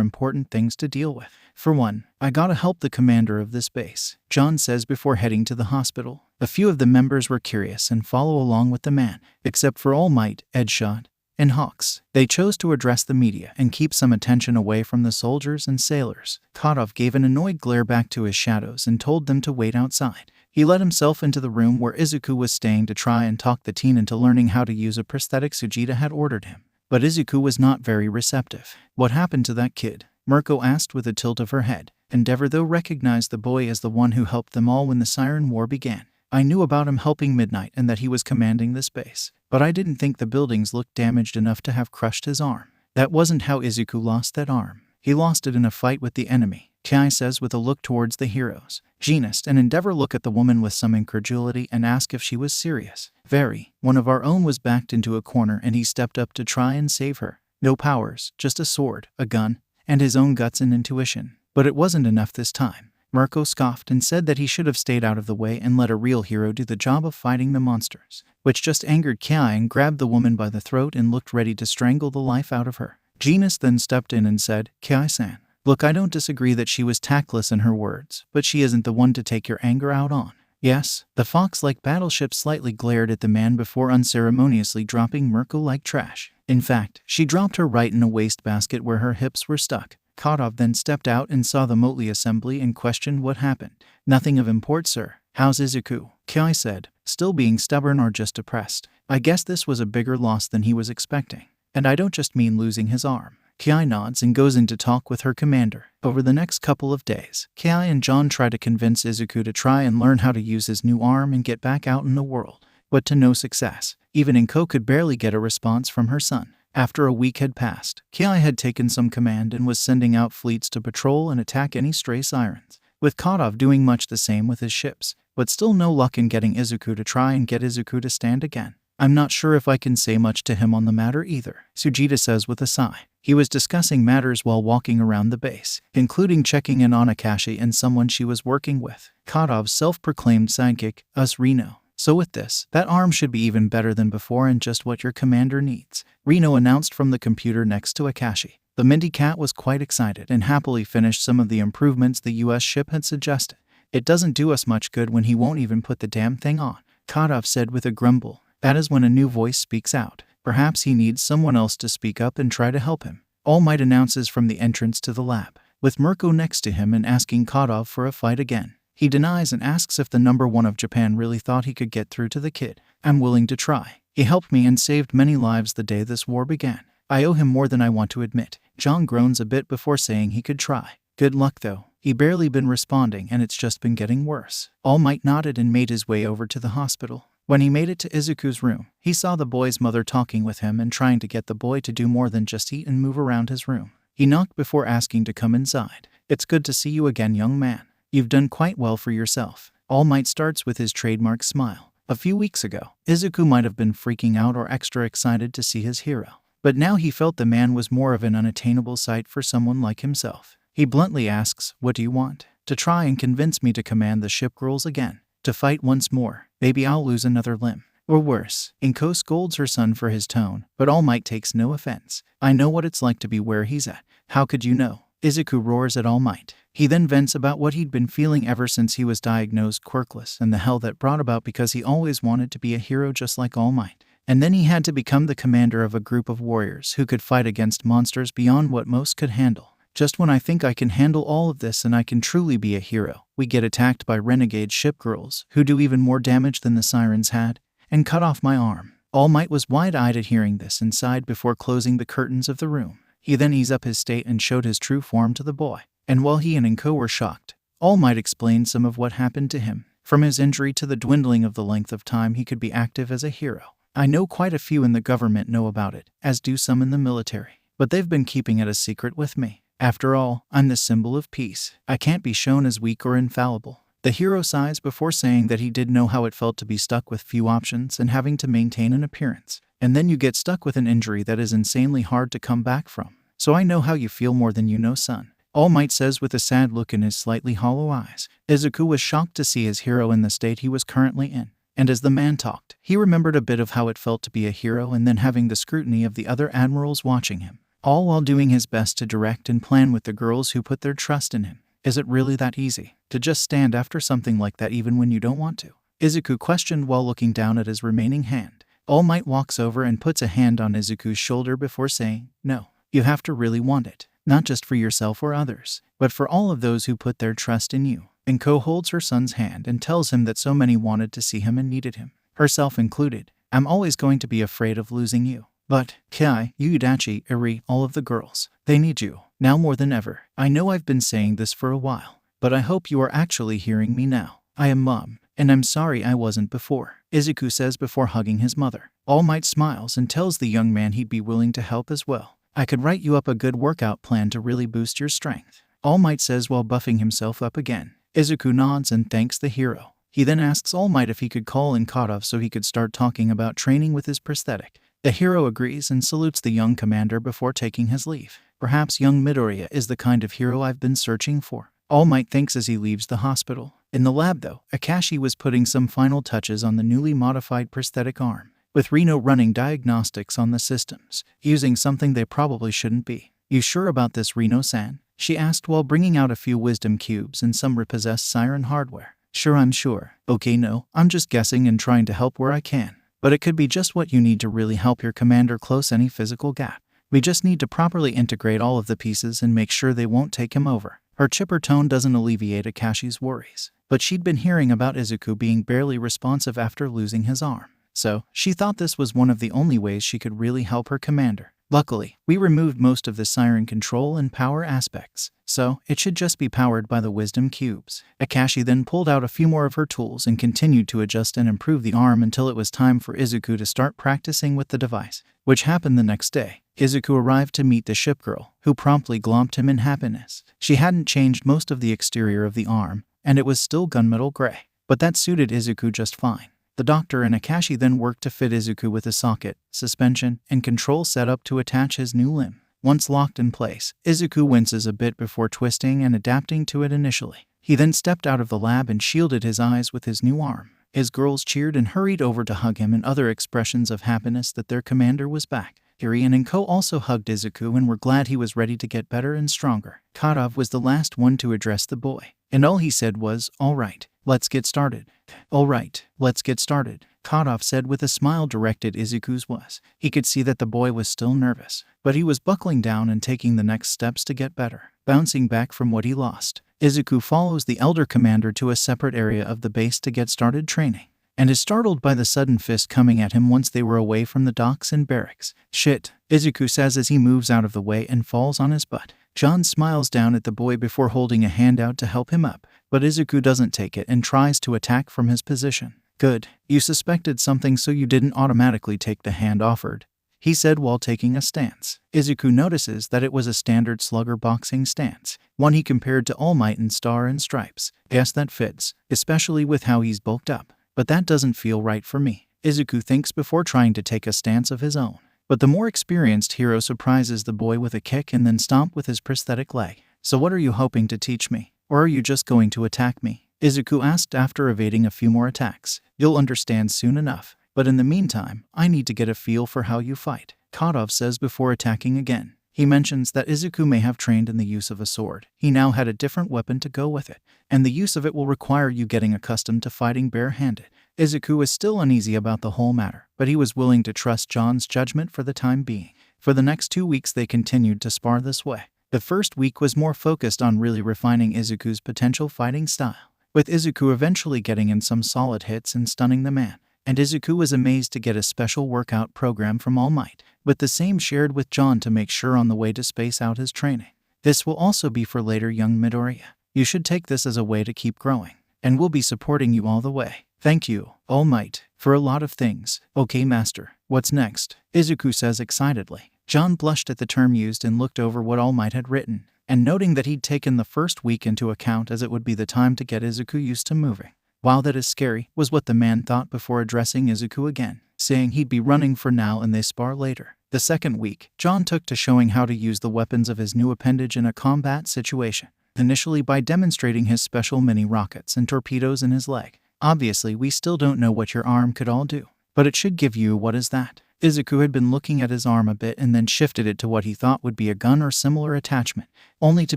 Speaker 1: important things to deal with. For one, I gotta help the commander of this base, John says before heading to the hospital. A few of the members were curious and follow along with the man, except for All Might, Edshot, and Hawks. They chose to address the media and keep some attention away from the soldiers and sailors. Kadov gave an annoyed glare back to his shadows and told them to wait outside. He let himself into the room where Izuku was staying to try and talk the teen into learning how to use a prosthetic Sujita had ordered him. But Izuku was not very receptive. What happened to that kid? Mirko asked with a tilt of her head. Endeavor, though, recognized the boy as the one who helped them all when the Siren War began. I knew about him helping Midnight and that he was commanding this base, but I didn't think the buildings looked damaged enough to have crushed his arm. That wasn't how Izuku lost that arm. He lost it in a fight with the enemy, Kai says with a look towards the heroes. Jeanist and Endeavor look at the woman with some incredulity and ask if she was serious. Very. One of our own was backed into a corner and he stepped up to try and save her. No powers, just a sword, a gun, and his own guts and intuition. But it wasn't enough this time. Mirko scoffed and said that he should have stayed out of the way and let a real hero do the job of fighting the monsters, which just angered Kai and grabbed the woman by the throat and looked ready to strangle the life out of her. Jeanist then stepped in and said, Kai-san, look, I don't disagree that she was tactless in her words, but she isn't the one to take your anger out on. Yes, the fox-like battleship slightly glared at the man before unceremoniously dropping Mirko like trash. In fact, she dropped her right in a wastebasket where her hips were stuck. Kadov then stepped out and saw the motley assembly and questioned what happened. Nothing of import, sir. How's Izuku? Kai said, still being stubborn or just depressed. I guess this was a bigger loss than he was expecting. And I don't just mean losing his arm. Kai nods and goes in to talk with her commander. Over the next couple of days, Kai and John try to convince Izuku to try and learn how to use his new arm and get back out in the world. But to no success. Even Inko could barely get a response from her son. After a week had passed, Kai had taken some command and was sending out fleets to patrol and attack any stray sirens, with Kadov doing much the same with his ships, but still no luck in getting Izuku to try and get Izuku to stand again. I'm not sure if I can say much to him on the matter either, Sujita says with a sigh. He was discussing matters while walking around the base, including checking in on Akashi and someone she was working with, Kadov's self-proclaimed sidekick, Reno. So with this, that arm should be even better than before and just what your commander needs, Reno announced from the computer next to Akashi. The Minty Cat was quite excited and happily finished some of the improvements the US ship had suggested. It doesn't do us much good when he won't even put the damn thing on, Kadov said with a grumble. That is when a new voice speaks out. Perhaps he needs someone else to speak up and try to help him. All Might announces from the entrance to the lab, with Mirko next to him and asking Kadov for a fight again. He denies and asks if the #1 of Japan really thought he could get through to the kid. I'm willing to try. He helped me and saved many lives the day this war began. I owe him more than I want to admit. John groans a bit before saying he could try. Good luck though. He barely been responding and it's just been getting worse. All Might nodded and made his way over to the hospital. When he made it to Izuku's room, he saw the boy's mother talking with him and trying to get the boy to do more than just eat and move around his room. He knocked before asking to come inside. It's good to see you again, young man. You've done quite well for yourself. All Might starts with his trademark smile. A few weeks ago, Izuku might have been freaking out or extra excited to see his hero. But now he felt the man was more of an unattainable sight for someone like himself. He bluntly asks, "What do you want?" To try and convince me to command the ship girls again. To fight once more. Maybe I'll lose another limb. Or worse. Inko scolds her son for his tone, but All Might takes no offense. I know what it's like to be where he's at. How could you know? Izuku roars at All Might. He then vents about what he'd been feeling ever since he was diagnosed quirkless and the hell that brought about because he always wanted to be a hero just like All Might. And then he had to become the commander of a group of warriors who could fight against monsters beyond what most could handle. Just when I think I can handle all of this and I can truly be a hero, we get attacked by renegade ship girls who do even more damage than the sirens had, and cut off my arm. All Might was wide-eyed at hearing this and sighed before closing the curtains of the room. He then eased up his state and showed his true form to the boy. And while he and Inko were shocked, All Might explained some of what happened to him, from his injury to the dwindling of the length of time he could be active as a hero. I know quite a few in the government know about it, as do some in the military, but they've been keeping it a secret with me. After all, I'm the symbol of peace. I can't be shown as weak or infallible. The hero sighs before saying that he did know how it felt to be stuck with few options and having to maintain an appearance. And then you get stuck with an injury that is insanely hard to come back from. So I know how you feel more than you know, son. All Might says with a sad look in his slightly hollow eyes. Izuku was shocked to see his hero in the state he was currently in. And as the man talked, he remembered a bit of how it felt to be a hero and then having the scrutiny of the other admirals watching him, all while doing his best to direct and plan with the girls who put their trust in him. Is it really that easy to just stand after something like that even when you don't want to? Izuku questioned while looking down at his remaining hand. All Might walks over and puts a hand on Izuku's shoulder before saying, "No, you have to really want it, not just for yourself or others, but for all of those who put their trust in you." Inko holds her son's hand and tells him that so many wanted to see him and needed him, herself included. "I'm always going to be afraid of losing you. But, Kai, Yudachi, Eri, all of the girls, they need you, now more than ever. I know I've been saying this for a while, but I hope you are actually hearing me now. I am Mom, and I'm sorry I wasn't before," Izuku says before hugging his mother. All Might smiles and tells the young man he'd be willing to help as well. "I could write you up a good workout plan to really boost your strength," All Might says while buffing himself up again. Izuku nods and thanks the hero. He then asks All Might if he could call in Kadov so he could start talking about training with his prosthetic. The hero agrees and salutes the young commander before taking his leave. Perhaps young Midoriya is the kind of hero I've been searching for. All Might thinks as he leaves the hospital. In the lab though, Akashi was putting some final touches on the newly modified prosthetic arm, with Reno running diagnostics on the systems, using something they probably shouldn't be. "You sure about this, Reno-san?" she asked while bringing out a few wisdom cubes and some repossessed siren hardware. "Sure, I'm sure." "Okay, no, I'm just guessing and trying to help where I can. But it could be just what you need to really help your commander close any physical gap. We just need to properly integrate all of the pieces and make sure they won't take him over." Her chipper tone doesn't alleviate Akashi's worries, but she'd been hearing about Izuku being barely responsive after losing his arm. So, she thought this was one of the only ways she could really help her commander. "Luckily, we removed most of the siren control and power aspects, so it should just be powered by the wisdom cubes." Akashi then pulled out a few more of her tools and continued to adjust and improve the arm until it was time for Izuku to start practicing with the device, which happened the next day. Izuku arrived to meet the ship girl, who promptly glomped him in happiness. She hadn't changed most of the exterior of the arm, and it was still gunmetal gray, but that suited Izuku just fine. The doctor and Akashi then worked to fit Izuku with a socket, suspension, and control setup to attach his new limb. Once locked in place, Izuku winces a bit before twisting and adapting to it initially. He then stepped out of the lab and shielded his eyes with his new arm. His girls cheered and hurried over to hug him and other expressions of happiness that their commander was back. Eri and Inko also hugged Izuku and were glad he was ready to get better and stronger. Kadov was the last one to address the boy, and all he said was, "All right, let's get started." "All right, let's get started," Kadov said with a smile directed Izuku's was. He could see that the boy was still nervous, but he was buckling down and taking the next steps to get better, bouncing back from what he lost. Izuku follows the elder commander to a separate area of the base to get started training, and is startled by the sudden fist coming at him once they were away from the docks and barracks. "Shit," Izuku says as he moves out of the way and falls on his butt. John smiles down at the boy before holding a hand out to help him up, but Izuku doesn't take it and tries to attack from his position. "Good. You suspected something, so you didn't automatically take the hand offered," he said while taking a stance. Izuku notices that it was a standard slugger boxing stance, one he compared to All Might in Star and Stripes. "Yes, that fits, especially with how he's bulked up. But that doesn't feel right for me," Izuku thinks before trying to take a stance of his own. But the more experienced hero surprises the boy with a kick and then stomp with his prosthetic leg. "So what are you hoping to teach me? Or are you just going to attack me?" Izuku asked after evading a few more attacks. "You'll understand soon enough. But in the meantime, I need to get a feel for how you fight," Kadov says before attacking again. He mentions that Izuku may have trained in the use of a sword. He now had a different weapon to go with it, and the use of it will require you getting accustomed to fighting bare-handed. Izuku was still uneasy about the whole matter, but he was willing to trust John's judgment for the time being. For the next 2 weeks they continued to spar this way. The first week was more focused on really refining Izuku's potential fighting style, with Izuku eventually getting in some solid hits and stunning the man. And Izuku was amazed to get a special workout program from All Might, with the same shared with John to make sure on the way to space out his training. "This will also be for later, young Midoriya. You should take this as a way to keep growing, and we'll be supporting you all the way. Thank you, All Might, for a lot of things." "Okay, Master. What's next?" Izuku says excitedly. John blushed at the term used and looked over what All Might had written, and noting that he'd taken the first week into account as it would be the time to get Izuku used to moving. "Wow, that is scary," was what the man thought before addressing Izuku again, saying he'd be running for now and they spar later. The second week, John took to showing how to use the weapons of his new appendage in a combat situation, initially by demonstrating his special mini-rockets and torpedoes in his leg. "Obviously, we still don't know what your arm could all do, but it should give you what is that?" Izuku had been looking at his arm a bit and then shifted it to what he thought would be a gun or similar attachment, only to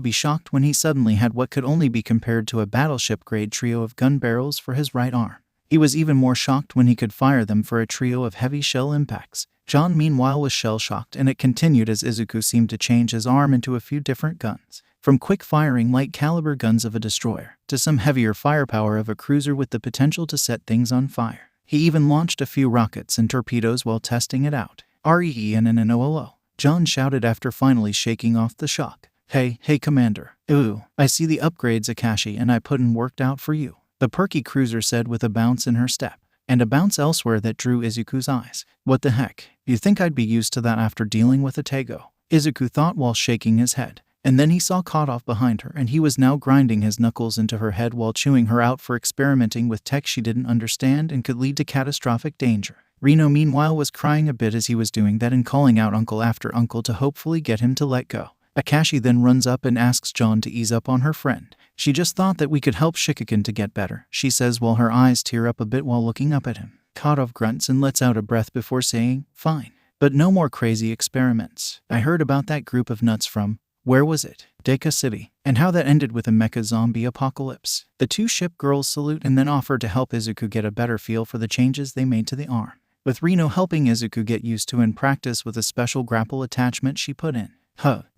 Speaker 1: be shocked when he suddenly had what could only be compared to a battleship-grade trio of gun barrels for his right arm. He was even more shocked when he could fire them for a trio of heavy shell impacts. John meanwhile was shell-shocked, and it continued as Izuku seemed to change his arm into a few different guns, from quick-firing light-caliber guns of a destroyer to some heavier firepower of a cruiser with the potential to set things on fire. He even launched a few rockets and torpedoes while testing it out. "REENNNOOO," John shouted after finally shaking off the shock. Hey, Commander. Ooh, I see the upgrades Akashi and I put and worked out for you," the perky cruiser said with a bounce in her step, and a bounce elsewhere that drew Izuku's eyes. "What the heck? You think I'd be used to that after dealing with a Tego?" Izuku thought while shaking his head. And then he saw Kadov behind her, and he was now grinding his knuckles into her head while chewing her out for experimenting with tech she didn't understand and could lead to catastrophic danger. Reno meanwhile was crying a bit as he was doing that and calling out uncle after uncle to hopefully get him to let go. Akashi then runs up and asks John to ease up on her friend. "She just thought that we could help Shikakin to get better," she says while her eyes tear up a bit while looking up at him. Kadov grunts and lets out a breath before saying, "Fine. But no more crazy experiments. I heard about that group of nuts from, where was it? Deku City, and how that ended with a mecha zombie apocalypse." The two ship girls salute and then offer to help Izuku get a better feel for the changes they made to the arm, with Reno helping Izuku get used to and practice with a special grapple attachment she put in.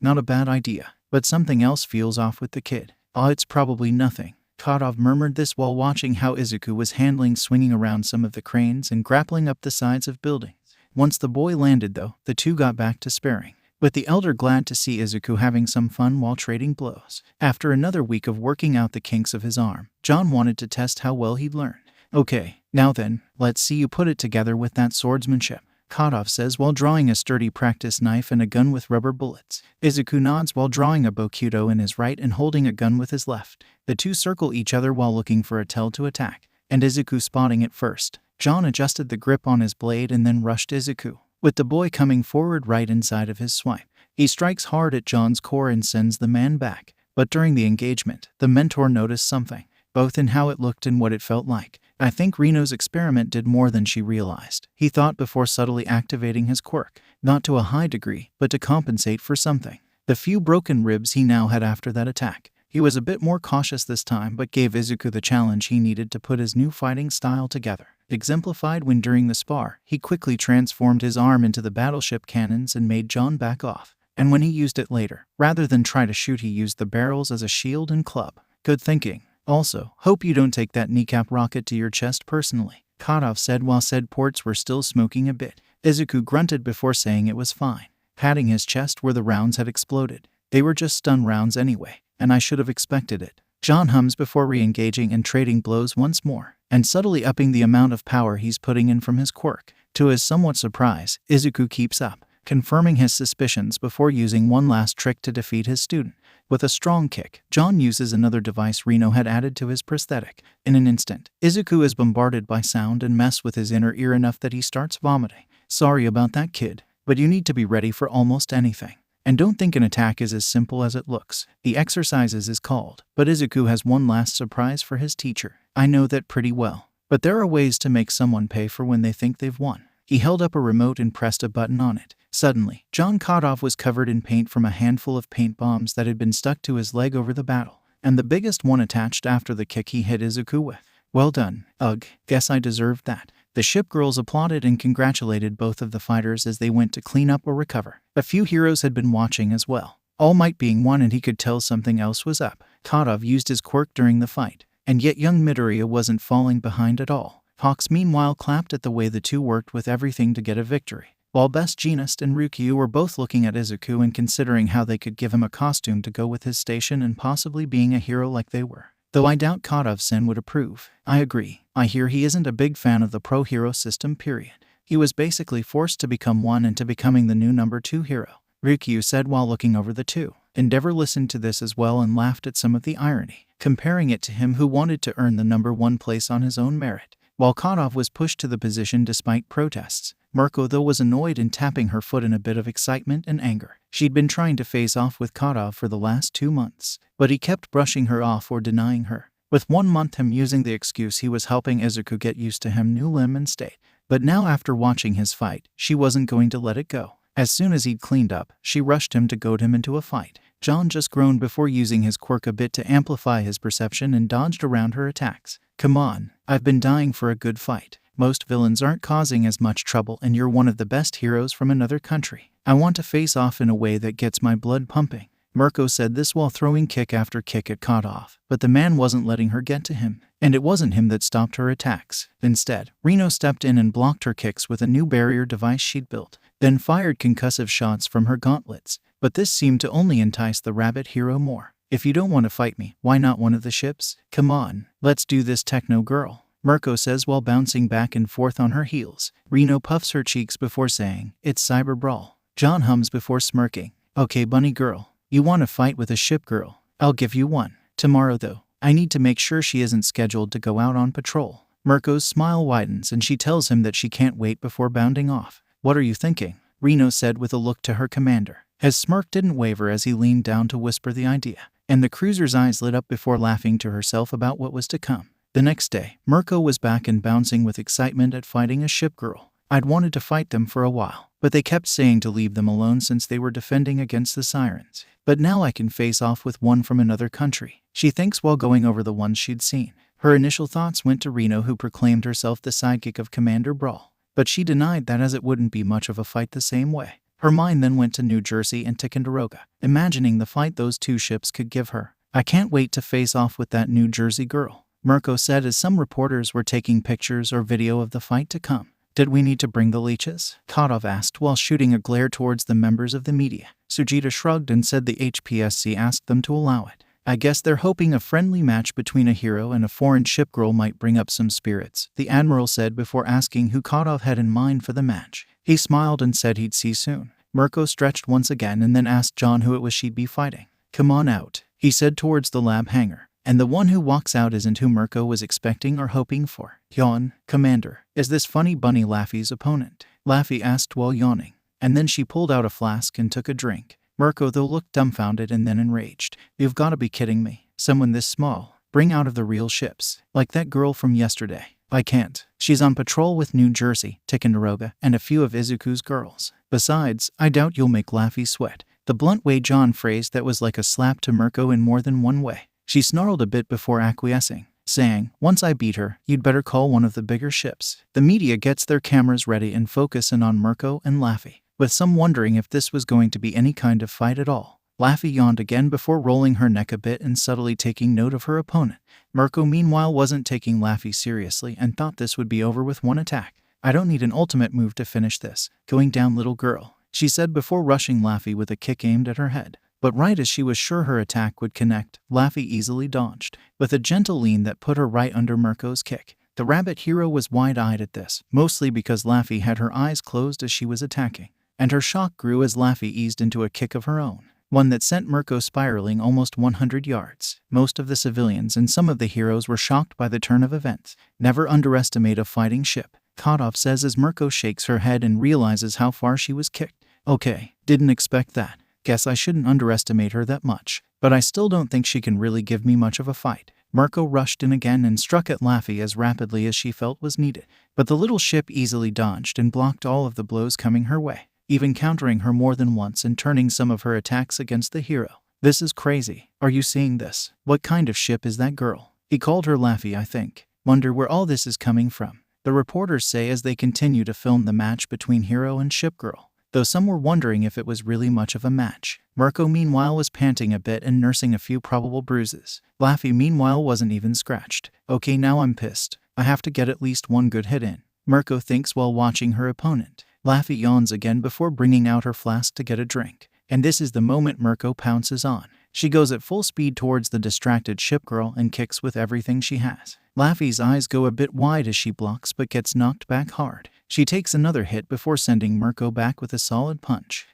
Speaker 1: Not a bad idea, but something else feels off with the kid. It's probably nothing." Kadov murmured this while watching how Izuku was handling swinging around some of the cranes and grappling up the sides of buildings. Once the boy landed though, the two got back to sparring, with the elder glad to see Izuku having some fun while trading blows. After another week of working out the kinks of his arm, John wanted to test how well he'd learned. "Okay, now then, let's see you put it together with that swordsmanship," Kadov says while drawing a sturdy practice knife and a gun with rubber bullets. Izuku nods while drawing a bokuto in his right and holding a gun with his left. The two circle each other while looking for a tell to attack, and Izuku spotting it first. John adjusted the grip on his blade and then rushed Izuku, with the boy coming forward right inside of his swipe. He strikes hard at John's core and sends the man back, but during the engagement, the mentor noticed something, both in how it looked and what it felt like. I think Reno's experiment did more than she realized, he thought before subtly activating his quirk, not to a high degree, but to compensate for something. The few broken ribs he now had after that attack. He was a bit more cautious this time but gave Izuku the challenge he needed to put his new fighting style together, exemplified when during the spar, he quickly transformed his arm into the battleship cannons and made John back off. And when he used it later, rather than try to shoot, he used the barrels as a shield and club. Good thinking. Also, hope you don't take that kneecap rocket to your chest personally, Kadov said while said ports were still smoking a bit. Izuku grunted before saying it was fine, patting his chest where the rounds had exploded. They were just stun rounds anyway, and I should have expected it. John hums before re-engaging and trading blows once more, and subtly upping the amount of power he's putting in from his quirk. To his somewhat surprise, Izuku keeps up, confirming his suspicions before using one last trick to defeat his student. With a strong kick, John uses another device Reno had added to his prosthetic. In an instant, Izuku is bombarded by sound and mess with his inner ear enough that he starts vomiting. Sorry about that, kid, but you need to be ready for almost anything. And don't think an attack is as simple as it looks. The exercises is called, but Izuku has one last surprise for his teacher. I know that pretty well, but there are ways to make someone pay for when they think they've won. He held up a remote and pressed a button on it. Suddenly, John Kadov was covered in paint from a handful of paint bombs that had been stuck to his leg over the battle, and the biggest one attached after the kick he hit Izuku with. Well done. Ugh, guess I deserved that. The ship girls applauded and congratulated both of the fighters as they went to clean up or recover. A few heroes had been watching as well, All Might being one, and he could tell something else was up. Kadov used his quirk during the fight, and yet young Midoriya wasn't falling behind at all. Hawks meanwhile clapped at the way the two worked with everything to get a victory, while Best Jeanist and Ryukyu were both looking at Izuku and considering how they could give him a costume to go with his station and possibly being a hero like they were. Though I doubt Kadov-sen would approve. I agree. I hear he isn't a big fan of the pro-hero system, period. He was basically forced to become one into becoming the new number 2 hero, Ryukyu said while looking over the two. Endeavor listened to this as well and laughed at some of the irony, comparing it to him who wanted to earn the number 1 place on his own merit, while Kadov was pushed to the position despite protests. Mirko, though, was annoyed and tapping her foot in a bit of excitement and anger. She'd been trying to face off with Kadov for the last 2 months, but he kept brushing her off or denying her, with 1 month him using the excuse he was helping Izuku get used to him new limb and state. But now after watching his fight, she wasn't going to let it go. As soon as he'd cleaned up, she rushed him to goad him into a fight. John just groaned before using his quirk a bit to amplify his perception and dodged around her attacks. Come on, I've been dying for a good fight. Most villains aren't causing as much trouble, and you're one of the best heroes from another country. I want to face off in a way that gets my blood pumping. Mirko said this while throwing kick after kick at Kadov, but the man wasn't letting her get to him, and it wasn't him that stopped her attacks. Instead, Reno stepped in and blocked her kicks with a new barrier device she'd built, then fired concussive shots from her gauntlets. But this seemed to only entice the rabbit hero more. If you don't want to fight me, why not one of the ships? Come on, let's do this, techno girl, Mirko says while bouncing back and forth on her heels. Reno puffs her cheeks before saying, it's Cyber Brawl. John hums before smirking. Okay, bunny girl, you want to fight with a ship girl? I'll give you one. Tomorrow though, I need to make sure she isn't scheduled to go out on patrol. Mirko's smile widens and she tells him that she can't wait before bounding off. What are you thinking? Reno said with a look to her commander. His smirk didn't waver as he leaned down to whisper the idea, and the cruiser's eyes lit up before laughing to herself about what was to come. The next day, Mirko was back and bouncing with excitement at fighting a ship girl. I'd wanted to fight them for a while, but they kept saying to leave them alone since they were defending against the sirens. But now I can face off with one from another country, she thinks while going over the ones she'd seen. Her initial thoughts went to Reno, who proclaimed herself the sidekick of Commander Brawl, but she denied that as it wouldn't be much of a fight the same way. Her mind then went to New Jersey and Ticonderoga, imagining the fight those two ships could give her. I can't wait to face off with that New Jersey girl, Mirko said as some reporters were taking pictures or video of the fight to come. Did we need to bring the leeches? Kadov asked while shooting a glare towards the members of the media. Sujita shrugged and said the HPSC asked them to allow it. I guess they're hoping a friendly match between a hero and a foreign ship girl might bring up some spirits, the admiral said before asking who Kadov had in mind for the match. He smiled and said he'd see soon. Mirko stretched once again and then asked John who it was she'd be fighting. Come on out, he said towards the lab hangar. And the one who walks out isn't who Mirko was expecting or hoping for. Yawn, Commander. Is this funny bunny Laffy's opponent? Laffy asked while yawning. And then she pulled out a flask and took a drink. Mirko, though, looked dumbfounded and then enraged. You've got to be kidding me. Someone this small. Bring out of the real ships. Like that girl from yesterday. I can't. She's on patrol with New Jersey, Ticonderoga, and a few of Izuku's girls. Besides, I doubt you'll make Laffy sweat. The blunt way John phrased that was like a slap to Mirko in more than one way. She snarled a bit before acquiescing, saying, once I beat her, you'd better call one of the bigger ships. The media gets their cameras ready and focusing on Mirko and Laffy, with some wondering if this was going to be any kind of fight at all. Laffy yawned again before rolling her neck a bit and subtly taking note of her opponent. Mirko meanwhile wasn't taking Laffy seriously and thought this would be over with one attack. "I don't need an ultimate move to finish this. Going down, little girl," she said before rushing Laffy with a kick aimed at her head. But right as she was sure her attack would connect, Laffy easily dodged, with a gentle lean that put her right under Mirko's kick. The rabbit hero was wide-eyed at this, mostly because Laffy had her eyes closed as she was attacking, and her shock grew as Laffy eased into a kick of her own, one that sent Mirko spiraling almost 100 yards. Most of the civilians and some of the heroes were shocked by the turn of events. Never underestimate a fighting ship, Kadov says as Mirko shakes her head and realizes how far she was kicked. "Okay, didn't expect that. Guess I shouldn't underestimate her that much, but I still don't think she can really give me much of a fight." Mirko rushed in again and struck at Laffy as rapidly as she felt was needed, but the little ship easily dodged and blocked all of the blows coming her way, even countering her more than once and turning some of her attacks against the hero. "This is crazy. Are you seeing this? What kind of ship is that girl?" He called her Laffy, I think. "Wonder where all this is coming from," the reporters say as they continue to film the match between hero and ship girl, though some were wondering if it was really much of a match. Mirko meanwhile was panting a bit and nursing a few probable bruises. Laffy meanwhile wasn't even scratched. "Okay, now I'm pissed. I have to get at least one good hit in," Mirko thinks while watching her opponent. Laffy yawns again before bringing out her flask to get a drink, and this is the moment Mirko pounces on. She goes at full speed towards the distracted ship girl and kicks with everything she has. Laffy's eyes go a bit wide as she blocks but gets knocked back hard. She takes another hit before sending Mirko back with a solid punch.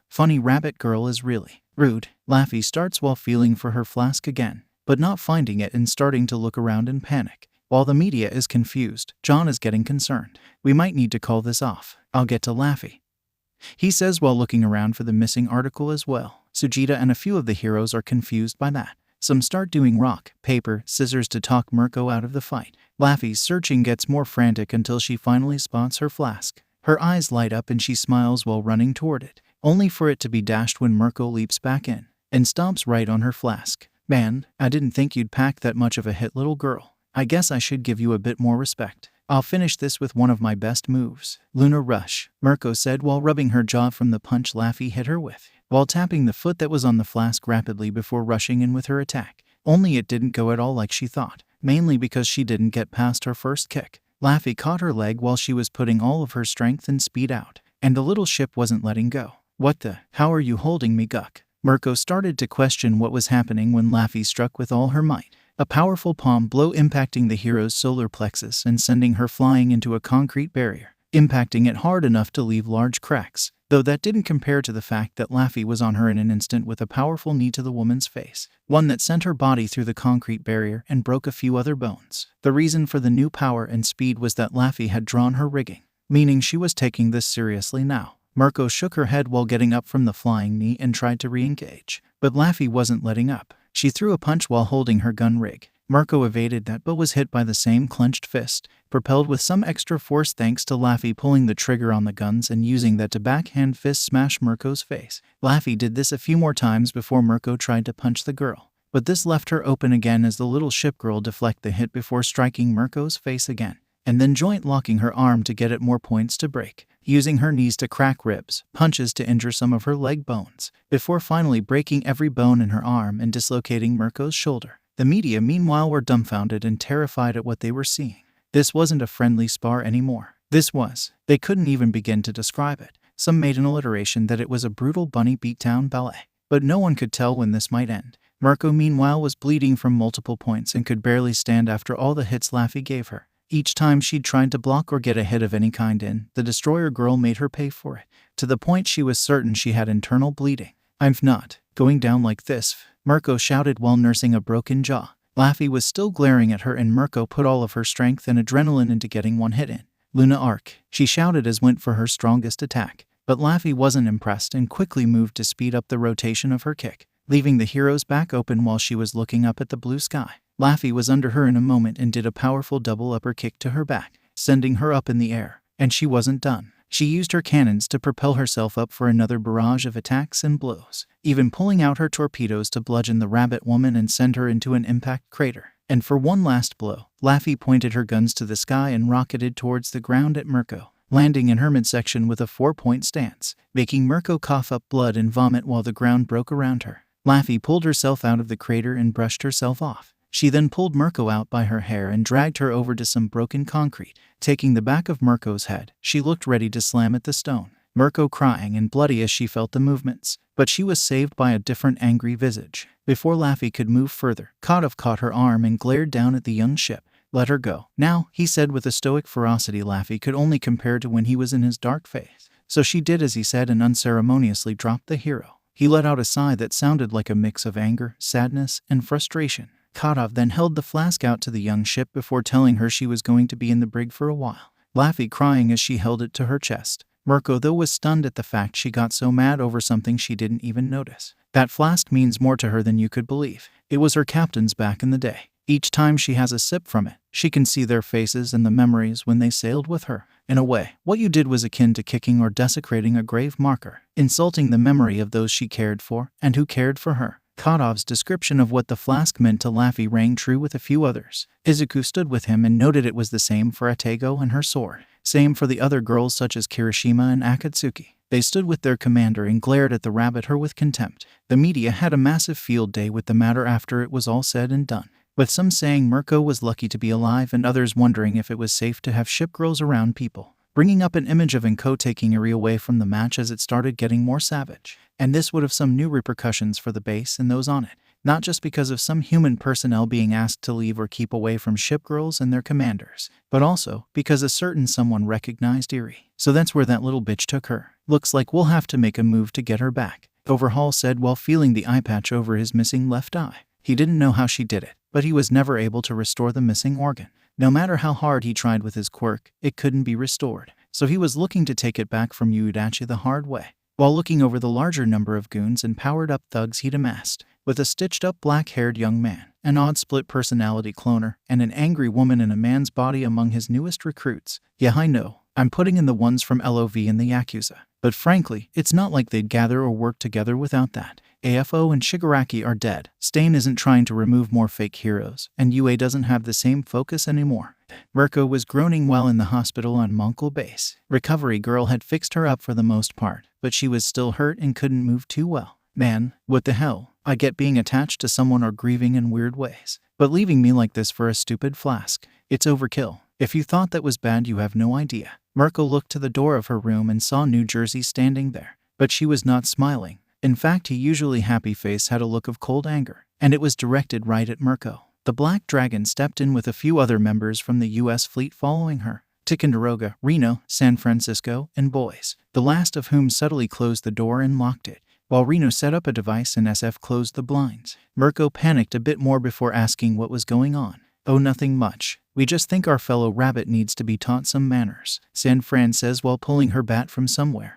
Speaker 1: Funny rabbit girl is really rude." Laffy starts while feeling for her flask again, but not finding it and starting to look around in panic. While the media is confused, John is getting concerned. "We might need to call this off. I'll get to Laffy," he says while looking around for the missing article as well. Sujita and a few of the heroes are confused by that. Some start doing rock, paper, scissors to talk Mirko out of the fight. Laffy's searching gets more frantic until she finally spots her flask. Her eyes light up and she smiles while running toward it, only for it to be dashed when Mirko leaps back in and stomps right on her flask. "Man, I didn't think you'd pack that much of a hit, little girl. I guess I should give you a bit more respect. I'll finish this with one of my best moves. Lunar Rush," Mirko said while rubbing her jaw from the punch Laffy hit her with, while tapping the foot that was on the flask rapidly before rushing in with her attack. Only it didn't go at all like she thought, mainly because she didn't get past her first kick. Laffy caught her leg while she was putting all of her strength and speed out, and the little ship wasn't letting go. "What the? How are you holding me, Guck?" Mirko started to question what was happening when Laffy struck with all her might. A powerful palm blow impacting the hero's solar plexus and sending her flying into a concrete barrier, impacting it hard enough to leave large cracks, though that didn't compare to the fact that Laffy was on her in an instant with a powerful knee to the woman's face, one that sent her body through the concrete barrier and broke a few other bones. The reason for the new power and speed was that Laffy had drawn her rigging, meaning she was taking this seriously now. Mirko shook her head while getting up from the flying knee and tried to re-engage, but Laffy wasn't letting up. She threw a punch while holding her gun rig. Mirko evaded that but was hit by the same clenched fist, propelled with some extra force thanks to Laffy pulling the trigger on the guns and using that to backhand fist smash Mirko's face. Laffy did this a few more times before Mirko tried to punch the girl, but this left her open again as the little ship girl deflected the hit before striking Mirko's face again, and then joint locking her arm to get it more points to break, using her knees to crack ribs, punches to injure some of her leg bones, before finally breaking every bone in her arm and dislocating Mirko's shoulder. The media meanwhile were dumbfounded and terrified at what they were seeing. This wasn't a friendly spar anymore. This was. They couldn't even begin to describe it. Some made an alliteration that it was a brutal bunny beatdown ballet, but no one could tell when this might end. Mirko meanwhile was bleeding from multiple points and could barely stand after all the hits Laffy gave her. Each time she'd tried to block or get a hit of any kind in, the Destroyer girl made her pay for it, to the point she was certain she had internal bleeding. "I'm not going down like this," Mirko shouted while nursing a broken jaw. Laffy was still glaring at her and Mirko put all of her strength and adrenaline into getting one hit in. "Luna Arc," she shouted as went for her strongest attack, but Laffy wasn't impressed and quickly moved to speed up the rotation of her kick, leaving the hero's back open while she was looking up at the blue sky. Laffy was under her in a moment and did a powerful double upper kick to her back, sending her up in the air. And she wasn't done. She used her cannons to propel herself up for another barrage of attacks and blows, even pulling out her torpedoes to bludgeon the rabbit woman and send her into an impact crater. And for one last blow, Laffy pointed her guns to the sky and rocketed towards the ground at Mirko, landing in her midsection with a 4-point stance, making Mirko cough up blood and vomit while the ground broke around her. Laffy pulled herself out of the crater and brushed herself off. She then pulled Mirko out by her hair and dragged her over to some broken concrete. Taking the back of Mirko's head, she looked ready to slam at the stone, Mirko crying and bloody as she felt the movements. But she was saved by a different angry visage. Before Laffy could move further, Kotov caught her arm and glared down at the young ship. "Let her go now," he said with a stoic ferocity Laffy could only compare to when he was in his dark phase. So she did as he said and unceremoniously dropped the hero. He let out a sigh that sounded like a mix of anger, sadness, and frustration. Kotov then held the flask out to the young ship before telling her she was going to be in the brig for a while, Laffy crying as she held it to her chest. Mirko, though, was stunned at the fact she got so mad over something she didn't even notice. That flask means more to her than you could believe. It was her captain's back in the day. Each time she has a sip from it, she can see their faces and the memories when they sailed with her. In a way, what you did was akin to kicking or desecrating a grave marker, insulting the memory of those she cared for and who cared for her. Kotov's description of what the flask meant to Laffy rang true with a few others. Izuku stood with him and noted it was the same for Atego and her sword. Same for the other girls such as Kirishima and Akatsuki. They stood with their commander and glared at the rabbit her with contempt. The media had a massive field day with the matter after it was all said and done, with some saying Mirko was lucky to be alive and others wondering if it was safe to have ship girls around people, bringing up an image of Inko taking Eri away from the match as it started getting more savage. And this would have some new repercussions for the base and those on it, not just because of some human personnel being asked to leave or keep away from ship girls and their commanders, but also because a certain someone recognized Eri. So that's where that little bitch took her. Looks like we'll have to make a move to get her back, Overhaul said while feeling the eye patch over his missing left eye. He didn't know how she did it, but he was never able to restore the missing organ. No matter how hard he tried with his quirk, it couldn't be restored. So he was looking to take it back from Yuidachi the hard way, while looking over the larger number of goons and powered-up thugs he'd amassed, with a stitched-up black-haired young man, an odd split-personality cloner, and an angry woman in a man's body among his newest recruits. Yeah, I know, I'm putting in the ones from LOV and the Yakuza, but frankly, it's not like they'd gather or work together without that. AFO and Shigaraki are dead, Stain isn't trying to remove more fake heroes, and UA doesn't have the same focus anymore. Mirko was groaning while in the hospital on Mongol base. Recovery Girl had fixed her up for the most part, but she was still hurt and couldn't move too well. Man, what the hell? I get being attached to someone or grieving in weird ways, but leaving me like this for a stupid flask, it's overkill. If you thought that was bad, you have no idea. Mirko looked to the door of her room and saw New Jersey standing there, but she was not smiling. In fact, her usually happy face had a look of cold anger, and it was directed right at Mirko. The Black Dragon stepped in with a few other members from the U.S. fleet following her. Ticonderoga, Reno, San Francisco, and Boise, the last of whom subtly closed the door and locked it, while Reno set up a device and SF closed the blinds. Mirko panicked a bit more before asking what was going on. Oh, nothing much. We just think our fellow rabbit needs to be taught some manners, San Fran says while pulling her bat from somewhere.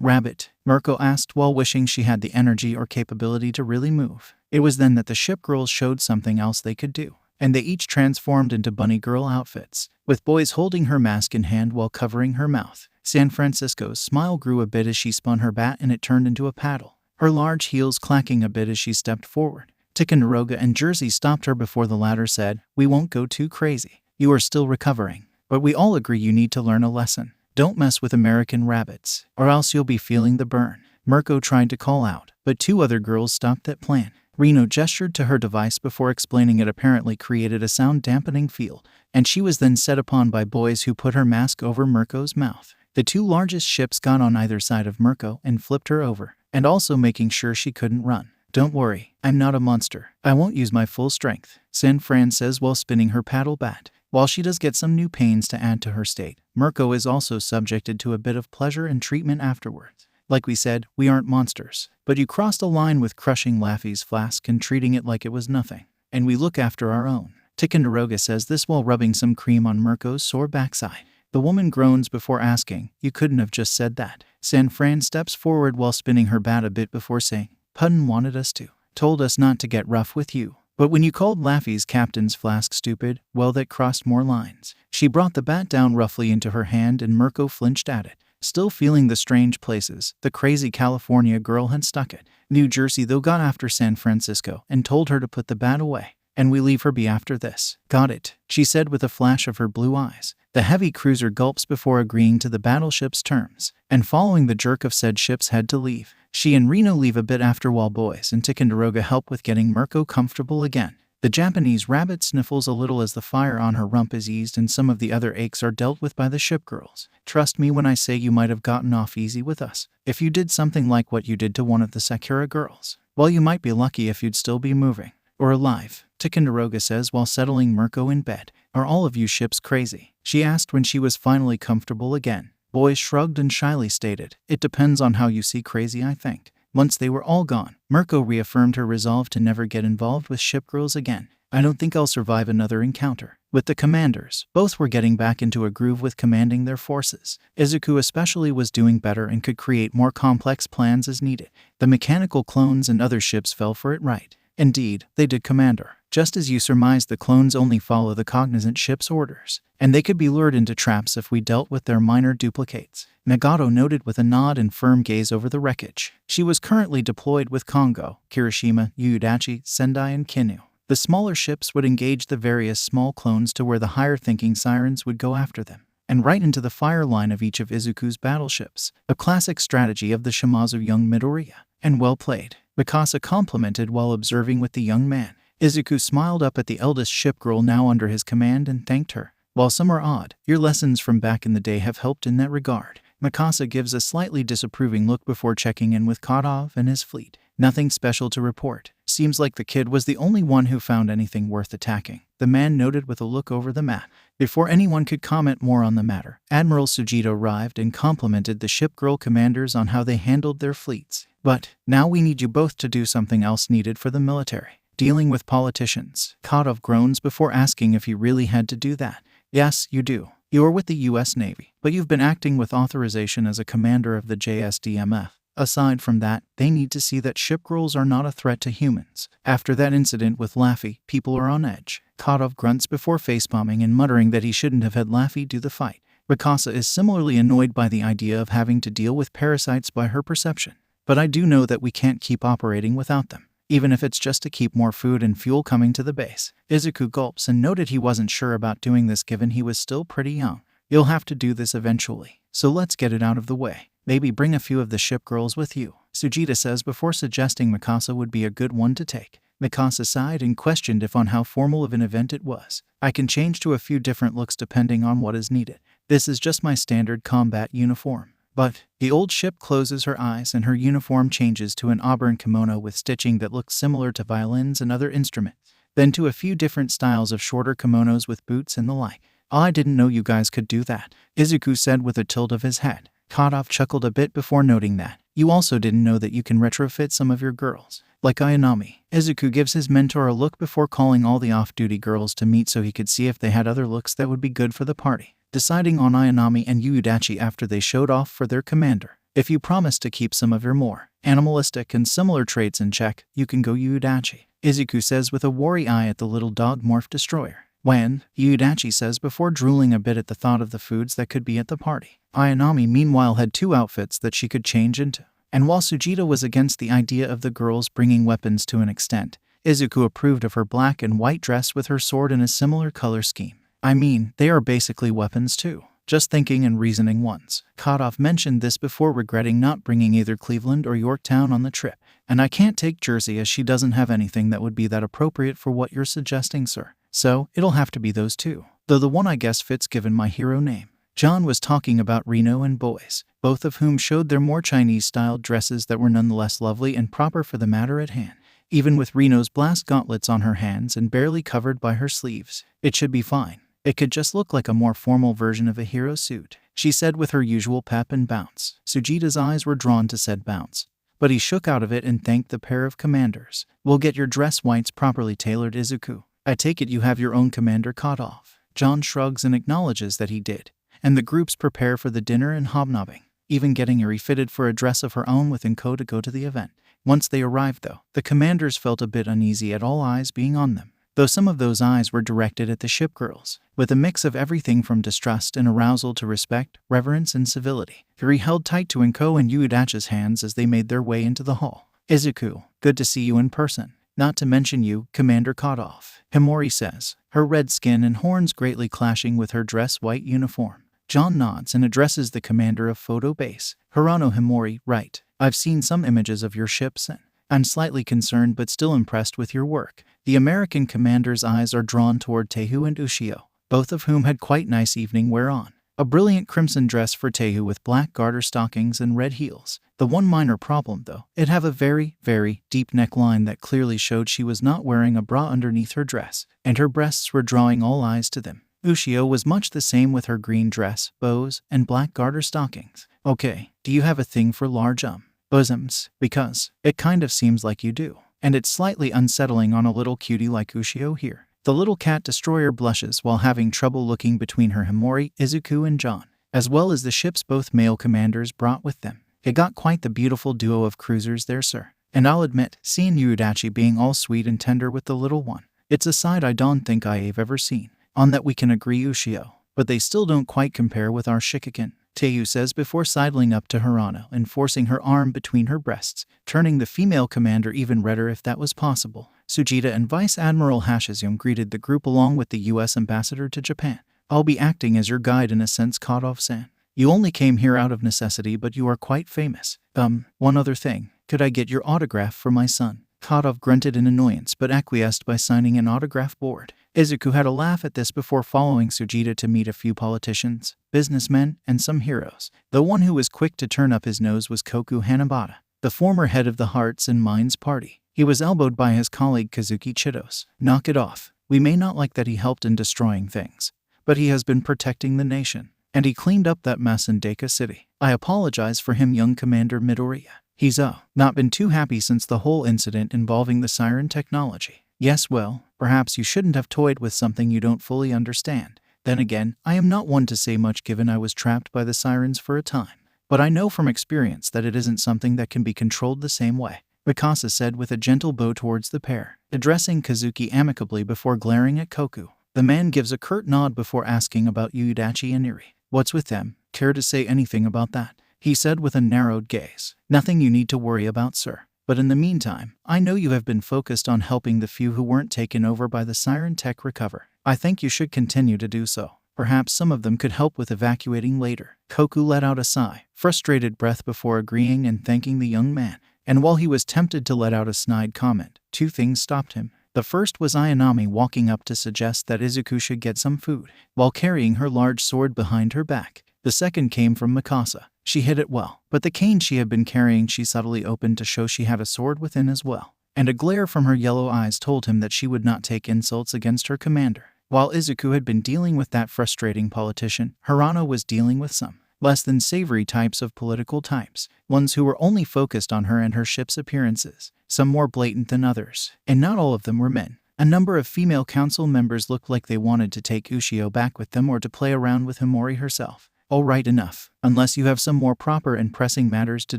Speaker 1: Rabbit? Mirko asked while wishing she had the energy or capability to really move. It was then that the ship girls showed something else they could do, and they each transformed into bunny girl outfits, with boys holding her mask in hand while covering her mouth. San Francisco's smile grew a bit as she spun her bat and it turned into a paddle, her large heels clacking a bit as she stepped forward. Ticonderoga and Jersey stopped her before the latter said, "We won't go too crazy. You are still recovering, but we all agree you need to learn a lesson. Don't mess with American rabbits, or else you'll be feeling the burn." Mirko tried to call out, but two other girls stopped that plan. Reno gestured to her device before explaining it apparently created a sound-dampening field, and she was then set upon by boys who put her mask over Mirko's mouth. The two largest ships got on either side of Mirko and flipped her over, and also making sure she couldn't run. "Don't worry, I'm not a monster. I won't use my full strength," San Fran says while spinning her paddle bat. While she does get some new pains to add to her state, Mirko is also subjected to a bit of pleasure and treatment afterwards. Like we said, we aren't monsters, but you crossed a line with crushing Laffy's flask and treating it like it was nothing, and we look after our own. Ticonderoga says this while rubbing some cream on Mirko's sore backside. The woman groans before asking, "You couldn't have just said that." San Fran steps forward while spinning her bat a bit before saying, "Pudden wanted us to. Told us not to get rough with you. But when you called Laffy's captain's flask stupid, well, that crossed more lines." She brought the bat down roughly into her hand and Mirko flinched at it. Still feeling the strange places the crazy California girl had stuck it. New Jersey though got after San Francisco and told her to put the bat away. and we leave her be after this. Got it, she said with a flash of her blue eyes. The heavy cruiser gulps before agreeing to the battleship's terms, and following the jerk of said ship's head to leave. She and Reno leave a bit after while boys and Ticonderoga help with getting Mirko comfortable again. The Japanese rabbit sniffles a little as the fire on her rump is eased and some of the other aches are dealt with by the ship girls. Trust me when I say you might have gotten off easy with us if you did something like what you did to one of the Sakura girls. Well, you might be lucky if you'd still be moving. Or alive, Ticonderoga says while settling Mirko in bed. Are all of you ships crazy? She asked when she was finally comfortable again. Boys shrugged and shyly stated, it depends on how you see crazy, I think. Once they were all gone, Mirko reaffirmed her resolve to never get involved with ship girls again. I don't think I'll survive another encounter with the commanders. Both were getting back into a groove with commanding their forces. Izuku especially was doing better and could create more complex plans as needed. The mechanical clones and other ships fell for it right. Indeed, they did, Commander. Just as you surmised, the clones only follow the cognizant ship's orders, and they could be lured into traps if we dealt with their minor duplicates. Nagato noted with a nod and firm gaze over the wreckage. She was currently deployed with Kongo, Kirishima, Uyudachi, Sendai, and Kinu. The smaller ships would engage the various small clones to where the higher-thinking sirens would go after them, and right into the fire line of each of Izuku's battleships. A classic strategy of the Shimazu young Midoriya. And well played, Mikasa complimented while observing with the young man. Izuku smiled up at the eldest ship girl now under his command and thanked her. While some are odd, your lessons from back in the day have helped in that regard. Mikasa gives a slightly disapproving look before checking in with Kadov and his fleet. Nothing special to report. Seems like the kid was the only one who found anything worth attacking, the man noted with a look over the map. Before anyone could comment more on the matter, Admiral Sujito arrived and complimented the ship girl commanders on how they handled their fleets. But now we need you both to do something else needed for the military. Dealing with politicians. Kadov groans before asking if he really had to do that. Yes, you do. You're with the U.S. Navy, but you've been acting with authorization as a commander of the JSDMF. Aside from that, they need to see that ship girls are not a threat to humans. After that incident with Laffy, people are on edge. Kadov grunts before facepalming and muttering that he shouldn't have had Laffy do the fight. Mikasa is similarly annoyed by the idea of having to deal with parasites by her perception. But I do know that we can't keep operating without them, even if it's just to keep more food and fuel coming to the base. Izuku gulps and noted he wasn't sure about doing this given he was still pretty young. You'll have to do this eventually, so let's get it out of the way. Maybe bring a few of the ship girls with you, Sujita says before suggesting Mikasa would be a good one to take. Mikasa sighed and questioned if on how formal of an event it was. I can change to a few different looks depending on what is needed. This is just my standard combat uniform. But the old ship closes her eyes and her uniform changes to an auburn kimono with stitching that looks similar to violins and other instruments, then to a few different styles of shorter kimonos with boots and the like. I didn't know you guys could do that, Izuku said with a tilt of his head. Kadov chuckled a bit before noting that. You also didn't know that you can retrofit some of your girls, like Ayanami. Izuku gives his mentor a look before calling all the off-duty girls to meet so he could see if they had other looks that would be good for the party, deciding on Ayanami and Uyudachi after they showed off for their commander. If you promise to keep some of your more animalistic and similar traits in check, you can go Uyudachi, Izuku says with a wary eye at the little dog morph destroyer. When, Uyudachi says before drooling a bit at the thought of the foods that could be at the party. Ayanami meanwhile had 2 outfits that she could change into. And while Sujita was against the idea of the girls bringing weapons to an extent, Izuku approved of her black and white dress with her sword in a similar color scheme. I mean, they are basically weapons too. Just thinking and reasoning once. Kadov mentioned this before regretting not bringing either Cleveland or Yorktown on the trip. And I can't take Jersey as she doesn't have anything that would be that appropriate for what you're suggesting, sir. So, it'll have to be those 2. Though the one I guess fits given my hero name. John was talking about Reno and boys, both of whom showed their more Chinese-styled dresses that were nonetheless lovely and proper for the matter at hand. Even with Reno's blast gauntlets on her hands and barely covered by her sleeves, it should be fine. It could just look like a more formal version of a hero suit, she said with her usual pep and bounce. Sujita's eyes were drawn to said bounce, but he shook out of it and thanked the pair of commanders. We'll get your dress whites properly tailored, Izuku. I take it you have your own commander Kadov. John shrugs and acknowledges that he did, and the groups prepare for the dinner and hobnobbing, even getting a refitted for a dress of her own with Inko to go to the event. Once they arrived though, the commanders felt a bit uneasy at all eyes being on them, though some of those eyes were directed at the ship girls, with a mix of everything from distrust and arousal to respect, reverence, and civility. Yuri held tight to Inko and Uyudachi's hands as they made their way into the hall. Izuku, good to see you in person. Not to mention you, Commander Kotov, Himori says, her red skin and horns greatly clashing with her dress white uniform. John nods and addresses the commander of Photo Base. Hirano Himori, right. I've seen some images of your ships and I'm slightly concerned but still impressed with your work. The American commander's eyes are drawn toward Tehu and Ushio, both of whom had quite nice evening wear on. A brilliant crimson dress for Tehu with black garter stockings and red heels. The one minor problem though, it have a very, very deep neckline that clearly showed she was not wearing a bra underneath her dress, and her breasts were drawing all eyes to them. Ushio was much the same with her green dress, bows, and black garter stockings. Okay, do you have a thing for large bosoms? Because it kind of seems like you do. And it's slightly unsettling on a little cutie like Ushio here. The little cat destroyer blushes while having trouble looking between her Himori, Izuku, and John, as well as the ships both male commanders brought with them. It got quite the beautiful duo of cruisers there, sir. And I'll admit, seeing Yudachi being all sweet and tender with the little one, it's a side I don't think I've ever seen. On that we can agree, Ushio, but they still don't quite compare with our Shikaken, Tehu says before sidling up to Hirano and forcing her arm between her breasts, turning the female commander even redder if that was possible. Sujita and Vice Admiral Hashizum greeted the group along with the U.S. ambassador to Japan. I'll be acting as your guide in a sense, Kotov-san. You only came here out of necessity, but you are quite famous. One other thing. Could I get your autograph for my son? Kotov grunted in annoyance but acquiesced by signing an autograph board. Izuku had a laugh at this before following Sujita to meet a few politicians, businessmen, and some heroes. The one who was quick to turn up his nose was Koku Hanabata, the former head of the Hearts and Minds Party. He was elbowed by his colleague Kazuki Chitos. Knock it off. We may not like that he helped in destroying things, but he has been protecting the nation. And he cleaned up that mess in Deka City. I apologize for him, young Commander Midoriya. He's not been too happy since the whole incident involving the siren technology. Yes, well, perhaps you shouldn't have toyed with something you don't fully understand. Then again, I am not one to say much given I was trapped by the sirens for a time. But I know from experience that it isn't something that can be controlled the same way, Mikasa said with a gentle bow towards the pair, addressing Kazuki amicably before glaring at Koku. The man gives a curt nod before asking about Yudachi and Iri. What's with them? Care to say anything about that? He said with a narrowed gaze. Nothing you need to worry about, sir. But in the meantime, I know you have been focused on helping the few who weren't taken over by the siren tech recover. I think you should continue to do so. Perhaps some of them could help with evacuating later. Koku let out a sigh, frustrated breath before agreeing and thanking the young man. And while he was tempted to let out a snide comment, two things stopped him. The first was Ayanami walking up to suggest that Izuku should get some food, while carrying her large sword behind her back. The second came from Mikasa. She hid it well, but the cane she had been carrying she subtly opened to show she had a sword within as well. And a glare from her yellow eyes told him that she would not take insults against her commander. While Izuku had been dealing with that frustrating politician, Hirano was dealing with some less than savory types of political types, ones who were only focused on her and her ship's appearances, some more blatant than others, and not all of them were men. A number of female council members looked like they wanted to take Ushio back with them or to play around with Himori herself. All right, enough. Unless you have some more proper and pressing matters to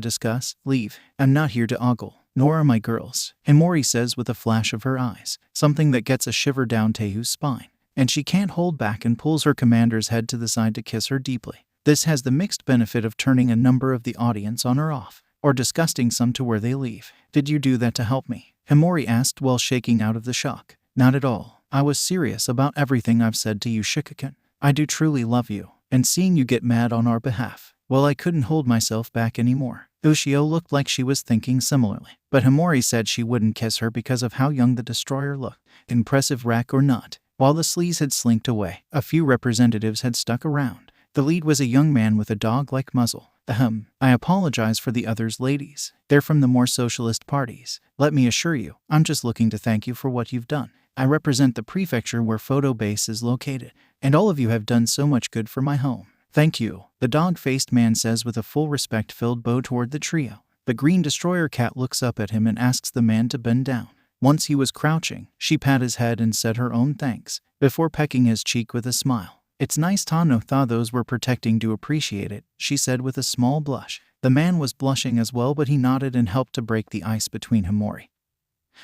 Speaker 1: discuss, leave. I'm not here to ogle. Nor are my girls, Himori says with a flash of her eyes, something that gets a shiver down Tehu's spine. And she can't hold back and pulls her commander's head to the side to kiss her deeply. This has the mixed benefit of turning a number of the audience on or off, or disgusting some to where they leave. Did you do that to help me? Himori asked while shaking out of the shock. Not at all. I was serious about everything I've said to you, Shikaken. I do truly love you. And seeing you get mad on our behalf, well, I couldn't hold myself back anymore. Ushio looked like she was thinking similarly, but Himori said she wouldn't kiss her because of how young the destroyer looked. Impressive rack or not. While the sleaze had slinked away, a few representatives had stuck around. The lead was a young man with a dog-like muzzle. I apologize for the others, ladies. They're from the more socialist parties. Let me assure you, I'm just looking to thank you for what you've done. I represent the prefecture where Photo Base is located, and all of you have done so much good for my home. Thank you, the dog-faced man says with a full respect-filled bow toward the trio. The green destroyer cat looks up at him and asks the man to bend down. Once he was crouching, she pat his head and said her own thanks, before pecking his cheek with a smile. It's nice to know those we're protecting do appreciate it, she said with a small blush. The man was blushing as well, but he nodded and helped to break the ice between Himori,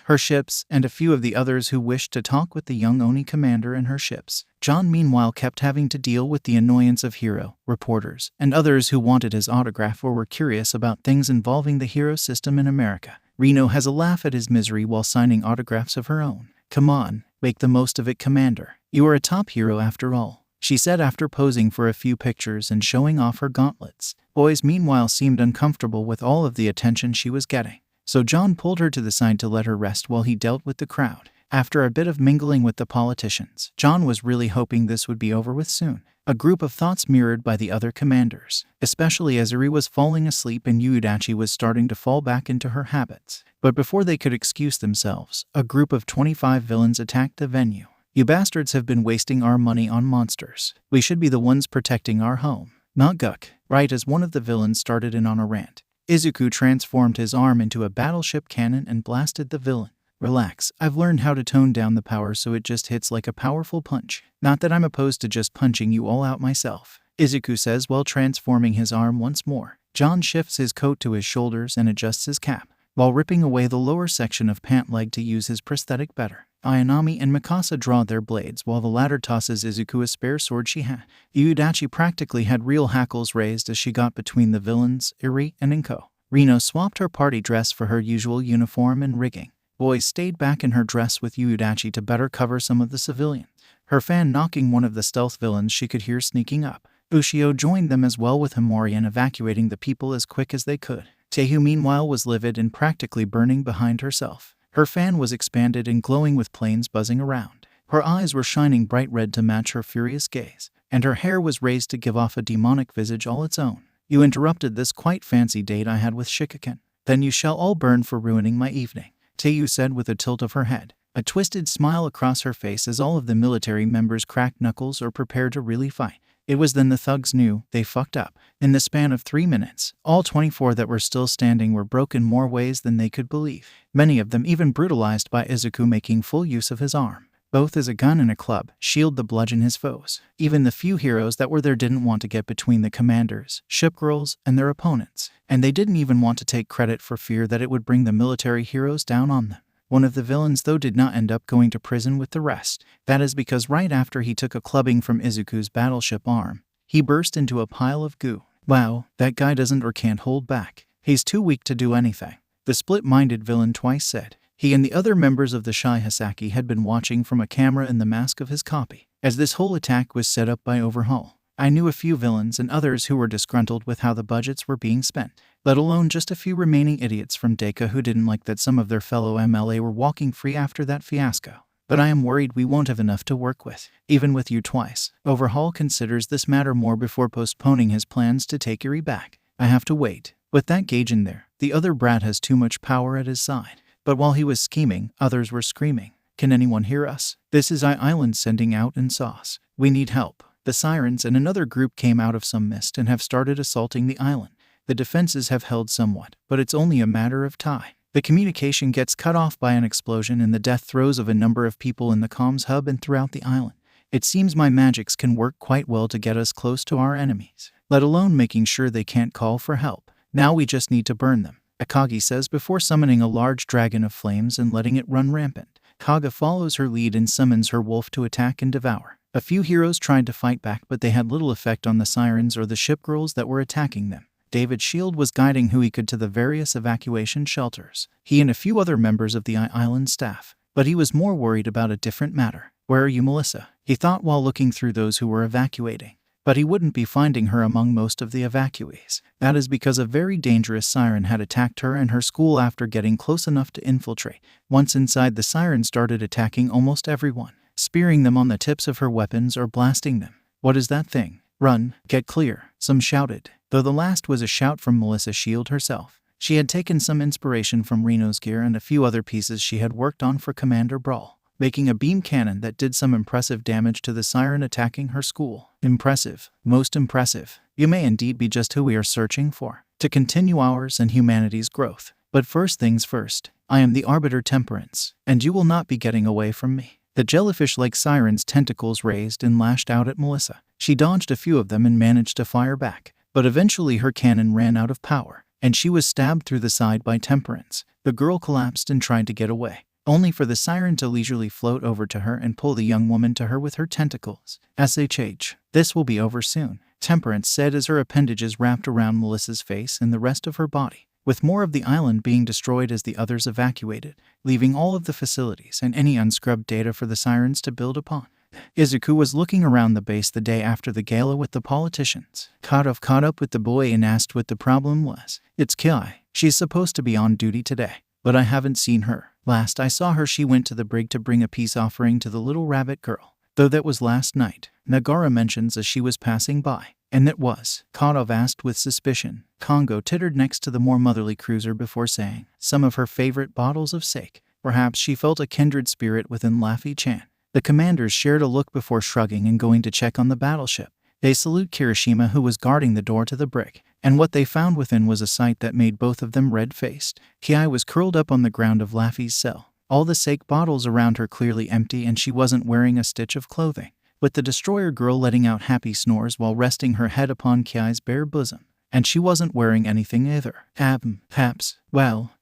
Speaker 1: her ships, and a few of the others who wished to talk with the young Oni commander and her ships. John meanwhile kept having to deal with the annoyance of hero, reporters, and others who wanted his autograph or were curious about things involving the hero system in America. Reno has a laugh at his misery while signing autographs of her own. "Come on, make the most of it, Commander. You are a top hero after all," she said after posing for a few pictures and showing off her gauntlets. Boys meanwhile seemed uncomfortable with all of the attention she was getting, so John pulled her to the side to let her rest while he dealt with the crowd. After a bit of mingling with the politicians, John was really hoping this would be over with soon. A group of thoughts mirrored by the other commanders, especially Azuri was falling asleep and Yuidachi was starting to fall back into her habits. But before they could excuse themselves, a group of 25 villains attacked the venue. "You bastards have been wasting our money on monsters. We should be the ones protecting our home, not Guk." Right as one of the villains started in on a rant, Izuku transformed his arm into a battleship cannon and blasted the villain. "Relax, I've learned how to tone down the power so it just hits like a powerful punch. Not that I'm opposed to just punching you all out myself," Izuku says while transforming his arm once more. John shifts his coat to his shoulders and adjusts his cap, while ripping away the lower section of pant leg to use his prosthetic better. Ayanami and Mikasa draw their blades while the latter tosses Izuku a spare sword she had. Yuidachi practically had real hackles raised as she got between the villains, Iri and Inko. Reno swapped her party dress for her usual uniform and rigging. Boys stayed back in her dress with Yuidachi to better cover some of the civilians, her fan knocking one of the stealth villains she could hear sneaking up. Ushio joined them as well with Himori and evacuating the people as quick as they could. Tehu meanwhile was livid and practically burning behind herself. Her fan was expanded and glowing with planes buzzing around. Her eyes were shining bright red to match her furious gaze, and her hair was raised to give off a demonic visage all its own. "You interrupted this quite fancy date I had with Shikaken. Then you shall all burn for ruining my evening," Teyu said with a tilt of her head, a twisted smile across her face as all of the military members cracked knuckles or prepared to really fight. It was then the thugs knew they fucked up. In the span of 3 minutes, all 24 that were still standing were broken more ways than they could believe, many of them even brutalized by Izuku making full use of his arm, both as a gun and a club, shield to bludgeon his foes. Even the few heroes that were there didn't want to get between the commanders, ship girls, and their opponents, and they didn't even want to take credit for fear that it would bring the military heroes down on them. One of the villains though did not end up going to prison with the rest. That is because right after he took a clubbing from Izuku's battleship arm, he burst into a pile of goo. "Wow, that guy doesn't or can't hold back. He's too weak to do anything," the split-minded villain twice said. He and the other members of the Shai Hisaki had been watching from a camera in the mask of his copy, as this whole attack was set up by Overhaul. I knew a few villains and others who were disgruntled with how the budgets were being spent, let alone just a few remaining idiots from Deku who didn't like that some of their fellow MLA were walking free after that fiasco. "But I am worried we won't have enough to work with, even with you twice." Overhaul considers this matter more before postponing his plans to take Iri back. "I have to wait. With that gauge in there, the other brat has too much power at his side." But while he was scheming, others were screaming, "Can anyone hear us? This is Island sending out in sauce. We need help." The sirens and another group came out of some mist and have started assaulting the island. The defenses have held somewhat, but it's only a matter of time. The communication gets cut off by an explosion and the death throes of a number of people in the comms hub and throughout the island. "It seems my magics can work quite well to get us close to our enemies, let alone making sure they can't call for help. Now we just need to burn them," Akagi says before summoning a large dragon of flames and letting it run rampant. Kaga follows her lead and summons her wolf to attack and devour. A few heroes tried to fight back, but they had little effect on the sirens or the ship girls that were attacking them. David Shield was guiding who he could to the various evacuation shelters, he and a few other members of the island staff. But he was more worried about a different matter. "Where are you, Melissa?" he thought while looking through those who were evacuating. But he wouldn't be finding her among most of the evacuees. That is because a very dangerous siren had attacked her and her school after getting close enough to infiltrate. Once inside, the siren started attacking almost everyone, spearing them on the tips of her weapons or blasting them. "What is that thing? Run, get clear," some shouted, though the last was a shout from Melissa Shield herself. She had taken some inspiration from Reno's gear and a few other pieces she had worked on for Commander Brawl, making a beam cannon that did some impressive damage to the siren attacking her school. "Impressive, most impressive. You may indeed be just who we are searching for, to continue ours and humanity's growth. But first things first, I am the Arbiter Temperance, and you will not be getting away from me." The jellyfish-like siren's tentacles raised and lashed out at Melissa. She dodged a few of them and managed to fire back, but eventually her cannon ran out of power, and she was stabbed through the side by Temperance. The girl collapsed and tried to get away, only for the siren to leisurely float over to her and pull the young woman to her with her tentacles. "SHH, this will be over soon," Temperance said as her appendages wrapped around Melissa's face and the rest of her body. with more of the island being destroyed as the others evacuated, leaving all of the facilities and any unscrubbed data for the sirens to build upon. Izuku was looking around the base the day after the gala with the politicians. Caught up with the boy and asked what the problem was. It's Kai. She's supposed to be on duty today, but I haven't seen her. Last I saw her she went to the brig to bring a peace offering to the little rabbit girl, though that was last night, Nagara mentions as she was passing by. And that was? Kadov asked with suspicion. Kongo tittered next to the more motherly cruiser before saying, some of her favorite bottles of sake. Perhaps she felt a kindred spirit within Laffy-chan. The commanders shared a look before shrugging and going to check on the battleship. They salute Kirishima, who was guarding the door to the brig, and what they found within was a sight that made both of them red-faced. Ki was curled up on the ground of Laffy's cell, all the sake bottles around her clearly empty, and she wasn't wearing a stitch of clothing, with the destroyer girl letting out happy snores while resting her head upon Ki's bare bosom. And she wasn't wearing anything either. Perhaps. Well,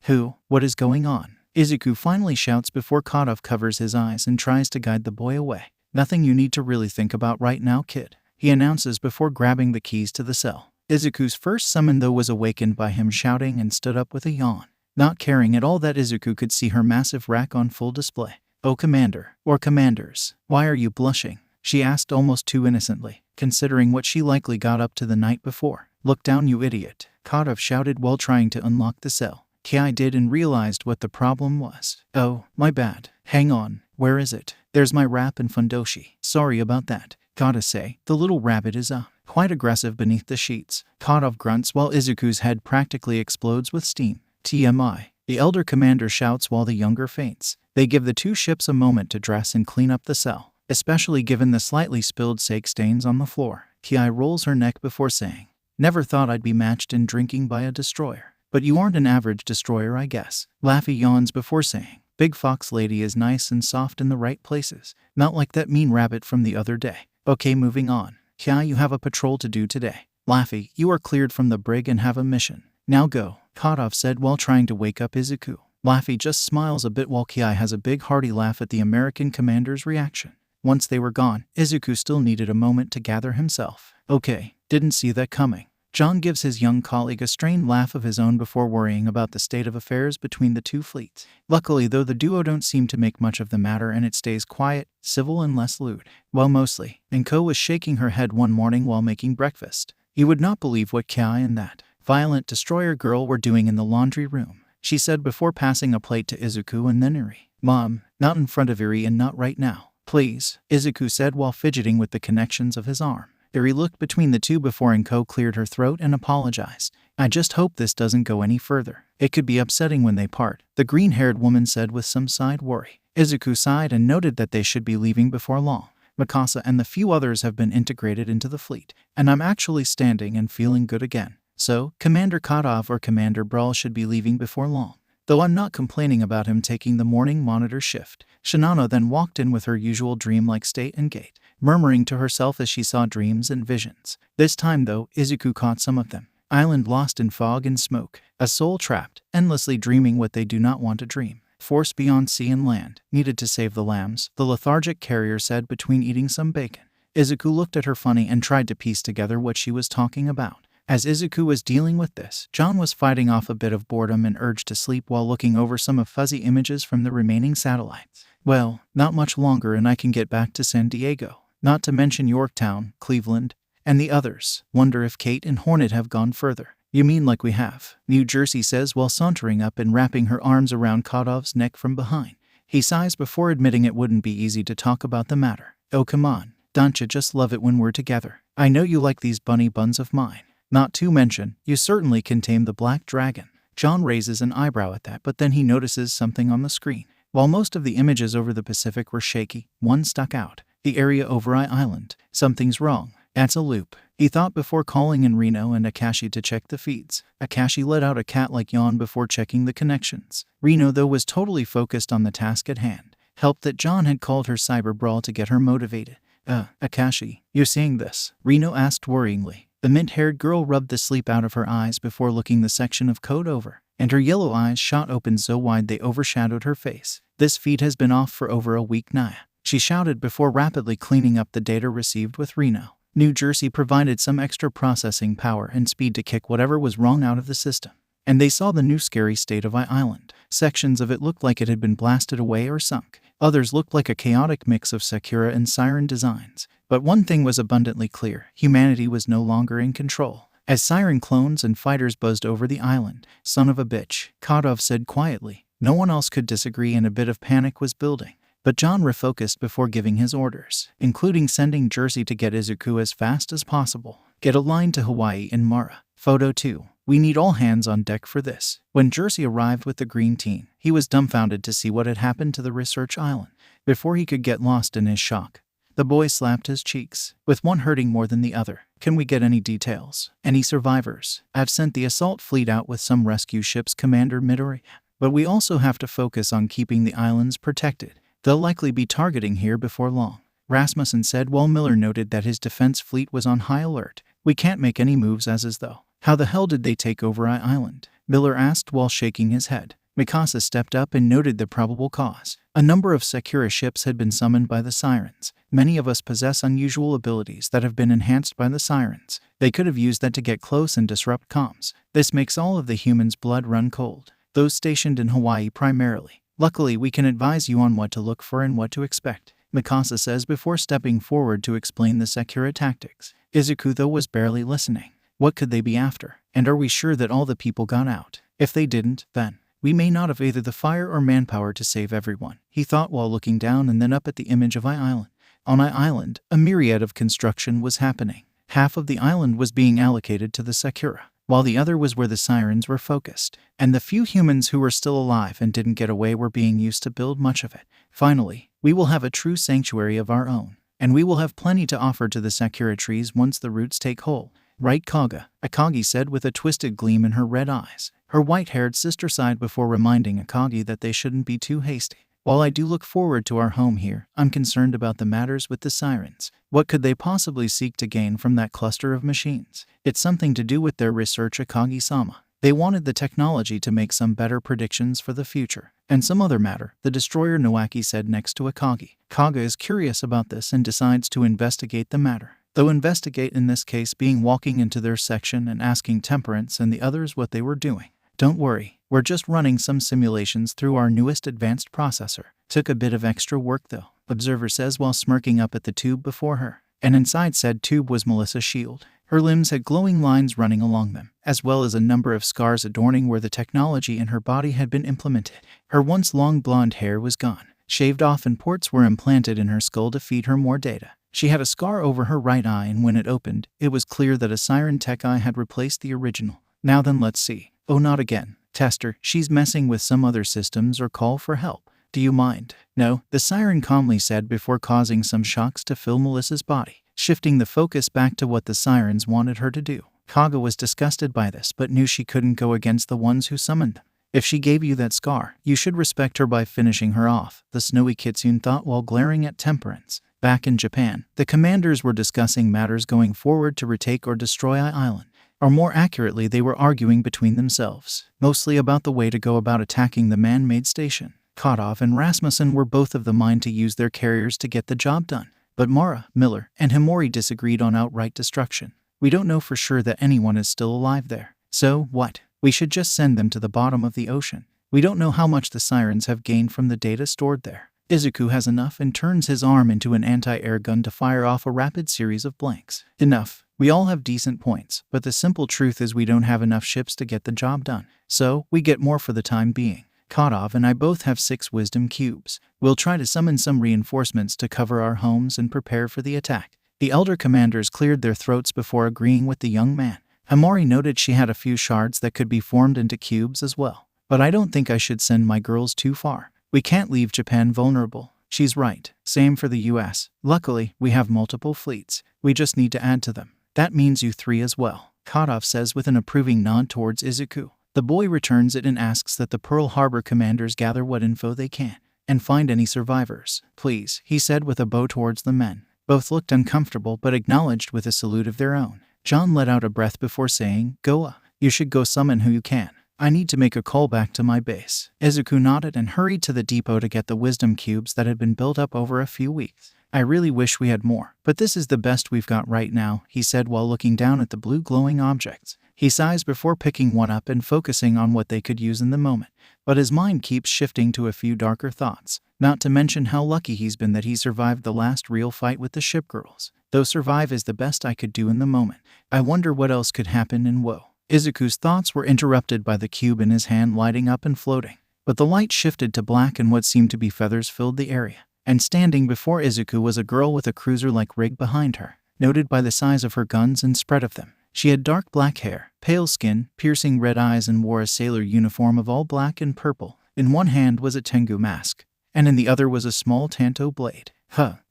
Speaker 1: what is going on? Izuku finally shouts before Kadov covers his eyes and tries to guide the boy away. Nothing you need to really think about right now, kid, he announces before grabbing the keys to the cell. Izuku's first summon though was awakened by him shouting and stood up with a yawn, not caring at all that Izuku could see her massive rack on full display. Oh, Commander, or Commanders, why are you blushing? She asked almost too innocently, considering what she likely got up to the night before. Look down, you idiot, Kadov shouted while trying to unlock the cell. Ki did and realized what the problem was. Oh, my bad. Hang on, where is it? There's my wrap and fundoshi. Sorry about that. Gotta say, the little rabbit is quite aggressive beneath the sheets. Kadov grunts while Izuku's head practically explodes with steam. TMI. The elder commander shouts while the younger faints. They give the two ships a moment to dress and clean up the cell, especially given the slightly spilled sake stains on the floor. Ki rolls her neck before saying, never thought I'd be matched in drinking by a destroyer. But you aren't an average destroyer, I guess. Laffy yawns before saying, Big Fox Lady is nice and soft in the right places. Not like that mean rabbit from the other day. Okay, moving on. Kia, you have a patrol to do today. Laffy, you are cleared from the brig and have a mission. Now go, Kadov said while trying to wake up Izuku. Laffy just smiles a bit while Kia has a big hearty laugh at the American commander's reaction. Once they were gone, Izuku still needed a moment to gather himself. Okay, didn't see that coming. John gives his young colleague a strained laugh of his own before worrying about the state of affairs between the two fleets. Luckily, though, the duo don't seem to make much of the matter and it stays quiet, civil and less lewd. Well, mostly. Inko was shaking her head one morning while making breakfast. You would not believe what Kai and that violent destroyer girl were doing in the laundry room, she said before passing a plate to Izuku and then Iri. Mom, not in front of Iri and not right now. Please, Izuku said while fidgeting with the connections of his arm. Iri looked between the two before Inko cleared her throat and apologized. I just hope this doesn't go any further. It could be upsetting when they part, the green-haired woman said with some side worry. Izuku sighed and noted that they should be leaving before long. Mikasa and the few others have been integrated into the fleet, and I'm actually standing and feeling good again. So, Commander Kadov or Commander Brawl should be leaving before long. Though I'm not complaining about him taking the morning monitor shift. Shinano then walked in with her usual dreamlike state and gait, murmuring to herself as she saw dreams and visions. This time, though, Izuku caught some of them. Island lost in fog and smoke. A soul trapped, endlessly dreaming what they do not want to dream. Force beyond sea and land, needed to save the lambs, the lethargic carrier said between eating some bacon. Izuku looked at her funny and tried to piece together what she was talking about. As Izuku was dealing with this, John was fighting off a bit of boredom and urge to sleep while looking over some of fuzzy images from the remaining satellites. Well, not much longer and I can get back to San Diego. Not to mention Yorktown, Cleveland, and the others. Wonder if Kate and Hornet have gone further. You mean like we have? New Jersey says while sauntering up and wrapping her arms around Kadov's neck from behind. He sighs before admitting it wouldn't be easy to talk about the matter. Oh come on, don't you just love it when we're together? I know you like these bunny buns of mine. Not to mention, you certainly can tame the black dragon. John raises an eyebrow at that, but then he notices something on the screen. While most of the images over the Pacific were shaky, one stuck out. The area over Island. Something's wrong. That's a loop, he thought before calling in Reno and Akashi to check the feeds. Akashi let out a cat-like yawn before checking the connections. Reno, though, was totally focused on the task at hand. Helped that John had called her cyber brawl to get her motivated. Akashi, you seeing this? Reno asked worryingly. The mint-haired girl rubbed the sleep out of her eyes before looking the section of code over, and her yellow eyes shot open so wide they overshadowed her face. This feed has been off for over a week now, she shouted before rapidly cleaning up the data received with Reno. New Jersey provided some extra processing power and speed to kick whatever was wrong out of the system. and they saw the new scary state of Island. Sections of it looked like it had been blasted away or sunk. Others looked like a chaotic mix of Sakura and Siren designs. But one thing was abundantly clear: humanity was no longer in control. As Siren clones and fighters buzzed over the island, "Son of a bitch," Kadov said quietly. No one else could disagree, and a bit of panic was building. But John refocused before giving his orders, including sending Jersey to get Izuku as fast as possible. Get a line to Hawaii and Mara. Photo 2. We need all hands on deck for this. When Jersey arrived with the green teen, he was dumbfounded to see what had happened to the research island. Before he could get lost in his shock, the boy slapped his cheeks, with one hurting more than the other. Can we get any details? Any survivors? I've sent the assault fleet out with some rescue ships, Commander Midori. But we also have to focus on keeping the islands protected. They'll likely be targeting here before long, Rasmussen said, while Miller noted that his defense fleet was on high alert. We can't make any moves as is though. How the hell did they take over Island? Miller asked while shaking his head. Mikasa stepped up and noted the probable cause. A number of Sakura ships had been summoned by the Sirens. Many of us possess unusual abilities that have been enhanced by the Sirens. They could have used that to get close and disrupt comms. This makes all of the humans' blood run cold. Those stationed in Hawaii primarily. Luckily, we can advise you on what to look for and what to expect, Mikasa says before stepping forward to explain the Sakura tactics. Izuku, though, was barely listening. What could they be after? And are we sure that all the people got out? If they didn't, then we may not have either the fire or manpower to save everyone, he thought while looking down and then up at the image of Island. On Island, a myriad of construction was happening. Half of the island was being allocated to the Sakura, while the other was where the Sirens were focused, and the few humans who were still alive and didn't get away were being used to build much of it. Finally, we will have a true sanctuary of our own, and we will have plenty to offer to the Sakura trees once the roots take hold. Right, Kaga? Akagi said with a twisted gleam in her red eyes. Her white-haired sister sighed before reminding Akagi that they shouldn't be too hasty. While I do look forward to our home here, I'm concerned about the matters with the Sirens. What could they possibly seek to gain from that cluster of machines? It's something to do with their research, Akagi-sama. They wanted the technology to make some better predictions for the future. And some other matter, the destroyer, Nowaki said next to Akagi. Kaga is curious about this and decides to investigate the matter. Though investigate in this case being walking into their section and asking Temperance and the others what they were doing. Don't worry, we're just running some simulations through our newest advanced processor. Took a bit of extra work though, Observer says while smirking up at the tube before her. And inside said tube was Melissa's shield. Her limbs had glowing lines running along them, as well as a number of scars adorning where the technology in her body had been implemented. Her once long blonde hair was gone, shaved off, and ports were implanted in her skull to feed her more data. She had a scar over her right eye, and when it opened, it was clear that a Siren Tech eye had replaced the original. Now then, let's see. Oh, not again. Tester, she's messing with some other systems, or call for help. Do you mind? No, the Siren calmly said before causing some shocks to fill Melissa's body, shifting the focus back to what the Sirens wanted her to do. Kaga was disgusted by this but knew she couldn't go against the ones who summoned them. If she gave you that scar, you should respect her by finishing her off, the snowy kitsune thought while glaring at Temperance. Back in Japan, the commanders were discussing matters going forward to retake or destroy Island. Or more accurately, they were arguing between themselves, mostly about the way to go about attacking the man-made station. Kadov and Rasmussen were both of the mind to use their carriers to get the job done. But Mara, Miller, and Himori disagreed on outright destruction. We don't know for sure that anyone is still alive there. So, what? We should just send them to the bottom of the ocean. We don't know how much the Sirens have gained from the data stored there. Izuku has enough and turns his arm into an anti-air gun to fire off a rapid series of blanks. Enough. We all have decent points, but the simple truth is we don't have enough ships to get the job done. So, we get more for the time being. Kadov and I both have 6 wisdom cubes. We'll try to summon some reinforcements to cover our homes and prepare for the attack. The elder commanders cleared their throats before agreeing with the young man. Himori noted she had a few shards that could be formed into cubes as well. But I don't think I should send my girls too far. We can't leave Japan vulnerable. She's right. Same for the US. Luckily, we have multiple fleets. We just need to add to them. That means you 3 as well, Kadov says with an approving nod towards Izuku. The boy returns it and asks that the Pearl Harbor commanders gather what info they can and find any survivors. Please, he said with a bow towards the men. Both looked uncomfortable but acknowledged with a salute of their own. John let out a breath before saying, Goa, you should go summon who you can. I need to make a call back to my base. Izuku nodded and hurried to the depot to get the wisdom cubes that had been built up over a few weeks. I really wish we had more, but this is the best we've got right now, he said while looking down at the blue glowing objects. He sighs before picking one up and focusing on what they could use in the moment. But his mind keeps shifting to a few darker thoughts, not to mention how lucky he's been that he survived the last real fight with the ship girls. Though survive is the best I could do in the moment. I wonder what else could happen and whoa. Izuku's thoughts were interrupted by the cube in his hand lighting up and floating. But the light shifted to black and what seemed to be feathers filled the area. And standing before Izuku was a girl with a cruiser-like rig behind her, noted by the size of her guns and spread of them. She had dark black hair, pale skin, piercing red eyes and wore a sailor uniform of all black and purple. In one hand was a Tengu mask, and in the other was a small Tanto blade.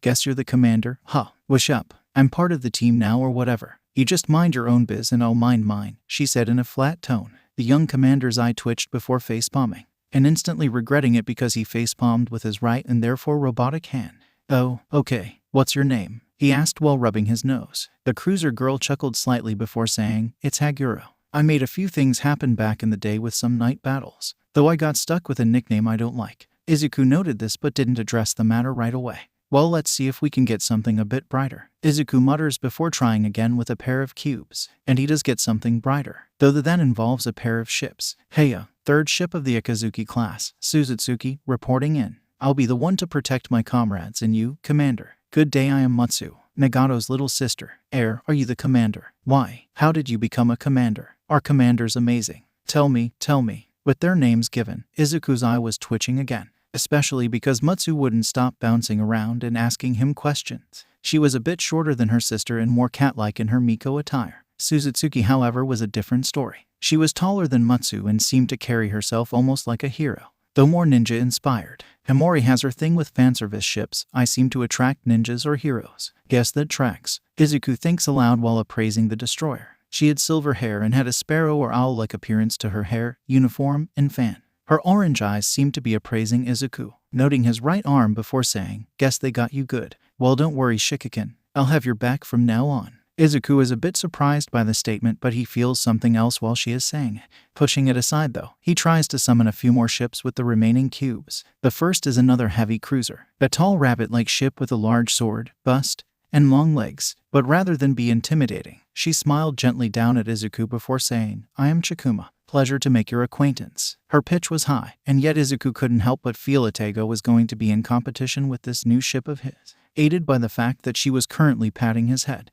Speaker 1: Guess you're the commander? Wish up. I'm part of the team now or whatever. You just mind your own biz and I'll mind mine, she said in a flat tone. The young commander's eye twitched before face-palming, and instantly regretting it because he face-palmed with his right and therefore robotic hand. Oh, okay. What's your name? He asked while rubbing his nose. The cruiser girl chuckled slightly before saying, It's Haguro. I made a few things happen back in the day with some night battles, though I got stuck with a nickname I don't like. Izuku noted this but didn't address the matter right away. Well, let's see if we can get something a bit brighter. Izuku mutters before trying again with a pair of cubes, and he does get something brighter, though the then involves a pair of ships. Heya, third ship of the Akazuki class, Suzutsuki, reporting in. I'll be the one to protect my comrades and you, Commander. Good day, I am Matsu, Nagato's little sister. Are you the commander? Why? How did you become a commander? Our commander's amazing. Tell me. With their names given, Izuku's eye was twitching again, especially because Matsu wouldn't stop bouncing around and asking him questions. She was a bit shorter than her sister and more cat-like in her Miko attire. Suzutsuki, however, was a different story. She was taller than Matsu and seemed to carry herself almost like a hero, though more ninja-inspired. Himori has her thing with fanservice ships. I seem to attract ninjas or heroes. Guess that tracks. Izuku thinks aloud while appraising the destroyer. She had silver hair and had a sparrow or owl-like appearance to her hair, uniform, and fan. Her orange eyes seemed to be appraising Izuku, noting his right arm before saying, Guess they got you good. Well, don't worry, Shikakin. I'll have your back from now on. Izuku is a bit surprised by the statement, but he feels something else while she is saying it. Pushing it aside though, he tries to summon a few more ships with the remaining cubes. The first is another heavy cruiser, a tall rabbit-like ship with a large sword, bust, and long legs. But rather than be intimidating, she smiled gently down at Izuku before saying, I am Chikuma. Pleasure to make your acquaintance. Her pitch was high, and yet Izuku couldn't help but feel Atago was going to be in competition with this new ship of his, aided by the fact that she was currently patting his head.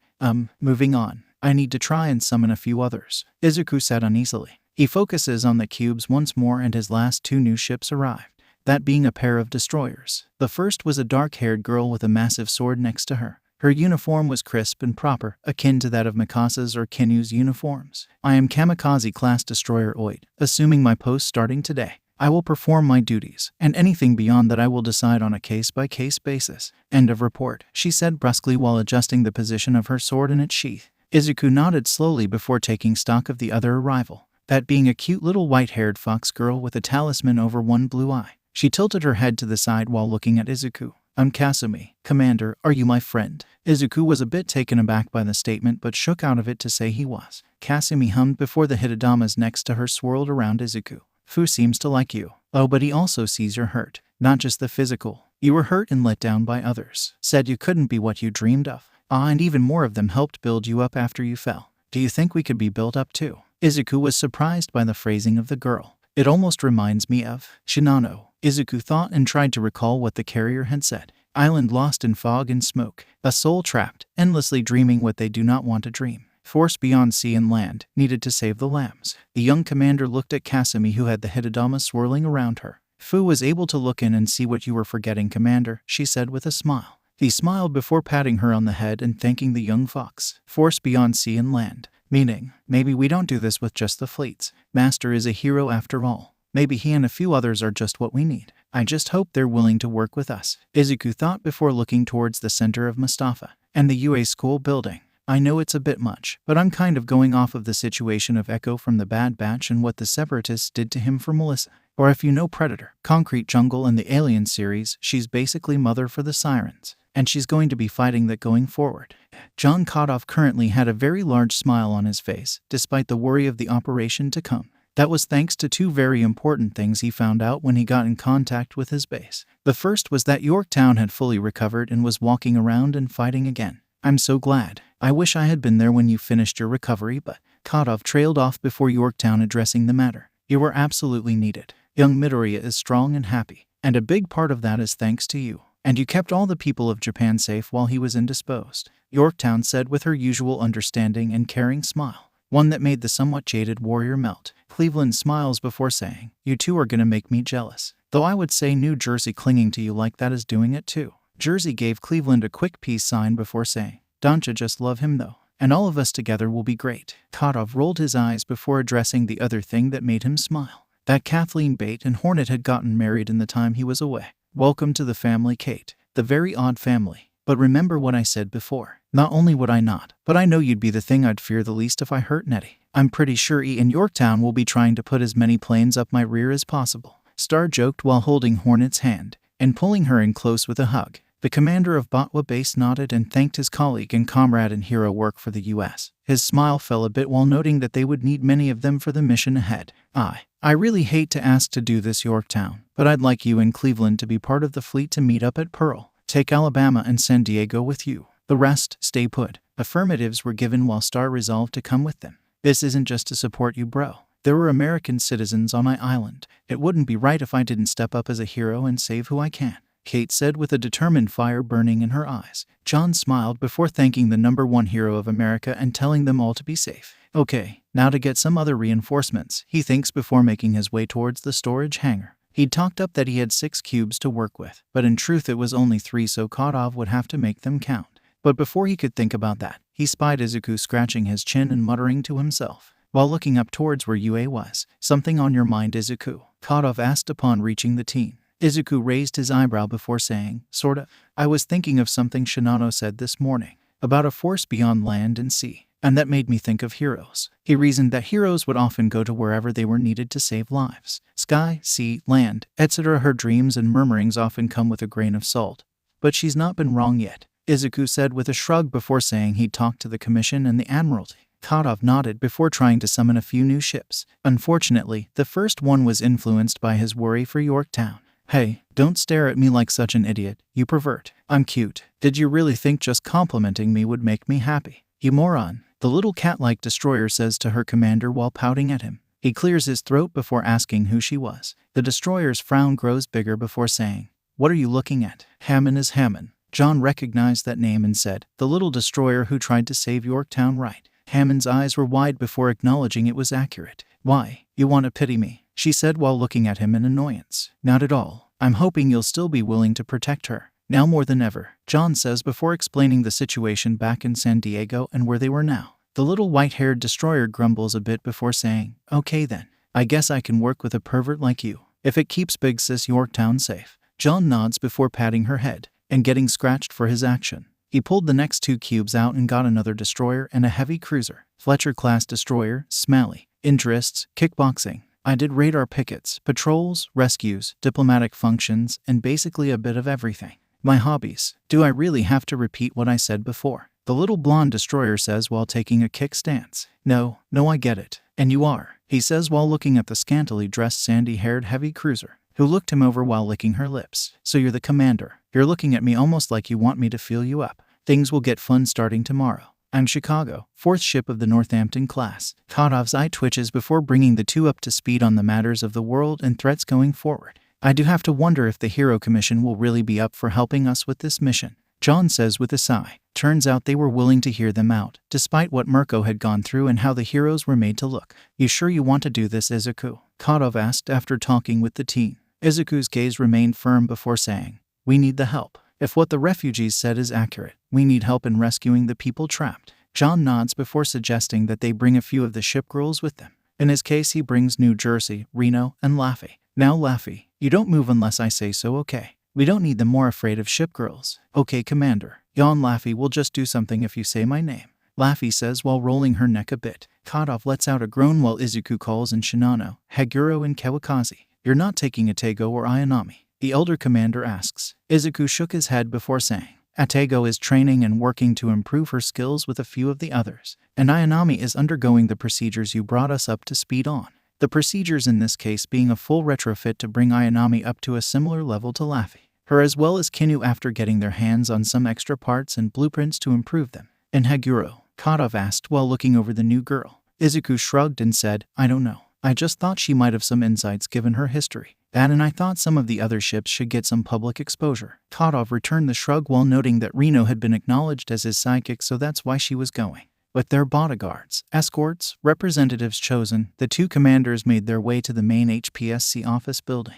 Speaker 1: Moving on. I need to try and summon a few others, Izuku said uneasily. He focuses on the cubes once more and his last two new ships arrived, that being a pair of destroyers. The first was a dark-haired girl with a massive sword next to her. Her uniform was crisp and proper, akin to that of Mikasa's or Kinu's uniforms. I am Kamikaze-class destroyer Oid, assuming my post starting today. I will perform my duties, and anything beyond that I will decide on a case-by-case basis. End of report, she said brusquely while adjusting the position of her sword in its sheath. Izuku nodded slowly before taking stock of the other arrival, that being a cute little white-haired fox girl with a talisman over one blue eye. She tilted her head to the side while looking at Izuku. I'm Kasumi. Commander, are you my friend? Izuku was a bit taken aback by the statement but shook out of it to say he was. Kasumi hummed before the Hidadamas next to her swirled around Izuku. Fu seems to like you. Oh, but he also sees you're hurt. Not just the physical. You were hurt and let down by others. Said you couldn't be what you dreamed of. And even more of them helped build you up after you fell. Do you think we could be built up too? Izuku was surprised by the phrasing of the girl. It almost reminds me of Shinano, Izuku thought and tried to recall what the carrier had said. Island lost in fog and smoke. A soul trapped, endlessly dreaming what they do not want to dream. Force beyond sea and land, needed to save the lambs. The young commander looked at Kasumi who had the Hidadama swirling around her. Fu was able to look in and see what you were forgetting, Commander, she said with a smile. He smiled before patting her on the head and thanking the young fox. Force beyond sea and land. Meaning, maybe we don't do this with just the fleets. Master is a hero after all. Maybe he and a few others are just what we need. I just hope they're willing to work with us, Izuku thought before looking towards the center of Mustafa and the UA school building. I know it's a bit much, but I'm kind of going off of the situation of Echo from the Bad Batch and what the Separatists did to him for Melissa. Or if you know Predator, Concrete Jungle and the Alien series, she's basically mother for the Sirens. And she's going to be fighting that going forward. John Kodoff currently had a very large smile on his face, despite the worry of the operation to come. That was thanks to two very important things he found out when he got in contact with his base. The first was that Yorktown had fully recovered and was walking around and fighting again. I'm so glad. I wish I had been there when you finished your recovery, but Kadov trailed off before Yorktown addressing the matter. You were absolutely needed. Young Midoriya is strong and happy, and a big part of that is thanks to you. And you kept all the people of Japan safe while he was indisposed, Yorktown said with her usual understanding and caring smile, one that made the somewhat jaded warrior melt. Cleveland smiles before saying, you two are gonna make me jealous. Though I would say New Jersey clinging to you like that is doing it too. Jersey gave Cleveland a quick peace sign before saying, don't you just love him though? And all of us together will be great. Kadov rolled his eyes before addressing the other thing that made him smile. That Kathleen Bate and Hornet had gotten married in the time he was away. Welcome to the family, Kate. The very odd family. But remember what I said before. Not only would I not, but I know you'd be the thing I'd fear the least if I hurt Nettie. I'm pretty sure E in Yorktown will be trying to put as many planes up my rear as possible. Star joked while holding Hornet's hand and pulling her in close with a hug. The commander of Botwa Base nodded and thanked his colleague and comrade in hero work for the U.S. His smile fell a bit while noting that they would need many of them for the mission ahead. I really hate to ask to do this, Yorktown, but I'd like you and Cleveland to be part of the fleet to meet up at Pearl. Take Alabama and San Diego with you. The rest, stay put. Affirmatives were given while Star resolved to come with them. This isn't just to support you, bro. There were American citizens on my island. It wouldn't be right if I didn't step up as a hero and save who I can, Kate said with a determined fire burning in her eyes. John smiled before thanking the #1 hero of America and telling them all to be safe. Okay, now to get some other reinforcements, he thinks before making his way towards the storage hangar. He'd talked up that he had 6 cubes to work with, but in truth it was only 3, so Kadov would have to make them count. But before he could think about that, he spied Izuku scratching his chin and muttering to himself, while looking up towards where Yue was. Something on your mind, Izuku? Kadov asked upon reaching the teen. Izuku raised his eyebrow before saying, sorta. I was thinking of something Shinano said this morning, about a force beyond land and sea, and that made me think of heroes. He reasoned that heroes would often go to wherever they were needed to save lives. Sky, sea, land, etc. Her dreams and murmurings often come with a grain of salt. But she's not been wrong yet, Izuku said with a shrug before saying he'd talked to the Commission and the Admiralty. Kadov nodded before trying to summon a few new ships. Unfortunately, the first one was influenced by his worry for Yorktown. Hey, don't stare at me like such an idiot, you pervert. I'm cute. Did you really think just complimenting me would make me happy? You moron, the little cat-like destroyer says to her commander while pouting at him. He clears his throat before asking who she was. The destroyer's frown grows bigger before saying, what are you looking at? Hammond is Hammond. John recognized that name and said, the little destroyer who tried to save Yorktown, right? Hammond's eyes were wide before acknowledging it was accurate. Why, you want to pity me? She said while looking at him in annoyance. Not at all. I'm hoping you'll still be willing to protect her. Now more than ever, John says before explaining the situation back in San Diego and where they were now. The little white-haired destroyer grumbles a bit before saying, okay then, I guess I can work with a pervert like you, if it keeps Big Sis Yorktown safe. John nods before patting her head and getting scratched for his action. He pulled the next 2 cubes out and got another destroyer and a heavy cruiser. Fletcher-class destroyer, Smalley. Interests, kickboxing. I did radar pickets, patrols, rescues, diplomatic functions, and basically a bit of everything. My hobbies. Do I really have to repeat what I said before? The little blonde destroyer says while taking a kick stance. No, I get it. And you are, he says while looking at the scantily dressed sandy-haired heavy cruiser, who looked him over while licking her lips. So you're the commander. You're looking at me almost like you want me to feel you up. Things will get fun starting tomorrow. I'm Chicago, 4th ship of the Northampton class. Kadov's eye twitches before bringing the two up to speed on the matters of the world and threats going forward. I do have to wonder if the Hero Commission will really be up for helping us with this mission, John says with a sigh. Turns out they were willing to hear them out, despite what Mirko had gone through and how the heroes were made to look. You sure you want to do this, Izuku? Kadov asked after talking with the teen. Izuku's gaze remained firm before saying, we need the help. If what the refugees said is accurate, we need help in rescuing the people trapped. John nods before suggesting that they bring a few of the ship girls with them. In his case, he brings New Jersey, Reno, and Laffy. Now Laffy, you don't move unless I say so, okay? We don't need them more afraid of ship girls. Okay, Commander. Yawn Laffy will just do something if you say my name, Laffy says while rolling her neck a bit. Kadov lets out a groan while Izuku calls in Shinano, Haguro, and Kawakazi. You're not taking Atego or Ayanami? The elder commander asks. Izuku shook his head before saying, Atego is training and working to improve her skills with a few of the others, and Ayanami is undergoing the procedures you brought us up to speed on. The procedures in this case being a full retrofit to bring Ayanami up to a similar level to Laffy, her as well as Kinu after getting their hands on some extra parts and blueprints to improve them. And Haguro? Kadov asked while looking over the new girl. Izuku shrugged and said, I don't know. I just thought she might have some insights given her history. That and I thought some of the other ships should get some public exposure. Kadov returned the shrug while noting that Reno had been acknowledged as his sidekick, so that's why she was going. With their bodyguards, escorts, representatives chosen, the two commanders made their way to the main HPSC office building.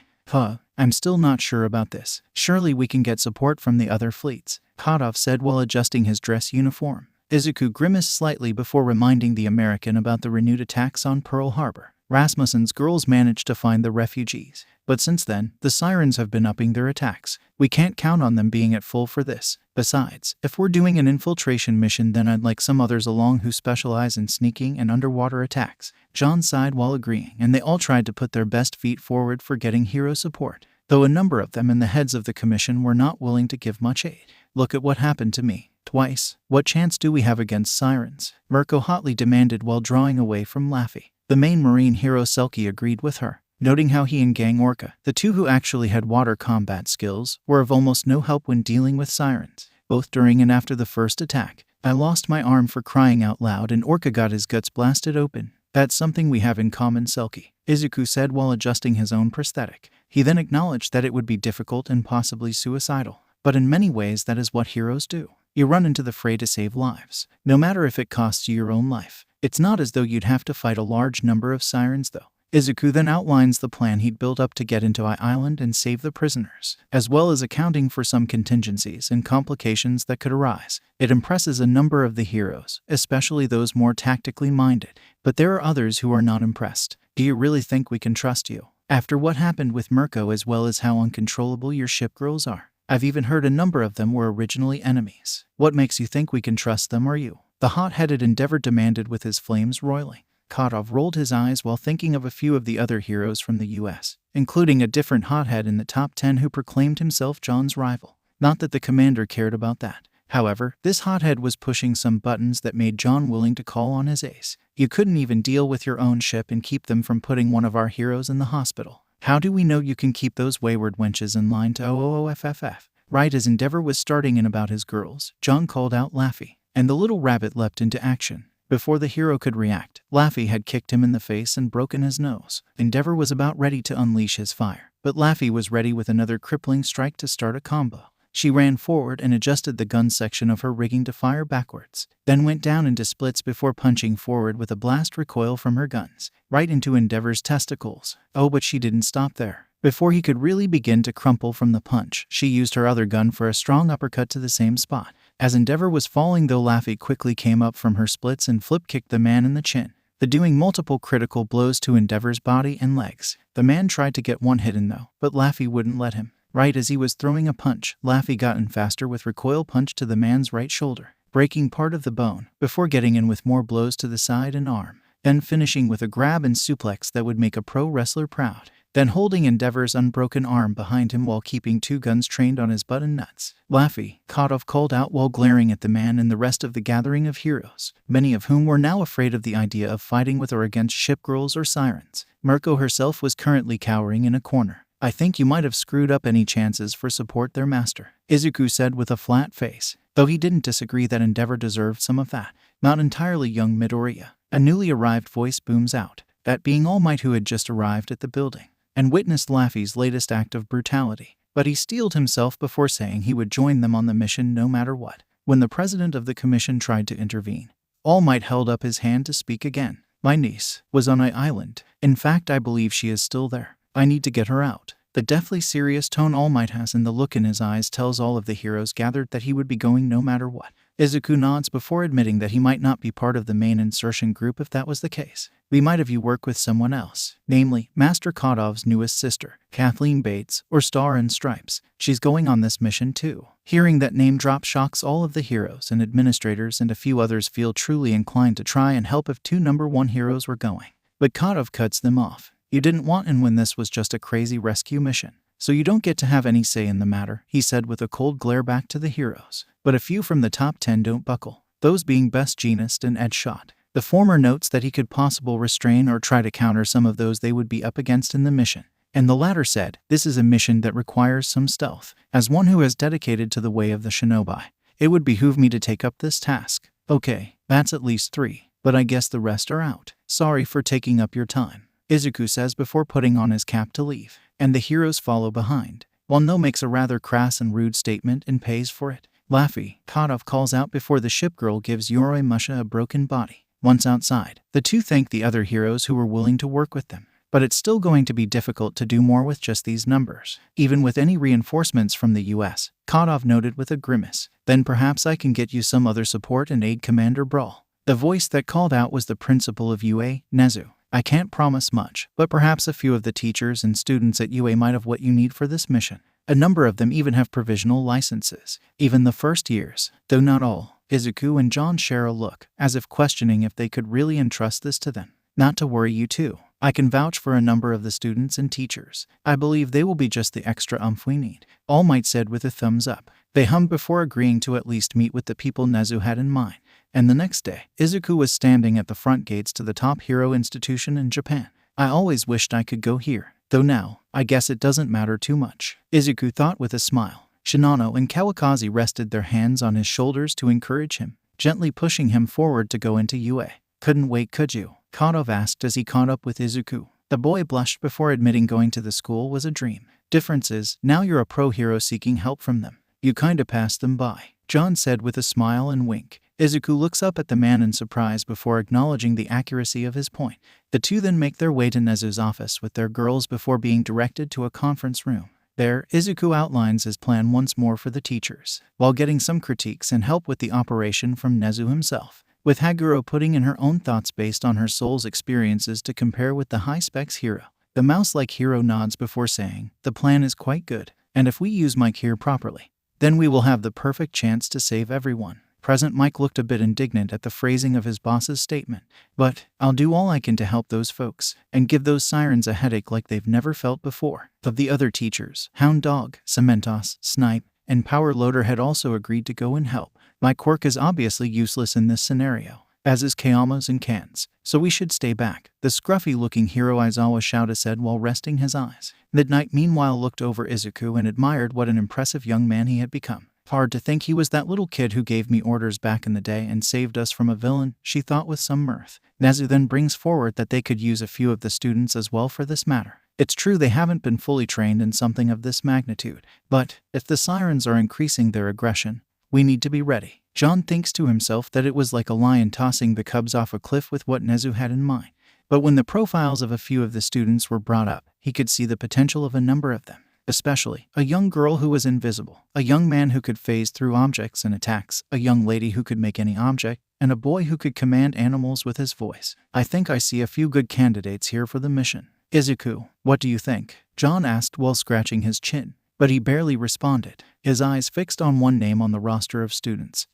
Speaker 1: I'm still not sure about this. Surely we can get support from the other fleets, Kadov said while adjusting his dress uniform. Izuku grimaced slightly before reminding the American about the renewed attacks on Pearl Harbor. Rasmussen's girls managed to find the refugees, but since then, the Sirens have been upping their attacks. We can't count on them being at full for this. Besides, if we're doing an infiltration mission, then I'd like some others along who specialize in sneaking and underwater attacks. John sighed while agreeing, and they all tried to put their best feet forward for getting hero support, though a number of them and the heads of the commission were not willing to give much aid. Look at what happened to me. Twice. What chance do we have against Sirens? Mirko hotly demanded while drawing away from Laffy. The main marine hero Selkie agreed with her, noting how he and Gang Orca, the two who actually had water combat skills, were of almost no help when dealing with Sirens, both during and after the first attack. I lost my arm for crying out loud and Orca got his guts blasted open. That's something we have in common, Selkie, Izuku said while adjusting his own prosthetic. He then acknowledged that it would be difficult and possibly suicidal, but in many ways that is what heroes do. You run into the fray to save lives, no matter if it costs you your own life. It's not as though you'd have to fight a large number of Sirens, though. Izuku then outlines the plan he'd built up to get into Island and save the prisoners, as well as accounting for some contingencies and complications that could arise. It impresses a number of the heroes, especially those more tactically minded, but there are others who are not impressed. Do you really think we can trust you? After what happened with Mirko, as well as how uncontrollable your ship girls are? I've even heard a number of them were originally enemies. What makes you think we can trust them or you? The hot-headed Endeavor demanded with his flames roiling. Kadov rolled his eyes while thinking of a few of the other heroes from the US, including a different hothead in the top 10 who proclaimed himself John's rival. Not that the commander cared about that. However, this hothead was pushing some buttons that made John willing to call on his ace. You couldn't even deal with your own ship and keep them from putting one of our heroes in the hospital. How do we know you can keep those wayward wenches in line to OOOFFF? Right as Endeavor was starting in about his girls, John called out Laffy, and the little rabbit leapt into action. Before the hero could react, Laffy had kicked him in the face and broken his nose. Endeavor was about ready to unleash his fire, but Laffy was ready with another crippling strike to start a combo. She ran forward and adjusted the gun section of her rigging to fire backwards, then went down into splits before punching forward with a blast recoil from her guns, right into Endeavor's testicles. Oh, but she didn't stop there. Before he could really begin to crumple from the punch, she used her other gun for a strong uppercut to the same spot. As Endeavor was falling, though, Laffy quickly came up from her splits and flip-kicked the man in the chin, doing multiple critical blows to Endeavor's body and legs. The man tried to get one hit in, though, but Laffy wouldn't let him. Right as he was throwing a punch, Laffy got in faster with recoil punch to the man's right shoulder, breaking part of the bone, before getting in with more blows to the side and arm, then finishing with a grab and suplex that would make a pro wrestler proud. Then holding Endeavor's unbroken arm behind him while keeping two guns trained on his butt and nuts. Laffy, Kadov called out while glaring at the man and the rest of the gathering of heroes, many of whom were now afraid of the idea of fighting with or against ship girls or Sirens. Mirko herself was currently cowering in a corner. I think you might have screwed up any chances for support their master, Izuku said with a flat face, though he didn't disagree that Endeavor deserved some of that. Not entirely, young Midoriya, a newly arrived voice booms out, that being All Might who had just arrived at the building and witnessed Laffy's latest act of brutality, but he steeled himself before saying he would join them on the mission no matter what. When the president of the commission tried to intervene, All Might held up his hand to speak again. My niece was on Island. In fact, I believe she is still there. I need to get her out. The deathly serious tone All Might has and the look in his eyes tells all of the heroes gathered that he would be going no matter what. Izuku nods before admitting that he might not be part of the main insertion group if that was the case. We might have you work with someone else, namely Master Kadov's newest sister, Kathleen Bates, or Star and Stripes. She's going on this mission too. Hearing that name drop shocks all of the heroes and administrators, and a few others feel truly inclined to try and help if two number one heroes were going. But Kadov cuts them off. You didn't want in when this was just a crazy rescue mission, so you don't get to have any say in the matter, he said with a cold glare back to the heroes. But a few from the top 10 don't buckle, those being Best Jeanist and Ed Shot. The former notes that he could possibly restrain or try to counter some of those they would be up against in the mission, and the latter said, this is a mission that requires some stealth. As one who has dedicated to the way of the shinobi, it would behoove me to take up this task. Okay, that's at least 3. but I guess the rest are out. Sorry for taking up your time, Izuku says before putting on his cap to leave, and the heroes follow behind. While No makes a rather crass and rude statement and pays for it. Laffy, Kadov calls out before the ship girl gives Yoroi Musha a broken body. Once outside, the two thank the other heroes who were willing to work with them. But it's still going to be difficult to do more with just these numbers, even with any reinforcements from the US, Kadov noted with a grimace. Then perhaps I can get you some other support and aid Commander Brawl. The voice that called out was the principal of UA, Nezu. I can't promise much, but perhaps a few of the teachers and students at UA might have what you need for this mission. A number of them even have provisional licenses, even the first years, though not all. Izuku and John share a look, as if questioning if they could really entrust this to them. Not to worry you too. I can vouch for a number of the students and teachers. I believe they will be just the extra oomph we need, All Might said with a thumbs up. They hummed before agreeing to at least meet with the people Nezu had in mind. And the next day, Izuku was standing at the front gates to the top hero institution in Japan. I always wished I could go here, though now, I guess it doesn't matter too much, Izuku thought with a smile. Shinano and Kawakaze rested their hands on his shoulders to encourage him, gently pushing him forward to go into UA. Couldn't wait, could you? Kadov asked as he caught up with Izuku. The boy blushed before admitting going to the school was a dream. Difference is, now you're a pro hero seeking help from them. You kinda passed them by, John said with a smile and wink. Izuku looks up at the man in surprise before acknowledging the accuracy of his point. The two then make their way to Nezu's office with their girls before being directed to a conference room. There, Izuku outlines his plan once more for the teachers, while getting some critiques and help with the operation from Nezu himself, with Haguro putting in her own thoughts based on her soul's experiences to compare with the high-specs hero. The mouse-like hero nods before saying, "The plan is quite good, and if we use Mike here properly, then we will have the perfect chance to save everyone." Present Mike looked a bit indignant at the phrasing of his boss's statement. "But I'll do all I can to help those folks, and give those sirens a headache like they've never felt before." Of the other teachers, Hound Dog, Cementos, Snipe, and Power Loader had also agreed to go and help. "My quirk is obviously useless in this scenario, as is Kayama's and Kan's, so we should stay back," the scruffy-looking hero Aizawa Shouta said while resting his eyes. Midnight meanwhile looked over Izuku and admired what an impressive young man he had become. "Hard to think he was that little kid who gave me orders back in the day and saved us from a villain," she thought with some mirth. Nezu then brings forward that they could use a few of the students as well for this matter. It's true they haven't been fully trained in something of this magnitude, but if the sirens are increasing their aggression, we need to be ready. John thinks to himself that it was like a lion tossing the cubs off a cliff with what Nezu had in mind. But when the profiles of a few of the students were brought up, he could see the potential of a number of them. Especially, a young girl who was invisible, a young man who could phase through objects and attacks, a young lady who could make any object, and a boy who could command animals with his voice. I think I see a few good candidates here for the mission. "Izuku, what do you think?" John asked while scratching his chin, but he barely responded, his eyes fixed on one name on the roster of students.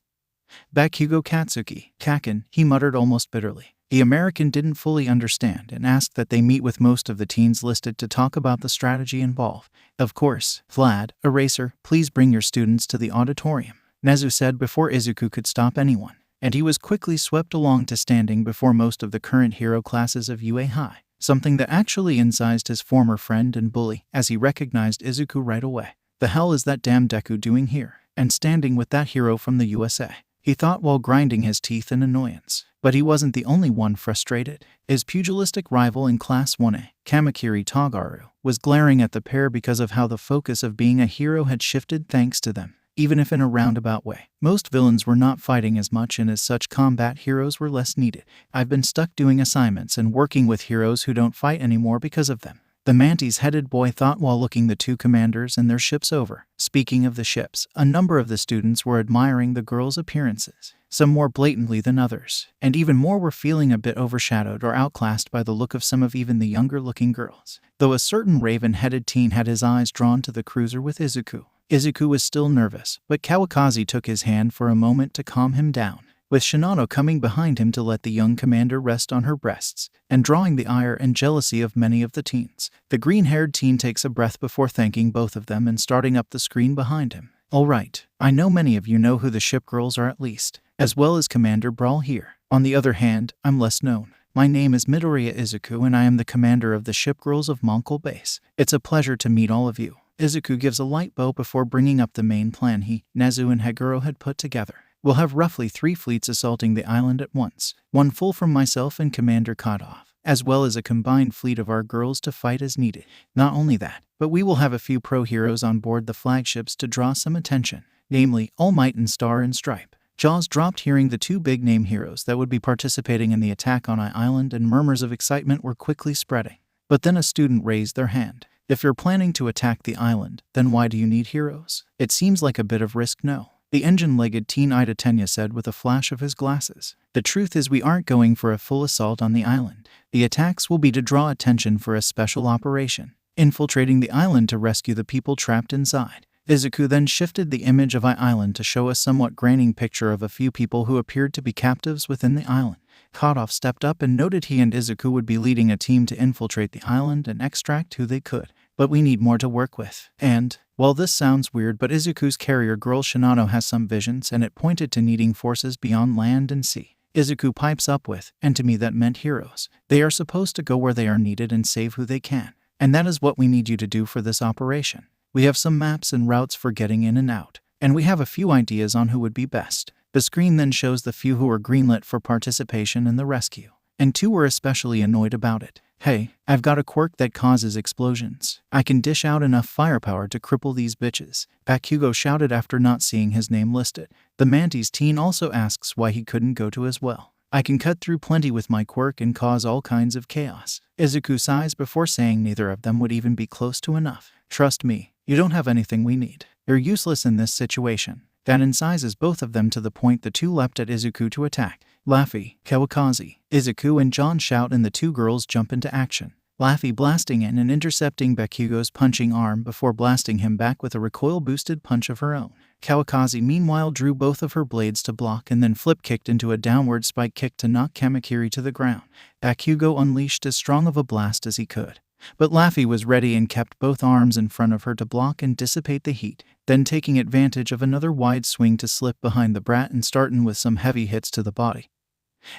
Speaker 1: "Bakugo Katsuki, Kaken," he muttered almost bitterly. The American didn't fully understand and asked that they meet with most of the teens listed to talk about the strategy involved. "Of course, Vlad, Eraser, please bring your students to the auditorium," Nezu said before Izuku could stop anyone, and he was quickly swept along to standing before most of the current hero classes of UA High, something that actually incised his former friend and bully as he recognized Izuku right away. "The hell is that damn Deku doing here, and standing with that hero from the USA?" he thought while grinding his teeth in annoyance. But he wasn't the only one frustrated. His pugilistic rival in Class 1A, Kamakiri Tagaru, was glaring at the pair because of how the focus of being a hero had shifted thanks to them, even if in a roundabout way. Most villains were not fighting as much, and as such combat heroes were less needed. "I've been stuck doing assignments and working with heroes who don't fight anymore because of them," the Mantis-headed boy thought while looking the two commanders and their ships over. Speaking of the ships, a number of the students were admiring the girls' appearances, some more blatantly than others, and even more were feeling a bit overshadowed or outclassed by the look of some of even the younger-looking girls. Though a certain raven-headed teen had his eyes drawn to the cruiser with Izuku. Izuku was still nervous, but Kawakaze took his hand for a moment to calm him down, with Shinano coming behind him to let the young commander rest on her breasts, and drawing the ire and jealousy of many of the teens. The green-haired teen takes a breath before thanking both of them and starting up the screen behind him. "All right, I know many of you know who the ship girls are at least, as well as Commander Brawl here. On the other hand, I'm less known. My name is Midoriya Izuku and I am the commander of the ship girls of Mongol Base. It's a pleasure to meet all of you." Izuku gives a light bow before bringing up the main plan he, Nezu, and Haguro had put together. We'll have roughly 3 fleets assaulting the island at once, one full from myself and Commander Kadov, as well as a combined fleet of our girls to fight as needed. Not only that, but we will have a few pro heroes on board the flagships to draw some attention, namely All Might and Star and Stripe. Jaws dropped hearing the 2 big-name heroes that would be participating in the attack on I Island, and murmurs of excitement were quickly spreading. But then a student raised their hand. If you're planning to attack the island, then why do you need heroes? It seems like a bit of risk, no? The engine-legged teen Ida Tenya said with a flash of his glasses. The truth is we aren't going for a full assault on the island. The attacks will be to draw attention for a special operation, infiltrating the island to rescue the people trapped inside. Izuku then shifted the image of I Island to show a somewhat graining picture of a few people who appeared to be captives within the island. Kadov stepped up and noted he and Izuku would be leading a team to infiltrate the island and extract who they could. But we need more to work with. And, well, this sounds weird, but Izuku's carrier girl Shinano has some visions, and it pointed to needing forces beyond land and sea. Izuku pipes up with, and to me that meant heroes. They are supposed to go where they are needed and save who they can. And that is what we need you to do for this operation. We have some maps and routes for getting in and out, and we have a few ideas on who would be best. The screen then shows the few who were greenlit for participation in the rescue, and 2 were especially annoyed about it. Hey, I've got a quirk that causes explosions. I can dish out enough firepower to cripple these bitches, Bakugo shouted after not seeing his name listed. The Mantis teen also asks why he couldn't go to as well. I can cut through plenty with my quirk and cause all kinds of chaos. Izuku sighs before saying neither of them would even be close to enough. Trust me, you don't have anything we need. You're useless in this situation. That incises both of them to the point the 2 leapt at Izuku to attack. Laffy, Kawakazi, Izuku and John shout and the 2 girls jump into action. Laffy blasting in and intercepting Bakugo's punching arm before blasting him back with a recoil-boosted punch of her own. Kawakazi meanwhile drew both of her blades to block and then flip-kicked into a downward spike kick to knock Kamakiri to the ground. Bakugo unleashed as strong of a blast as he could. But Laffy was ready and kept both arms in front of her to block and dissipate the heat, then taking advantage of another wide swing to slip behind the brat and starting with some heavy hits to the body,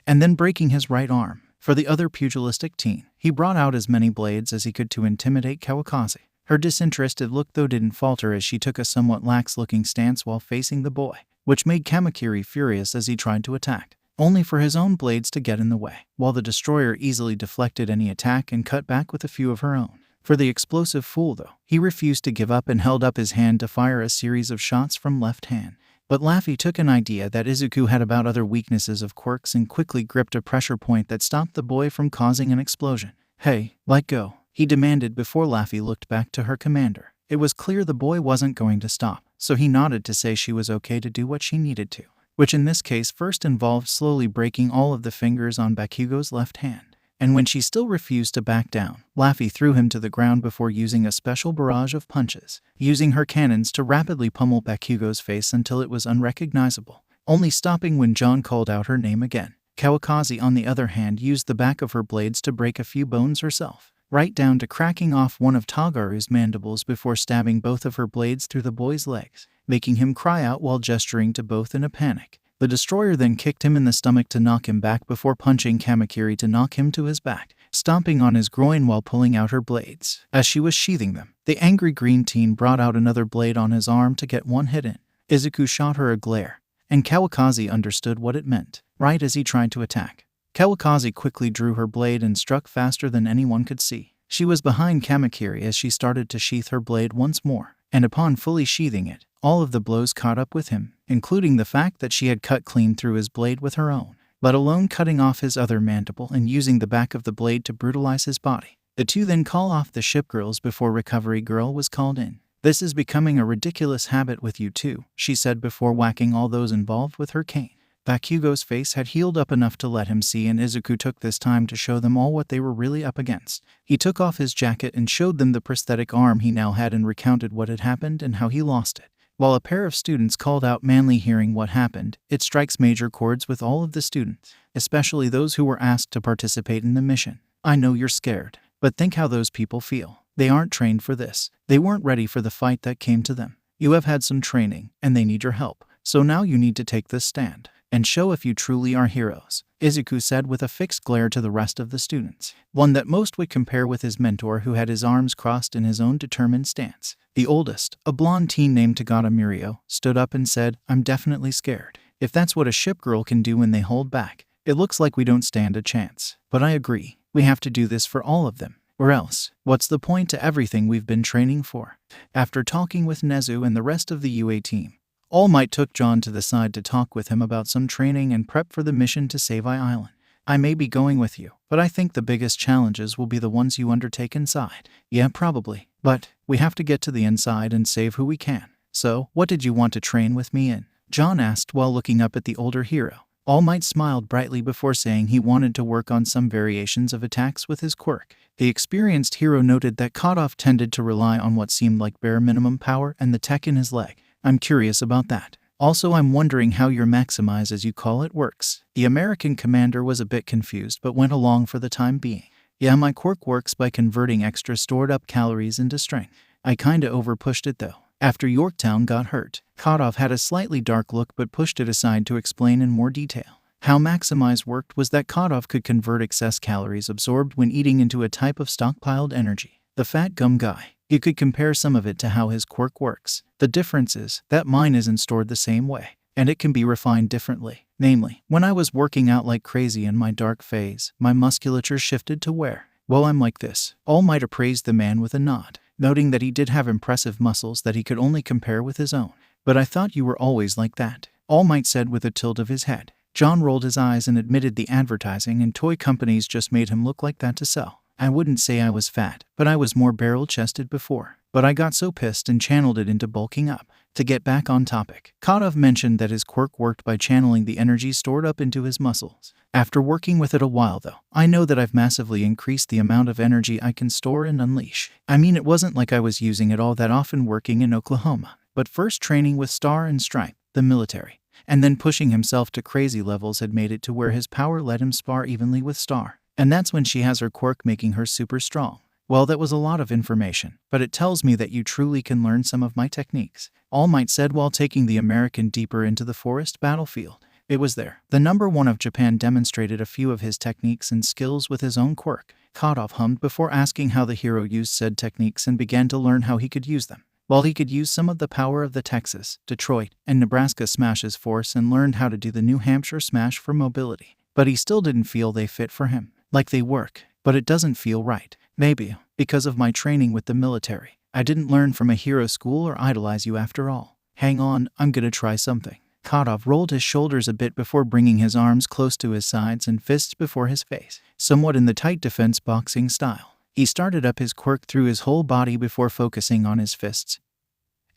Speaker 1: and then breaking his right arm. For the other pugilistic teen, he brought out as many blades as he could to intimidate Kawakazi. Her disinterested look though didn't falter as she took a somewhat lax-looking stance while facing the boy, which made Kamakiri furious as he tried to attack, only for his own blades to get in the way, while the destroyer easily deflected any attack and cut back with a few of her own. For the explosive fool though, he refused to give up and held up his hand to fire a series of shots from left hand. But Laffy took an idea that Izuku had about other weaknesses of quirks and quickly gripped a pressure point that stopped the boy from causing an explosion. Hey, let go, he demanded before Laffy looked back to her commander. It was clear the boy wasn't going to stop, so he nodded to say she was okay to do what she needed to, which in this case first involved slowly breaking all of the fingers on Bakugo's left hand. And when she still refused to back down, Laffy threw him to the ground before using a special barrage of punches, using her cannons to rapidly pummel Bakugo's face until it was unrecognizable, only stopping when John called out her name again. Kawakazi, on the other hand, used the back of her blades to break a few bones herself, right down to cracking off one of Tagaru's mandibles before stabbing both of her blades through the boy's legs, making him cry out while gesturing to both in a panic. The destroyer then kicked him in the stomach to knock him back before punching Kamakiri to knock him to his back, stomping on his groin while pulling out her blades. As she was sheathing them, the angry green teen brought out another blade on his arm to get one hit in. Izuku shot her a glare, and Kawakazi understood what it meant, right as he tried to attack. Kawakazi quickly drew her blade and struck faster than anyone could see. She was behind Kamakiri as she started to sheath her blade once more, and upon fully sheathing it, all of the blows caught up with him, including the fact that she had cut clean through his blade with her own, let alone cutting off his other mandible and using the back of the blade to brutalize his body. The 2 then call off the ship girls before Recovery Girl was called in. "This is becoming a ridiculous habit with you 2, she said before whacking all those involved with her cane. Bakugo's face had healed up enough to let him see, and Izuku took this time to show them all what they were really up against. He took off his jacket and showed them the prosthetic arm he now had and recounted what had happened and how he lost it. While a pair of students called out manly hearing what happened, it strikes major chords with all of the students, especially those who were asked to participate in the mission. I know you're scared, but think how those people feel. They aren't trained for this. They weren't ready for the fight that came to them. You have had some training, and they need your help. So now you need to take this stand and show if you truly are heroes, Izuku said with a fixed glare to the rest of the students, one that most would compare with his mentor who had his arms crossed in his own determined stance. The oldest, a blonde teen named Tagada Mirio, stood up and said, I'm definitely scared. If that's what a ship girl can do when they hold back, it looks like we don't stand a chance. But I agree, we have to do this for all of them. Or else, what's the point to everything we've been training for? After talking with Nezu and the rest of the UA team, All Might took John to the side to talk with him about some training and prep for the mission to save Island. I may be going with you, but I think the biggest challenges will be the ones you undertake inside. Yeah, probably. But we have to get to the inside and save who we can. So, what did you want to train with me in? John asked while looking up at the older hero. All Might smiled brightly before saying he wanted to work on some variations of attacks with his quirk. The experienced hero noted that Kotov tended to rely on what seemed like bare minimum power and the tech in his leg. I'm curious about that. Also, I'm wondering how your maximize, as you call it, works. The American commander was a bit confused but went along for the time being. Yeah, my quirk works by converting extra stored up calories into strength. I kinda overpushed it though. After Yorktown got hurt, Kotov had a slightly dark look but pushed it aside to explain in more detail. How Maximize worked was that Kotov could convert excess calories absorbed when eating into a type of stockpiled energy. The fat gum guy. You could compare some of it to how his quirk works. The difference is that mine isn't stored the same way, and it can be refined differently. Namely, when I was working out like crazy in my dark phase, my musculature shifted to where, well, I'm like this. All Might appraised the man with a nod, noting that he did have impressive muscles that he could only compare with his own. But I thought you were always like that, All Might said with a tilt of his head. John rolled his eyes and admitted the advertising and toy companies just made him look like that to sell. I wouldn't say I was fat, but I was more barrel-chested before. But I got so pissed and channeled it into bulking up. To get back on topic, Kotov mentioned that his quirk worked by channeling the energy stored up into his muscles. After working with it a while though, I know that I've massively increased the amount of energy I can store and unleash. I mean, it wasn't like I was using it all that often working in Oklahoma, but first training with Star and Stripe, the military, and then pushing himself to crazy levels had made it to where his power let him spar evenly with Star. And that's when she has her quirk making her super strong. Well, that was a lot of information, but it tells me that you truly can learn some of my techniques, All Might said while taking the American deeper into the forest battlefield. It was there. The #1 of Japan demonstrated a few of his techniques and skills with his own quirk. Kotov hummed before asking how the hero used said techniques and began to learn how he could use them. While he could use some of the power of the Texas, Detroit, and Nebraska Smash's force and learned how to do the New Hampshire Smash for mobility, but he still didn't feel they fit for him. Like they work, but it doesn't feel right. Maybe, because of my training with the military, I didn't learn from a hero school or idolize you after all. Hang on, I'm gonna try something. Kotov rolled his shoulders a bit before bringing his arms close to his sides and fists before his face, somewhat in the tight defense boxing style. He started up his quirk through his whole body before focusing on his fists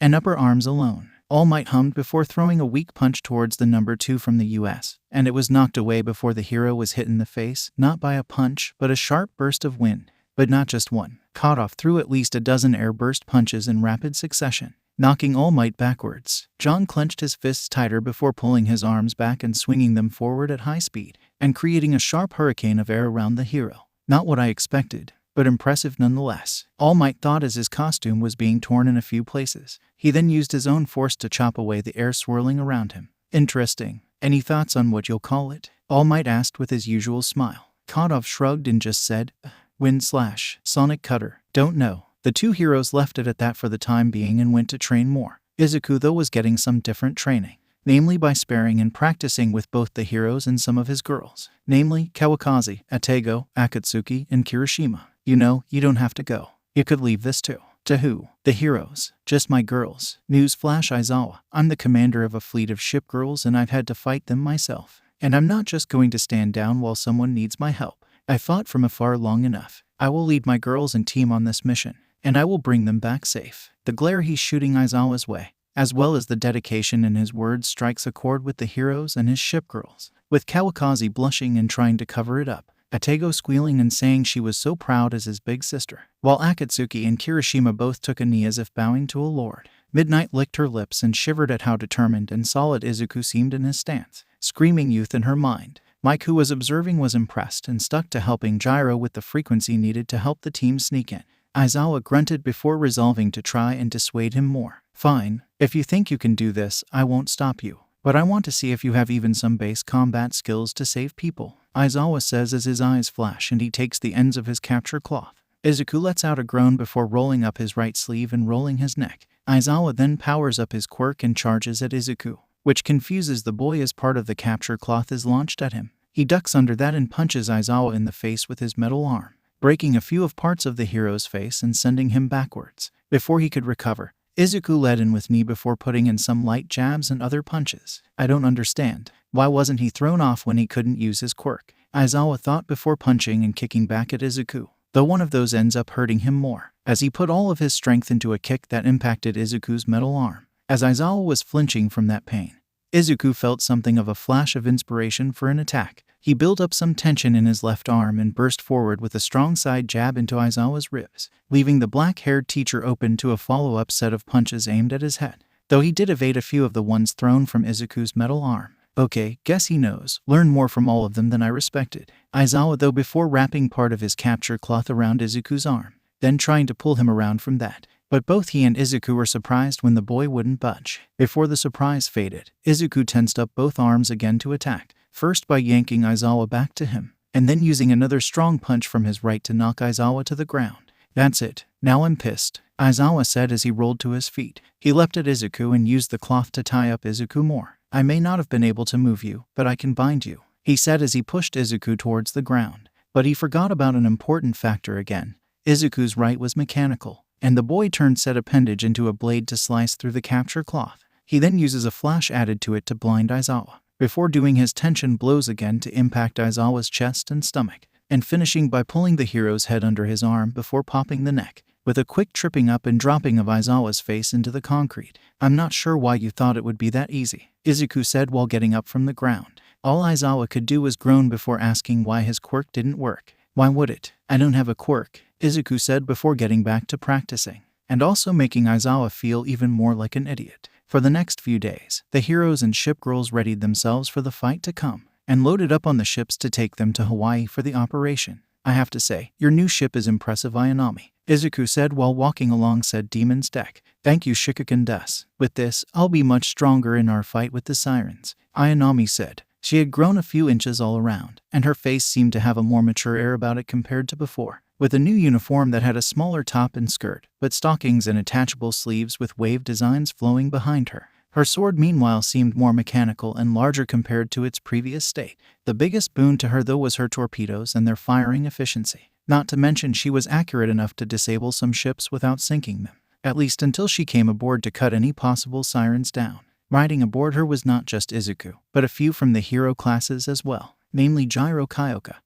Speaker 1: and upper arms alone. All Might hummed before throwing a weak punch towards the #2 from the US, and it was knocked away before the hero was hit in the face, not by a punch, but a sharp burst of wind. But not just one. Kotov threw at least a dozen air-burst punches in rapid succession, knocking All Might backwards. John clenched his fists tighter before pulling his arms back and swinging them forward at high speed, and creating a sharp hurricane of air around the hero. Not what I expected, but impressive nonetheless. All Might thought as his costume was being torn in a few places. He then used his own force to chop away the air swirling around him. Interesting. Any thoughts on what you'll call it? All Might asked with his usual smile. Kotov shrugged and just said, Wind/Sonic Cutter. Don't know. The two heroes left it at that for the time being and went to train more. Izuku though was getting some different training, namely by sparring and practicing with both the heroes and some of his girls, namely Kawakaze, Atego, Akatsuki, and Kirishima. You know, you don't have to go. You could leave this too. To who? The heroes. Just my girls. Newsflash Aizawa. I'm the commander of a fleet of ship girls and I've had to fight them myself. And I'm not just going to stand down while someone needs my help. I fought from afar long enough. I will lead my girls and team on this mission, and I will bring them back safe. The glare he's shooting Aizawa's way, as well as the dedication in his words, strikes a chord with the heroes and his ship girls. With Kawakaze blushing and trying to cover it up, Atego squealing and saying she was so proud as his big sister, while Akatsuki and Kirishima both took a knee as if bowing to a lord. Midnight licked her lips and shivered at how determined and solid Izuku seemed in his stance, screaming youth in her mind. Mike, who was observing, was impressed and stuck to helping Gyro with the frequency needed to help the team sneak in. Aizawa grunted before resolving to try and dissuade him more. Fine, if you think you can do this, I won't stop you. But I want to see if you have even some base combat skills to save people, Aizawa says as his eyes flash and he takes the ends of his capture cloth. Izuku lets out a groan before rolling up his right sleeve and rolling his neck. Aizawa then powers up his quirk and charges at Izuku. which confuses the boy as part of the capture cloth is launched at him. He ducks under that and punches Aizawa in the face with his metal arm, breaking a few of parts of the hero's face and sending him backwards. Before he could recover, Izuku led in with knee before putting in some light jabs and other punches. I don't understand. Why wasn't he thrown off when he couldn't use his quirk? Aizawa thought before punching and kicking back at Izuku, though one of those ends up hurting him more, as he put all of his strength into a kick that impacted Izuku's metal arm. As Aizawa was flinching from that pain, Izuku felt something of a flash of inspiration for an attack. He built up some tension in his left arm and burst forward with a strong side jab into Aizawa's ribs, leaving the black-haired teacher open to a follow-up set of punches aimed at his head, though he did evade a few of the ones thrown from Izuku's metal arm. Okay, guess he knows. Learned more from all of them than I respected. Aizawa, though, before wrapping part of his capture cloth around Izuku's arm, then trying to pull him around from that. But both he and Izuku were surprised when the boy wouldn't budge. Before the surprise faded, Izuku tensed up both arms again to attack, first by yanking Aizawa back to him, and then using another strong punch from his right to knock Aizawa to the ground. That's it. Now I'm pissed, Aizawa said as he rolled to his feet. He leapt at Izuku and used the cloth to tie up Izuku more. I may not have been able to move you, but I can bind you, he said as he pushed Izuku towards the ground. But he forgot about an important factor again. Izuku's right was mechanical, and the boy turned said appendage into a blade to slice through the capture cloth. He then uses a flash added to it to blind Aizawa, before doing his tension blows again to impact Aizawa's chest and stomach, and finishing by pulling the hero's head under his arm before popping the neck, with a quick tripping up and dropping of Aizawa's face into the concrete. I'm not sure why you thought it would be that easy, Izuku said while getting up from the ground. All Aizawa could do was groan before asking why his quirk didn't work. Why would it? I don't have a quirk, Izuku said before getting back to practicing, and also making Aizawa feel even more like an idiot. For the next few days, the heroes and ship girls readied themselves for the fight to come, and loaded up on the ships to take them to Hawaii for the operation. I have to say, your new ship is impressive, Ayanami, Izuku said while walking along said demon's deck. Thank you, Shikakan-des. With this, I'll be much stronger in our fight with the sirens, Ayanami said. She had grown a few inches all around, and her face seemed to have a more mature air about it compared to before, with a new uniform that had a smaller top and skirt, but stockings and attachable sleeves with wave designs flowing behind her. Her sword meanwhile seemed more mechanical and larger compared to its previous state. The biggest boon to her though was her torpedoes and their firing efficiency. Not to mention she was accurate enough to disable some ships without sinking them, at least until she came aboard to cut any possible sirens down. Riding aboard her was not just Izuku, but a few from the hero classes as well, namely Jiro Kyoka,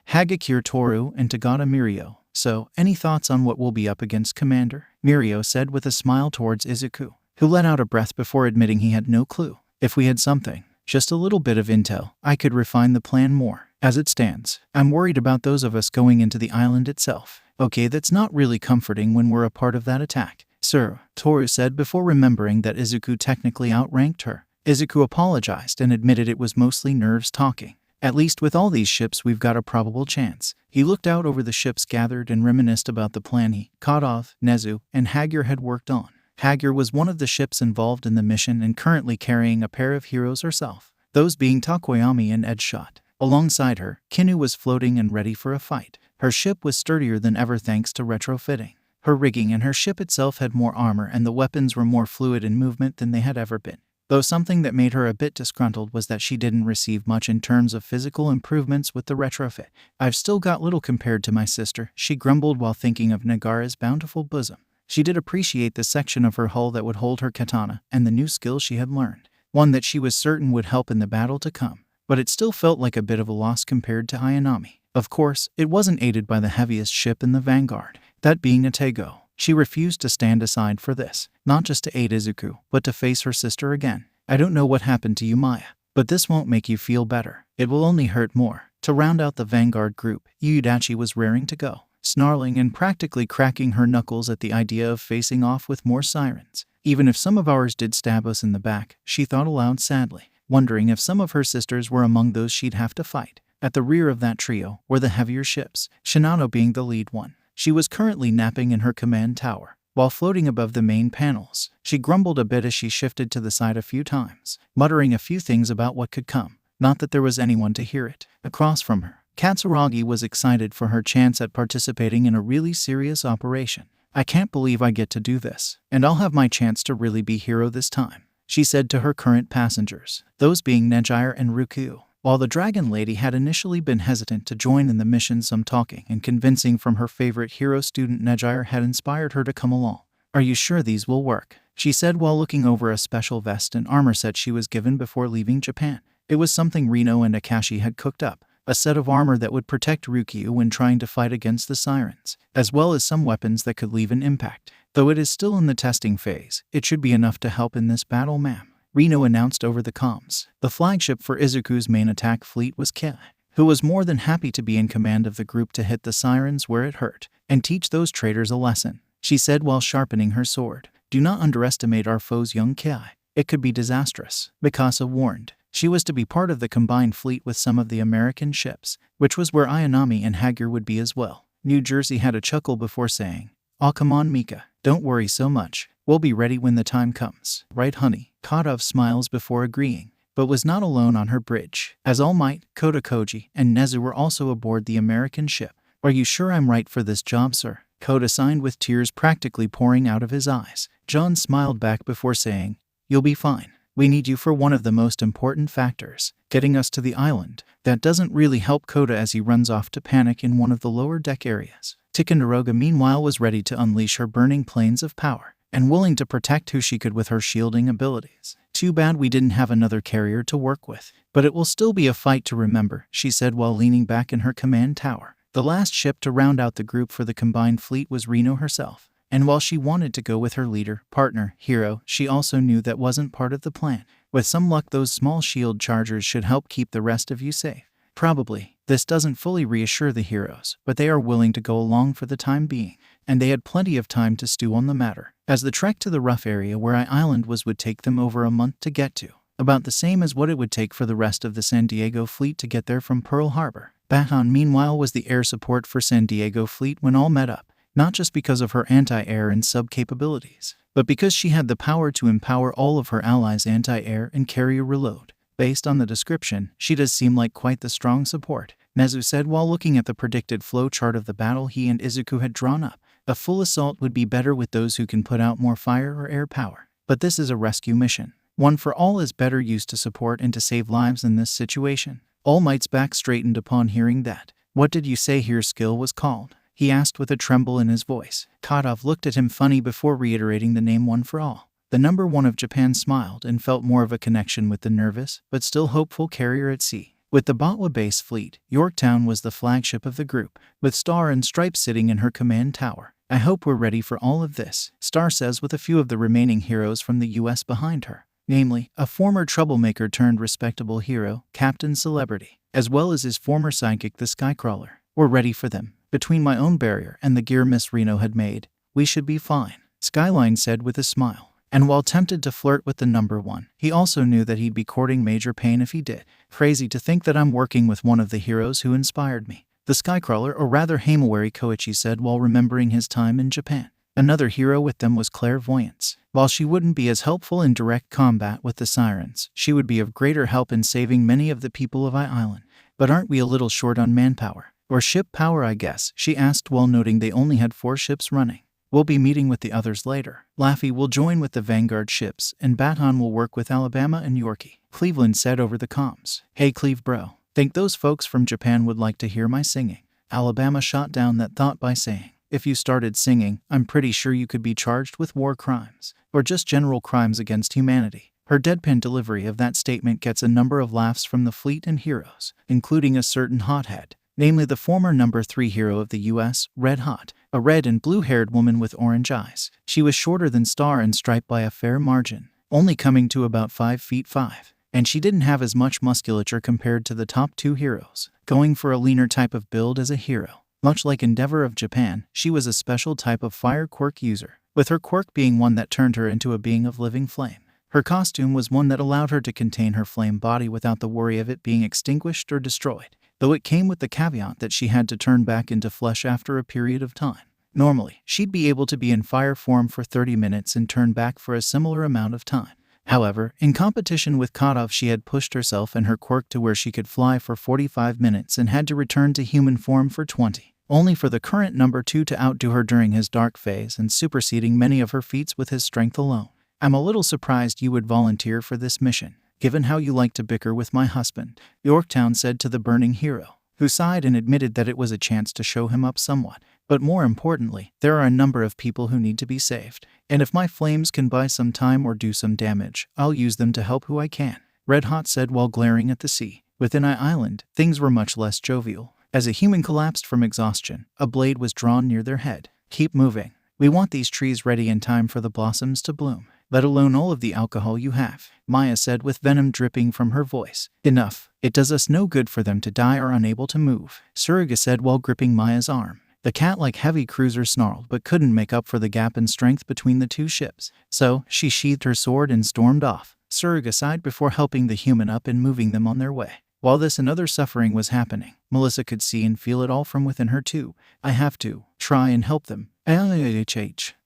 Speaker 1: Hagakure Toru, and Tagata Mirio. So, any thoughts on what we'll be up against, Commander? Mirio said with a smile towards Izuku, who let out a breath before admitting he had no clue. If we had something, just a little bit of intel, I could refine the plan more. As it stands, I'm worried about those of us going into the island itself. Okay, that's not really comforting when we're a part of that attack, sir, Toru said before remembering that Izuku technically outranked her. Izuku apologized and admitted it was mostly nerves talking. At least with all these ships we've got a probable chance. He looked out over the ships gathered and reminisced about the plan he, Kadov, Nezu, and Hagure had worked on. Hagure was one of the ships involved in the mission and currently carrying a pair of heroes herself, those being Takoyami and Edgeshot. Alongside her, Kinu was floating and ready for a fight. Her ship was sturdier than ever thanks to retrofitting. Her rigging and her ship itself had more armor and the weapons were more fluid in movement than they had ever been. Though something that made her a bit disgruntled was that she didn't receive much in terms of physical improvements with the retrofit. I've still got little compared to my sister, she grumbled while thinking of Nagara's bountiful bosom. She did appreciate the section of her hull that would hold her katana and the new skill she had learned, one that she was certain would help in the battle to come. But it still felt like a bit of a loss compared to Ayanami. Of course, it wasn't aided by the heaviest ship in the vanguard, that being Atego. She refused to stand aside for this, not just to aid Izuku, but to face her sister again. I don't know what happened to you, Maya, but this won't make you feel better. It will only hurt more. To round out the vanguard group, Yudachi was raring to go, snarling and practically cracking her knuckles at the idea of facing off with more sirens. Even if some of ours did stab us in the back, she thought aloud sadly, wondering if some of her sisters were among those she'd have to fight. At the rear of that trio were the heavier ships, Shinano being the lead one. She was currently napping in her command tower, while floating above the main panels. She grumbled a bit as she shifted to the side a few times, muttering a few things about what could come. Not that there was anyone to hear it. Across from her, Katsuragi was excited for her chance at participating in a really serious operation. I can't believe I get to do this, and I'll have my chance to really be hero this time. she said to her current passengers, those being Nejire and Ruku. While the Dragon Lady had initially been hesitant to join in the mission, some talking and convincing from her favorite hero student Nejire had inspired her to come along. Are you sure these will work? She said while looking over a special vest and armor set she was given before leaving Japan. It was something Reno and Akashi had cooked up, a set of armor that would protect Rukiu when trying to fight against the sirens, as well as some weapons that could leave an impact. Though it is still in the testing phase, it should be enough to help in this battle, ma'am, Reno announced over the comms. The flagship for Izuku's main attack fleet was Kei, who was more than happy to be in command of the group to hit the sirens where it hurt, and teach those traitors a lesson. She said while sharpening her sword, do not underestimate our foe's young Kei. It could be disastrous, Mikasa warned. She was to be part of the combined fleet with some of the American ships, which was where Ayanami and Hagur would be as well. New Jersey had a chuckle before saying, "Aw, come on, Mika. Don't worry so much. We'll be ready when the time comes. Right, honey?" Kadov smiles before agreeing, but was not alone on her bridge, as All Might, Kota Koji, and Nezu were also aboard the American ship. Are you sure I'm right for this job, sir? Kota signed with tears practically pouring out of his eyes. John smiled back before saying, you'll be fine. We need you for one of the most important factors, getting us to the island. That doesn't really help Kota as he runs off to panic in one of the lower deck areas. Ticonderoga meanwhile was ready to unleash her burning planes of power, and willing to protect who she could with her shielding abilities. Too bad we didn't have another carrier to work with, but it will still be a fight to remember, she said while leaning back in her command tower. The last ship to round out the group for the combined fleet was Reno herself, and while she wanted to go with her leader, partner, hero, she also knew that wasn't part of the plan. With some luck, those small shield chargers should help keep the rest of you safe. Probably. This doesn't fully reassure the heroes, but they are willing to go along for the time being, and they had plenty of time to stew on the matter, as the trek to the rough area where Island was would take them over a month to get to, about the same as what it would take for the rest of the San Diego fleet to get there from Pearl Harbor. Baton meanwhile was the air support for San Diego fleet when all met up, not just because of her anti-air and sub capabilities, but because she had the power to empower all of her allies' anti-air and carrier reload. Based on the description, she does seem like quite the strong support, Nezu said while looking at the predicted flow chart of the battle he and Izuku had drawn up. A full assault would be better with those who can put out more fire or air power, but this is a rescue mission. One for All is better used to support and to save lives in this situation. All Might's back straightened upon hearing that. What did you say her skill was called? He asked with a tremble in his voice. Kadov looked at him funny before reiterating the name One for All. The number one of Japan smiled and felt more of a connection with the nervous, but still hopeful carrier at sea. With the Botwa base fleet, Yorktown was the flagship of the group, with Star and Stripe sitting in her command tower. I hope we're ready for all of this, Star says with a few of the remaining heroes from the US behind her. Namely, a former troublemaker turned respectable hero, Captain Celebrity, as well as his former sidekick the Skycrawler. We're ready for them. Between my own barrier and the gear Miss Reno had made, we should be fine, Skyline said with a smile. And while tempted to flirt with the number one, he also knew that he'd be courting major pain if he did. Crazy to think that I'm working with one of the heroes who inspired me. The Skycrawler, or rather Hamawari Koichi said while remembering his time in Japan. Another hero with them was Clairvoyance. While she wouldn't be as helpful in direct combat with the sirens, she would be of greater help in saving many of the people of Island. But aren't we a little short on manpower? Or ship power, I guess, she asked while noting they only had 4 ships running. We'll be meeting with the others later. Laffy will join with the Vanguard ships, and Baton will work with Alabama and Yorkie, Cleveland said over the comms. Hey Cleve bro, think those folks from Japan would like to hear my singing? Alabama shot down that thought by saying, if you started singing, I'm pretty sure you could be charged with war crimes, or just general crimes against humanity. Her deadpan delivery of that statement gets a number of laughs from the fleet and heroes, including a certain hothead, namely the former number 3 hero of the US, Red Hot, a red and blue-haired woman with orange eyes. She was shorter than Star and Stripe by a fair margin, only coming to about 5 feet 5, and she didn't have as much musculature compared to the top 2 heroes, going for a leaner type of build as a hero. Much like Endeavor of Japan, she was a special type of fire quirk user, with her quirk being one that turned her into a being of living flame. Her costume was one that allowed her to contain her flame body without the worry of it being extinguished or destroyed, though it came with the caveat that she had to turn back into flesh after a period of time. Normally, she'd be able to be in fire form for 30 minutes and turn back for a similar amount of time. However, in competition with Kadov, she had pushed herself and her quirk to where she could fly for 45 minutes and had to return to human form for 20, only for the current number 2 to outdo her during his dark phase and superseding many of her feats with his strength alone. I'm a little surprised you would volunteer for this mission, given how you like to bicker with my husband, Yorktown said to the burning hero, who sighed and admitted that it was a chance to show him up somewhat. But more importantly, there are a number of people who need to be saved, and if my flames can buy some time or do some damage, I'll use them to help who I can, Red Hot said while glaring at the sea. Within Island, things were much less jovial. As a human collapsed from exhaustion, a blade was drawn near their head. Keep moving. We want these trees ready in time for the blossoms to bloom, let alone all of the alcohol you have, Maya said with venom dripping from her voice. Enough. It does us no good for them to die or unable to move, Suruga said while gripping Maya's arm. The cat-like heavy cruiser snarled but couldn't make up for the gap in strength between the two ships, so she sheathed her sword and stormed off. Suruga sighed before helping the human up and moving them on their way. While this and other suffering was happening, Melissa could see and feel it all from within her too. I have to try and help them.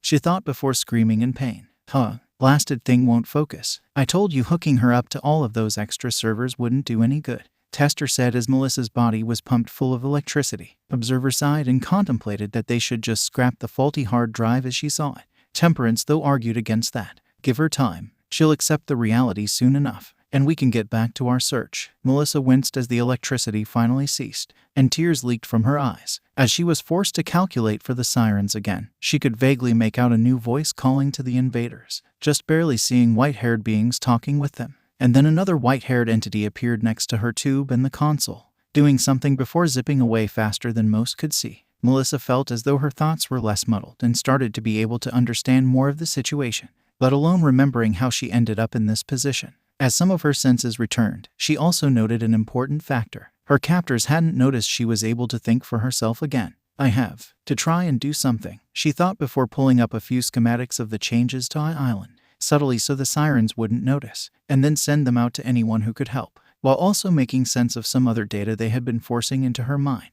Speaker 1: She thought before screaming in pain. Blasted thing won't focus. I told you hooking her up to all of those extra servers wouldn't do any good, Tester said as Melissa's body was pumped full of electricity. Observer sighed and contemplated that they should just scrap the faulty hard drive as she saw it. Temperance, though, argued against that. Give her time. She'll accept the reality soon enough, and we can get back to our search. Melissa winced as the electricity finally ceased, and tears leaked from her eyes. As she was forced to calculate for the sirens again, she could vaguely make out a new voice calling to the invaders, just barely seeing white-haired beings talking with them. And then another white-haired entity appeared next to her tube and the console, doing something before zipping away faster than most could see. Melissa felt as though her thoughts were less muddled and started to be able to understand more of the situation, let alone remembering how she ended up in this position. As some of her senses returned, she also noted an important factor. Her captors hadn't noticed she was able to think for herself again. I have to try and do something, she thought before pulling up a few schematics of the changes to Island, subtly so the sirens wouldn't notice, and then send them out to anyone who could help, while also making sense of some other data they had been forcing into her mind.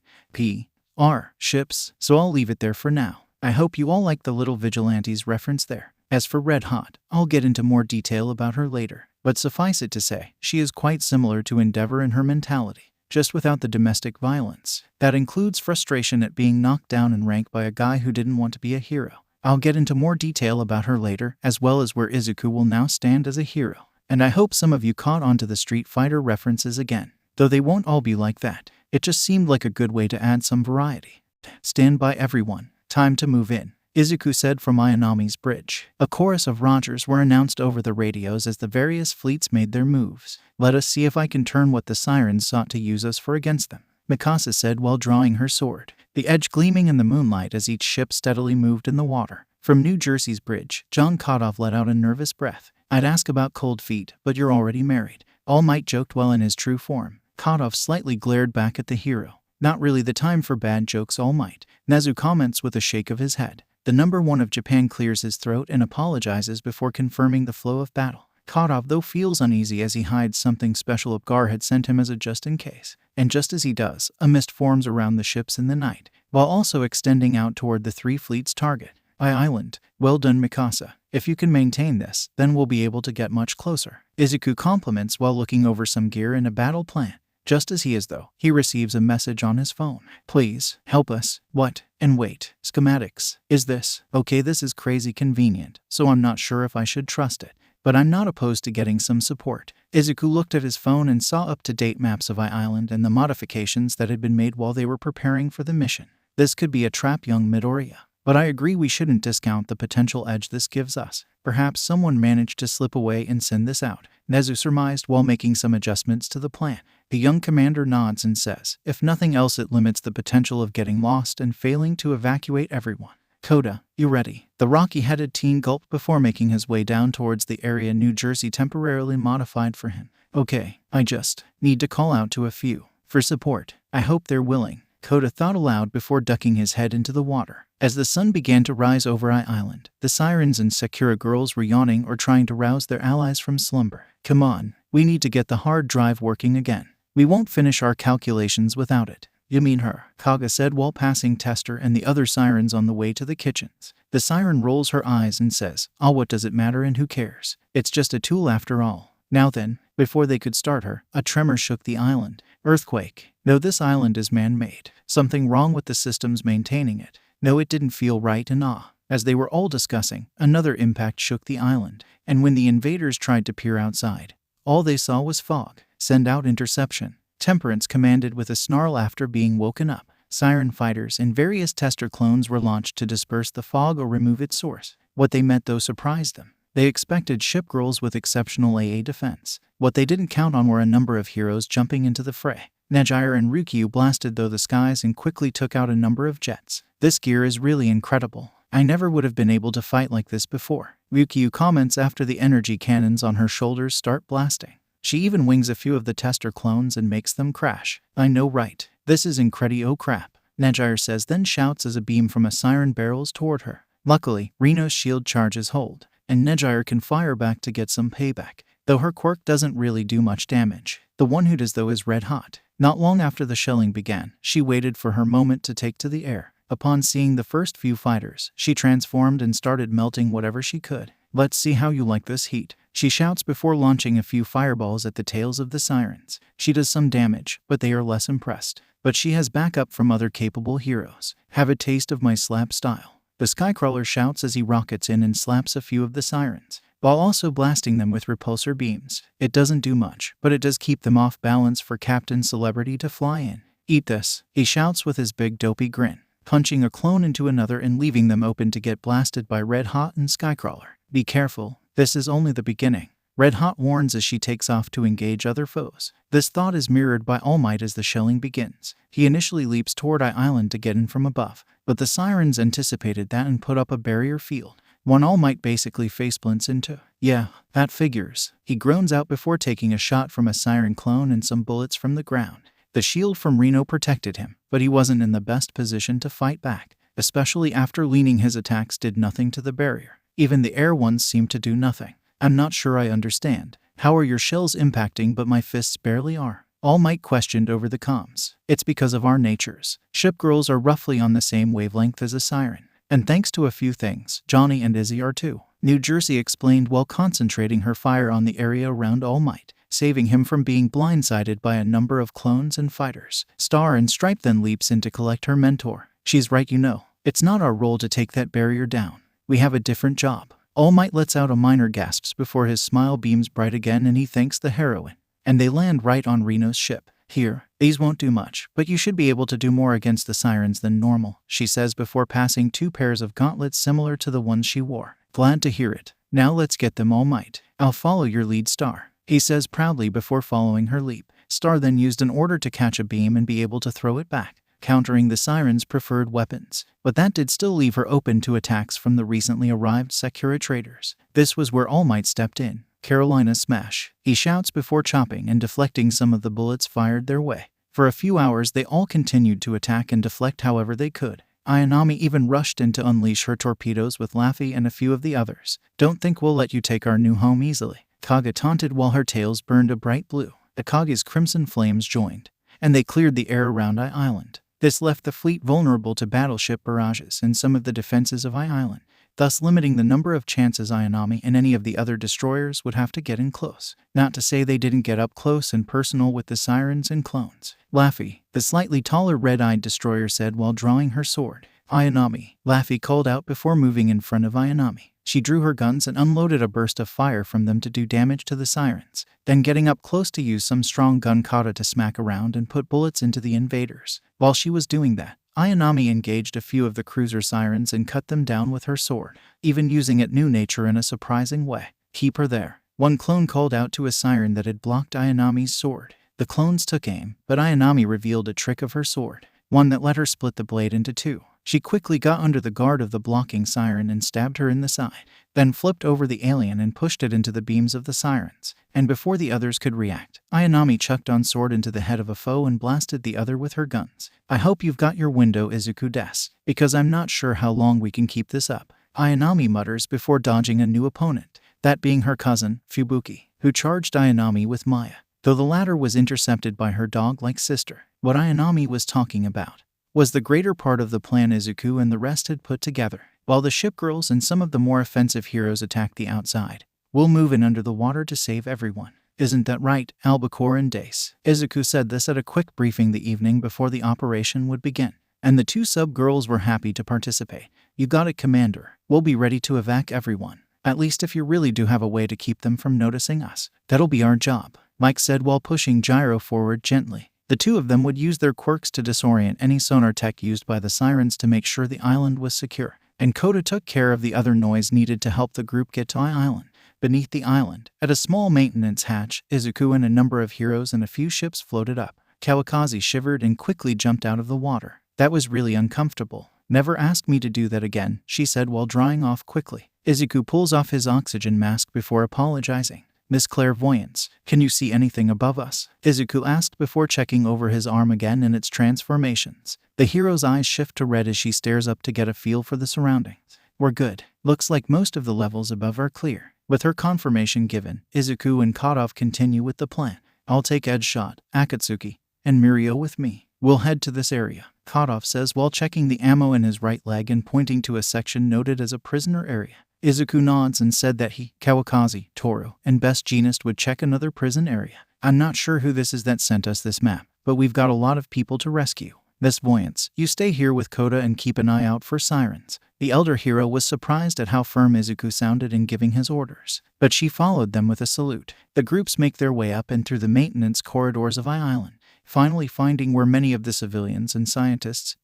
Speaker 1: Ships, so I'll leave it there for now. I hope you all like the little vigilantes reference there. As for Red Hot, I'll get into more detail about her later, but suffice it to say, she is quite similar to Endeavor in her mentality, just without the domestic violence. That includes frustration at being knocked down in rank by a guy who didn't want to be a hero. I'll get into more detail about her later, as well as where Izuku will now stand as a hero. And I hope some of you caught on to the Street Fighter references again, though they won't all be like that. It just seemed like a good way to add some variety. Stand by everyone. Time to move in, Izuku said from Ayanami's bridge. A chorus of Rogers were announced over the radios as the various fleets made their moves. Let us see if I can turn what the sirens sought to use us for against them, Mikasa said while drawing her sword, the edge gleaming in the moonlight as each ship steadily moved in the water. From New Jersey's bridge, John Kodoff let out a nervous breath. I'd ask about cold feet, but you're already married, All Might joked well in his true form. Kodoff slightly glared back at the hero. Not really the time for bad jokes, All Might, Nezu comments with a shake of his head. The number one of Japan clears his throat and apologizes before confirming the flow of battle. Kodoff, though, feels uneasy as he hides something special Abgar had sent him as a just in case. And just as he does, a mist forms around the ships in the night, while also extending out toward the three fleets' target. Island. Well done, Mikasa. If you can maintain this, then we'll be able to get much closer, Izuku compliments while looking over some gear and a battle plan. Just as he is, though, he receives a message on his phone. Please, help us. What? And wait. Schematics. Is this? Okay, this is crazy convenient, so I'm not sure if I should trust it, but I'm not opposed to getting some support. Izuku looked at his phone and saw up-to-date maps of Island and the modifications that had been made while they were preparing for the mission. This could be a trap, young Midoriya. But I agree we shouldn't discount the potential edge this gives us. Perhaps someone managed to slip away and send this out, Nezu surmised while making some adjustments to the plan. The young commander nods and says, if nothing else, it limits the potential of getting lost and failing to evacuate everyone. Koda, you ready? The rocky-headed teen gulped before making his way down towards the area New Jersey temporarily modified for him. Okay, I just need to call out to a few for support. I hope they're willing, Koda thought aloud before ducking his head into the water. As the sun began to rise over Island, the sirens and Sakura girls were yawning or trying to rouse their allies from slumber. Come on, we need to get the hard drive working again. We won't finish our calculations without it. You mean her, Kaga said while passing Tester and the other sirens on the way to the kitchens. The siren rolls her eyes and says, what does it matter and who cares? It's just a tool after all. Now then, before they could start her, a tremor shook the island. Earthquake. No, this island is man-made. Something wrong with the systems maintaining it. No, it didn't feel right, and As they were all discussing, another impact shook the island, and when the invaders tried to peer outside, all they saw was fog. Send out interception, Temperance commanded with a snarl after being woken up. Siren fighters and various tester clones were launched to disperse the fog or remove its source. What they met, though, surprised them. They expected ship girls with exceptional AA defense. What they didn't count on were a number of heroes jumping into the fray. Nejire and Ryukyu blasted through the skies and quickly took out a number of jets. This gear is really incredible. I never would have been able to fight like this before. Ryukyu comments after the energy cannons on her shoulders start blasting. She even wings a few of the tester clones and makes them crash. I know, right? This is incredi-oh crap, Nejire says, then shouts as a beam from a siren barrels toward her. Luckily, Reno's shield charges hold, and Nejire can fire back to get some payback, though her quirk doesn't really do much damage. The one who does, though, is red hot. Not long after the shelling began, she waited for her moment to take to the air. Upon seeing the first few fighters, she transformed and started melting whatever she could. Let's see how you like this heat, she shouts before launching a few fireballs at the tails of the sirens. She does some damage, but they are less impressed. But she has backup from other capable heroes. Have a taste of my slap style, the Skycrawler shouts as he rockets in and slaps a few of the sirens, while also blasting them with repulsor beams. It doesn't do much, but it does keep them off balance for Captain Celebrity to fly in. Eat this, he shouts with his big dopey grin, punching a clone into another and leaving them open to get blasted by Red Hot and Skycrawler. Be careful, this is only the beginning, Red Hot warns as she takes off to engage other foes. This thought is mirrored by All Might as the shelling begins. He initially leaps toward Island to get in from above, but the sirens anticipated that and put up a barrier field. One All Might basically faceplants into. Yeah, that figures. He groans out before taking a shot from a siren clone and some bullets from the ground. The shield from Reno protected him, but he wasn't in the best position to fight back, especially after leaning his attacks did nothing to the barrier. Even the air ones seemed to do nothing. I'm not sure I understand. How are your shells impacting but my fists barely are? All Might questioned over the comms. It's because of our natures. Ship girls are roughly on the same wavelength as a siren. And thanks to a few things, Johnny and Izzy are too. New Jersey explained while concentrating her fire on the area around All Might, saving him from being blindsided by a number of clones and fighters. Star and Stripe then leaps in to collect her mentor. She's right, you know. It's not our role to take that barrier down. We have a different job. All Might lets out a minor gasps before his smile beams bright again and he thanks the heroine. And they land right on Reno's ship. Here, these won't do much, but you should be able to do more against the sirens than normal, she says before passing 2 pairs of gauntlets similar to the ones she wore. Glad to hear it. Now let's get them, All Might. I'll follow your lead, Star, he says proudly before following her leap. Star then used an order to catch a beam and be able to throw it back, countering the sirens' preferred weapons. But that did still leave her open to attacks from the recently arrived Sakura traders. This was where All Might stepped in. Carolina smash, he shouts before chopping and deflecting some of the bullets fired their way. For a few hours they all continued to attack and deflect however they could. Ayanami even rushed in to unleash her torpedoes with Laffy and a few of the others. Don't think we'll let you take our new home easily, Kaga taunted while her tails burned a bright blue. Akage's crimson flames joined, and they cleared the air around Island. This left the fleet vulnerable to battleship barrages and some of the defenses of Island, thus limiting the number of chances Ayanami and any of the other destroyers would have to get in close. Not to say they didn't get up close and personal with the sirens and clones. Laffy, the slightly taller red-eyed destroyer, said while drawing her sword. Ayanami, Laffy called out before moving in front of Ayanami. She drew her guns and unloaded a burst of fire from them to do damage to the sirens, then getting up close to use some strong gun kata to smack around and put bullets into the invaders. While she was doing that, Ayanami engaged a few of the cruiser sirens and cut them down with her sword, even using it new nature in a surprising way. Keep her there, one clone called out to a siren that had blocked Ayanami's sword. The clones took aim, but Ayanami revealed a trick of her sword, one that let her split the blade into 2. She quickly got under the guard of the blocking siren and stabbed her in the side, then flipped over the alien and pushed it into the beams of the sirens. And before the others could react, Ayanami chucked on sword into the head of a foe and blasted the other with her guns. I hope you've got your window, Izuku des, because I'm not sure how long we can keep this up, Ayanami mutters before dodging a new opponent, that being her cousin, Fubuki, who charged Ayanami with Maya, though the latter was intercepted by her dog-like sister. What Ayanami was talking about was the greater part of the plan Izuku and the rest had put together. While the ship girls and some of the more offensive heroes attacked the outside, we'll move in under the water to save everyone. Isn't that right, Albacore and Dace? Izuku said this at a quick briefing the evening before the operation would begin, and the 2 sub-girls were happy to participate. You got it, Commander. We'll be ready to evac everyone. At least if you really do have a way to keep them from noticing us. That'll be our job, Mike said while pushing Gyro forward gently. The two of them would use their quirks to disorient any sonar tech used by the sirens to make sure the island was secure, and Koda took care of the other noise needed to help the group get to Island. Beneath the island, at a small maintenance hatch, Izuku and a number of heroes and a few ships floated up. Kawakazi shivered and quickly jumped out of the water. That was really uncomfortable. Never ask me to do that again, she said while drying off quickly. Izuku pulls off his oxygen mask before apologizing. Miss Clairvoyance, can you see anything above us? Izuku asked before checking over his arm again and its transformations. The hero's eyes shift to red as she stares up to get a feel for the surroundings. We're good. Looks like most of the levels above are clear. With her confirmation given, Izuku and Kadov continue with the plan. I'll take Ed's shot, Akatsuki, and Mirio with me. We'll head to this area, Kadov says while checking the ammo in his right leg and pointing to a section noted as a prisoner area. Izuku nods and said that he, Kawakazi, Toro, and Best Jeanist would check another prison area. I'm not sure who this is that sent us this map, but we've got a lot of people to rescue. Miss Voyance, you stay here with Koda and keep an eye out for sirens. The elder hero was surprised at how firm Izuku sounded in giving his orders, but she followed them with a salute. The groups make their way up and through the maintenance corridors of Island, finally finding where many of the civilians and scientists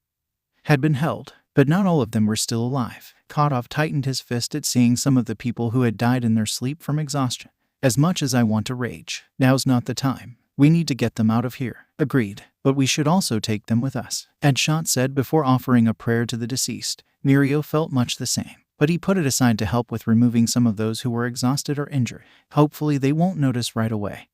Speaker 1: had been held, but not all of them were still alive. Kadov tightened his fist at seeing some of the people who had died in their sleep from exhaustion. As much as I want to rage, now's not the time. We need to get them out of here. Agreed, but we should also take them with us, Edshot said before offering a prayer to the deceased. Mirio felt much the same, but he put it aside to help with removing some of those who were exhausted or injured. Hopefully they won't notice right away,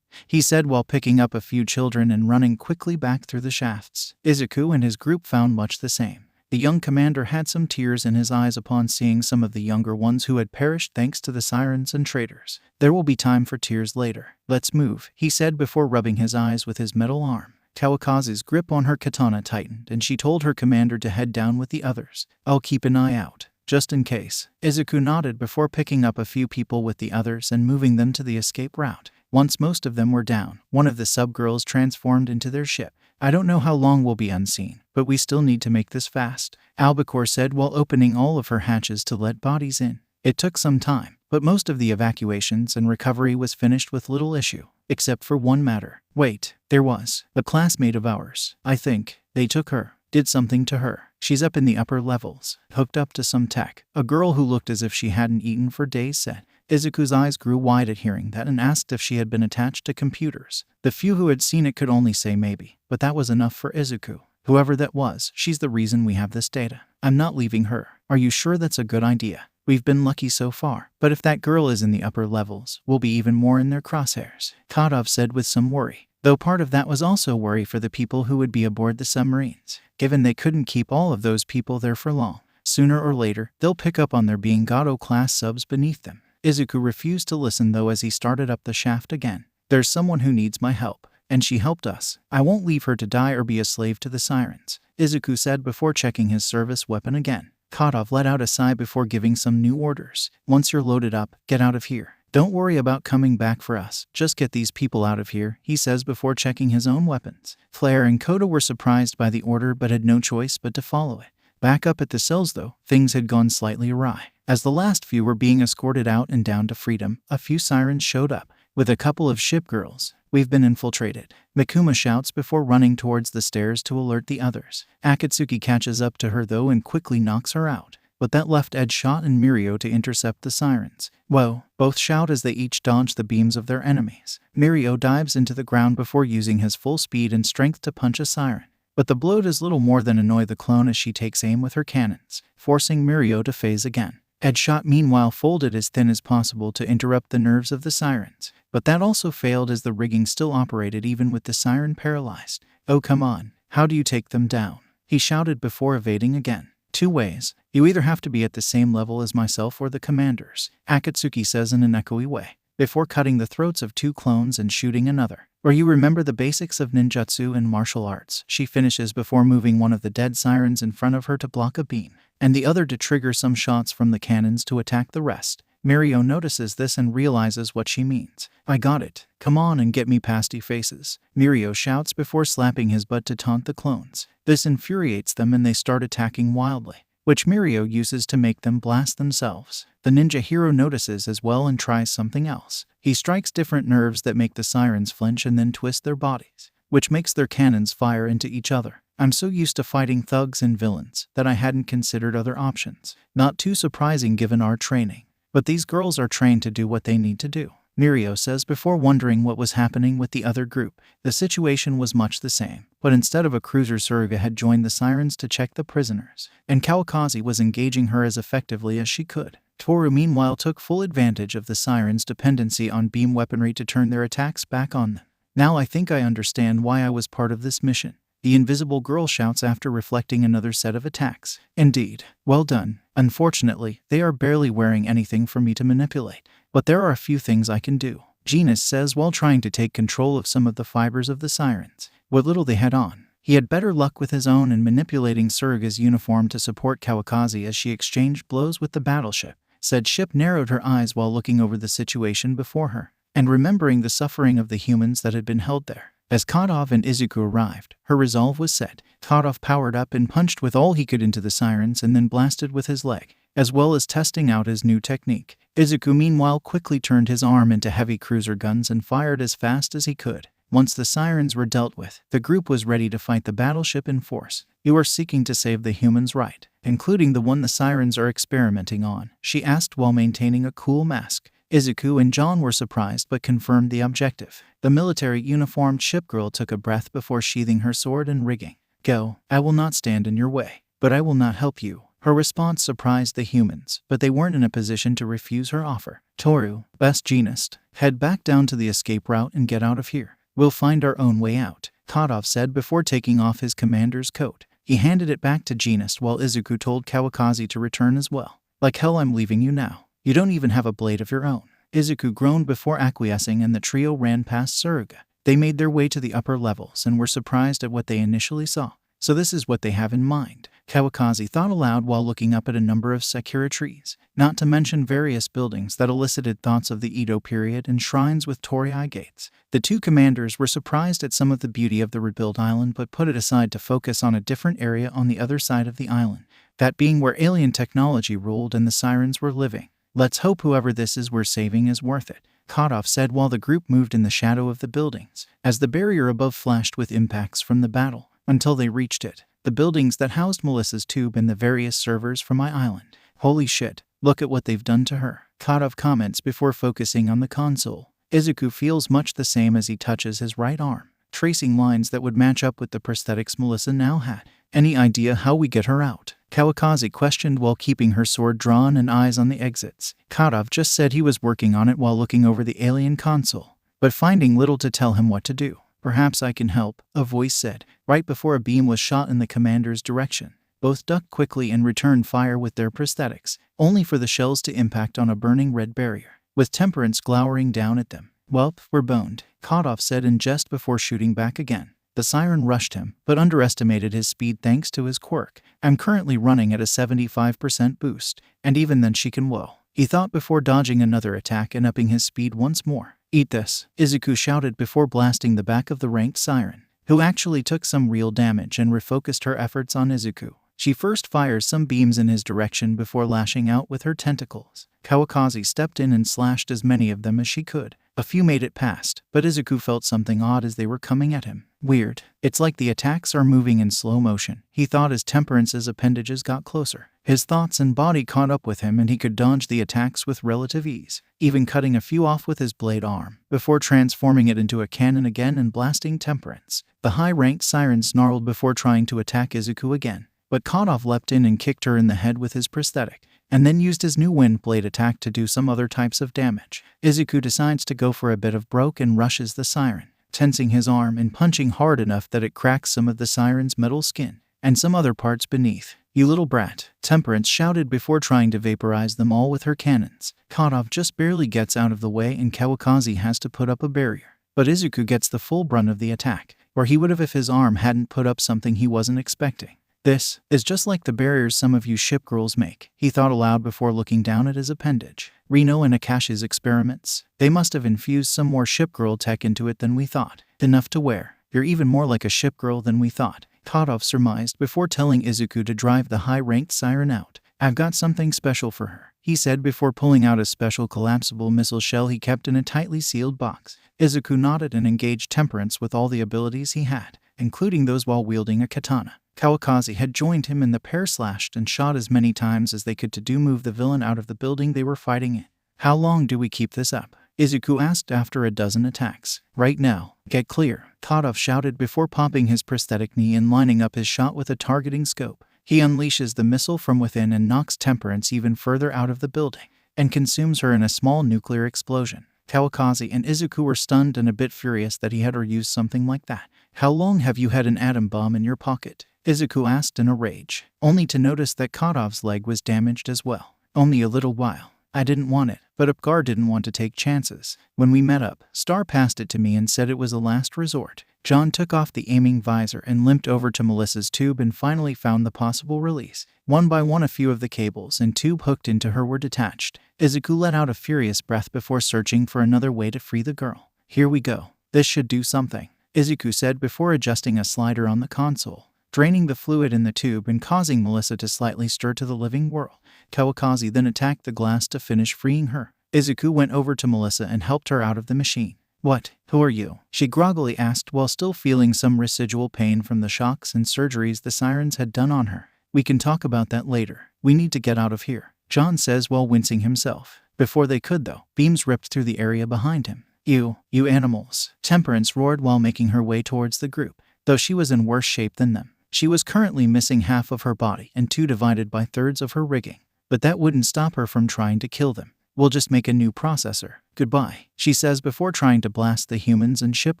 Speaker 1: he said while picking up a few children and running quickly back through the shafts. Izuku and his group found much the same. The young commander had some tears in his eyes upon seeing some of the younger ones who had perished thanks to the sirens and traitors. There will be time for tears later. Let's move, he said before rubbing his eyes with his metal arm. Kawakazi's grip on her katana tightened and she told her commander to head down with the others. I'll keep an eye out, just in case. Izuku nodded before picking up a few people with the others and moving them to the escape route. Once most of them were down, one of the sub-girls transformed into their ship. I don't know how long we'll be unseen, but we still need to make this fast, Albacore said while opening all of her hatches to let bodies in. It took some time, but most of the evacuations and recovery was finished with little issue, except for one matter. Wait, there was a classmate of ours. I think they took her, did something to her. She's up in the upper levels, hooked up to some tech. A girl who looked as if she hadn't eaten for days said. Izuku's eyes grew wide at hearing that and asked if she had been attached to computers. The few who had seen it could only say maybe, but that was enough for Izuku. Whoever that was, she's the reason we have this data. I'm not leaving her. Are you sure that's a good idea? We've been lucky so far, but if that girl is in the upper levels, we'll be even more in their crosshairs, Kadov said with some worry. Though part of that was also worry for the people who would be aboard the submarines, given they couldn't keep all of those people there for long. Sooner or later, they'll pick up on there being Gado-class subs beneath them. Izuku refused to listen though as he started up the shaft again. There's someone who needs my help, and she helped us. I won't leave her to die or be a slave to the sirens, Izuku said before checking his service weapon again. Kadov let out a sigh before giving some new orders. Once you're loaded up, get out of here. Don't worry about coming back for us. Just get these people out of here, he says before checking his own weapons. Flare and Koda were surprised by the order but had no choice but to follow it. Back up at the cells though, things had gone slightly awry. As the last few were being escorted out and down to freedom, a few sirens showed up, with a couple of ship girls. We've been infiltrated, Mikuma shouts before running towards the stairs to alert the others. Akatsuki catches up to her though and quickly knocks her out, but that left Edshot and Mirio to intercept the sirens. Whoa, both shout as they each dodge the beams of their enemies. Mirio dives into the ground before using his full speed and strength to punch a siren. But the blow does little more than annoy the clone as she takes aim with her cannons, forcing Mirio to phase again. Edshot meanwhile folded as thin as possible to interrupt the nerves of the sirens, but that also failed as the rigging still operated even with the siren paralyzed. Oh come on, how do you take them down? He shouted before evading again. Two ways. You either have to be at the same level as myself or the commanders, Akatsuki says in an echoey way, before cutting the throats of two clones and shooting another. Or you remember the basics of ninjutsu and martial arts, she finishes before moving one of the dead sirens in front of her to block a beam, and the other to trigger some shots from the cannons to attack the rest. Mirio notices this and realizes what she means. I got it. Come on and get me pasty faces, Mirio shouts before slapping his butt to taunt the clones. This infuriates them and they start attacking wildly. which Mirio uses to make them blast themselves. The ninja hero notices as well and tries something else. He strikes different nerves that make the sirens flinch and then twist their bodies, which makes their cannons fire into each other. I'm so used to fighting thugs and villains that I hadn't considered other options. Not too surprising given our training. But these girls are trained to do what they need to do, Mirio says before wondering what was happening with the other group. The situation was much the same, but instead of a cruiser, Suruga had joined the sirens to check the prisoners, and Kawakaze was engaging her as effectively as she could. Toru meanwhile took full advantage of the sirens' dependency on beam weaponry to turn their attacks back on them. Now I think I understand why I was part of this mission, the invisible girl shouts after reflecting another set of attacks. Indeed, well done. Unfortunately, they are barely wearing anything for me to manipulate, but there are a few things I can do, Genus says while trying to take control of some of the fibers of the sirens. What little they had on. He had better luck with his own and manipulating Suruga's uniform to support Kawakaze as she exchanged blows with the battleship. Said ship narrowed her eyes while looking over the situation before her, and remembering the suffering of the humans that had been held there. As Kadov and Izuku arrived, her resolve was set. Kadov powered up and punched with all he could into the sirens and then blasted with his leg, as well as testing out his new technique. Izuku meanwhile quickly turned his arm into heavy cruiser guns and fired as fast as he could. Once the sirens were dealt with, the group was ready to fight the battleship in force. You are seeking to save the humans, right? Including the one the sirens are experimenting on, she asked while maintaining a cool mask. Izuku and John were surprised but confirmed the objective. The military-uniformed shipgirl took a breath before sheathing her sword and rigging. Go, I will not stand in your way, but I will not help you. Her response surprised the humans, but they weren't in a position to refuse her offer. Toru, best Genus, head back down to the escape route and get out of here. We'll find our own way out, Kadov said before taking off his commander's coat. He handed it back to Genus while Izuku told Kawakaze to return as well. Like hell, I'm leaving you now. You don't even have a blade of your own. Izuku groaned before acquiescing and the trio ran past Suruga. They made their way to the upper levels and were surprised at what they initially saw. So this is what they have in mind, Kawakaze thought aloud while looking up at a number of sakura trees, not to mention various buildings that elicited thoughts of the Edo period and shrines with torii gates. The two commanders were surprised at some of the beauty of the rebuilt island but put it aside to focus on a different area on the other side of the island, that being where alien technology ruled and the sirens were living. Let's hope whoever this is we're saving is worth it, Kadov said while the group moved in the shadow of the buildings, as the barrier above flashed with impacts from the battle, until they reached it, the buildings that housed Melissa's tube and the various servers from my island. Holy shit, look at what they've done to her, Kadov comments before focusing on the console. Izuku feels much the same as he touches his right arm, tracing lines that would match up with the prosthetics Melissa now had. Any idea how we get her out? Kawakaze questioned while keeping her sword drawn and eyes on the exits. Kadov just said he was working on it while looking over the alien console, but finding little to tell him what to do. Perhaps I can help, a voice said, right before a beam was shot in the commander's direction. Both ducked quickly and returned fire with their prosthetics, only for the shells to impact on a burning red barrier, with Temperance glowering down at them. Welp, we're boned, Kadov said in jest before shooting back again. The siren rushed him, but underestimated his speed thanks to his quirk. I'm currently running at a 75% boost, and even then she can whoa, he thought before dodging another attack and upping his speed once more. Eat this, Izuku shouted before blasting the back of the ranked siren, who actually took some real damage and refocused her efforts on Izuku. She first fires some beams in his direction before lashing out with her tentacles. Kawakaze stepped in and slashed as many of them as she could. A few made it past, but Izuku felt something odd as they were coming at him. Weird. It's like the attacks are moving in slow motion, he thought as Temperance's appendages got closer. His thoughts and body caught up with him and he could dodge the attacks with relative ease, even cutting a few off with his blade arm, before transforming it into a cannon again and blasting Temperance. The high-ranked siren snarled before trying to attack Izuku again, but Kadov leapt in and kicked her in the head with his prosthetic, and then used his new wind blade attack to do some other types of damage. Izuku decides to go for a bit of broke and rushes the siren, tensing his arm and punching hard enough that it cracks some of the siren's metal skin, and some other parts beneath. You little brat, Temperance shouted before trying to vaporize them all with her cannons. Kadov just barely gets out of the way and Kawakaze has to put up a barrier, but Izuku gets the full brunt of the attack, or he would have if his arm hadn't put up something he wasn't expecting. This is just like the barriers some of you shipgirls make, he thought aloud before looking down at his appendage. Reno and Akashi's experiments. They must have infused some more shipgirl tech into it than we thought. Enough to wear. You're even more like a shipgirl than we thought. Kadov surmised before telling Izuku to drive the high-ranked siren out. I've got something special for her, he said before pulling out a special collapsible missile shell he kept in a tightly sealed box. Izuku nodded and engaged Temperance with all the abilities he had, including those while wielding a katana. Kawakaze had joined him and the pair slashed and shot as many times as they could to move the villain out of the building they were fighting in. How long do we keep this up? Izuku asked after a dozen attacks. Right now. Get clear, Kadov shouted before popping his prosthetic knee and lining up his shot with a targeting scope. He unleashes the missile from within and knocks Temperance even further out of the building, and consumes her in a small nuclear explosion. Kawakaze and Izuku were stunned and a bit furious that he had or used something like that. How long have you had an atom bomb in your pocket? Izuku asked in a rage, only to notice that Kadov's leg was damaged as well. Only a little while. I didn't want it, but Upgar didn't want to take chances. When we met up, Star passed it to me and said it was a last resort. John took off the aiming visor and limped over to Melissa's tube and finally found the possible release. One by one a few of the cables and tube hooked into her were detached. Izuku let out a furious breath before searching for another way to free the girl. Here we go. This should do something, Izuku said before adjusting a slider on the console, draining the fluid in the tube and causing Melissa to slightly stir to the living world. Kawakaze then attacked the glass to finish freeing her. Izuku went over to Melissa and helped her out of the machine. What? Who are you? She groggily asked while still feeling some residual pain from the shocks and surgeries the sirens had done on her. We can talk about that later. We need to get out of here, John says while wincing himself. Before they could though, beams ripped through the area behind him. You animals, Temperance roared while making her way towards the group, though she was in worse shape than them. She was currently missing half of her body and 2 divided by thirds of her rigging. But that wouldn't stop her from trying to kill them. We'll just make a new processor. Goodbye, she says before trying to blast the humans and ship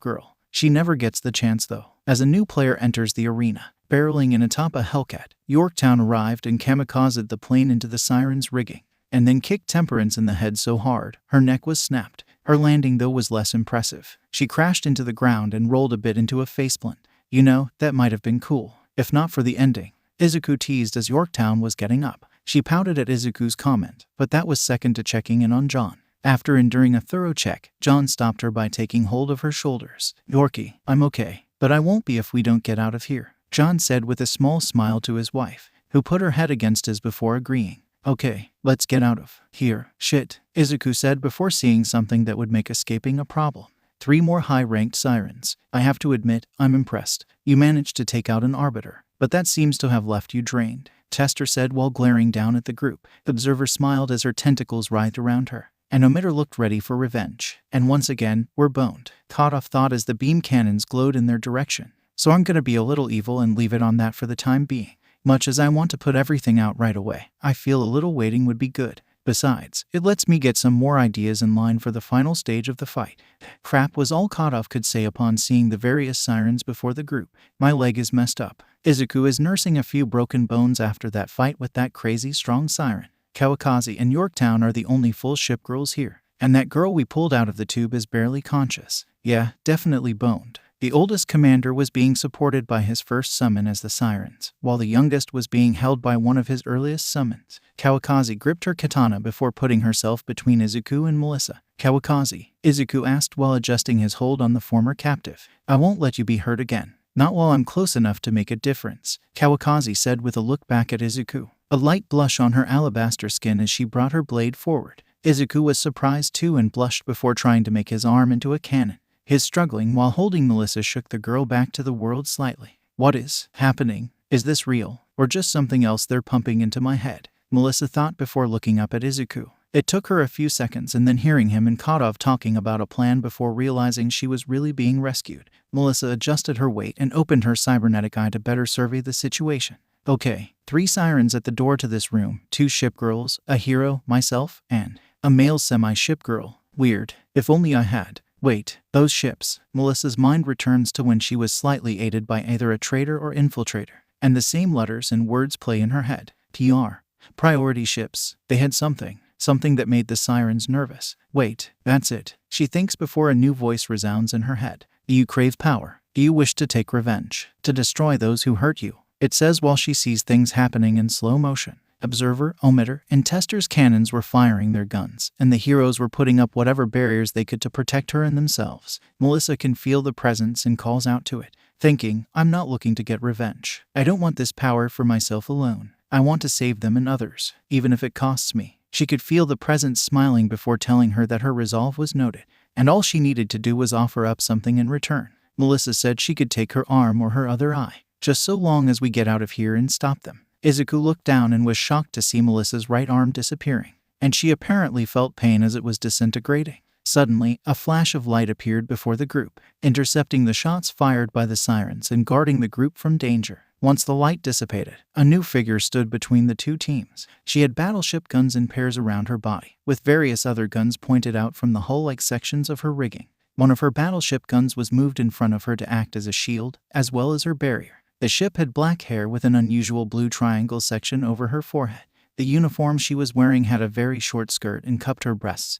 Speaker 1: girl. She never gets the chance though. As a new player enters the arena, barreling in atop a Hellcat, Yorktown arrived and kamikazed the plane into the siren's rigging, and then kicked Temperance in the head so hard, her neck was snapped. Her landing though was less impressive. She crashed into the ground and rolled a bit into a faceplant. You know, that might have been cool, if not for the ending, Izuku teased as Yorktown was getting up. She pouted at Izuku's comment, but that was second to checking in on John. After enduring a thorough check, John stopped her by taking hold of her shoulders. Yorkie, I'm okay, but I won't be if we don't get out of here, John said with a small smile to his wife, who put her head against his before agreeing. Okay, let's get out of here. Shit, Izuku said before seeing something that would make escaping a problem. 3 more high-ranked sirens. I have to admit, I'm impressed. You managed to take out an arbiter, but that seems to have left you drained, Tester said while glaring down at the group. The observer smiled as her tentacles writhed around her, and Omitter looked ready for revenge. And once again, we're boned, Kadov thought as the beam cannons glowed in their direction. So I'm gonna be a little evil and leave it on that for the time being. Much as I want to put everything out right away, I feel a little waiting would be good. Besides, it lets me get some more ideas in line for the final stage of the fight. Crap was all Kadov could say upon seeing the various sirens before the group. My leg is messed up. Izuku is nursing a few broken bones after that fight with that crazy strong siren. Kawakaze and Yorktown are the only full ship girls here, and that girl we pulled out of the tube is barely conscious. Yeah, definitely boned. The oldest commander was being supported by his first summon as the sirens, while the youngest was being held by one of his earliest summons. Kawakaze gripped her katana before putting herself between Izuku and Melissa. Kawakaze, Izuku asked while adjusting his hold on the former captive. I won't let you be hurt again. Not while I'm close enough to make a difference, Kawakaze said with a look back at Izuku. A light blush on her alabaster skin as she brought her blade forward. Izuku was surprised too and blushed before trying to make his arm into a cannon. His struggling while holding Melissa shook the girl back to the world slightly. What is happening? Is this real, or just something else they're pumping into my head? Melissa thought before looking up at Izuku. It took her a few seconds and then hearing him and Kadov talking about a plan before realizing she was really being rescued. Melissa adjusted her weight and opened her cybernetic eye to better survey the situation. Okay, 3 sirens at the door to this room, 2 ship girls, a hero, myself, and a male semi-ship girl. Weird. If only I had. Wait, those ships. Melissa's mind returns to when she was slightly aided by either a traitor or infiltrator, and the same letters and words play in her head. TR. Priority ships. They had something that made the sirens nervous. Wait, that's it. She thinks before a new voice resounds in her head. Do you crave power? Do you wish to take revenge? To destroy those who hurt you? It says while she sees things happening in slow motion. Observer, Omitter, and Tester's cannons were firing their guns, and the heroes were putting up whatever barriers they could to protect her and themselves. Melissa can feel the presence and calls out to it. thinking, I'm not looking to get revenge. I don't want this power for myself alone. I want to save them and others, even if it costs me. She could feel the presence smiling before telling her that her resolve was noted, and all she needed to do was offer up something in return. Melissa said she could take her arm or her other eye, just so long as we get out of here and stop them. Izuku looked down and was shocked to see Melissa's right arm disappearing, and she apparently felt pain as it was disintegrating. Suddenly, a flash of light appeared before the group, intercepting the shots fired by the sirens and guarding the group from danger. Once the light dissipated, a new figure stood between the two teams. She had battleship guns in pairs around her body, with various other guns pointed out from the hull like sections of her rigging. One of her battleship guns was moved in front of her to act as a shield, as well as her barrier. The ship had black hair with an unusual blue triangle section over her forehead. The uniform she was wearing had a very short skirt and cupped her breasts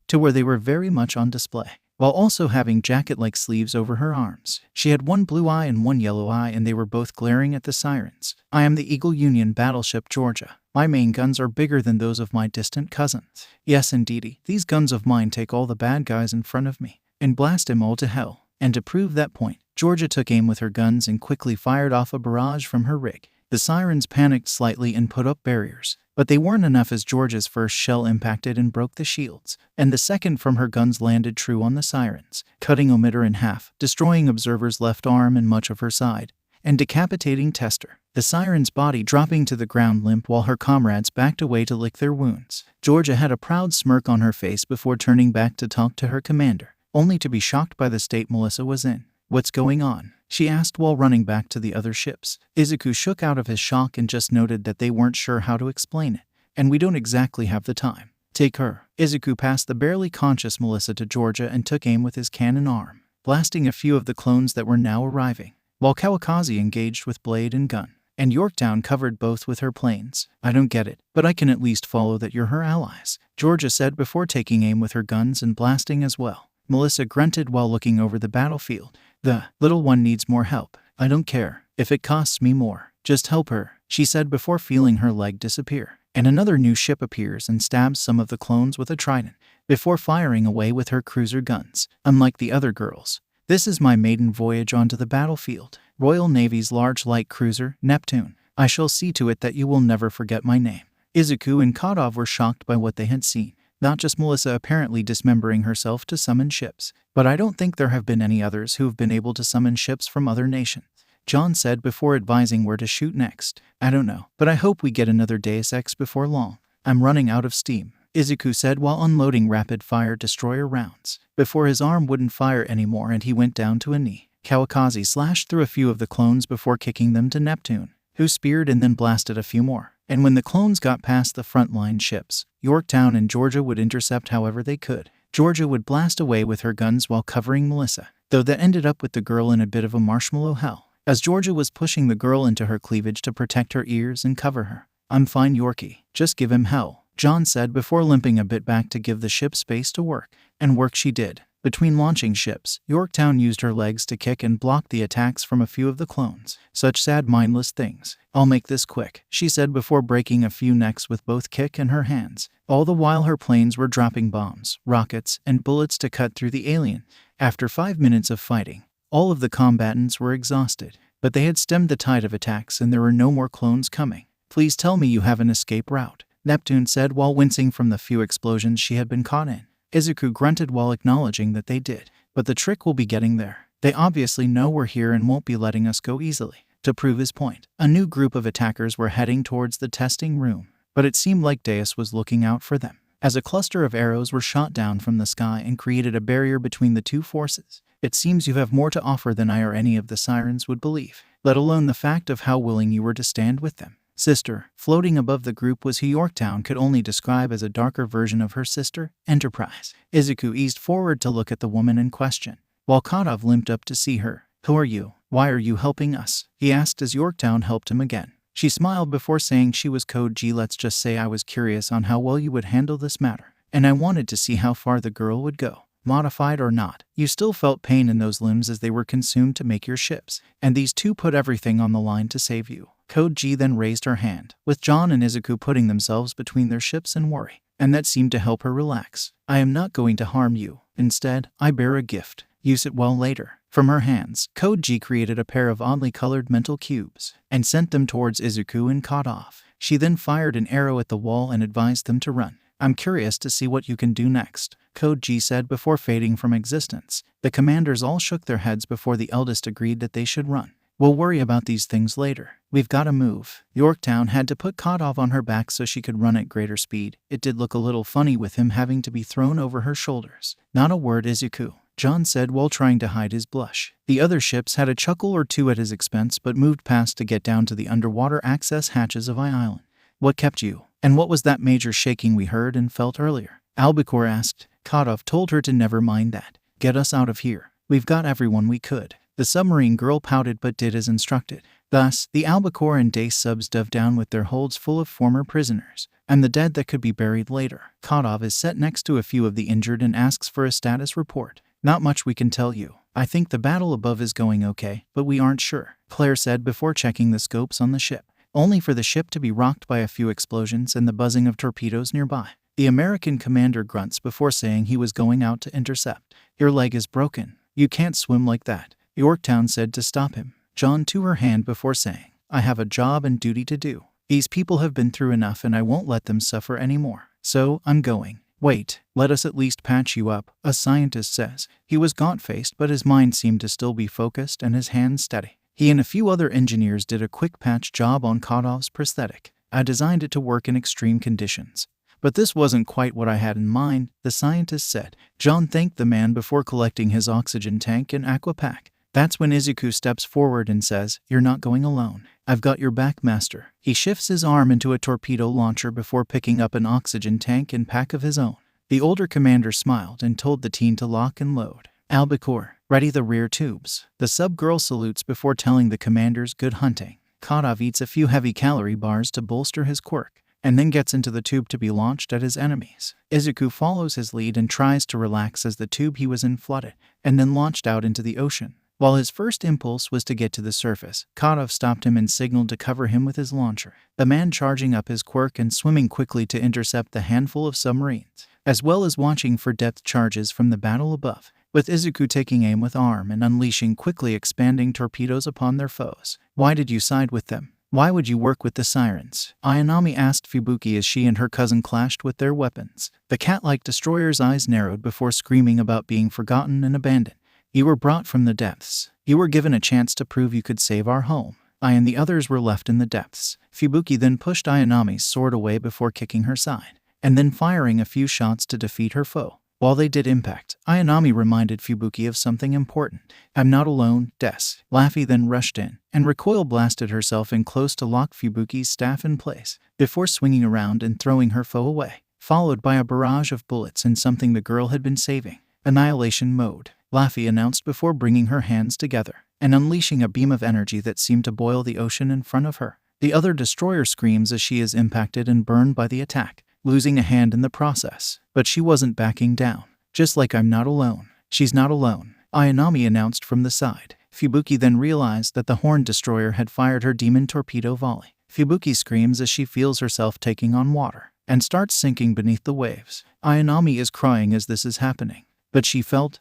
Speaker 1: to where they were very much on display, while also having jacket-like sleeves over her arms. She had one blue eye and one yellow eye, and they were both glaring at the sirens. I am the Eagle Union battleship Georgia. My main guns are bigger than those of my distant cousins. Yes, indeedy, these guns of mine take all the bad guys in front of me and blast them all to hell. And to prove that point, Georgia took aim with her guns and quickly fired off a barrage from her rig. The sirens panicked slightly and put up barriers, but they weren't enough as Georgia's first shell impacted and broke the shields, and the second from her guns landed true on the sirens, cutting Omitter in half, destroying Observer's left arm and much of her side, and decapitating Tester, the siren's body dropping to the ground limp while her comrades backed away to lick their wounds. Georgia had a proud smirk on her face before turning back to talk to her commander, only to be shocked by the state Melissa was in. What's going on? She asked while running back to the other ships. Izuku shook out of his shock and just noted that they weren't sure how to explain it, and we don't exactly have the time. Take her. Izuku passed the barely conscious Melissa to Georgia and took aim with his cannon arm, blasting a few of the clones that were now arriving, while Kawakaze engaged with blade and gun, and Yorktown covered both with her planes. I don't get it, but I can at least follow that you're her allies, Georgia said before taking aim with her guns and blasting as well. Melissa grunted while looking over the battlefield. The little one needs more help. I don't care if it costs me more. Just help her, she said before feeling her leg disappear. And another new ship appears and stabs some of the clones with a trident, before firing away with her cruiser guns. Unlike the other girls, this is my maiden voyage onto the battlefield. Royal Navy's large light cruiser, Neptune. I shall see to it that you will never forget my name. Izuku and Kadov were shocked by what they had seen. Not just Melissa apparently dismembering herself to summon ships, but I don't think there have been any others who have been able to summon ships from other nations, John said before advising where to shoot next. I don't know, but I hope we get another Deus Ex before long. I'm running out of steam, Izuku said while unloading rapid-fire destroyer rounds, before his arm wouldn't fire anymore and he went down to a knee. Kawakaze slashed through a few of the clones before kicking them to Neptune, who speared and then blasted a few more. And when the clones got past the front-line ships, Yorktown and Georgia would intercept however they could. Georgia would blast away with her guns while covering Melissa, though that ended up with the girl in a bit of a marshmallow hell, as Georgia was pushing the girl into her cleavage to protect her ears and cover her. I'm fine, Yorkie. Just give him hell, John said before limping a bit back to give the ship space to work. And work she did. Between launching ships, Yorktown used her legs to kick and block the attacks from a few of the clones. Such sad, mindless things. I'll make this quick, she said before breaking a few necks with both kick and her hands. All the while her planes were dropping bombs, rockets, and bullets to cut through the alien. After 5 minutes of fighting, all of the combatants were exhausted, but they had stemmed the tide of attacks and there were no more clones coming. Please tell me you have an escape route, Neptune said while wincing from the few explosions she had been caught in. Izuku grunted while acknowledging that they did, but the trick will be getting there. They obviously know we're here and won't be letting us go easily. To prove his point, a new group of attackers were heading towards the testing room, but it seemed like Deus was looking out for them, as a cluster of arrows were shot down from the sky and created a barrier between the two forces. It seems you have more to offer than I or any of the sirens would believe, let alone the fact of how willing you were to stand with them. Sister, floating above the group was who Yorktown could only describe as a darker version of her sister, Enterprise. Izuku eased forward to look at the woman in question, while Kadov limped up to see her. Who are you? Why are you helping us? He asked as Yorktown helped him again. She smiled before saying she was Code G. Let's just say I was curious on how well you would handle this matter, and I wanted to see how far the girl would go. Modified or not, you still felt pain in those limbs as they were consumed to make your ships, and these two put everything on the line to save you. Code G then raised her hand, with John and Izuku putting themselves between their ships in worry, and that seemed to help her relax. I am not going to harm you. Instead, I bear a gift. Use it well later. From her hands, Code G created a pair of oddly colored mental cubes and sent them towards Izuku and Kadov. She then fired an arrow at the wall and advised them to run. I'm curious to see what you can do next, Code G said before fading from existence. The commanders all shook their heads before the eldest agreed that they should run. We'll worry about these things later. We've got to move. Yorktown had to put Kadov on her back so she could run at greater speed. It did look a little funny with him having to be thrown over her shoulders. Not a word, Izuku, John said while trying to hide his blush. The other ships had a chuckle or two at his expense but moved past to get down to the underwater access hatches of Island. What kept you? And what was that major shaking we heard and felt earlier? Albacore asked. Kadov told her to never mind that. Get us out of here. We've got everyone we could. The submarine girl pouted but did as instructed. Thus, the Albacore and Dace subs dove down with their holds full of former prisoners and the dead that could be buried later. Kadov is set next to a few of the injured and asks for a status report. Not much we can tell you. I think the battle above is going okay, but we aren't sure, Claire said before checking the scopes on the ship, only for the ship to be rocked by a few explosions and the buzzing of torpedoes nearby. The American commander grunts before saying he was going out to intercept. Your leg is broken. You can't swim like that, Yorktown said to stop him. John to her hand before saying, I have a job and duty to do. These people have been through enough and I won't let them suffer anymore. So, I'm going. Wait, let us at least patch you up, a scientist says. He was gaunt-faced but his mind seemed to still be focused and his hands steady. He and a few other engineers did a quick patch job on Kadov's prosthetic. I designed it to work in extreme conditions. But this wasn't quite what I had in mind, the scientist said. John thanked the man before collecting his oxygen tank and aquapack. That's when Izuku steps forward and says, You're not going alone. I've got your back, master. He shifts his arm into a torpedo launcher before picking up an oxygen tank and pack of his own. The older commander smiled and told the teen to lock and load. Albacore, ready the rear tubes. The sub-girl salutes before telling the commanders good hunting. Kadov eats a few heavy calorie bars to bolster his quirk, and then gets into the tube to be launched at his enemies. Izuku follows his lead and tries to relax as the tube he was in flooded, and then launched out into the ocean. While his first impulse was to get to the surface, Kadov stopped him and signaled to cover him with his launcher, the man charging up his quirk and swimming quickly to intercept the handful of submarines, as well as watching for depth charges from the battle above, with Izuku taking aim with arm and unleashing quickly expanding torpedoes upon their foes. Why did you side with them? Why would you work with the sirens? Ayanami asked Fubuki as she and her cousin clashed with their weapons. The cat-like destroyer's eyes narrowed before screaming about being forgotten and abandoned. You were brought from the depths. You were given a chance to prove you could save our home. I and the others were left in the depths. Fubuki then pushed Ayanami's sword away before kicking her side, and then firing a few shots to defeat her foe. While they did impact, Ayanami reminded Fubuki of something important. I'm not alone, Des. Laffy then rushed in, and recoil blasted herself in close to lock Fubuki's staff in place, before swinging around and throwing her foe away, followed by a barrage of bullets and something the girl had been saving. Annihilation mode, Laffy announced before bringing her hands together, and unleashing a beam of energy that seemed to boil the ocean in front of her. The other destroyer screams as she is impacted and burned by the attack, losing a hand in the process. But she wasn't backing down. Just like I'm not alone. She's not alone, Ayanami announced from the side. Fubuki then realized that the horned destroyer had fired her demon torpedo volley. Fubuki screams as she feels herself taking on water, and starts sinking beneath the waves. Ayanami is crying as this is happening. But she felt,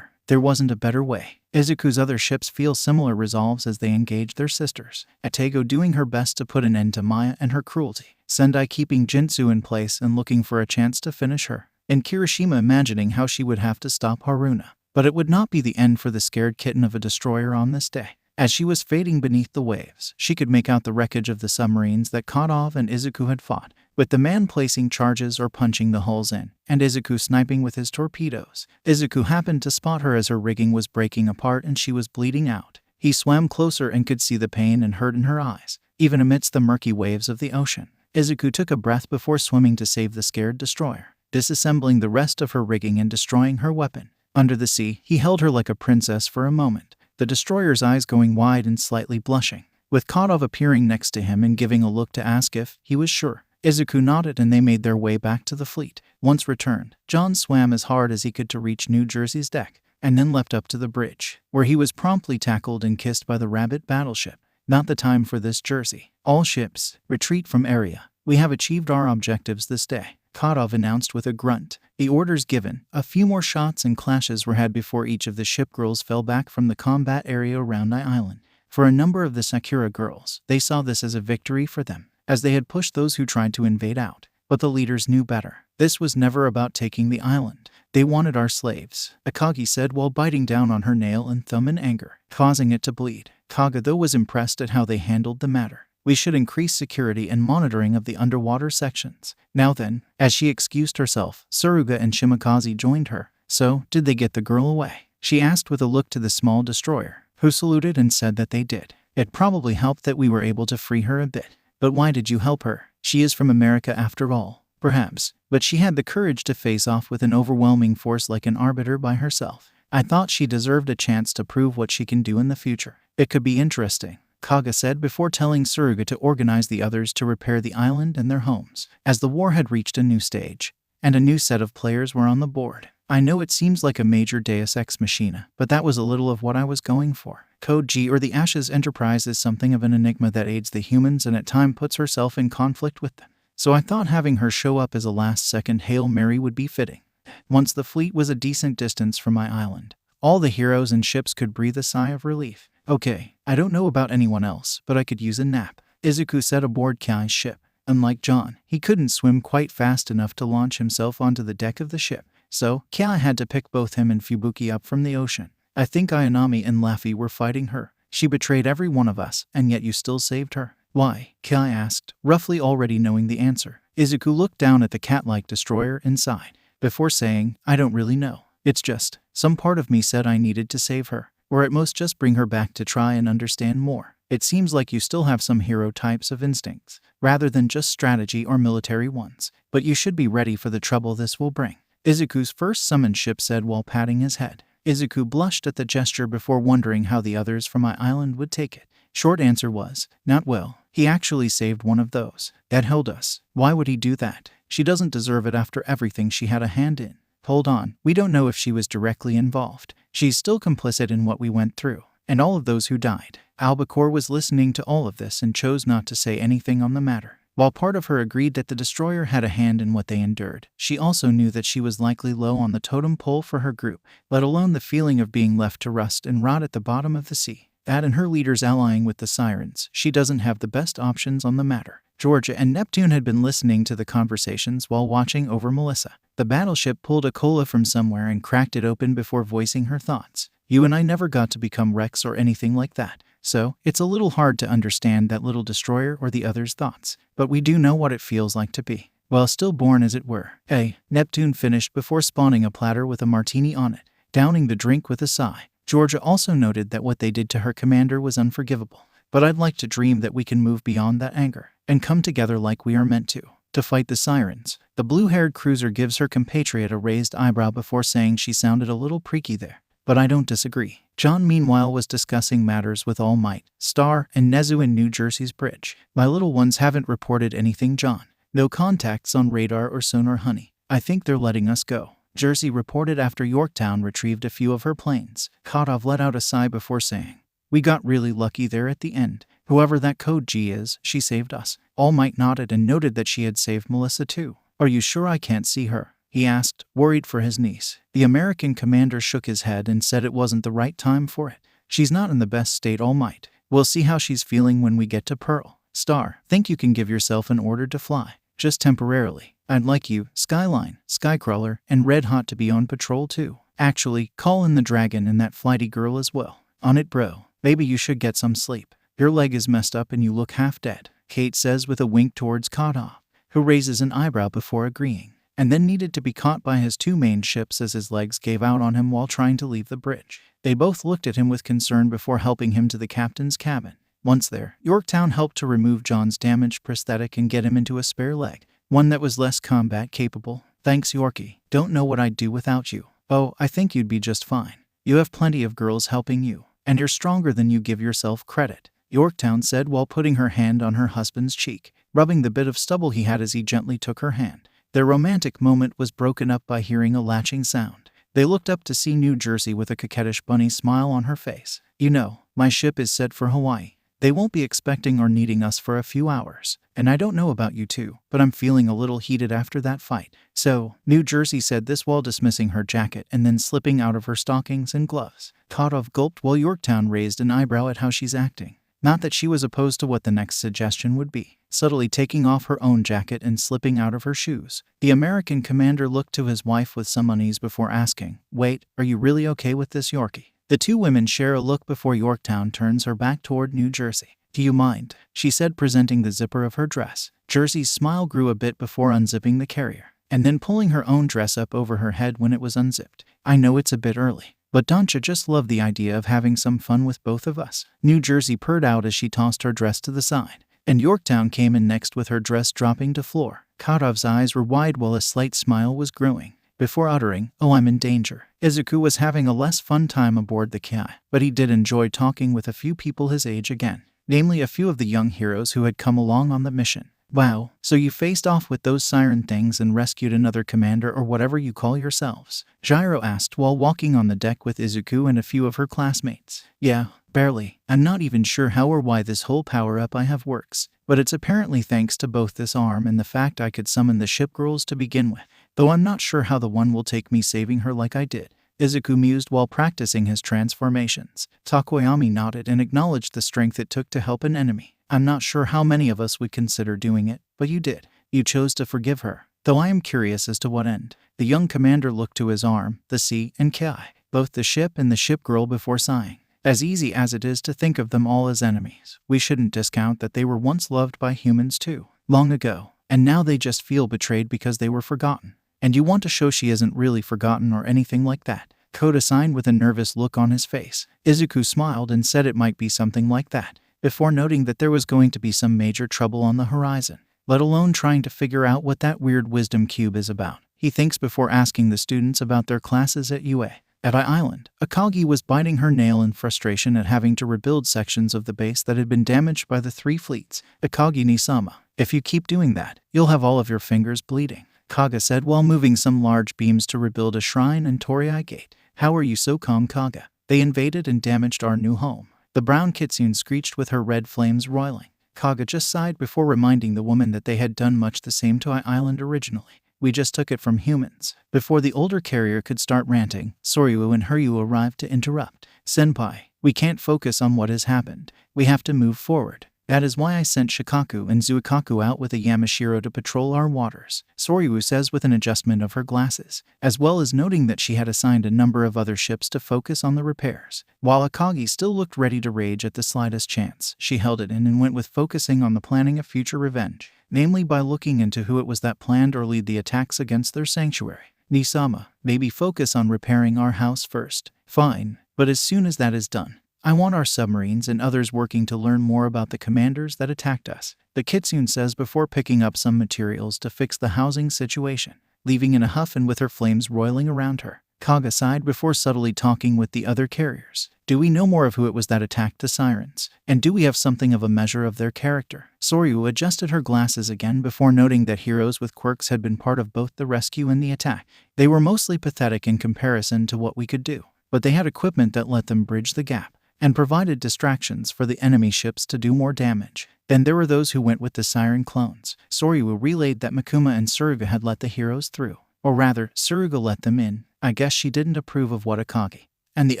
Speaker 1: there wasn't a better way. Izuku's other ships feel similar resolves as they engage their sisters. Atego doing her best to put an end to Maya and her cruelty. Sendai keeping Jinsu in place and looking for a chance to finish her. And Kirishima imagining how she would have to stop Haruna. But it would not be the end for the scared kitten of a destroyer on this day. As she was fading beneath the waves, she could make out the wreckage of the submarines that Kadov and Izuku had fought, with the man placing charges or punching the hulls in, and Izuku sniping with his torpedoes. Izuku happened to spot her as her rigging was breaking apart and she was bleeding out. He swam closer and could see the pain and hurt in her eyes, even amidst the murky waves of the ocean. Izuku took a breath before swimming to save the scared destroyer, disassembling the rest of her rigging and destroying her weapon. Under the sea, he held her like a princess for a moment, the destroyer's eyes going wide and slightly blushing, with Kadov appearing next to him and giving a look to ask if he was sure. Izuku nodded and they made their way back to the fleet. Once returned, John swam as hard as he could to reach New Jersey's deck, and then leapt up to the bridge, where he was promptly tackled and kissed by the Rabbit battleship. Not the time for this, Jersey. All ships, retreat from area. We have achieved our objectives this day. Kadov announced with a grunt. The orders given. A few more shots and clashes were had before each of the ship girls fell back from the combat area around the island. For a number of the Sakura girls, they saw this as a victory for them, as they had pushed those who tried to invade out. But the leaders knew better. This was never about taking the island. They wanted our slaves, Akagi said while biting down on her nail and thumb in anger, causing it to bleed. Kaga, though, was impressed at how they handled the matter. We should increase security and monitoring of the underwater sections. Now then, as she excused herself, Tsuruga and Shimakaze joined her. So, did they get the girl away? She asked with a look to the small destroyer, who saluted and said that they did. It probably helped that we were able to free her a bit. But why did you help her? She is from America after all. Perhaps, but she had the courage to face off with an overwhelming force like an arbiter by herself. I thought she deserved a chance to prove what she can do in the future. It could be interesting, Kaga said before telling Tsuruga to organize the others to repair the island and their homes, as the war had reached a new stage, and a new set of players were on the board. I know it seems like a major Deus Ex Machina, but that was a little of what I was going for. Code G, or the Ashes Enterprise, is something of an enigma that aids the humans and at times puts herself in conflict with them. So I thought having her show up as a last-second Hail Mary would be fitting. Once the fleet was a decent distance from my island, all the heroes and ships could breathe a sigh of relief. Okay, I don't know about anyone else, but I could use a nap, Izuku said aboard Kai's ship. Unlike John, he couldn't swim quite fast enough to launch himself onto the deck of the ship, so Kai had to pick both him and Fubuki up from the ocean. I think Ayanami and Laffy were fighting her. She betrayed every one of us, and yet you still saved her. Why? Kai asked, roughly already knowing the answer. Izuku looked down at the cat-like destroyer and sighed, before saying, I don't really know. It's just, some part of me said I needed to save her, or at most just bring her back to try and understand more. It seems like you still have some hero types of instincts, rather than just strategy or military ones, but you should be ready for the trouble this will bring, Izuku's first summoned ship said while patting his head. Izuku blushed at the gesture before wondering how the others from my island would take it. Short answer was, not well. He actually saved one of those that held us. Why would he do that? She doesn't deserve it after everything she had a hand in. Hold on, we don't know if she was directly involved. She's still complicit in what we went through, and all of those who died. Albacore was listening to all of this and chose not to say anything on the matter. While part of her agreed that the destroyer had a hand in what they endured, she also knew that she was likely low on the totem pole for her group, let alone the feeling of being left to rust and rot at the bottom of the sea. That and her leaders allying with the Sirens, she doesn't have the best options on the matter. Georgia and Neptune had been listening to the conversations while watching over Melissa. The battleship pulled a cola from somewhere and cracked it open before voicing her thoughts. You and I never got to become Rex or anything like that, so it's a little hard to understand that little destroyer or the others' thoughts, but we do know what it feels like to be, well, stillborn as it were. Hey, Neptune finished before spawning a platter with a martini on it, downing the drink with a sigh. Georgia also noted that what they did to her commander was unforgivable, but I'd like to dream that we can move beyond that anger and come together like we are meant to fight the Sirens. The blue-haired cruiser gives her compatriot a raised eyebrow before saying she sounded a little preaky there, but I don't disagree. John meanwhile was discussing matters with All Might, Star, and Nezu in New Jersey's bridge. My little ones haven't reported anything, John. No contacts on radar or sonar, honey. I think they're letting us go, Jersey reported after Yorktown retrieved a few of her planes. Kadov let out a sigh before saying, we got really lucky there at the end. Whoever that Code G is, she saved us. All Might nodded and noted that she had saved Melissa too. Are you sure I can't see her? He asked, worried for his niece. The American commander shook his head and said it wasn't the right time for it. She's not in the best state, All Might. We'll see how she's feeling when we get to Pearl. Star, think you can give yourself an order to fly, just temporarily. I'd like you, Skyline, Skycrawler, and Red Hot to be on patrol too. Actually, call in the Dragon and that flighty girl as well. On it, bro. Maybe you should get some sleep. Your leg is messed up and you look half dead, Kate says with a wink towards Kadov, who raises an eyebrow before agreeing, and then needed to be caught by his two main ships as his legs gave out on him while trying to leave the bridge. They both looked at him with concern before helping him to the captain's cabin. Once there, Yorktown helped to remove John's damaged prosthetic and get him into a spare leg, one that was less combat capable. Thanks, Yorkie. Don't know what I'd do without you. Oh, I think you'd be just fine. You have plenty of girls helping you, and you're stronger than you give yourself credit, Yorktown said while putting her hand on her husband's cheek, rubbing the bit of stubble he had as he gently took her hand. Their romantic moment was broken up by hearing a latching sound. They looked up to see New Jersey with a coquettish bunny smile on her face. You know, my ship is set for Hawaii. They won't be expecting or needing us for a few hours. And I don't know about you two, but I'm feeling a little heated after that fight. So, New Jersey said this while dismissing her jacket and then slipping out of her stockings and gloves. Kotov gulped while Yorktown raised an eyebrow at how she's acting. Not that she was opposed to what the next suggestion would be. Subtly taking off her own jacket and slipping out of her shoes. The American commander looked to his wife with some unease before asking, "Wait, are you really okay with this, Yorkie?" The two women share a look before Yorktown turns her back toward New Jersey. "Do you mind?" she said, presenting the zipper of her dress. Jersey's smile grew a bit before unzipping the carrier, and then pulling her own dress up over her head when it was unzipped. "I know it's a bit early, but don't you just love the idea of having some fun with both of us?" New Jersey purred out as she tossed her dress to the side, and Yorktown came in next with her dress dropping to floor. Kotov's eyes were wide while a slight smile was growing. Before uttering, "Oh, I'm in danger." Izuku was having a less fun time aboard the Kai, but he did enjoy talking with a few people his age again, namely a few of the young heroes who had come along on the mission. "Wow, so you faced off with those siren things and rescued another commander or whatever you call yourselves?" Gyro asked while walking on the deck with Izuku and a few of her classmates. "Yeah, barely. I'm not even sure how or why this whole power-up I have works, but it's apparently thanks to both this arm and the fact I could summon the ship girls to begin with. Though I'm not sure how the one will take me saving her like I did." Izuku mused while practicing his transformations. Takoyami nodded and acknowledged the strength it took to help an enemy. "I'm not sure how many of us would consider doing it, but you did. You chose to forgive her. Though I am curious as to what end." The young commander looked to his arm, the sea, and Kai, both the ship and the ship girl, before sighing. "As easy as it is to think of them all as enemies, we shouldn't discount that they were once loved by humans too, long ago, and now they just feel betrayed because they were forgotten. And you want to show she isn't really forgotten or anything like that?" Koda signed with a nervous look on his face. Izuku smiled and said it might be something like that, before noting that there was going to be some major trouble on the horizon, let alone trying to figure out what that weird wisdom cube is about. He thinks before asking the students about their classes at UA. At Island, Akagi was biting her nail in frustration at having to rebuild sections of the base that had been damaged by the 3 fleets. "Akagi-ni-sama, if you keep doing that, you'll have all of your fingers bleeding," Kaga said while moving some large beams to rebuild a shrine and Torii Gate. "How are you so calm, Kaga? They invaded and damaged our new home." The brown kitsune screeched with her red flames roiling. Kaga just sighed before reminding the woman that they had done much the same to Island originally. "We just took it from humans." Before the older carrier could start ranting, Soryu and Hiryu arrived to interrupt. "Senpai, we can't focus on what has happened. We have to move forward. That is why I sent Shikaku and Zuikaku out with a Yamashiro to patrol our waters," Soryu says with an adjustment of her glasses, as well as noting that she had assigned a number of other ships to focus on the repairs. While Akagi still looked ready to rage at the slightest chance, she held it in and went with focusing on the planning of future revenge, namely by looking into who it was that planned or lead the attacks against their sanctuary. "Nisama, maybe focus on repairing our house first." "Fine, but as soon as that is done, I want our submarines and others working to learn more about the commanders that attacked us," the kitsune says before picking up some materials to fix the housing situation, leaving in a huff and with her flames roiling around her. Kaga sighed before subtly talking with the other carriers. "Do we know more of who it was that attacked the sirens? And do we have something of a measure of their character?" Soryu adjusted her glasses again before noting that heroes with quirks had been part of both the rescue and the attack. They were mostly pathetic in comparison to what we could do, but they had equipment that let them bridge the gap and provided distractions for the enemy ships to do more damage. Then there were those who went with the siren clones. Soryu relayed that Makuma and Suruga had let the heroes through. Or rather, Suruga let them in. I guess she didn't approve of what Akagi and the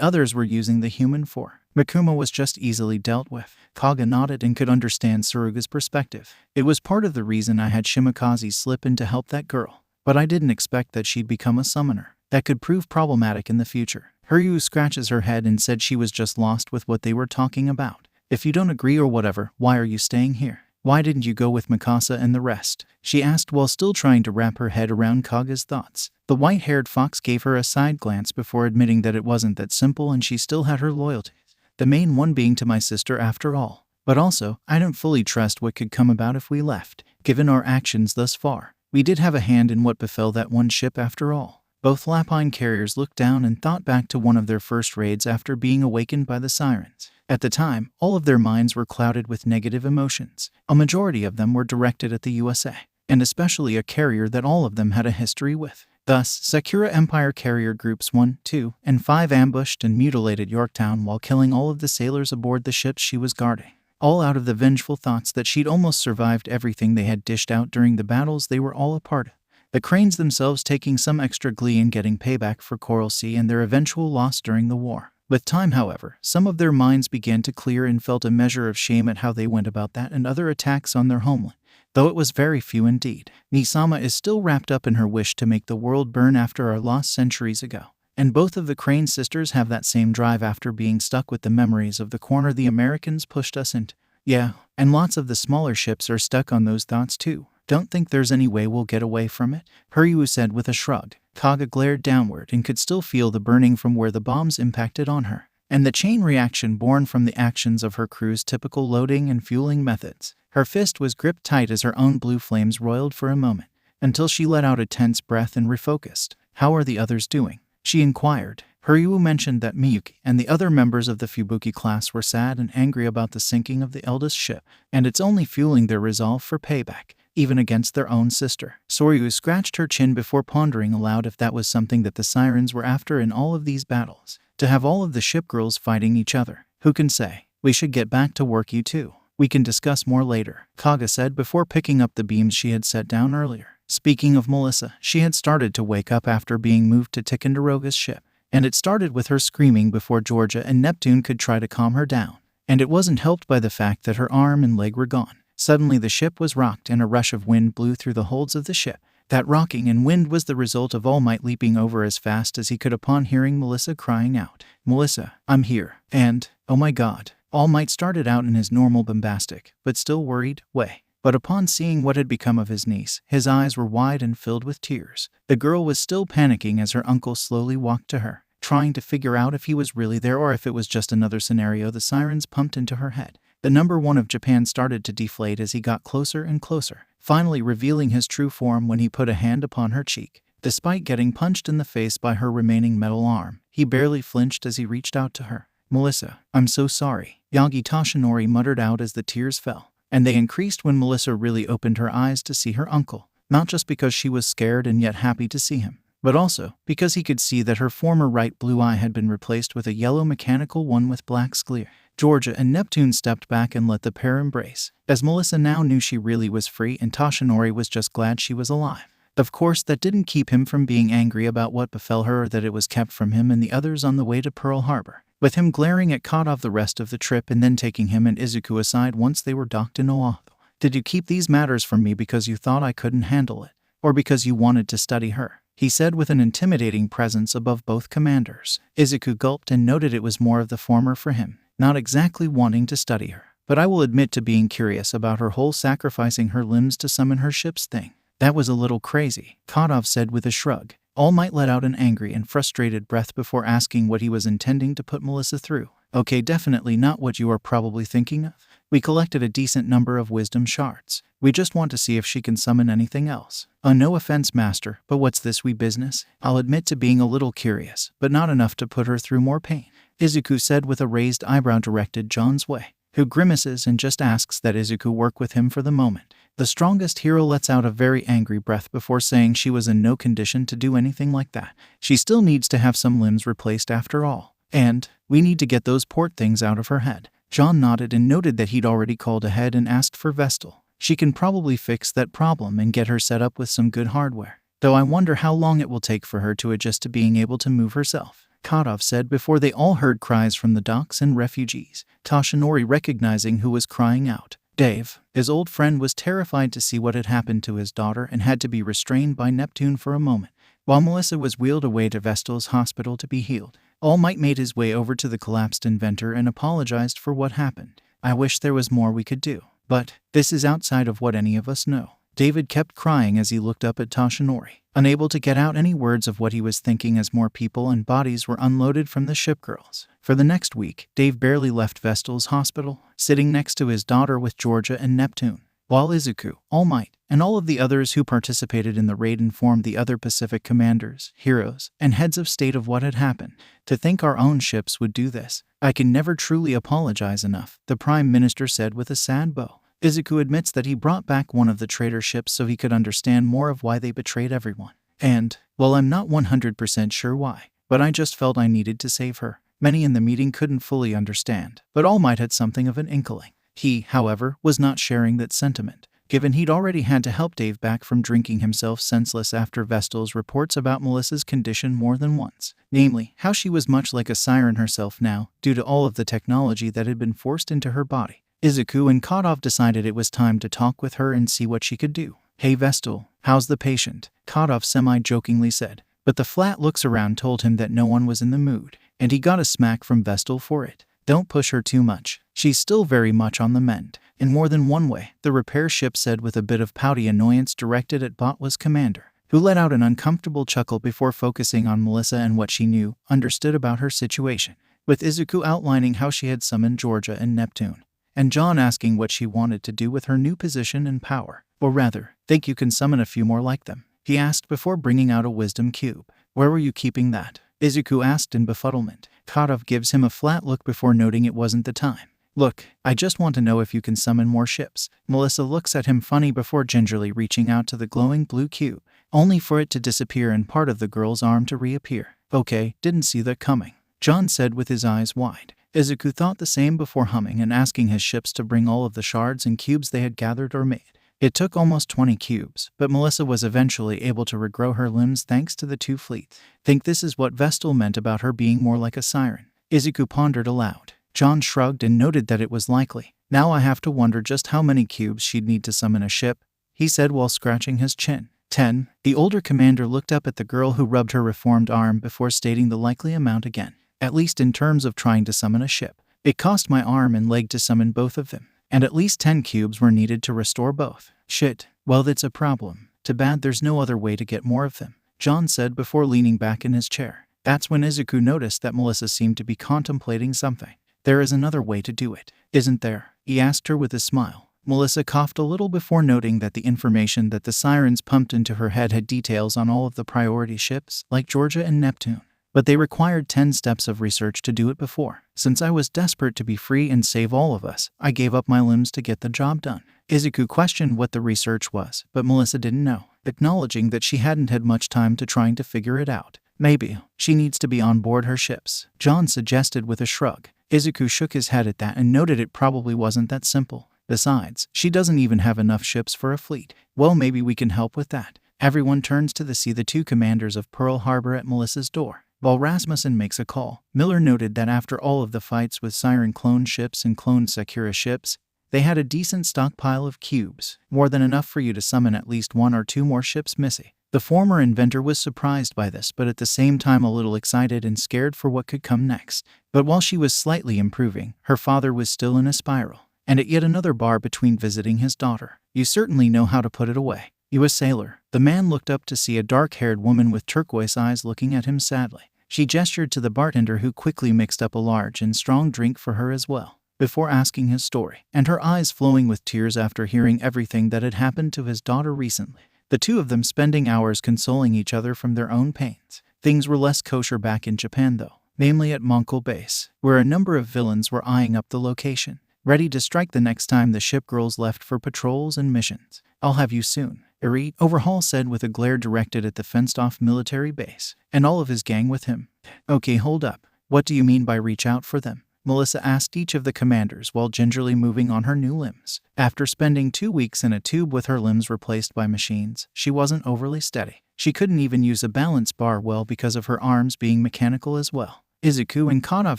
Speaker 1: others were using the human for. Makuma was just easily dealt with. Kaga nodded and could understand Suruga's perspective. "It was part of the reason I had Shimakaze slip in to help that girl, but I didn't expect that she'd become a summoner. That could prove problematic in the future." Hiryu scratches her head and said she was just lost with what they were talking about. "If you don't agree or whatever, why are you staying here? Why didn't you go with Mikasa and the rest?" she asked while still trying to wrap her head around Kaga's thoughts. The white-haired fox gave her a side glance before admitting that it wasn't that simple and she still had her loyalties. The main one being to my sister after all. But also, I don't fully trust what could come about if we left. Given our actions thus far, we did have a hand in what befell that one ship after all. Both Lapine carriers looked down and thought back to one of their first raids after being awakened by the sirens. At the time, all of their minds were clouded with negative emotions. A majority of them were directed at the USA, and especially a carrier that all of them had a history with. Thus, Sakura Empire carrier groups 1, 2, and 5 ambushed and mutilated Yorktown while killing all of the sailors aboard the ships she was guarding. all out of the vengeful thoughts that she'd almost survived everything they had dished out during the battles they were all a part of. The Cranes themselves taking some extra glee in getting payback for Coral Sea and their eventual loss during the war. With time, however, some of their minds began to clear and felt a measure of shame at how they went about that and other attacks on their homeland, though it was very few indeed. Nisama is still wrapped up in her wish to make the world burn after our loss centuries ago. And both of the Crane sisters have that same drive after being stuck with the memories of the corner the Americans pushed us into. Yeah, and lots of the smaller ships are stuck on those thoughts too. Don't think there's any way we'll get away from it, Hiryu said with a shrug. Kaga glared downward and could still feel the burning from where the bombs impacted on her, and the chain reaction born from the actions of her crew's typical loading and fueling methods. Her fist was gripped tight as her own blue flames roiled for a moment, until she let out a tense breath and refocused. How are the others doing? She inquired. Hiryu mentioned that Miyuki and the other members of the Fubuki class were sad and angry about the sinking of the eldest ship, and it's only fueling their resolve for payback, even against their own sister. Soryu scratched her chin before pondering aloud if that was something that the Sirens were after in all of these battles. To have all of the ship girls fighting each other. Who can say? We should get back to work, you two. We can discuss more later, Kaga said before picking up the beams she had set down earlier. Speaking of Melissa, she had started to wake up after being moved to Ticonderoga's ship, and it started with her screaming before Georgia and Neptune could try to calm her down. And it wasn't helped by the fact that her arm and leg were gone. Suddenly the ship was rocked and a rush of wind blew through the holds of the ship. That rocking and wind was the result of All Might leaping over as fast as he could upon hearing Melissa crying out, "Melissa, I'm here." And, oh my god, All Might started out in his normal bombastic, but still worried, way. But upon seeing what had become of his niece, his eyes were wide and filled with tears. The girl was still panicking as her uncle slowly walked to her, trying to figure out if he was really there or if it was just another scenario the Sirens pumped into her head. The number 1 of Japan started to deflate as he got closer and closer, finally revealing his true form when he put a hand upon her cheek. Despite getting punched in the face by her remaining metal arm, he barely flinched as he reached out to her. "Melissa, I'm so sorry," Yagi Toshinori muttered out as the tears fell. And they increased when Melissa really opened her eyes to see her uncle, not just because she was scared and yet happy to see him, but also because he could see that her former right blue eye had been replaced with a yellow mechanical one with black sclera. Georgia and Neptune stepped back and let the pair embrace, as Melissa now knew she really was free and Toshinori was just glad she was alive. Of course, that didn't keep him from being angry about what befell her or that it was kept from him and the others on the way to Pearl Harbor, with him glaring at Kadov the rest of the trip and then taking him and Izuku aside once they were docked in Oahu. "Did you keep these matters from me because you thought I couldn't handle it, or because you wanted to study her?" he said with an intimidating presence above both commanders. Izuku gulped and noted it was more of the former for him, not exactly wanting to study her, but I will admit to being curious about her whole sacrificing her limbs to summon her ships thing. "That was a little crazy," Kadov said with a shrug. All Might let out an angry and frustrated breath before asking what he was intending to put Melissa through. "Okay, definitely not what you are probably thinking of. We collected a decent number of wisdom shards. We just want to see if she can summon anything else. No offense, master, but what's this wee business? I'll admit to being a little curious, but not enough to put her through more pain," Izuku said with a raised eyebrow directed John's way, who grimaces and just asks that Izuku work with him for the moment. The strongest hero lets out a very angry breath before saying she was in no condition to do anything like that. She still needs to have some limbs replaced after all. And we need to get those port things out of her head. John nodded and noted that he'd already called ahead and asked for Vestal. She can probably fix that problem and get her set up with some good hardware, though I wonder how long it will take for her to adjust to being able to move herself, Kadov said before they all heard cries from the docks and refugees, Toshinori recognizing who was crying out. Dave, his old friend, was terrified to see what had happened to his daughter and had to be restrained by Neptune for a moment, while Melissa was wheeled away to Vestal's hospital to be healed. All Might made his way over to the collapsed inventor and apologized for what happened. "I wish there was more we could do, but this is outside of what any of us know." David kept crying as he looked up at Toshinori, unable to get out any words of what he was thinking as more people and bodies were unloaded from the ship girls. For the next week, Dave barely left Vestal's hospital, sitting next to his daughter with Georgia and Neptune, while Izuku, All Might, and all of the others who participated in the raid informed the other Pacific commanders, heroes, and heads of state of what had happened. "To think our own ships would do this. I can never truly apologize enough," the Prime Minister said with a sad bow. Izuku admits that he brought back one of the traitor ships so he could understand more of why they betrayed everyone. And, well, I'm not 100% sure why, but I just felt I needed to save her. Many in the meeting couldn't fully understand, but All Might had something of an inkling. He, however, was not sharing that sentiment, given he'd already had to help Dave back from drinking himself senseless after Vestal's reports about Melissa's condition more than once, namely, how she was much like a siren herself now, due to all of the technology that had been forced into her body. Izuku and Kadov decided it was time to talk with her and see what she could do. "Hey Vestal, how's the patient?" Kadov semi-jokingly said, but the flat looks around told him that no one was in the mood, and he got a smack from Vestal for it. "Don't push her too much. She's still very much on the mend." In more than one way, the repair ship said with a bit of pouty annoyance directed at Botwa's commander, who let out an uncomfortable chuckle before focusing on Melissa and what she understood about her situation, with Izuku outlining how she had summoned Georgia and Neptune, and John asking what she wanted to do with her new position and power. Or rather, think you can summon a few more like them, he asked before bringing out a wisdom cube. "Where were you keeping that?" Izuku asked in befuddlement. Kadov gives him a flat look before noting it wasn't the time. "Look, I just want to know if you can summon more ships." Melissa looks at him funny before gingerly reaching out to the glowing blue cube, only for it to disappear and part of the girl's arm to reappear. "Okay, didn't see that coming," John said with his eyes wide. Izuku thought the same before humming and asking his ships to bring all of the shards and cubes they had gathered or made. It took almost 20 cubes, but Melissa was eventually able to regrow her limbs thanks to the 2 fleets. "Think this is what Vestal meant about her being more like a siren?" Izuku pondered aloud. John shrugged and noted that it was likely. "Now I have to wonder just how many cubes she'd need to summon a ship," he said while scratching his chin. 10. The older commander looked up at the girl who rubbed her reformed arm before stating the likely amount again. "At least in terms of trying to summon a ship. It cost my arm and leg to summon both of them, and at least 10 cubes were needed to restore both." "Shit, well that's a problem. Too bad there's no other way to get more of them," John said before leaning back in his chair. That's when Izuku noticed that Melissa seemed to be contemplating something. "There is another way to do it, isn't there?" he asked her with a smile. Melissa coughed a little before noting that the information that the sirens pumped into her head had details on all of the priority ships, like Georgia and Neptune. But they required 10 steps of research to do it before. "Since I was desperate to be free and save all of us, I gave up my limbs to get the job done." Izuku questioned what the research was, but Melissa didn't know, acknowledging that she hadn't had much time to trying to figure it out. "Maybe she needs to be on board her ships," John suggested with a shrug. Izuku shook his head at that and noted it probably wasn't that simple. "Besides, she doesn't even have enough ships for a fleet." "Well, maybe we can help with that." Everyone turns to see the 2 commanders of Pearl Harbor at Melissa's door. While Rasmussen makes a call, Miller noted that after all of the fights with Siren clone ships and clone Sakura ships, they had a decent stockpile of cubes, more than enough for you to summon at least 1 or 2 more ships missing. The former inventor was surprised by this, but at the same time a little excited and scared for what could come next. But while she was slightly improving, her father was still in a spiral, and at yet another bar between visiting his daughter. "You certainly know how to put it away. You a sailor?" The man looked up to see a dark-haired woman with turquoise eyes looking at him sadly. She gestured to the bartender who quickly mixed up a large and strong drink for her as well, before asking his story, and her eyes flowing with tears after hearing everything that had happened to his daughter recently. The 2 of them spending hours consoling each other from their own pains. Things were less kosher back in Japan though, namely at Mongol Base, where a number of villains were eyeing up the location, ready to strike the next time the ship girls left for patrols and missions. "I'll have you soon," Eri Overhaul said with a glare directed at the fenced-off military base, and all of his gang with him. "Okay, hold up. What do you mean by reach out for them?" Melissa asked each of the commanders while gingerly moving on her new limbs. After spending 2 weeks in a tube with her limbs replaced by machines, she wasn't overly steady. She couldn't even use a balance bar well because of her arms being mechanical as well. Izuku and Kadov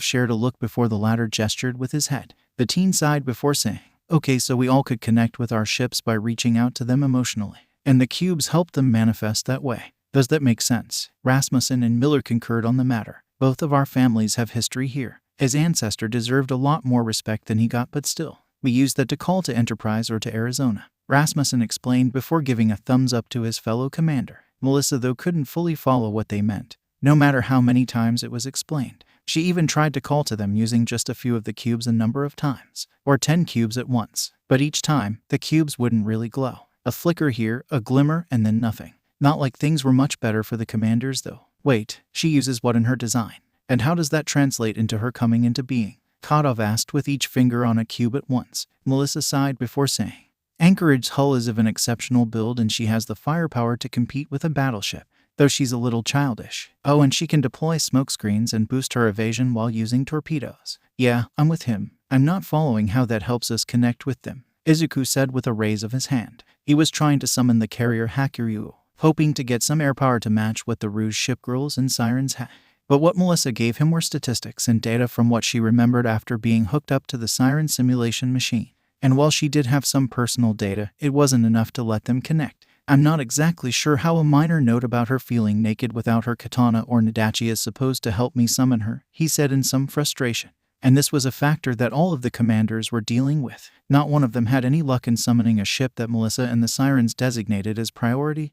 Speaker 1: shared a look before the latter gestured with his head. The teen sighed before saying, "Okay, so we all could connect with our ships by reaching out to them emotionally, and the cubes helped them manifest that way. Does that make sense?" Rasmussen and Miller concurred on the matter. "Both of our families have history here. His ancestor deserved a lot more respect than he got, but still, we used that to call to Enterprise or to Arizona," Rasmussen explained before giving a thumbs up to his fellow commander. Melissa, though, couldn't fully follow what they meant, no matter how many times it was explained. She even tried to call to them using just a few of the cubes a number of times, or 10 cubes at once, but each time, the cubes wouldn't really glow. A flicker here, a glimmer, and then nothing. Not like things were much better for the commanders, though. "Wait, she uses what in her design? And how does that translate into her coming into being?" Kadov asked with each finger on a cube at once. Melissa sighed before saying, "Anchorage's hull is of an exceptional build and she has the firepower to compete with a battleship, though she's a little childish. Oh, and she can deploy smokescreens and boost her evasion while using torpedoes." "Yeah, I'm with him," I'm not following how that helps us connect with them, Izuku said with a raise of his hand. He was trying to summon the carrier Hakuryu, hoping to get some air power to match what the Rouge ship girls and sirens had. But what Melissa gave him were statistics and data from what she remembered after being hooked up to the siren simulation machine. And while she did have some personal data, it wasn't enough to let them connect. I'm not exactly sure how a minor note about her feeling naked without her katana or Nadachi is supposed to help me summon her, he said in some frustration. And this was a factor that all of the commanders were dealing with. Not one of them had any luck in summoning a ship that Melissa and the sirens designated as priority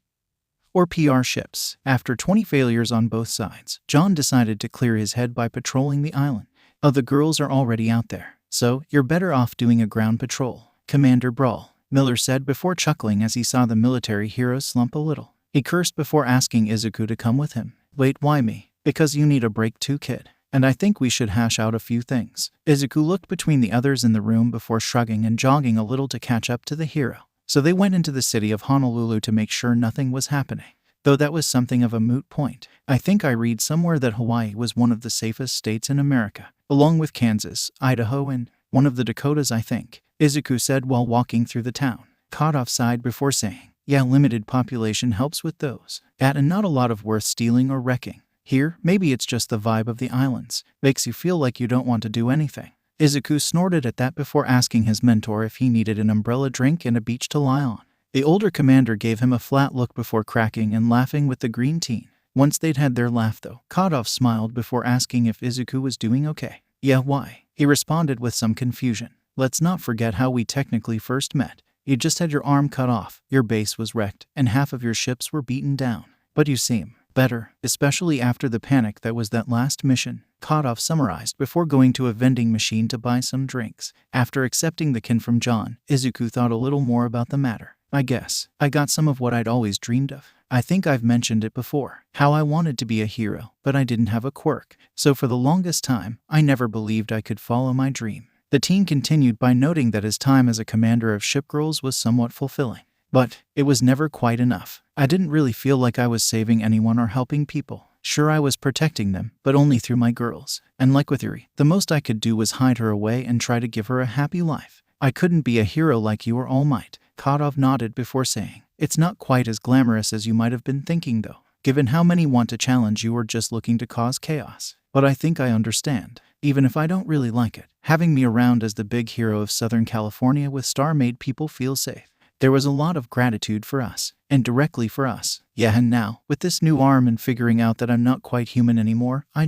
Speaker 1: or PR ships. After 20 failures on both sides, John decided to clear his head by patrolling the island. Oh, the girls are already out there, so you're better off doing a ground patrol, Commander Brawl, Miller said before chuckling as he saw the military hero slump a little. He cursed before asking Izuku to come with him. Wait, why me? Because you need a break too, kid. And I think we should hash out a few things. Izuku looked between the others in the room before shrugging and jogging a little to catch up to the hero. So they went into the city of Honolulu to make sure nothing was happening. Though that was something of a moot point. I think I read somewhere that Hawaii was one of the safest states in America, along with Kansas, Idaho, and one of the Dakotas, I think, Izuku said while walking through the town. Caught sighed before saying, yeah, limited population helps with those. And not a lot of worth stealing or wrecking. Here, maybe it's just the vibe of the islands. Makes you feel like you don't want to do anything. Izuku snorted at that before asking his mentor if he needed an umbrella drink and a beach to lie on. The older commander gave him a flat look before cracking and laughing with the green teen. Once they'd had their laugh though, Kadov smiled before asking if Izuku was doing okay. Yeah, why? He responded with some confusion. Let's not forget how we technically first met. You just had your arm cut off, your base was wrecked, and half of your ships were beaten down. But you seem better, especially after the panic that was that last mission, Kadov summarized before going to a vending machine to buy some drinks. After accepting the kin from John, Izuku thought a little more about the matter. I guess I got some of what I'd always dreamed of. I think I've mentioned it before, how I wanted to be a hero, but I didn't have a quirk. So for the longest time, I never believed I could follow my dream. The teen continued by noting that his time as a commander of shipgirls was somewhat fulfilling. But it was never quite enough. I didn't really feel like I was saving anyone or helping people. Sure, I was protecting them, but only through my girls. And like with Yuri, the most I could do was hide her away and try to give her a happy life. I couldn't be a hero like you or All Might. Kadov nodded before saying, it's not quite as glamorous as you might have been thinking though, given how many want to challenge you or just looking to cause chaos. But I think I understand. Even if I don't really like it, having me around as the big hero of Southern California with Star made people feel safe. There was a lot of gratitude for us, and directly for us. Yeah, and now, with this new arm and figuring out that I'm not quite human anymore, I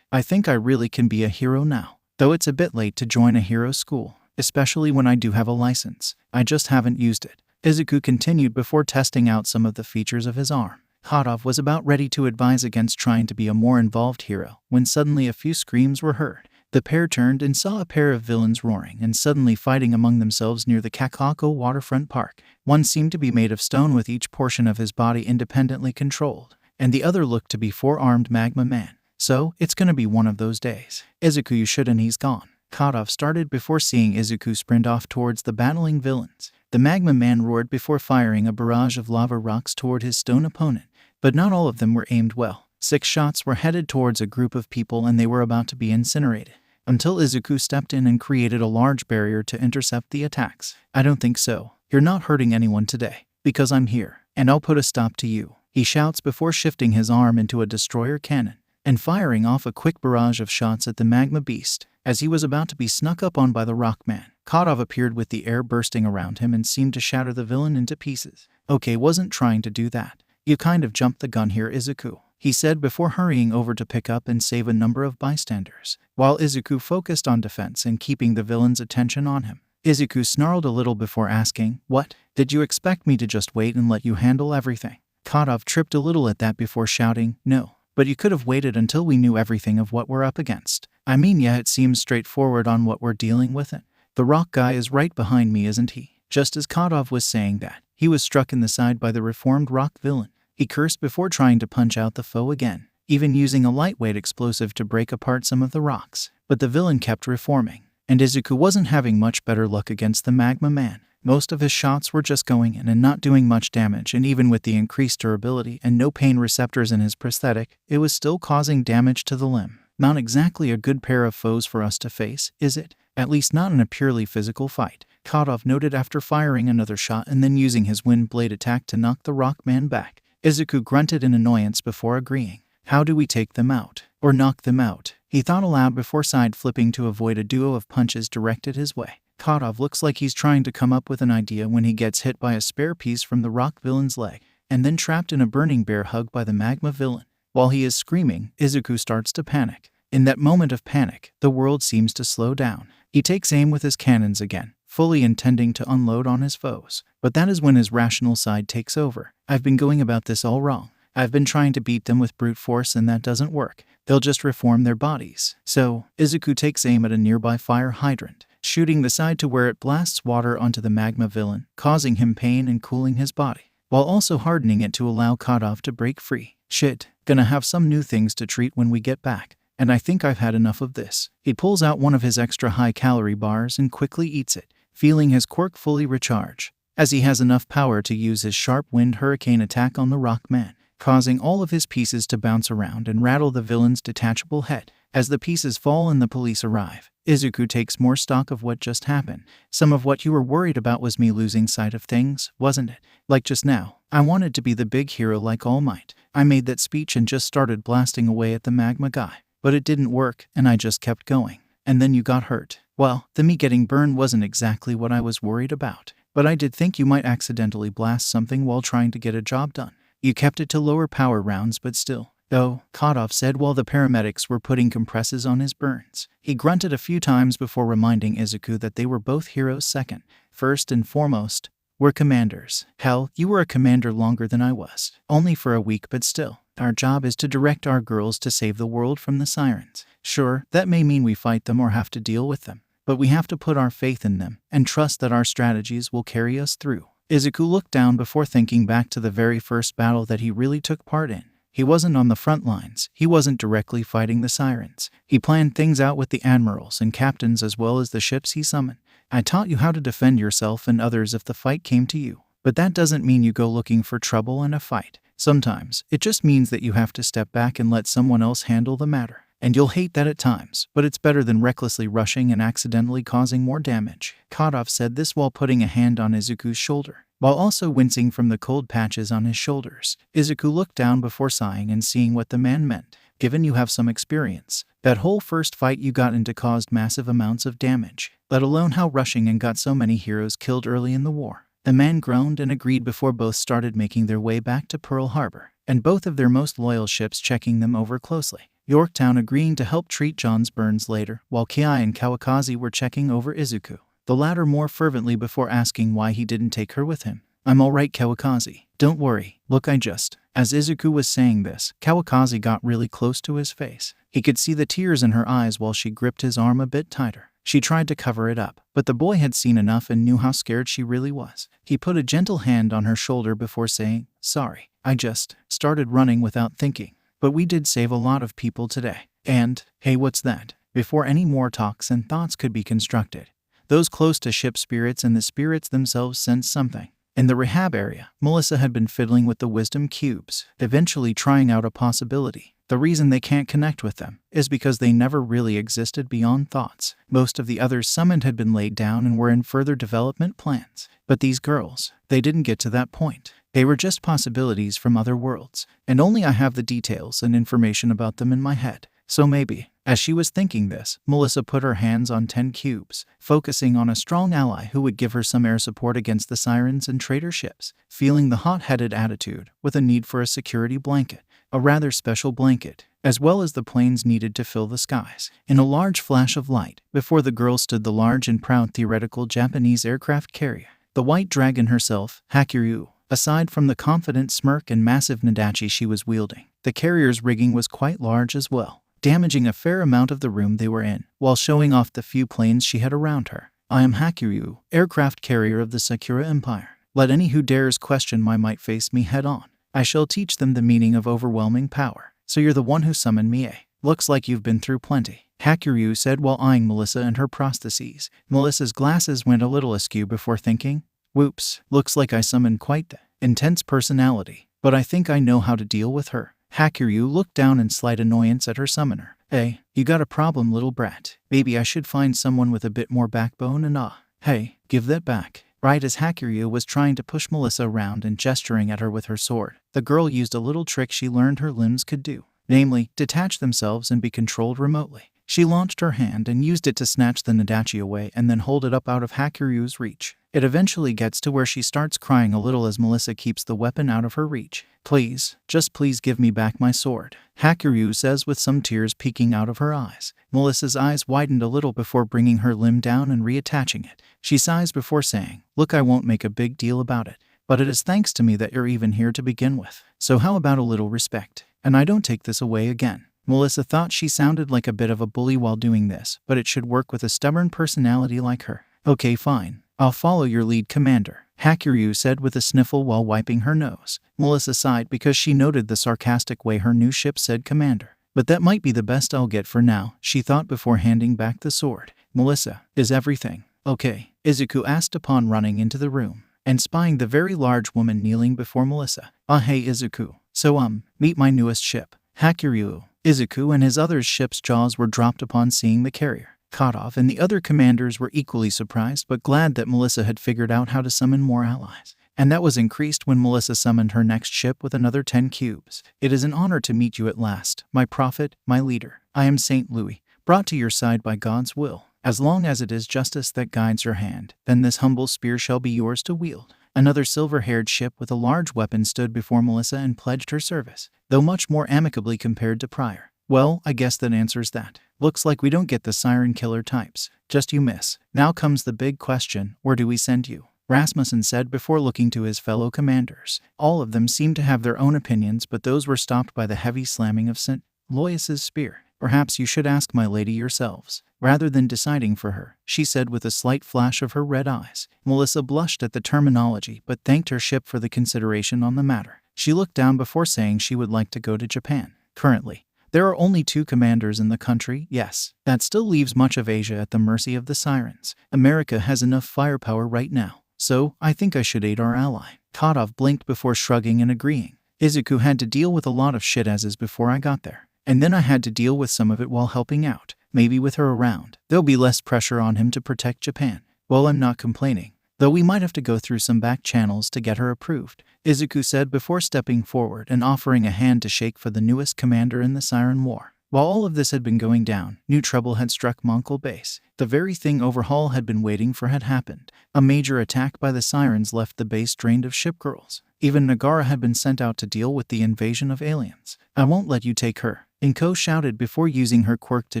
Speaker 1: think I really can be a hero now. Though it's a bit late to join a hero school, especially when I do have a license. I just haven't used it. Izuku continued before testing out some of the features of his arm. Kadov was about ready to advise against trying to be a more involved hero, when suddenly a few screams were heard. The pair turned and saw a pair of villains roaring and suddenly fighting among themselves near the Kakako waterfront park. One seemed to be made of stone with each portion of his body independently controlled, and the other looked to be four-armed Magma Man. So, it's gonna be one of those days. Izuku, you should, and he's gone. Kadov started before seeing Izuku sprint off towards the battling villains. The Magma Man roared before firing a barrage of lava rocks toward his stone opponent, but not all of them were aimed well. 6 shots were headed towards a group of people and they were about to be incinerated, until Izuku stepped in and created a large barrier to intercept the attacks. I don't think so. You're not hurting anyone today, because I'm here, and I'll put a stop to you, he shouts before shifting his arm into a destroyer cannon, and firing off a quick barrage of shots at the magma beast. As he was about to be snuck up on by the Rockman, Kadov appeared with the air bursting around him and seemed to shatter the villain into pieces. Okay, wasn't trying to do that. You kind of jumped the gun here, Izuku, he said before hurrying over to pick up and save a number of bystanders, while Izuku focused on defense and keeping the villain's attention on him. Izuku snarled a little before asking, what? Did you expect me to just wait and let you handle everything? Kadov tripped a little at that before shouting, no, but you could have waited until we knew everything of what we're up against. I mean, yeah, it seems straightforward on what we're dealing with. It. The rock guy is right behind me, isn't he? Just as Kadov was saying that, he was struck in the side by the reformed rock villain. He cursed before trying to punch out the foe again, even using a lightweight explosive to break apart some of the rocks. But the villain kept reforming, and Izuku wasn't having much better luck against the Magma Man. Most of his shots were just going in and not doing much damage, and even with the increased durability and no pain receptors in his prosthetic, it was still causing damage to the limb. Not exactly a good pair of foes for us to face, is it? At least not in a purely physical fight, Kadov noted after firing another shot and then using his wind blade attack to knock the rock man back. Izuku grunted in annoyance before agreeing. How do we take them out? Or knock them out? He thought aloud before side-flipping to avoid a duo of punches directed his way. Kadov looks like he's trying to come up with an idea when he gets hit by a spare piece from the rock villain's leg, and then trapped in a burning bear hug by the magma villain. While he is screaming, Izuku starts to panic. In that moment of panic, the world seems to slow down. He takes aim with his cannons again, fully intending to unload on his foes. But that is when his rational side takes over. I've been going about this all wrong. I've been trying to beat them with brute force and that doesn't work. They'll just reform their bodies. So, Izuku takes aim at a nearby fire hydrant, shooting the side to where it blasts water onto the magma villain, causing him pain and cooling his body, while also hardening it to allow Kadov to break free. Shit, gonna have some new things to treat when we get back. And I think I've had enough of this. He pulls out one of his extra high-calorie bars and quickly eats it, feeling his quirk fully recharge, as he has enough power to use his sharp wind hurricane attack on the rock man, causing all of his pieces to bounce around and rattle the villain's detachable head. As the pieces fall and the police arrive, Izuku takes more stock of what just happened. Some of what you were worried about was me losing sight of things, wasn't it? Like just now, I wanted to be the big hero like All Might. I made that speech and just started blasting away at the magma guy. But it didn't work, and I just kept going. And then you got hurt. Well, the me getting burned wasn't exactly what I was worried about. But I did think you might accidentally blast something while trying to get a job done. You kept it to lower power rounds, but still. Oh, Kadov said while the paramedics were putting compresses on his burns. He grunted a few times before reminding Izuku that they were both heroes second. First and foremost, we're commanders. Hell, you were a commander longer than I was. Only for a week, but still. Our job is to direct our girls to save the world from the sirens. Sure, that may mean we fight them or have to deal with them, but we have to put our faith in them and trust that our strategies will carry us through. Izuku looked down before thinking back to the very first battle that he really took part in. He wasn't on the front lines. He wasn't directly fighting the sirens. He planned things out with the admirals and captains as well as the ships he summoned. I taught you how to defend yourself and others if the fight came to you. But that doesn't mean you go looking for trouble and a fight. Sometimes, it just means that you have to step back and let someone else handle the matter. And you'll hate that at times, but it's better than recklessly rushing and accidentally causing more damage. Kadov said this while putting a hand on Izuku's shoulder, while also wincing from the cold patches on his shoulders. Izuku looked down before sighing and seeing what the man meant. Given you have some experience, that whole first fight you got into caused massive amounts of damage, let alone how rushing and got so many heroes killed early in the war. The man groaned and agreed before both started making their way back to Pearl Harbor, and both of their most loyal ships checking them over closely. Yorktown agreeing to help treat John's burns later, while Kiai and Kawakazi were checking over Izuku, the latter more fervently before asking why he didn't take her with him. I'm alright, Kawakazi. Don't worry. Look, As Izuku was saying this, Kawakazi got really close to his face. He could see the tears in her eyes while she gripped his arm a bit tighter. She tried to cover it up, but the boy had seen enough and knew how scared she really was. He put a gentle hand on her shoulder before saying, sorry, I just started running without thinking. But we did save a lot of people today. And, hey, what's that? Before any more talks and thoughts could be constructed, those close to ship spirits and the spirits themselves sensed something. In the rehab area, Melissa had been fiddling with the wisdom cubes, eventually trying out a possibility. The reason they can't connect with them is because they never really existed beyond thoughts. Most of the others summoned had been laid down and were in further development plans. But these girls, they didn't get to that point. They were just possibilities from other worlds, and only I have the details and information about them in my head. So maybe, as she was thinking this, Melissa put her hands on 10 cubes, focusing on a strong ally who would give her some air support against the sirens and traitor ships, feeling the hot-headed attitude with a need for a security blanket, a rather special blanket, as well as the planes needed to fill the skies. In a large flash of light, before the girl stood the large and proud theoretical Japanese aircraft carrier, the White Dragon herself, Hakuryu. Aside from the confident smirk and massive nadachi she was wielding, the carrier's rigging was quite large as well, damaging a fair amount of the room they were in, while showing off the few planes she had around her. I am Hakuryu, aircraft carrier of the Sakura Empire. Let any who dares question my might face me head on. I shall teach them the meaning of overwhelming power. So you're the one who summoned me, eh? Looks like you've been through plenty, Hakuryu said while eyeing Melissa and her prostheses. Melissa's glasses went a little askew before thinking, whoops, looks like I summoned quite the intense personality, but I think I know how to deal with her. Hakuryu looked down in slight annoyance at her summoner, Hey, you got a problem, little brat. Maybe I should find someone with a bit more backbone and Hey, give that back. Right as Hakuryu was trying to push Melissa around and gesturing at her with her sword, the girl used a little trick she learned her limbs could do. Namely, detach themselves and be controlled remotely. She launched her hand and used it to snatch the Nadachi away and then hold it up out of Hakuryu's reach. It eventually gets to where she starts crying a little as Melissa keeps the weapon out of her reach. Please, just please give me back my sword, Hakuryu says with some tears peeking out of her eyes. Melissa's eyes widened a little before bringing her limb down and reattaching it. She sighs before saying, look, I won't make a big deal about it, but it is thanks to me that you're even here to begin with. So how about a little respect? And I don't take this away again. Melissa thought she sounded like a bit of a bully while doing this, but it should work with a stubborn personality like her. Okay, fine. I'll follow your lead, Commander, Hakuryu said with a sniffle while wiping her nose. Melissa sighed because she noted the sarcastic way her new ship said Commander. But that might be the best I'll get for now, she thought before handing back the sword. Melissa, is everything okay? Izuku asked upon running into the room and spying the very large woman kneeling before Melissa. Hey Izuku, so meet my newest ship, Hakuryu. Izuku and his other ship's jaws were dropped upon seeing the carrier. Kotov and the other commanders were equally surprised but glad that Melissa had figured out how to summon more allies. And that was increased when Melissa summoned her next ship with another 10 cubes. It is an honor to meet you at last, my prophet, my leader. I am Saint Louis, brought to your side by God's will. As long as it is justice that guides your hand, then this humble spear shall be yours to wield. Another silver-haired ship with a large weapon stood before Melissa and pledged her service, though much more amicably compared to prior. Well, I guess that answers that. Looks like we don't get the siren killer types. Just you miss. Now comes the big question, where do we send you? Rasmussen said before looking to his fellow commanders. All of them seemed to have their own opinions, but those were stopped by the heavy slamming of St. Lois's spear. Perhaps you should ask my lady yourselves, rather than deciding for her, she said with a slight flash of her red eyes. Melissa blushed at the terminology but thanked her ship for the consideration on the matter. She looked down before saying she would like to go to Japan. Currently, there are only 2 commanders in the country, yes. That still leaves much of Asia at the mercy of the sirens. America has enough firepower right now, so I think I should aid our ally. Kotov blinked before shrugging and agreeing. Izuku had to deal with a lot of shit as is before I got there. And then I had to deal with some of it while helping out. Maybe with her around, there'll be less pressure on him to protect Japan. Well, I'm not complaining, though we might have to go through some back channels to get her approved, Izuku said before stepping forward and offering a hand to shake for the newest commander in the Siren War. While all of this had been going down, new trouble had struck Mongol base. The very thing Overhaul had been waiting for had happened. A major attack by the Sirens left the base drained of shipgirls. Even Nagara had been sent out to deal with the invasion of aliens. I won't let you take her, Inko shouted before using her quirk to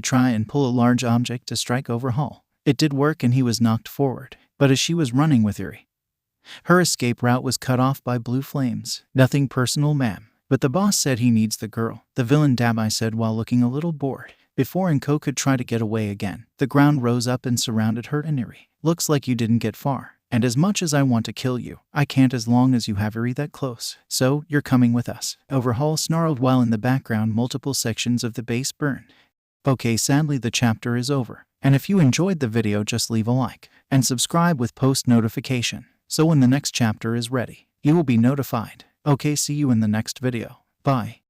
Speaker 1: try and pull a large object to strike Overhaul. It did work and he was knocked forward, but as she was running with Eri, her escape route was cut off by blue flames. Nothing personal, ma'am, but the boss said he needs the girl, the villain Dabai said while looking a little bored. Before Inko could try to get away again, the ground rose up and surrounded her and Eri. Looks like you didn't get far. And as much as I want to kill you, I can't as long as you have Eri that close. So, you're coming with us. Overhaul snarled while in the background multiple sections of the base burned. Okay, sadly the chapter is over. And if you enjoyed the video, just leave a like and subscribe with post notification. So when the next chapter is ready, you will be notified. Okay, see you in the next video. Bye.